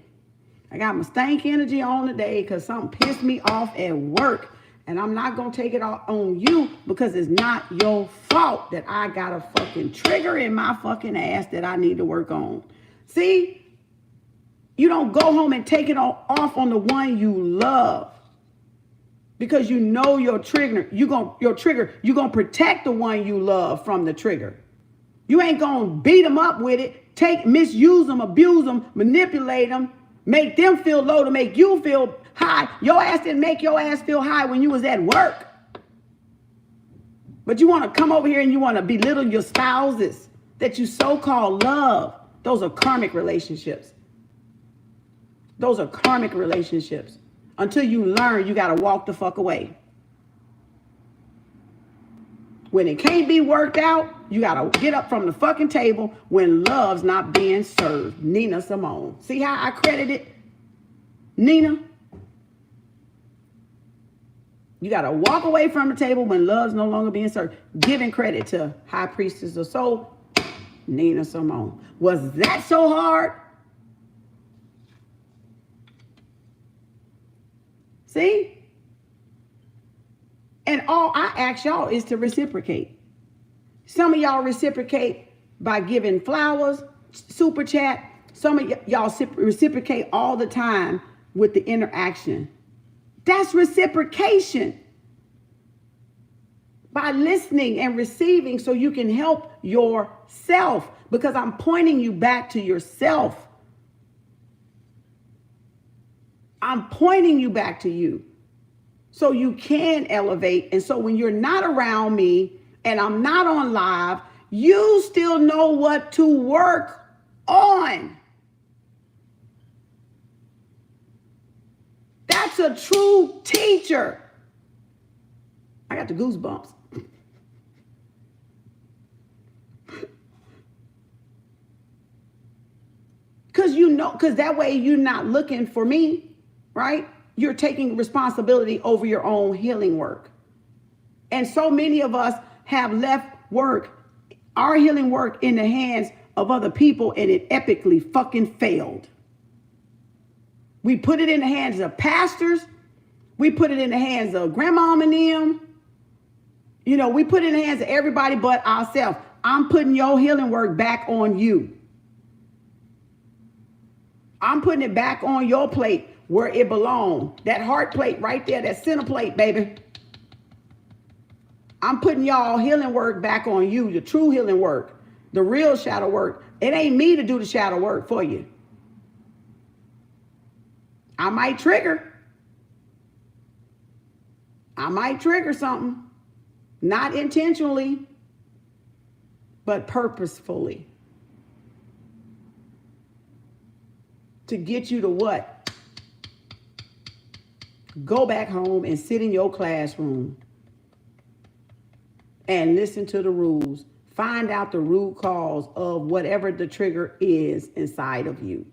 A: I got my stank energy on today because something pissed me off at work. And I'm not going to take it all on you because it's not your fault that I got a fucking trigger in my fucking ass that I need to work on. See? You don't go home and take it off on the one you love. Because you know your trigger. You're going to protect the one you love from the trigger. You ain't going to beat them up with it. Misuse them, abuse them, manipulate them. Make them feel low to make you feel high. Your ass didn't make your ass feel high when you was at work. But you want to come over here and you want to belittle your spouses that you so-called love. Those are karmic relationships. Those are karmic relationships. Until you learn, you got to walk the fuck away. When it can't be worked out, you got to get up from the fucking table when love's not being served. Nina Simone. See how I credit it? Nina? You got to walk away from the table when love's no longer being served. Giving credit to High Priestess of Soul, Nina Simone. Was that so hard? See? And all I ask y'all is to reciprocate. Some of y'all reciprocate by giving flowers, super chat. Some of y'all reciprocate all the time with the interaction. That's reciprocation. By listening and receiving so you can help yourself, because I'm pointing you back to yourself. I'm pointing you back to you so you can elevate. And so when you're not around me and I'm not on live, you still know what to work on. That's a true teacher. I got the goosebumps. Because that way you're not looking for me, right? You're taking responsibility over your own healing work. And so many of us have left our healing work in the hands of other people, and it epically fucking failed. We put it in the hands of pastors. We put it in the hands of grandmama and them. You know, we put it in the hands of everybody but ourselves. I'm putting your healing work back on you. I'm putting it back on your plate where it belongs. That heart plate right there, that center plate, baby. I'm putting y'all healing work back on you, the true healing work, the real shadow work. It ain't me to do the shadow work for you. I might trigger something, not intentionally, but purposefully. To get you to what? Go back home and sit in your classroom and listen to the rules. Find out the root cause of whatever the trigger is inside of you.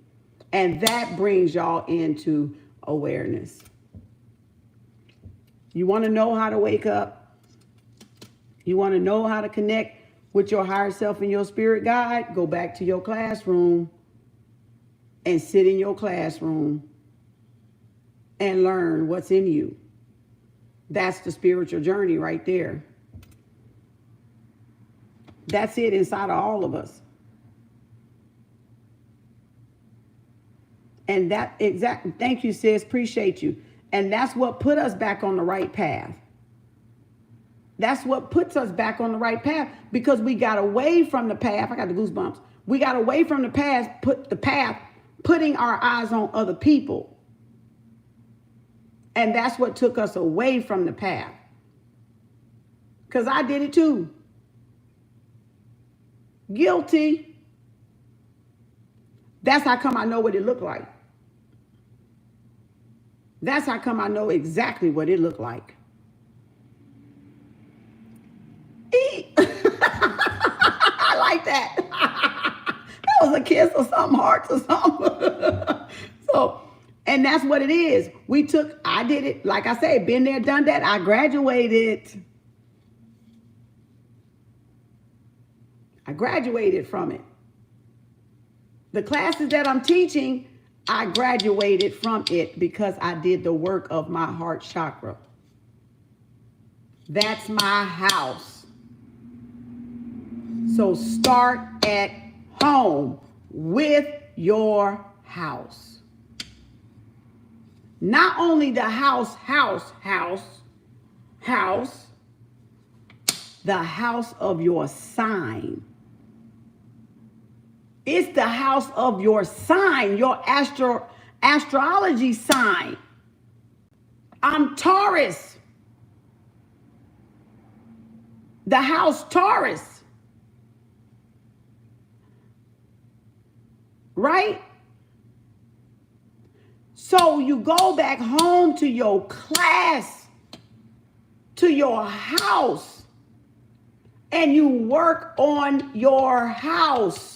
A: And that brings y'all into awareness. You want to know how to wake up? You want to know how to connect with your higher self and your spirit guide? Go back to your classroom and sit in your classroom and learn what's in you. That's the spiritual journey right there. That's it inside of all of us. And thank you, sis, appreciate you. And that's what put us back on the right path. That's what puts us back on the right path, because we got away from the path. I got the goosebumps. We got away from the path, putting our eyes on other people. And that's what took us away from the path. Because I did it too. Guilty. That's how come I know what it looked like. That's how come I know exactly what it looked like. I like that. That was a kiss or something, hearts or something. And that's what it is. I did it, like I said, been there, done that. I graduated. I graduated from it. The classes that I'm teaching, I graduated from it because I did the work of my heart chakra. That's my house. So start at home with your house. Not only the house, the house of your sign. It's the house of your sign, your astrology sign. I'm Taurus. The house Taurus. Right? So you go back home to your class, to your house, and you work on your house.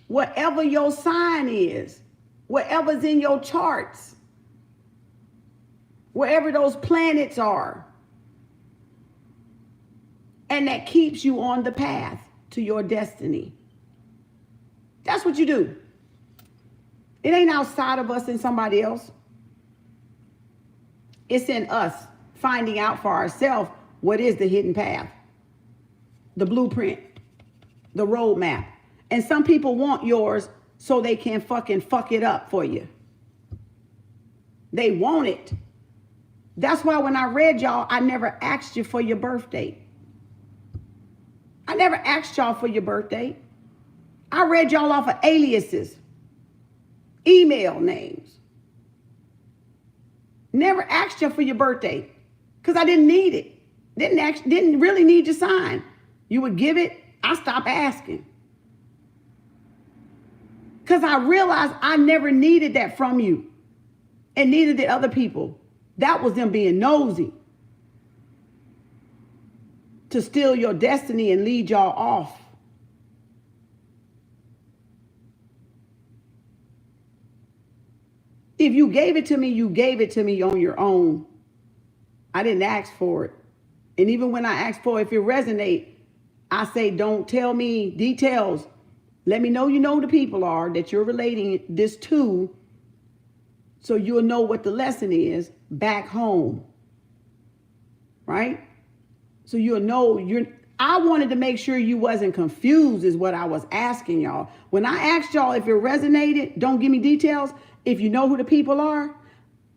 A: Whatever your sign is, whatever's in your charts, wherever those planets are. And that keeps you on the path to your destiny. That's what you do. It ain't outside of us and somebody else. It's in us finding out for ourselves what is the hidden path, the blueprint, the roadmap. And some people want yours so they can fucking fuck it up for you. They want it. That's why when I read y'all, I never asked you for your birthday. I never asked y'all for your birthday. I read y'all off of aliases, email names. Never asked you for your birthday because I didn't need it. Didn't really need your sign. You would give it, I stopped asking. Because I realized I never needed that from you. And neither did other people. That was them being nosy. To steal your destiny and lead y'all off. If you gave it to me, you gave it to me on your own. I didn't ask for it. And even when I ask for it, if it resonates, I say, don't tell me details. Let me know you know who the people are that you're relating this to, so you'll know what the lesson is back home. Right? So you'll know I wanted to make sure you wasn't confused is what I was asking y'all. When I asked y'all if it resonated, don't give me details. If you know who the people are,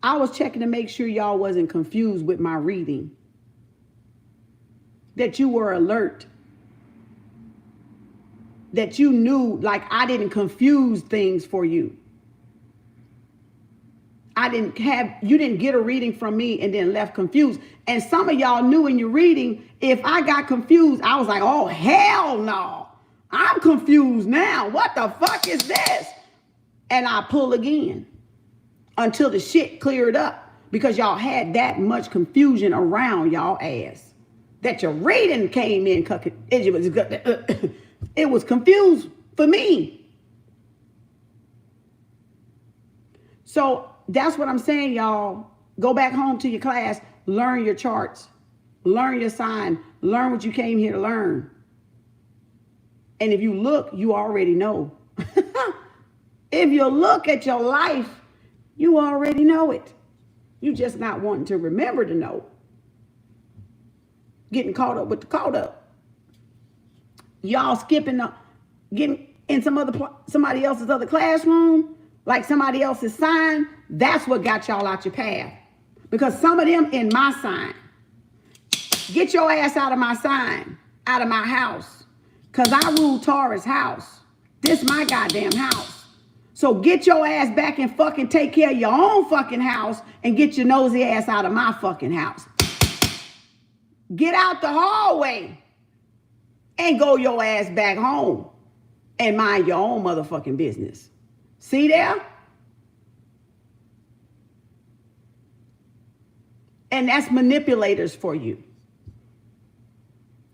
A: I was checking to make sure y'all wasn't confused with my reading. That you were alert. That you knew, like, I didn't confuse things for you. You didn't get a reading from me and then left confused. And some of y'all knew in your reading, if I got confused, I was like, oh, hell no. I'm confused now. What the fuck is this? And I pull again until the shit cleared up, because y'all had that much confusion around y'all ass. That your reading came in, it was confused for me. So that's what I'm saying, y'all. Go back home to your class, learn your charts, learn your sign, learn what you came here to learn. And if you look, you already know. If you look at your life, you already know it. You just not wanting to remember to know. Getting caught up with the caught up. Y'all skipping up, getting in somebody else's other classroom, like somebody else's sign. That's what got y'all out your path. Because some of them in my sign. Get your ass out of my sign, out of my house. Because I rule Taurus house. This my goddamn house. So get your ass back and fucking take care of your own fucking house and get your nosy ass out of my fucking house. Get out the hallway and go your ass back home and mind your own motherfucking business. See there? And that's manipulators for you.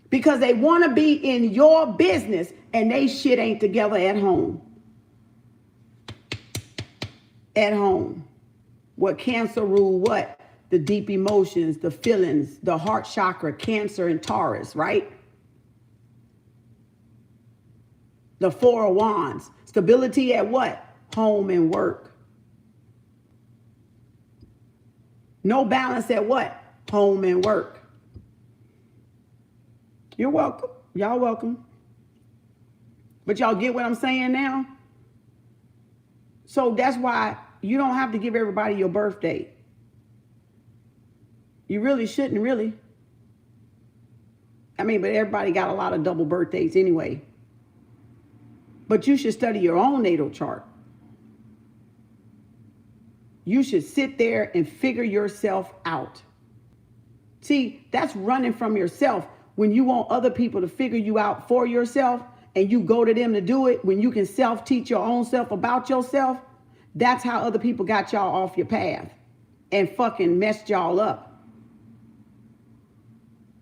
A: Because they want to be in your business and they shit ain't together at home. At home. What Cancer rule what? The deep emotions, the feelings, the heart chakra, Cancer and Taurus, right? The Four of Wands. Stability at what? Home and work. No balance at what? Home and work. You're welcome. Y'all welcome. But y'all get what I'm saying now? So that's why you don't have to give everybody your birthday. You really shouldn't, really. I mean, but everybody got a lot of double birthdays anyway. But you should study your own natal chart. You should sit there and figure yourself out. See, that's running from yourself. When you want other people to figure you out for yourself and you go to them to do it, when you can self-teach your own self about yourself, that's how other people got y'all off your path and fucking messed y'all up.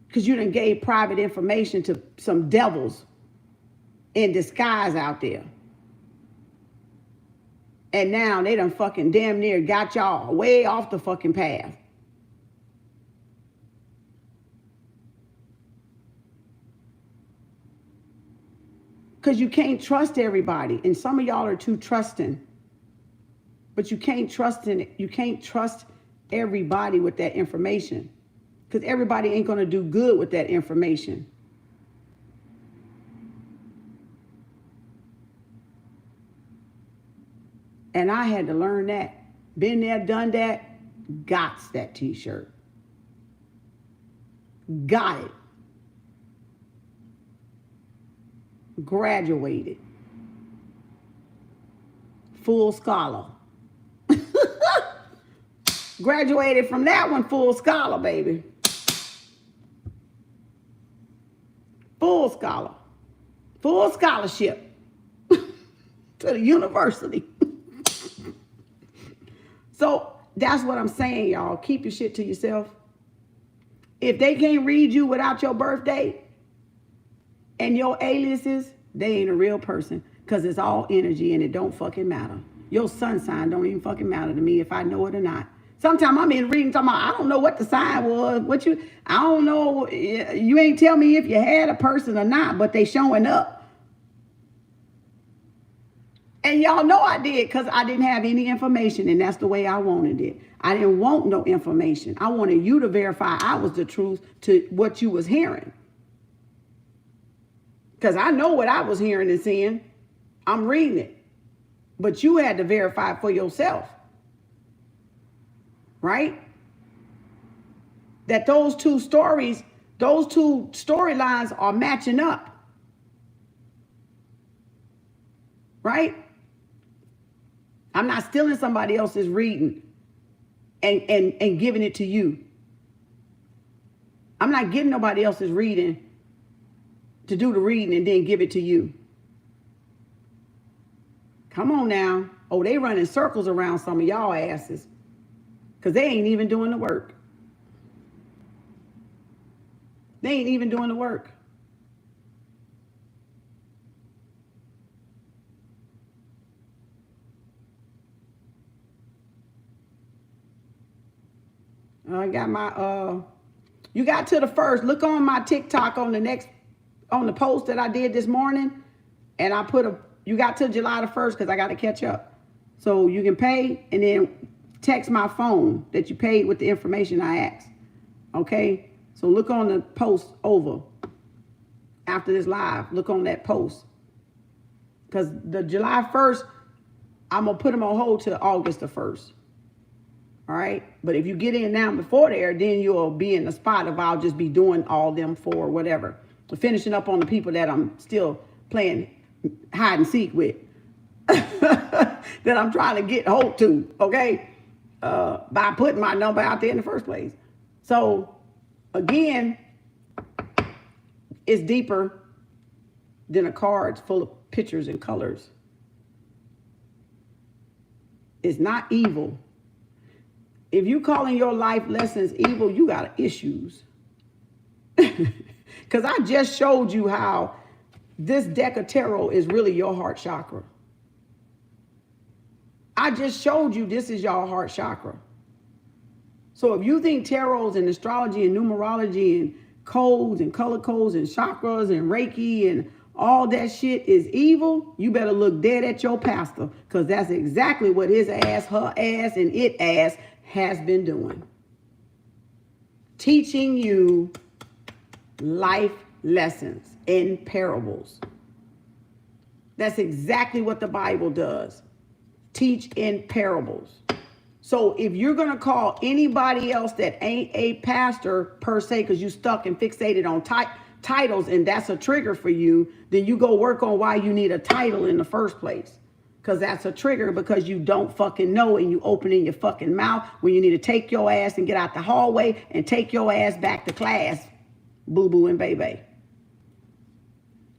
A: Because you done gave private information to some devils in disguise out there. And now they done fucking damn near got y'all way off the fucking path. Because you can't trust everybody. And some of y'all are too trusting. But you can't trust in it. You can't trust everybody with that information, because everybody ain't going to do good with that information. And I had to learn that. Been there, done that, gots that t-shirt. Got it. Graduated. Full scholar. Graduated from that one, full scholar, baby. Full scholar. Full scholarship to the university. So that's what I'm saying, y'all. Keep your shit to yourself. If they can't read you without your birthday and your aliases, they ain't a real person, because it's all energy and it don't fucking matter. Your sun sign don't even fucking matter to me if I know it or not. Sometimes I'm in reading talking about, I don't know what the sign was. I don't know. You ain't tell me if you had a person or not, but they showing up. And y'all know I did, because I didn't have any information, and that's the way I wanted it. I didn't want no information. I wanted you to verify I was the truth to what you was hearing. Because I know what I was hearing and seeing. I'm reading it. But you had to verify it for yourself. Right? That those two storylines are matching up. Right? I'm not stealing somebody else's reading and giving it to you. I'm not getting nobody else's reading to do the reading and then give it to you. Come on now. Oh, they running circles around some of y'all asses, because they ain't even doing the work. They ain't even doing the work. I got my, you got to the first. Look on my TikTok on the post that I did this morning. And I put you got to July the 1st, because I got to catch up. So you can pay and then text my phone that you paid with the information I asked. Okay? So look on the post over after this live. Look on that post. Because the July 1st, I'm going to put them on hold till August the 1st. All right. But if you get in now before there, then you'll be in the spot of I'll just be doing all them for whatever. Finishing up on the people that I'm still playing hide and seek with. That I'm trying to get hold to. Okay. By putting my number out there in the first place. So again, it's deeper than a card full of pictures and colors. It's not evil. If you calling your life lessons evil, you got issues. Because I just showed you how this deck of tarot is really your heart chakra. I just showed you this is your heart chakra. So if you think tarots and astrology and numerology and codes and color codes and chakras and Reiki and all that shit is evil, you better look dead at your pastor, because that's exactly what his ass, her ass, and it ass has been doing. Teaching you life lessons in parables. That's exactly what the Bible does. Teach in parables. So if you're going to call anybody else that ain't a pastor per se, because you stuck and fixated on titles and that's a trigger for you, then you go work on why you need a title in the first place. Because that's a trigger, because you don't fucking know and you opening your fucking mouth when you need to take your ass and get out the hallway and take your ass back to class, boo-boo and baby.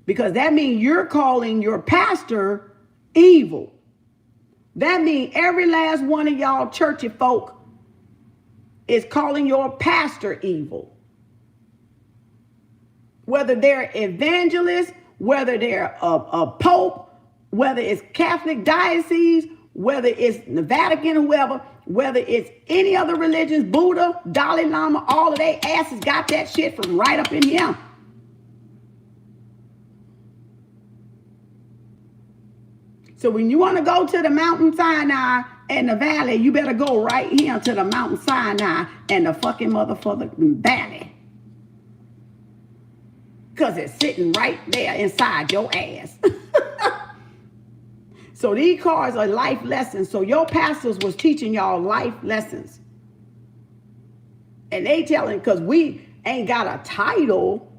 A: Because that means you're calling your pastor evil. That means every last one of y'all churchy folk is calling your pastor evil. Whether they're evangelists, whether they're a pope, whether it's Catholic diocese, whether it's the Vatican, whoever, whether it's any other religions, Buddha, Dalai Lama, all of their asses got that shit from right up in here. So when you want to go to the Mountain Sinai And the valley, you better go right here to the Mountain Sinai and the fucking motherfucking valley. Because it's sitting right there inside your ass. So these cards are life lessons. So your pastors was teaching y'all life lessons. And they telling, because we ain't got a title,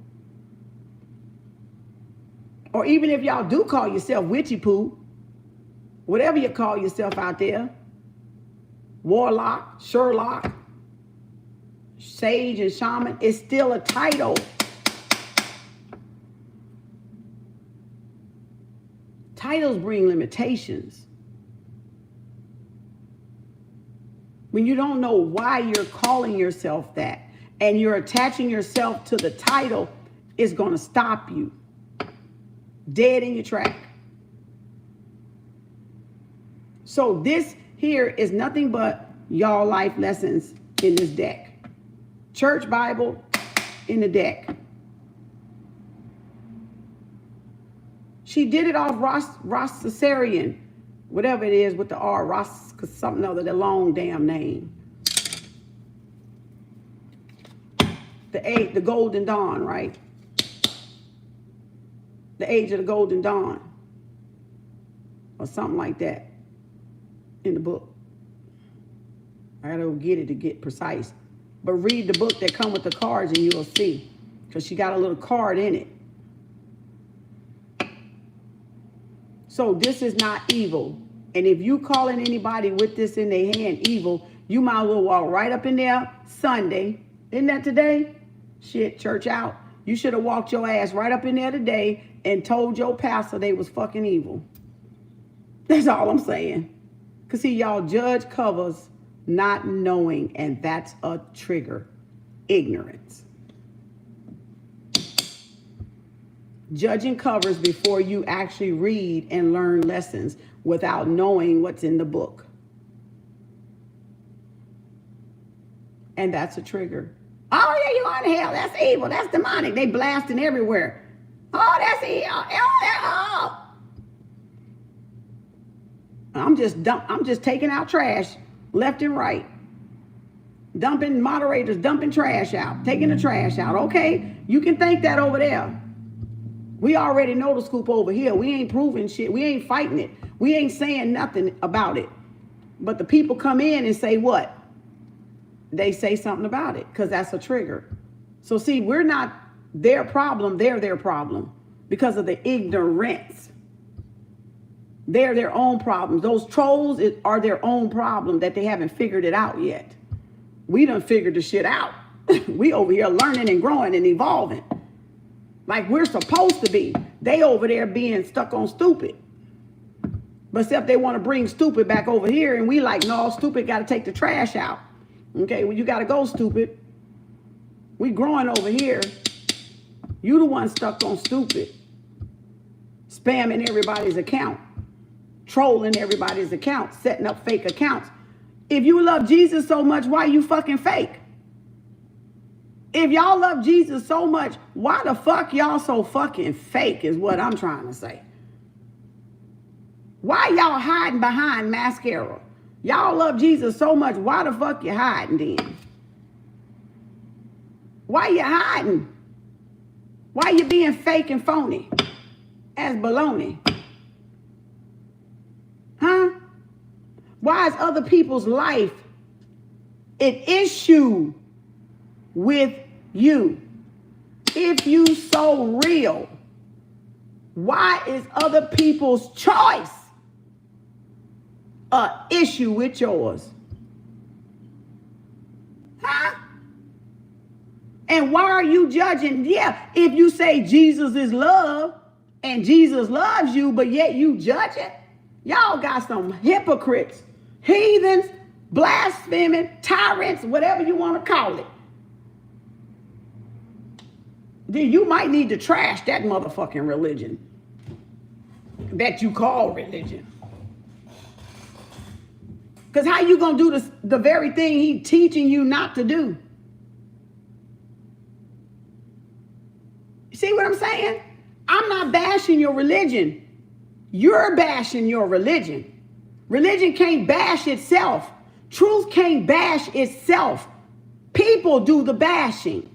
A: or even if y'all do call yourself witchy poo, whatever you call yourself out there, warlock, Sherlock, sage and shaman, it's still a title. Titles bring limitations. When you don't know why you're calling yourself that and you're attaching yourself to the title, it's going to stop you dead in your track. So this here is nothing but y'all life lessons in this deck. Church Bible in the deck. She did it off Rosicerian, whatever it is with the R, Ross, something other, the long damn name. The Golden Dawn, right? The Age of the Golden Dawn. Or something like that in the book. I gotta go get it to get precise. But read the book that come with the cards and you'll see. Because she got a little card in it. So this is not evil. And if you calling anybody with this in their hand evil, you might as well walk right up in there Sunday. Isn't that today? Shit, church out. You should have walked your ass right up in there today and told your pastor they was fucking evil. That's all I'm saying. Because see, y'all judge covers not knowing, and that's a trigger. Ignorance. Judging covers before you actually read and learn lessons without knowing what's in the book. And that's a trigger. Oh, yeah, you on hell. That's evil. That's demonic. They blasting everywhere. Oh, that's evil. Oh. I'm just taking out trash left and right. Dumping moderators, dumping trash out, taking the trash out. Okay, you can think that over there. We already know the scoop over here. We ain't proving shit. We ain't fighting it. We ain't saying nothing about it. But the people come in and say what? They say something about it because that's a trigger. So see, we're not their problem. They're their problem because of the ignorance. They're their own problems. Those trolls are their own problem that they haven't figured it out yet. We done figured the shit out. We over here learning and growing and evolving. Like we're supposed to be. They over there being stuck on stupid. But except they want to bring stupid back over here. And we like, no, stupid got to take the trash out. Okay, well, you got to go, stupid. We growing over here. You the one stuck on stupid. Spamming everybody's account. Trolling everybody's account. Setting up fake accounts. If you love Jesus so much, why you fucking fake? If y'all love Jesus so much, why the fuck y'all so fucking fake is what I'm trying to say. Why y'all hiding behind mascara? Y'all love Jesus so much, why the fuck you hiding then? Why you hiding? Why you being fake and phony? As baloney? Huh? Why is other people's life an issue with you? If you so real, why is other people's choice an issue with yours? Huh? And why are you judging? Yeah, if you say Jesus is love and Jesus loves you, but yet you judge it, y'all got some hypocrites, heathens, blaspheming, tyrants, whatever you want to call it. Then you might need to trash that motherfucking religion that you call religion. Because how you going to do the very thing he teaching you not to do? See what I'm saying? I'm not bashing your religion. You're bashing your religion. Religion can't bash itself. Truth can't bash itself. People do the bashing.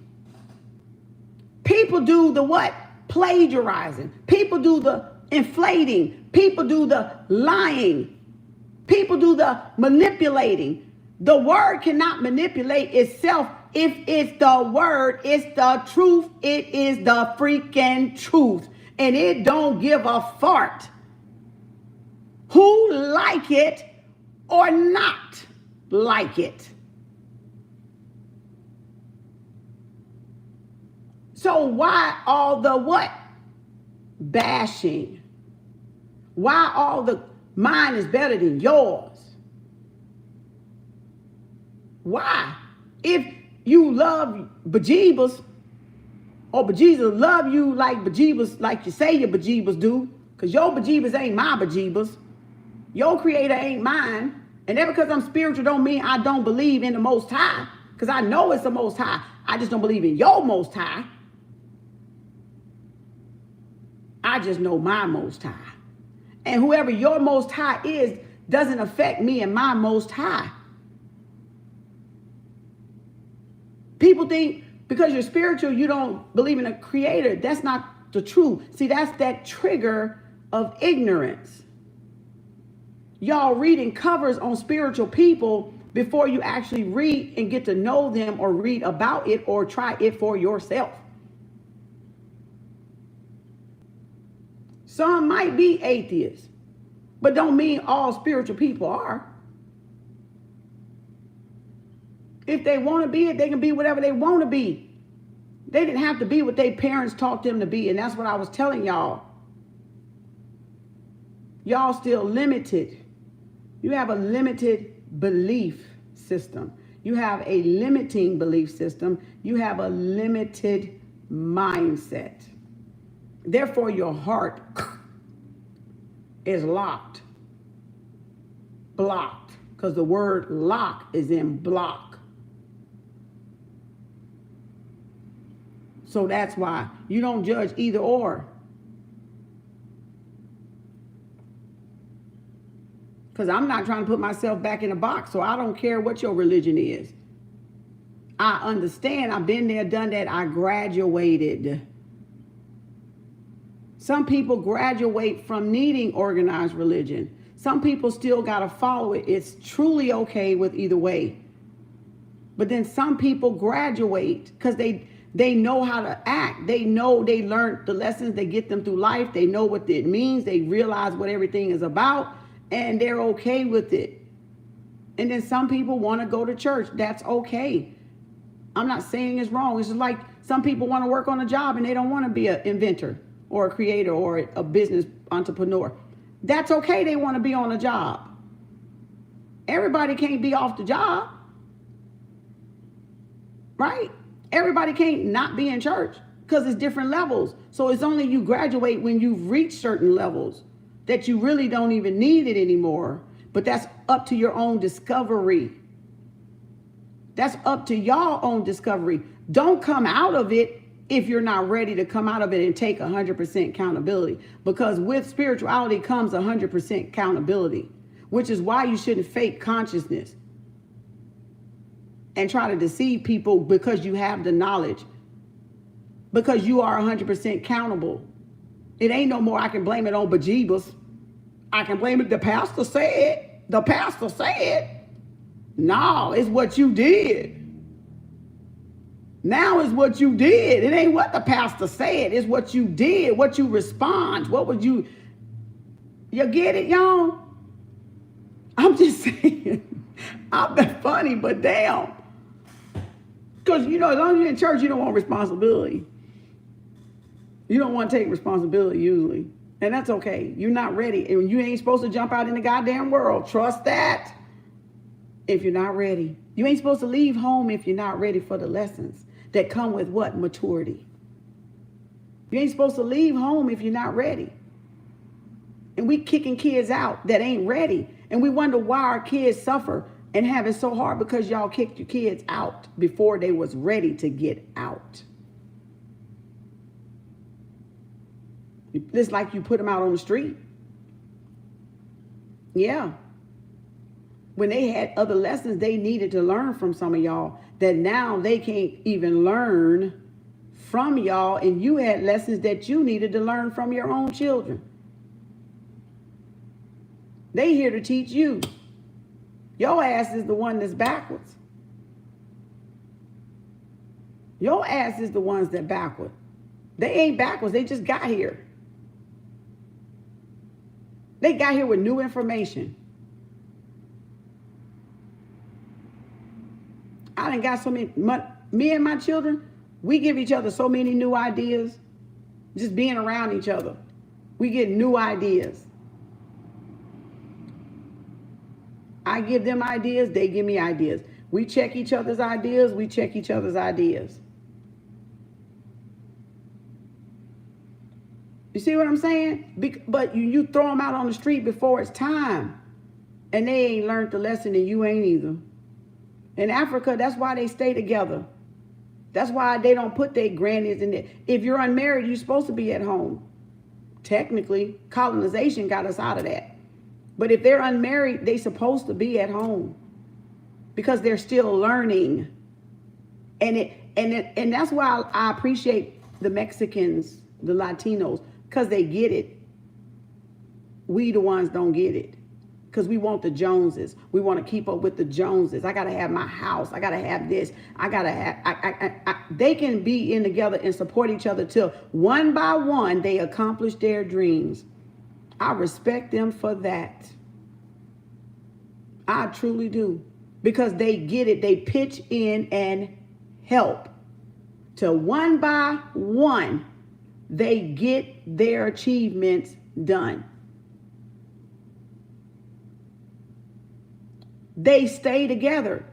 A: People do the what? Plagiarizing. People do the inflating. People do the lying. People do the manipulating. The word cannot manipulate itself. If it's the word, it's the truth. It is the freaking truth. And it don't give a fart who like it or not like it. So why all the what? Bashing. Why all the mine is better than yours? Why? If you love bejeebers, or bejeebers love you like bejeebers, like you say your bejeebers do, because your bejeebers ain't my bejeebers. Your creator ain't mine. And that because I'm spiritual don't mean I don't believe in the Most High, because I know it's the Most High. I just don't believe in your Most High. I just know my Most High. And whoever your Most High is doesn't affect me and my Most High. People think because you're spiritual, you don't believe in a creator. That's not the truth. See, that's that trigger of ignorance. Y'all reading covers on spiritual people before you actually read and get to know them or read about it or try it for yourself. Some might be atheists, but don't mean all spiritual people are. If they want to be it, they can be whatever they want to be. They didn't have to be what their parents taught them to be. And that's what I was telling y'all. Y'all still limited. You have a limited belief system. You have a limiting belief system. You have a limited mindset. Therefore, your heart is locked. Blocked. Because the word lock is in block. So that's why you don't judge either or. Because I'm not trying to put myself back in a box, so I don't care what your religion is. I understand. I've been there, done that. I graduated. Some people graduate from needing organized religion. Some people still got to follow it. It's truly okay with either way. But then some people graduate because they know how to act. They know they learned the lessons that get them through life. They know what it means. They realize what everything is about. And they're okay with it. And then some people want to go to church. That's okay. I'm not saying it's wrong. It's just like some people want to work on a job and they don't want to be an inventor or a creator or a business entrepreneur. That's okay. They want to be on a job. Everybody can't be off the job. Right? Everybody can't not be in church because it's different levels. So it's only you graduate when you've reached certain levels that you really don't even need it anymore. But that's up to your own discovery. That's up to y'all own discovery. Don't come out of it if you're not ready to come out of it and take 100% accountability. Because with spirituality comes 100% accountability, which is why you shouldn't fake consciousness and try to deceive people because you have the knowledge. Because you are 100% accountable. It ain't no more I can blame it on bejeebers. I can blame it, the pastor said. The pastor said. No, it's what you did. Now it's what you did. It ain't what the pastor said. It's what you did, what you respond. What would you get it, y'all? I'm just saying. I'm not funny, but damn. Because, you know, as long as you're in church, you don't want responsibility. You don't want to take responsibility usually. And that's okay. You're not ready. And you ain't supposed to jump out in the goddamn world. Trust that. If you're not ready. You ain't supposed to leave home if you're not ready for the lessons that come with what? Maturity. You ain't supposed to leave home if you're not ready. And we kicking kids out that ain't ready. And we wonder why our kids suffer and have it so hard because y'all kicked your kids out before they was ready to get out. It's like you put them out on the street. Yeah. when they had other lessons they needed to learn from some of y'all that now they can't even learn from y'all, and you had lessons that you needed to learn from your own children. They here to teach you. Your ass is the one that's backwards. Your ass is the ones that backward. They ain't backwards. They just got here. They got here with new information. I done got so many, me and my children, we give each other so many new ideas. Just being around each other. We get new ideas. I give them ideas, they give me ideas. We check each other's ideas, we check each other's ideas. You see what I'm saying? But you throw them out on the street before it's time. And they ain't learned the lesson and you ain't either. In Africa, that's why they stay together. That's why they don't put their grannies in there. If you're unmarried, you're supposed to be at home. Technically, colonization got us out of that. But if they're unmarried, they're supposed to be at home. Because they're still learning. And that's why I appreciate the Mexicans, the Latinos, because they get it. We the ones don't get it. Because we want the Joneses. We want to keep up with the Joneses. I got to have my house. I got to have this. I got to have... they can be in together and support each other till one by one they accomplish their dreams. I respect them for that. I truly do. Because they get it. They pitch in and help. Till one by one they get their achievements done. They stay together.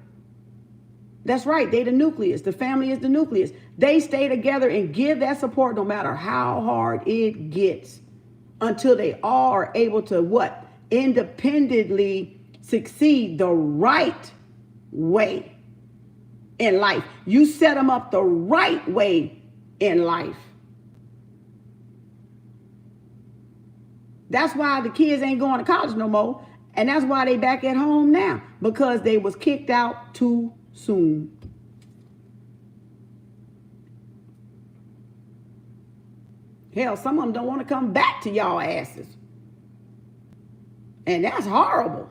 A: That's right. They the nucleus. The family is the nucleus. They stay together and give that support no matter how hard it gets until they all are able to what? Independently succeed the right way in life. You set them up the right way in life. That's why the kids ain't going to college no more. And that's why they back at home now, because they was kicked out too soon. Hell, some of them don't want to come back to y'all asses. And that's horrible.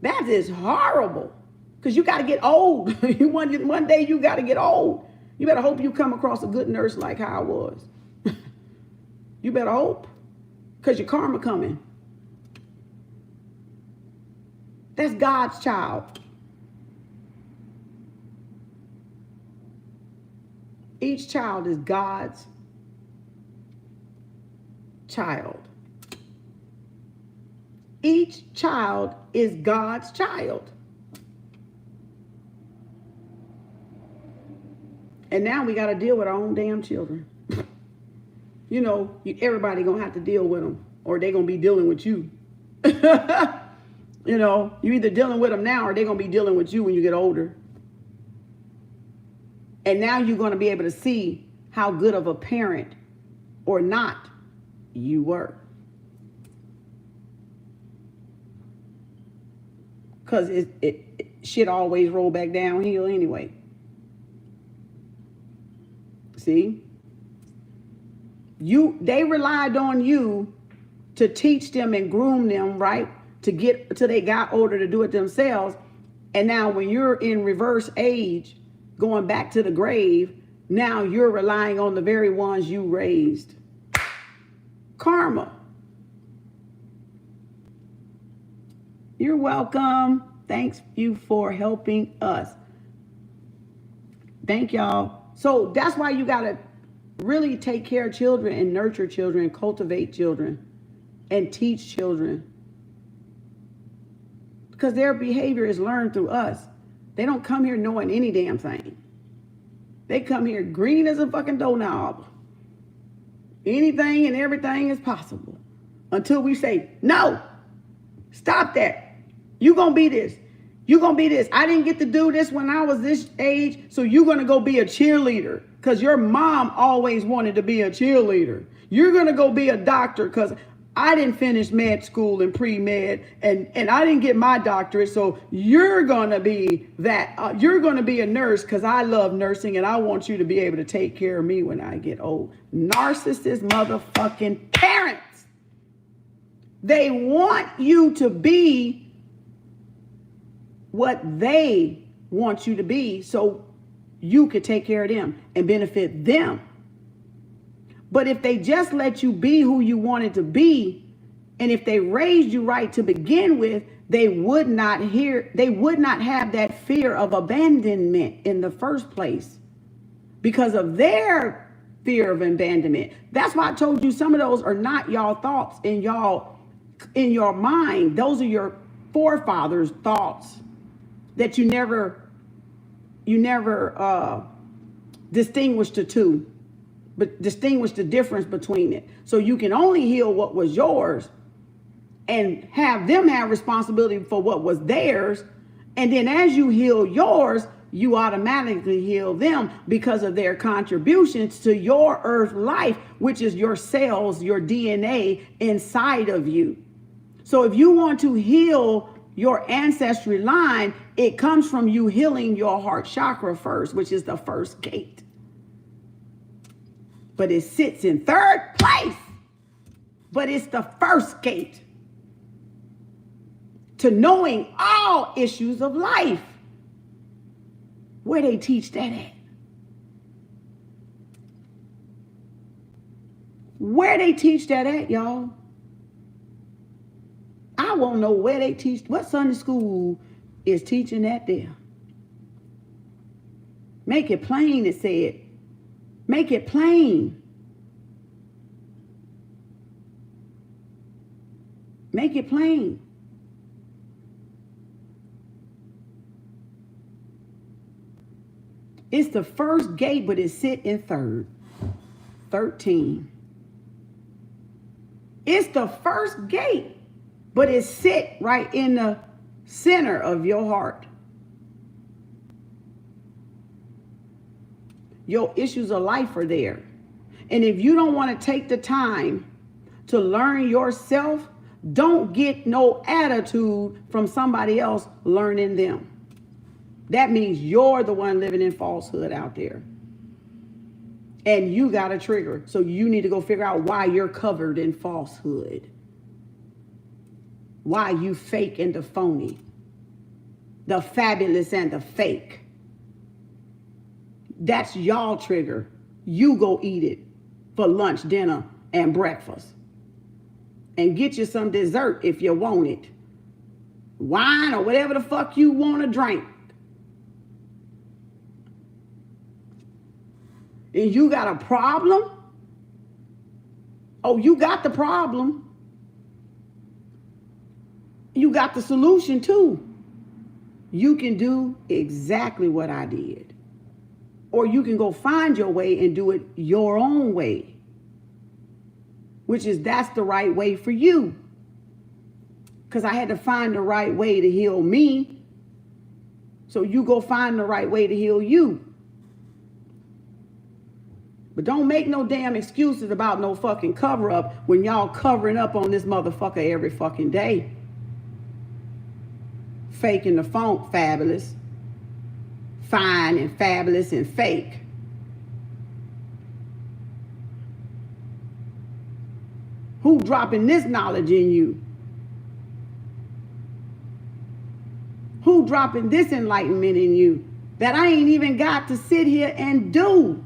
A: That is horrible. Because you got to get old. One day you got to get old. You better hope you come across a good nurse like how I was. You better hope. Because your karma coming. That's God's child. Each child is God's child. Each child is God's child. And now we got to deal with our own damn children. You know, everybody going to have to deal with them, or they're going to be dealing with you. You know, you're either dealing with them now or they're going to be dealing with you when you get older. And now you're going to be able to see how good of a parent or not you were. Because it shit always roll back downhill anyway. See? They relied on you to teach them and groom them, right? To get till they got older to do it themselves. And now when you're in reverse age, going back to the grave, now you're relying on the very ones you raised. Karma. You're welcome. Thanks you for helping us. Thank y'all. So that's why you got to really take care of children and nurture children and cultivate children and teach children. Because their behavior is learned through us. They don't come here knowing any damn thing. They come here green as a fucking doorknob. Anything and everything is possible. Until we say, no, stop that. You're going to be this. You're going to be this. I didn't get to do this when I was this age, so you're going to go be a cheerleader. Because your mom always wanted to be a cheerleader. You're going to go be a doctor because
C: I didn't finish med school and pre-med, and I didn't get my doctorate, so you're going to be that. You're going to be a nurse because I love nursing, and I want you to be able to take care of me when I get old. Narcissist motherfucking parents. They want you to be what they want you to be so you could take care of them and benefit them. But if they just let you be who you wanted to be, and if they raised you right to begin with, they would not have that fear of abandonment in the first place because of their fear of abandonment. That's why I told you some of those are not y'all thoughts in your mind. Those are your forefathers' thoughts that you never distinguished the two. But distinguish the difference between it. So you can only heal what was yours and have them have responsibility for what was theirs. And then as you heal yours, you automatically heal them because of their contributions to your earth life, which is your cells, your DNA inside of you. So if you want to heal your ancestry line, it comes from you healing your heart chakra first, which is the first gate. But it sits in third place. But it's the first gate to knowing all issues of life. Where they teach that at? Where they teach that at, y'all? I won't know where they teach. What Sunday school is teaching that there? Make it plain, it said. Make it plain. Make it plain. It's the first gate, but it sit in third. 13. It's the first gate, but it sit right in the center of your heart. Your issues of life are there. And if you don't want to take the time to learn yourself, don't get no attitude from somebody else learning them. That means you're the one living in falsehood out there. And you got a trigger. So you need to go figure out why you're covered in falsehood. Why you fake and the phony. The fabulous and the fake. That's y'all trigger. You go eat it for lunch, dinner, and breakfast. And get you some dessert if you want it. Wine or whatever the fuck you want to drink. And you got a problem? Oh, you got the problem. You got the solution too. You can do exactly what I did. Or you can go find your way and do it your own way. Which is, that's the right way for you. Because I had to find the right way to heal me. So you go find the right way to heal you. But don't make no damn excuses about no fucking cover up when y'all covering up on this motherfucker every fucking day. Faking the funk fabulous. Fine and fabulous and fake. Who dropping this knowledge in you? Who dropping this enlightenment in you that I ain't even got to sit here and do?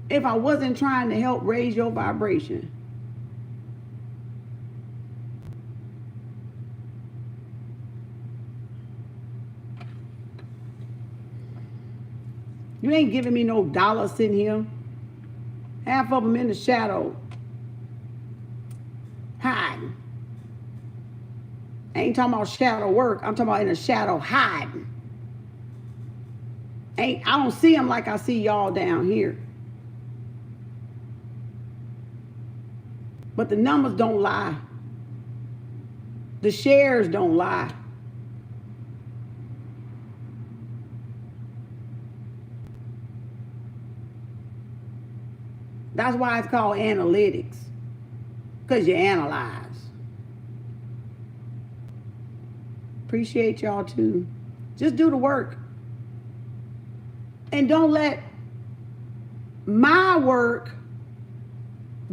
C: If I wasn't trying to help raise your vibration. You ain't giving me no dollar sitting here. Half of them in the shadow. Hiding. I ain't talking about shadow work. I'm talking about in the shadow hiding. I don't see them like I see y'all down here. But the numbers don't lie. The shares don't lie. That's why it's called analytics, because you analyze. Appreciate y'all too. Just do the work. And don't let my work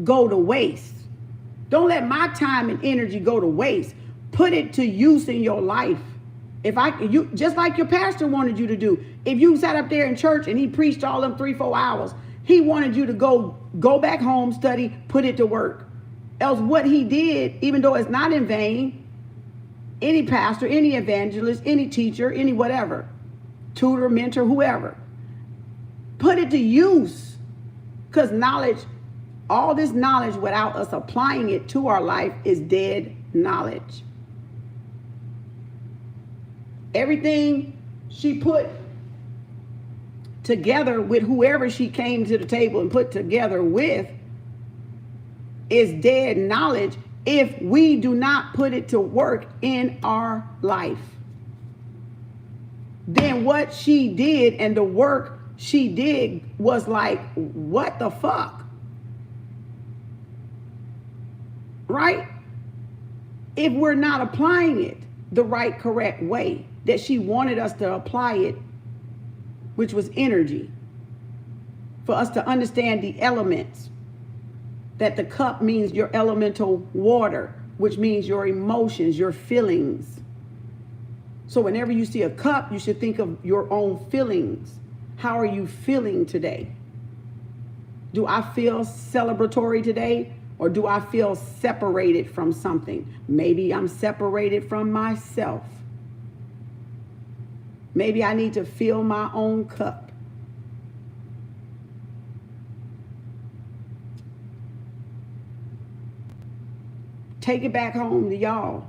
C: go to waste. Don't let my time and energy go to waste. Put it to use in your life. Just like your pastor wanted you to do. If you sat up there in church and he preached all them 3-4 hours, he wanted you to go back home, study, put it to work. Else what he did, even though it's not in vain, any pastor, any evangelist, any teacher, any whatever, tutor, mentor, whoever, put it to use. Because knowledge, all this knowledge without us applying it to our life is dead knowledge. Everything she put together with whoever she came to the table and put together with is dead knowledge if we do not put it to work in our life. Then what she did and the work she did was like, what the fuck? Right? If we're not applying it the right, correct way that she wanted us to apply it, which was energy, for us to understand the elements, that the cup means your elemental water, which means your emotions, your feelings. So whenever you see a cup, you should think of your own feelings. How are you feeling today? Do I feel celebratory today, or do I feel separated from something? Maybe I'm separated from myself. Maybe I need to fill my own cup. Take it back home to y'all.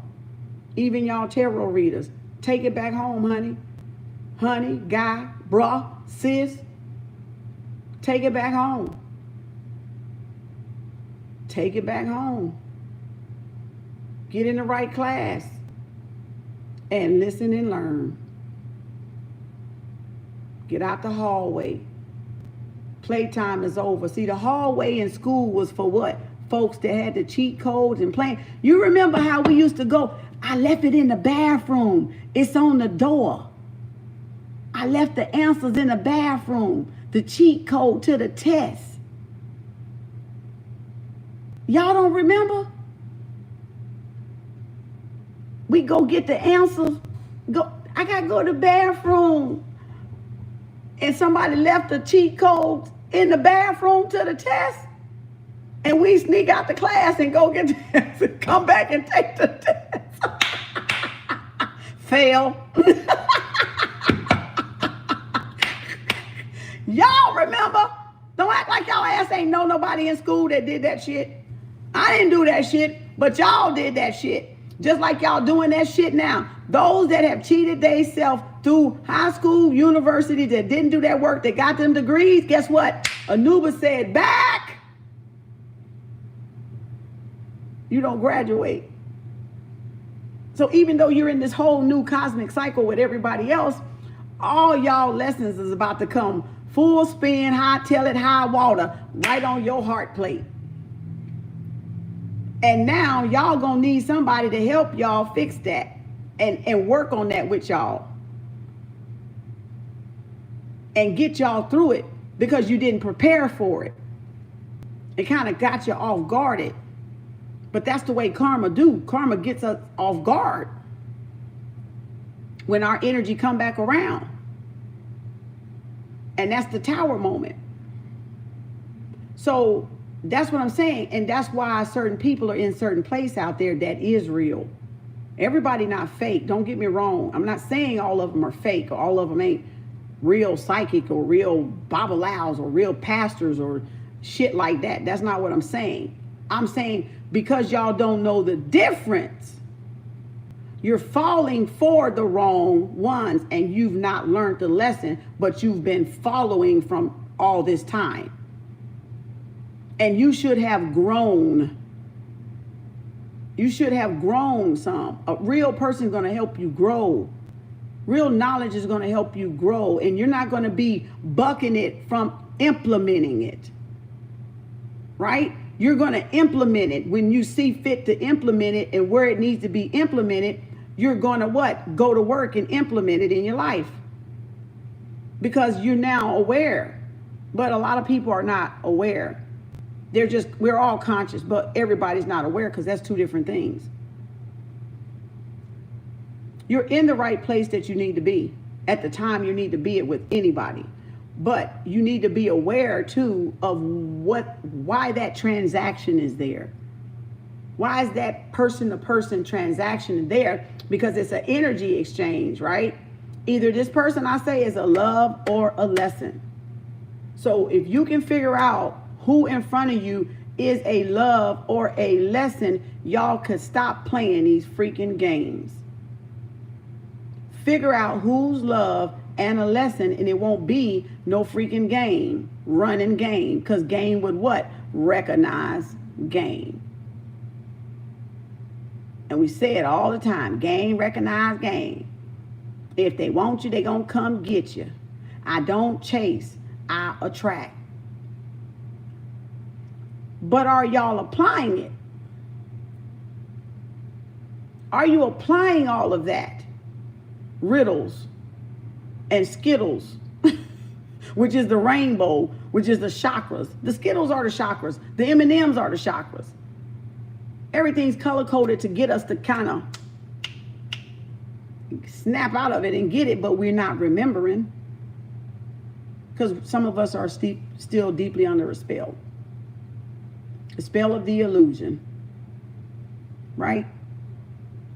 C: Even y'all tarot readers. Take it back home, honey. Honey, guy, bruh, sis. Take it back home. Take it back home. Get in the right class. And listen and learn. Get out the hallway. Playtime is over. See, the hallway in school was for what? Folks that had the cheat codes and playing. You remember how we used to go, I left it in the bathroom. It's on the door. I left the answers in the bathroom. The cheat code to the test. Y'all don't remember? We go get the answers. I gotta go to the bathroom. And somebody left the cheat code in the bathroom to the test. And we sneak out the class and go get the test and come back and take the test. Fail. Y'all remember? Don't act like y'all ass ain't know nobody in school that did that shit. I didn't do that shit, but y'all did that shit. Just like y'all doing that shit now. Those that have cheated themselves through high school, university, that didn't do that work, that got them degrees, guess what? Anubis said, back. You don't graduate. So even though you're in this whole new cosmic cycle with everybody else, all y'all lessons is about to come full spin, high, tell it, high water, right on your heart plate. And now y'all gonna need somebody to help y'all fix that and work on that with y'all. And get y'all through it because you didn't prepare for it. It kind of got you off guarded. But that's the way karma do. Karma gets us off guard when our energy come back around. And that's the tower moment. So that's what I'm saying. And that's why certain people are in certain place out there that is real. Everybody not fake. Don't get me wrong. I'm not saying all of them are fake or all of them ain't real psychic or real babalaos or real pastors or shit like that. That's not what I'm saying. I'm saying because y'all don't know the difference, you're falling for the wrong ones and you've not learned the lesson, but you've been following from all this time. And you should have grown. You should have grown some. A real person is going to help you grow. Real knowledge is going to help you grow. And you're not going to be bucking it from implementing it. right? You're going to implement it when you see fit to implement it, and where it needs to be implemented, you're going to what? Go to work and implement it in your life, because you're now aware. But a lot of people are not aware. We're all conscious, but everybody's not aware, because that's two different things. You're in the right place that you need to be at the time you need to be it with anybody. But you need to be aware too of why that transaction is there. Why is that person to person transaction there? Because it's an energy exchange, right? Either this person I say is a love or a lesson. So if you can figure out who in front of you is a love or a lesson, y'all could stop playing these freaking games. Figure out who's love and a lesson, and it won't be no freaking game, running game, because game would what? Recognize game. And we say it all the time, game, recognize game. If they want you, they gonna come get you. I don't chase, I attract. But are y'all applying it? Are you applying all of that? Riddles and Skittles, which is the rainbow, which is the chakras. The Skittles are the chakras. The M&Ms are the chakras. Everything's color-coded to get us to kind of snap out of it and get it, but we're not remembering, because some of us are still deeply under a spell. The spell of the illusion, right?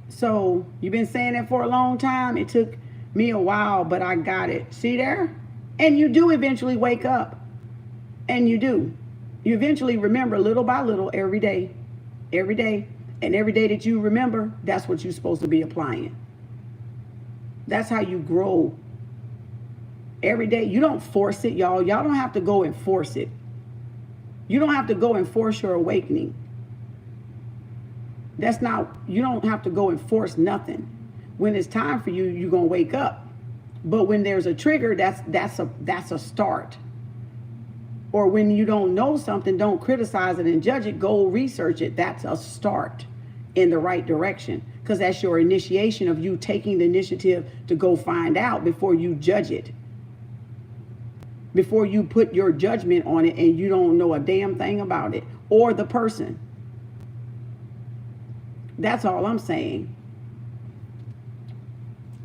C: So you've been saying that for a long time. It took me a while, but I got it. See there? And you do eventually wake up. And you do. You eventually remember little by little every day. Every day. And every day that you remember, that's what you're supposed to be applying. That's how you grow. Every day. You don't force it, y'all. Y'all don't have to go and force it. You don't have to go and force your awakening. That's not, you don't have to go and force nothing. When it's time for you, you're going to wake up. But when there's a trigger, that's a start. Or when you don't know something, don't criticize it and judge it, go research it. That's a start in the right direction, because that's your initiation of you taking the initiative to go find out before you judge it. Before you put your judgment on it and you don't know a damn thing about it or the person. That's all I'm saying.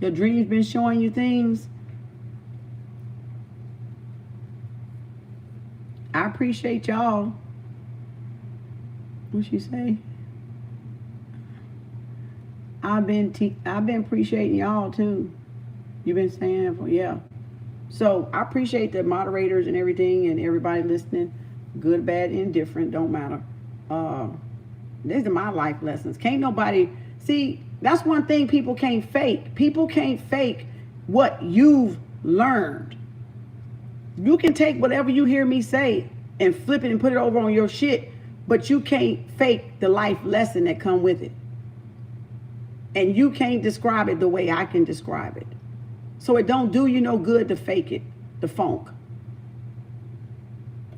C: Your dreams been showing you things. I appreciate y'all. What'd she say? I've been appreciating y'all too. You've been saying, yeah. So I appreciate the moderators and everything and everybody listening. Good, bad, indifferent, don't matter. These are my life lessons. Can't nobody, see, that's one thing people can't fake. People can't fake what you've learned. You can take whatever you hear me say and flip it and put it over on your shit, but you can't fake the life lesson that come with it. And you can't describe it the way I can describe it. So it don't do you no good to fake it, the funk.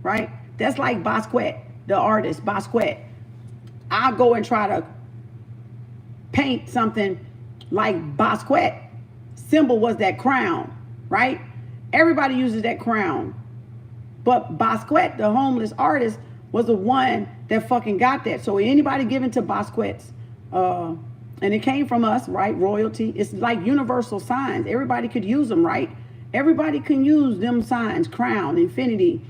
C: Right? That's like Basquiat, the artist, Basquiat. I'll go and try to paint something like Basquiat. Symbol was that crown, right? Everybody uses that crown. But Basquiat, the homeless artist, was the one that fucking got that. So anybody given to Basquiat's, and it came from us, right? Royalty. It's like universal signs. Everybody could use them, right? Everybody can use them signs. Crown, infinity,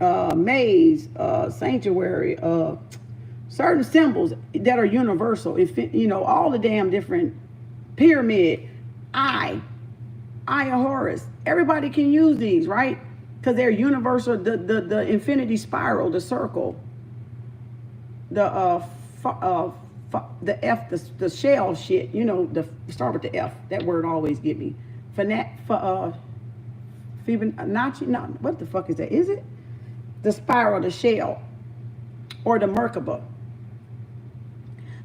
C: maze, sanctuary, certain symbols that are universal. You know, all the damn different pyramid, eye of Horus. Everybody can use these, right? Because they're universal. The infinity spiral, the circle, the F, the shell shit, you know, start with the F. That word always get me. Fibonacci, no, what the fuck is that? Is it? The spiral, the shell, or the Merkaba.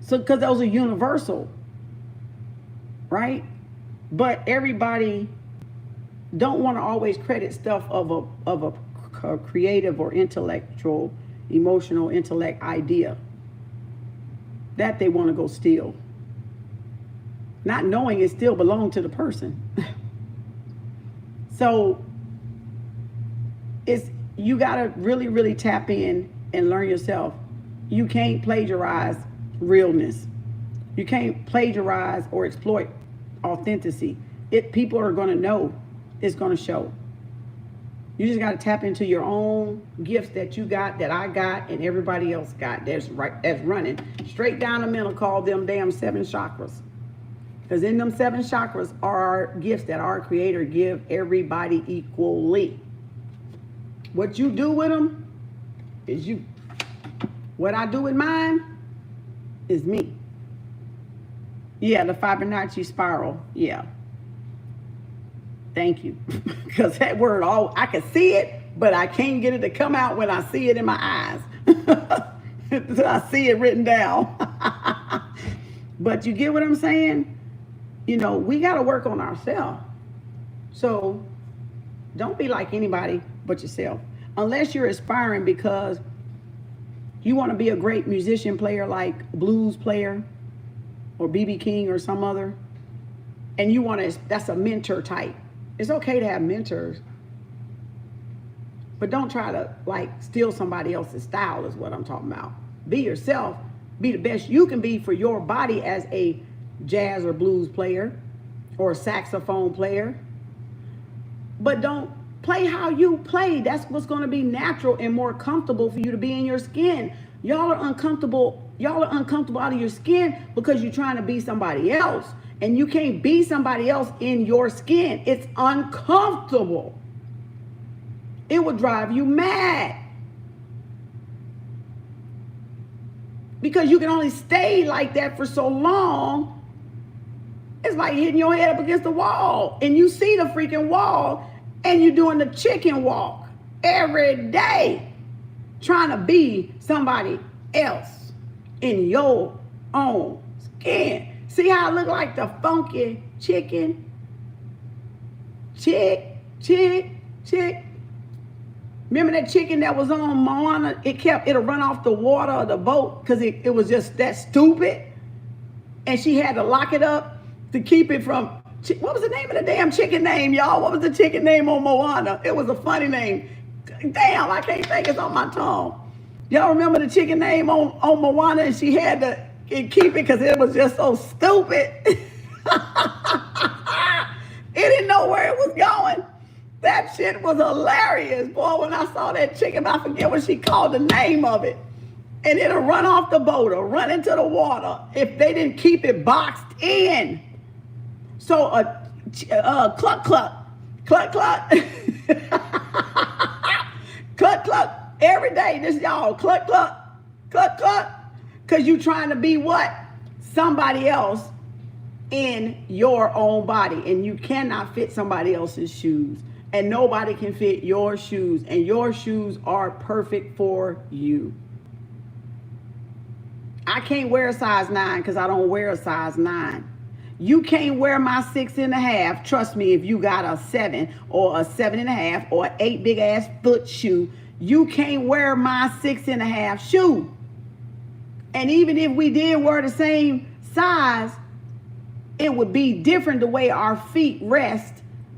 C: So, because those are universal, right? But everybody don't want to always credit stuff of a creative or intellectual emotional, intellect, idea that they want to go steal. Not knowing it still belongs to the person. So you got to really, really tap in and learn yourself. You can't plagiarize realness. You can't plagiarize or exploit authenticity. People are going to know. It's going to show. You just got to tap into your own gifts that you got, that I got, and everybody else got. That's running straight down the middle. Call them damn 7 chakras. Because in them 7 chakras are gifts that our Creator give everybody equally. What you do with them is you. What I do with mine is me. Yeah, the Fibonacci spiral. Yeah. Thank you. Because that word, I can see it, but I can't get it to come out when I see it in my eyes. I see it written down. But you get what I'm saying? You know, we got to work on ourselves. So don't be like anybody but yourself. Unless you're aspiring because you want to be a great musician player like blues player or B.B. King or some other, and you want to, that's a mentor type. It's okay to have mentors, but don't try to like steal somebody else's style is what I'm talking about. Be yourself. Be the best you can be for your body as a jazz or blues player or a saxophone player. But don't play how you play. That's what's going to be natural and more comfortable for you to be in your skin. Y'all are uncomfortable out of your skin because you're trying to be somebody else. And you can't be somebody else in your skin. It's uncomfortable. It would drive you mad. Because you can only stay like that for so long. It's like hitting your head up against the wall. And you see the freaking wall. And you're doing the chicken walk every day. Trying to be somebody else in your own skin. See how I look like the funky chicken? Chick. Remember that chicken that was on Moana? It'll run off the water of the boat because it was just that stupid. And she had to lock it up to keep it from, what was the name of the damn chicken name, y'all? What was the chicken name on Moana? It was a funny name. Damn, I can't think, it's on my tongue. Y'all remember the chicken name on Moana, and she had to keep it because it was just so stupid. It didn't know where it was going. That shit was hilarious, boy. When I saw that chicken, I forget what she called the name of it. And it'll run off the boat or run into the water if they didn't keep it boxed in. So cluck, cluck, cluck, cluck. Cluck, cluck. Every day, this y'all, cluck, cluck, cluck, cluck. Because you trying to be what? Somebody else in your own body. And you cannot fit somebody else's shoes. And nobody can fit your shoes. And your shoes are perfect for you. I can't wear a size 9 because I don't wear a size 9. You can't wear my 6.5. Trust me, if you got a 7 or a 7.5 or an 8 big ass foot shoe, you can't wear my 6.5 shoe. And even if we did wear the same size, it would be different the way our feet rest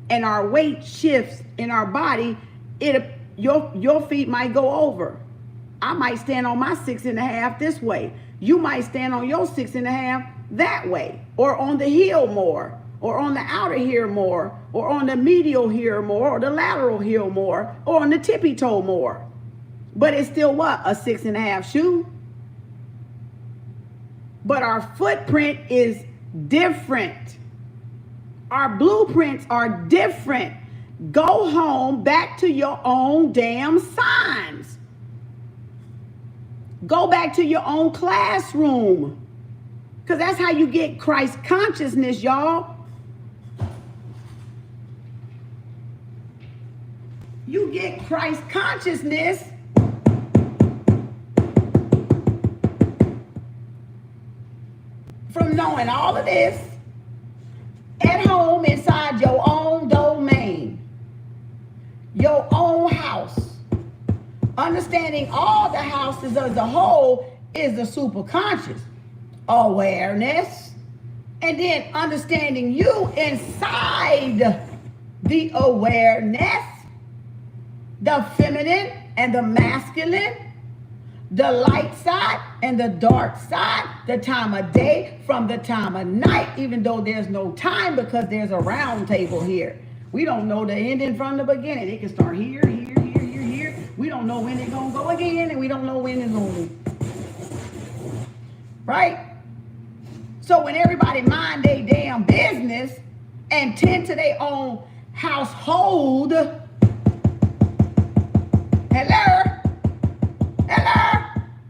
C: and our weight shifts in our body. Your feet might go over. I might stand on my 6.5 this way. You might stand on your 6.5 that way, or on the heel more, or on the outer heel more, or on the medial heel more, or the lateral heel more, or on the tippy toe more. But it's still what? A 6.5 shoe. But our footprint is different. Our blueprints are different. Go home back to your own damn signs. Go back to your own classroom. Because that's how you get Christ consciousness, y'all. You get Christ consciousness from knowing all of this at home inside your own domain, your own house, Understanding all the houses as a whole is the superconscious awareness. And then understanding you inside the awareness, the feminine and the masculine, the light side and the dark side, the time of day from the time of night, even though there's no time because there's a round table here. We don't know the ending from the beginning. It can start here, here, here, here, here. We don't know when it's going to go again, and we don't know when it's going to. Right? So when everybody mind their damn business and tend to their own household, hello,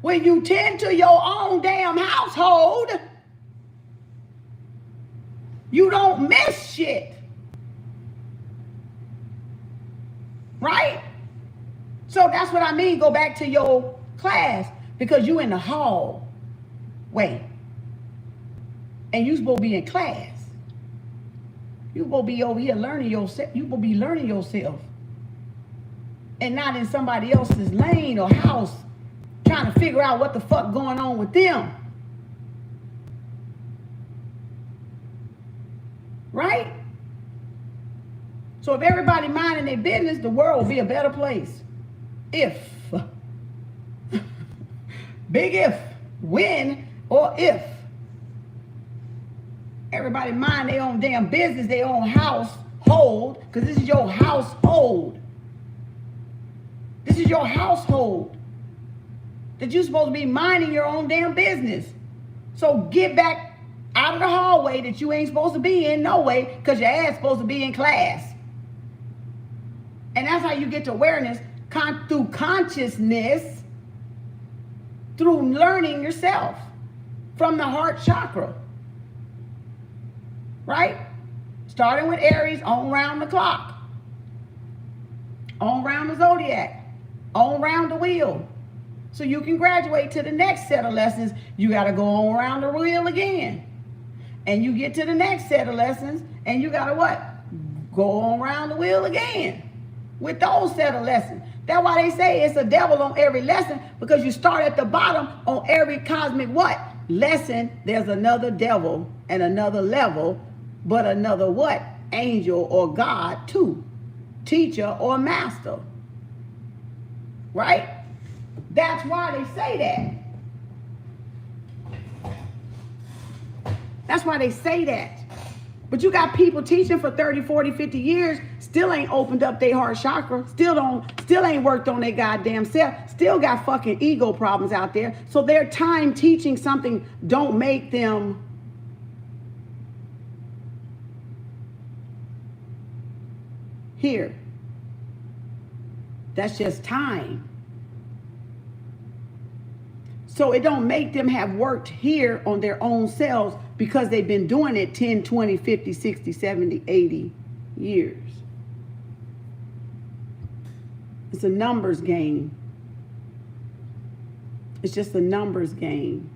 C: when you tend to your own damn household, you don't miss shit. Right? So that's what I mean. Go back to your class because you in the hall. Wait. And you supposed to be in class. You supposed to be over here learning yourself. You supposed to be learning yourself. And not in somebody else's lane or house trying to figure out what the fuck going on with them. Right? So if everybody minding their business, the world will be a better place. If. Big if. When or if. Everybody mind their own damn business, their own household, because this is your household. This is your household. That you're supposed to be minding your own damn business. So get back out of the hallway that you ain't supposed to be in, no way, because your ass supposed to be in class. And that's how you get to awareness, through consciousness, through learning yourself from the heart chakra. Right? Starting with Aries, on round the clock, on round the zodiac, on round the wheel. So you can graduate to the next set of lessons. You got to go on around the wheel again. And you get to the next set of lessons, and you got to what? Go on around the wheel again with those set of lessons. That's why they say it's a devil on every lesson, because you start at the bottom on every cosmic what? Lesson. There's another devil and another level, but another what? Angel or God too. Teacher or master. Right? That's why they say that. That's why they say that. But you got people teaching for 30, 40, 50 years, still ain't opened up their heart chakra, still ain't worked on their goddamn self, still got fucking ego problems out there. So their time teaching something don't make them here. That's just time. So it don't make them have worked here on their own selves because they've been doing it 10, 20, 50, 60, 70, 80 years. It's a numbers game. It's just a numbers game.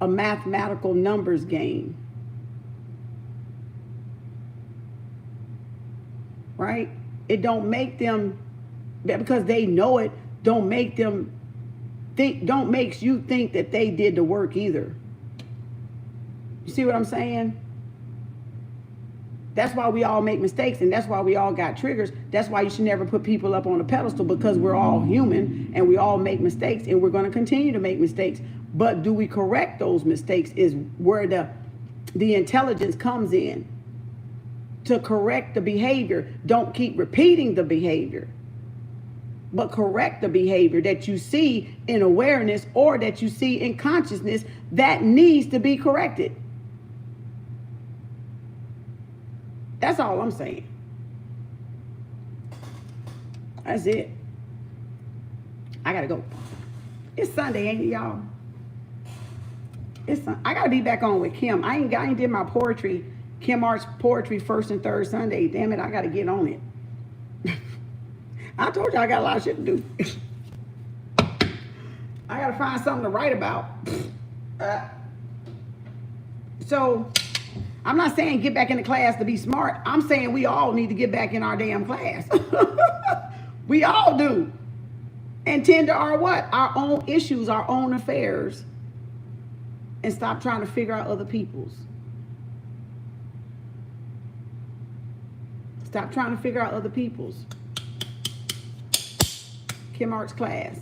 C: A mathematical numbers game. Right? It don't make them, because they know it, don't make them think, don't make you think that they did the work either. You see what I'm saying? That's why we all make mistakes, and that's why we all got triggers. That's why you should never put people up on a pedestal, because we're all human and we all make mistakes, and we're going to continue to make mistakes. But do we correct those mistakes is where the intelligence comes in. To correct the behavior. Don't keep repeating the behavior, but correct the behavior that you see in awareness or that you see in consciousness that needs to be corrected. That's all I'm saying. That's it. I gotta go. It's Sunday, ain't it, y'all? I gotta be back on with Kem. I ain't did my poetry, Kem Arts poetry first and third Sunday. Damn it, I gotta get on it. I told you I got a lot of shit to do. I gotta find something to write about. So I'm not saying get back in the class to be smart. I'm saying we all need to get back in our damn class. We all do. And tend to our what? Our own issues, our own affairs. And stop trying to figure out other people's. Stop trying to figure out other people's. Kem Arts class.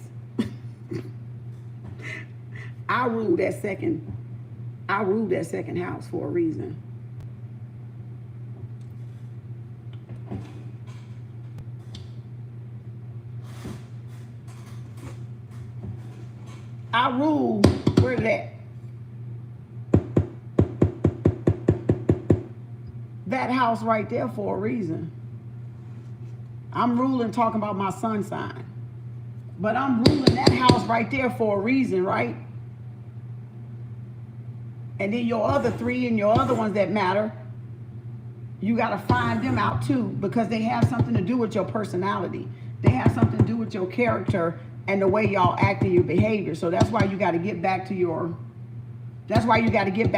C: I ruled that second house for a reason. I rule, where's that? That house right there for a reason. I'm ruling talking about my sun sign. But I'm ruling that house right there for a reason, right? And then your other three and your other ones that matter, you got to find them out too, because they have something to do with your personality. They have something to do with your character and the way y'all act in your behavior. So that's why you got to get back to your, that's why you got to get back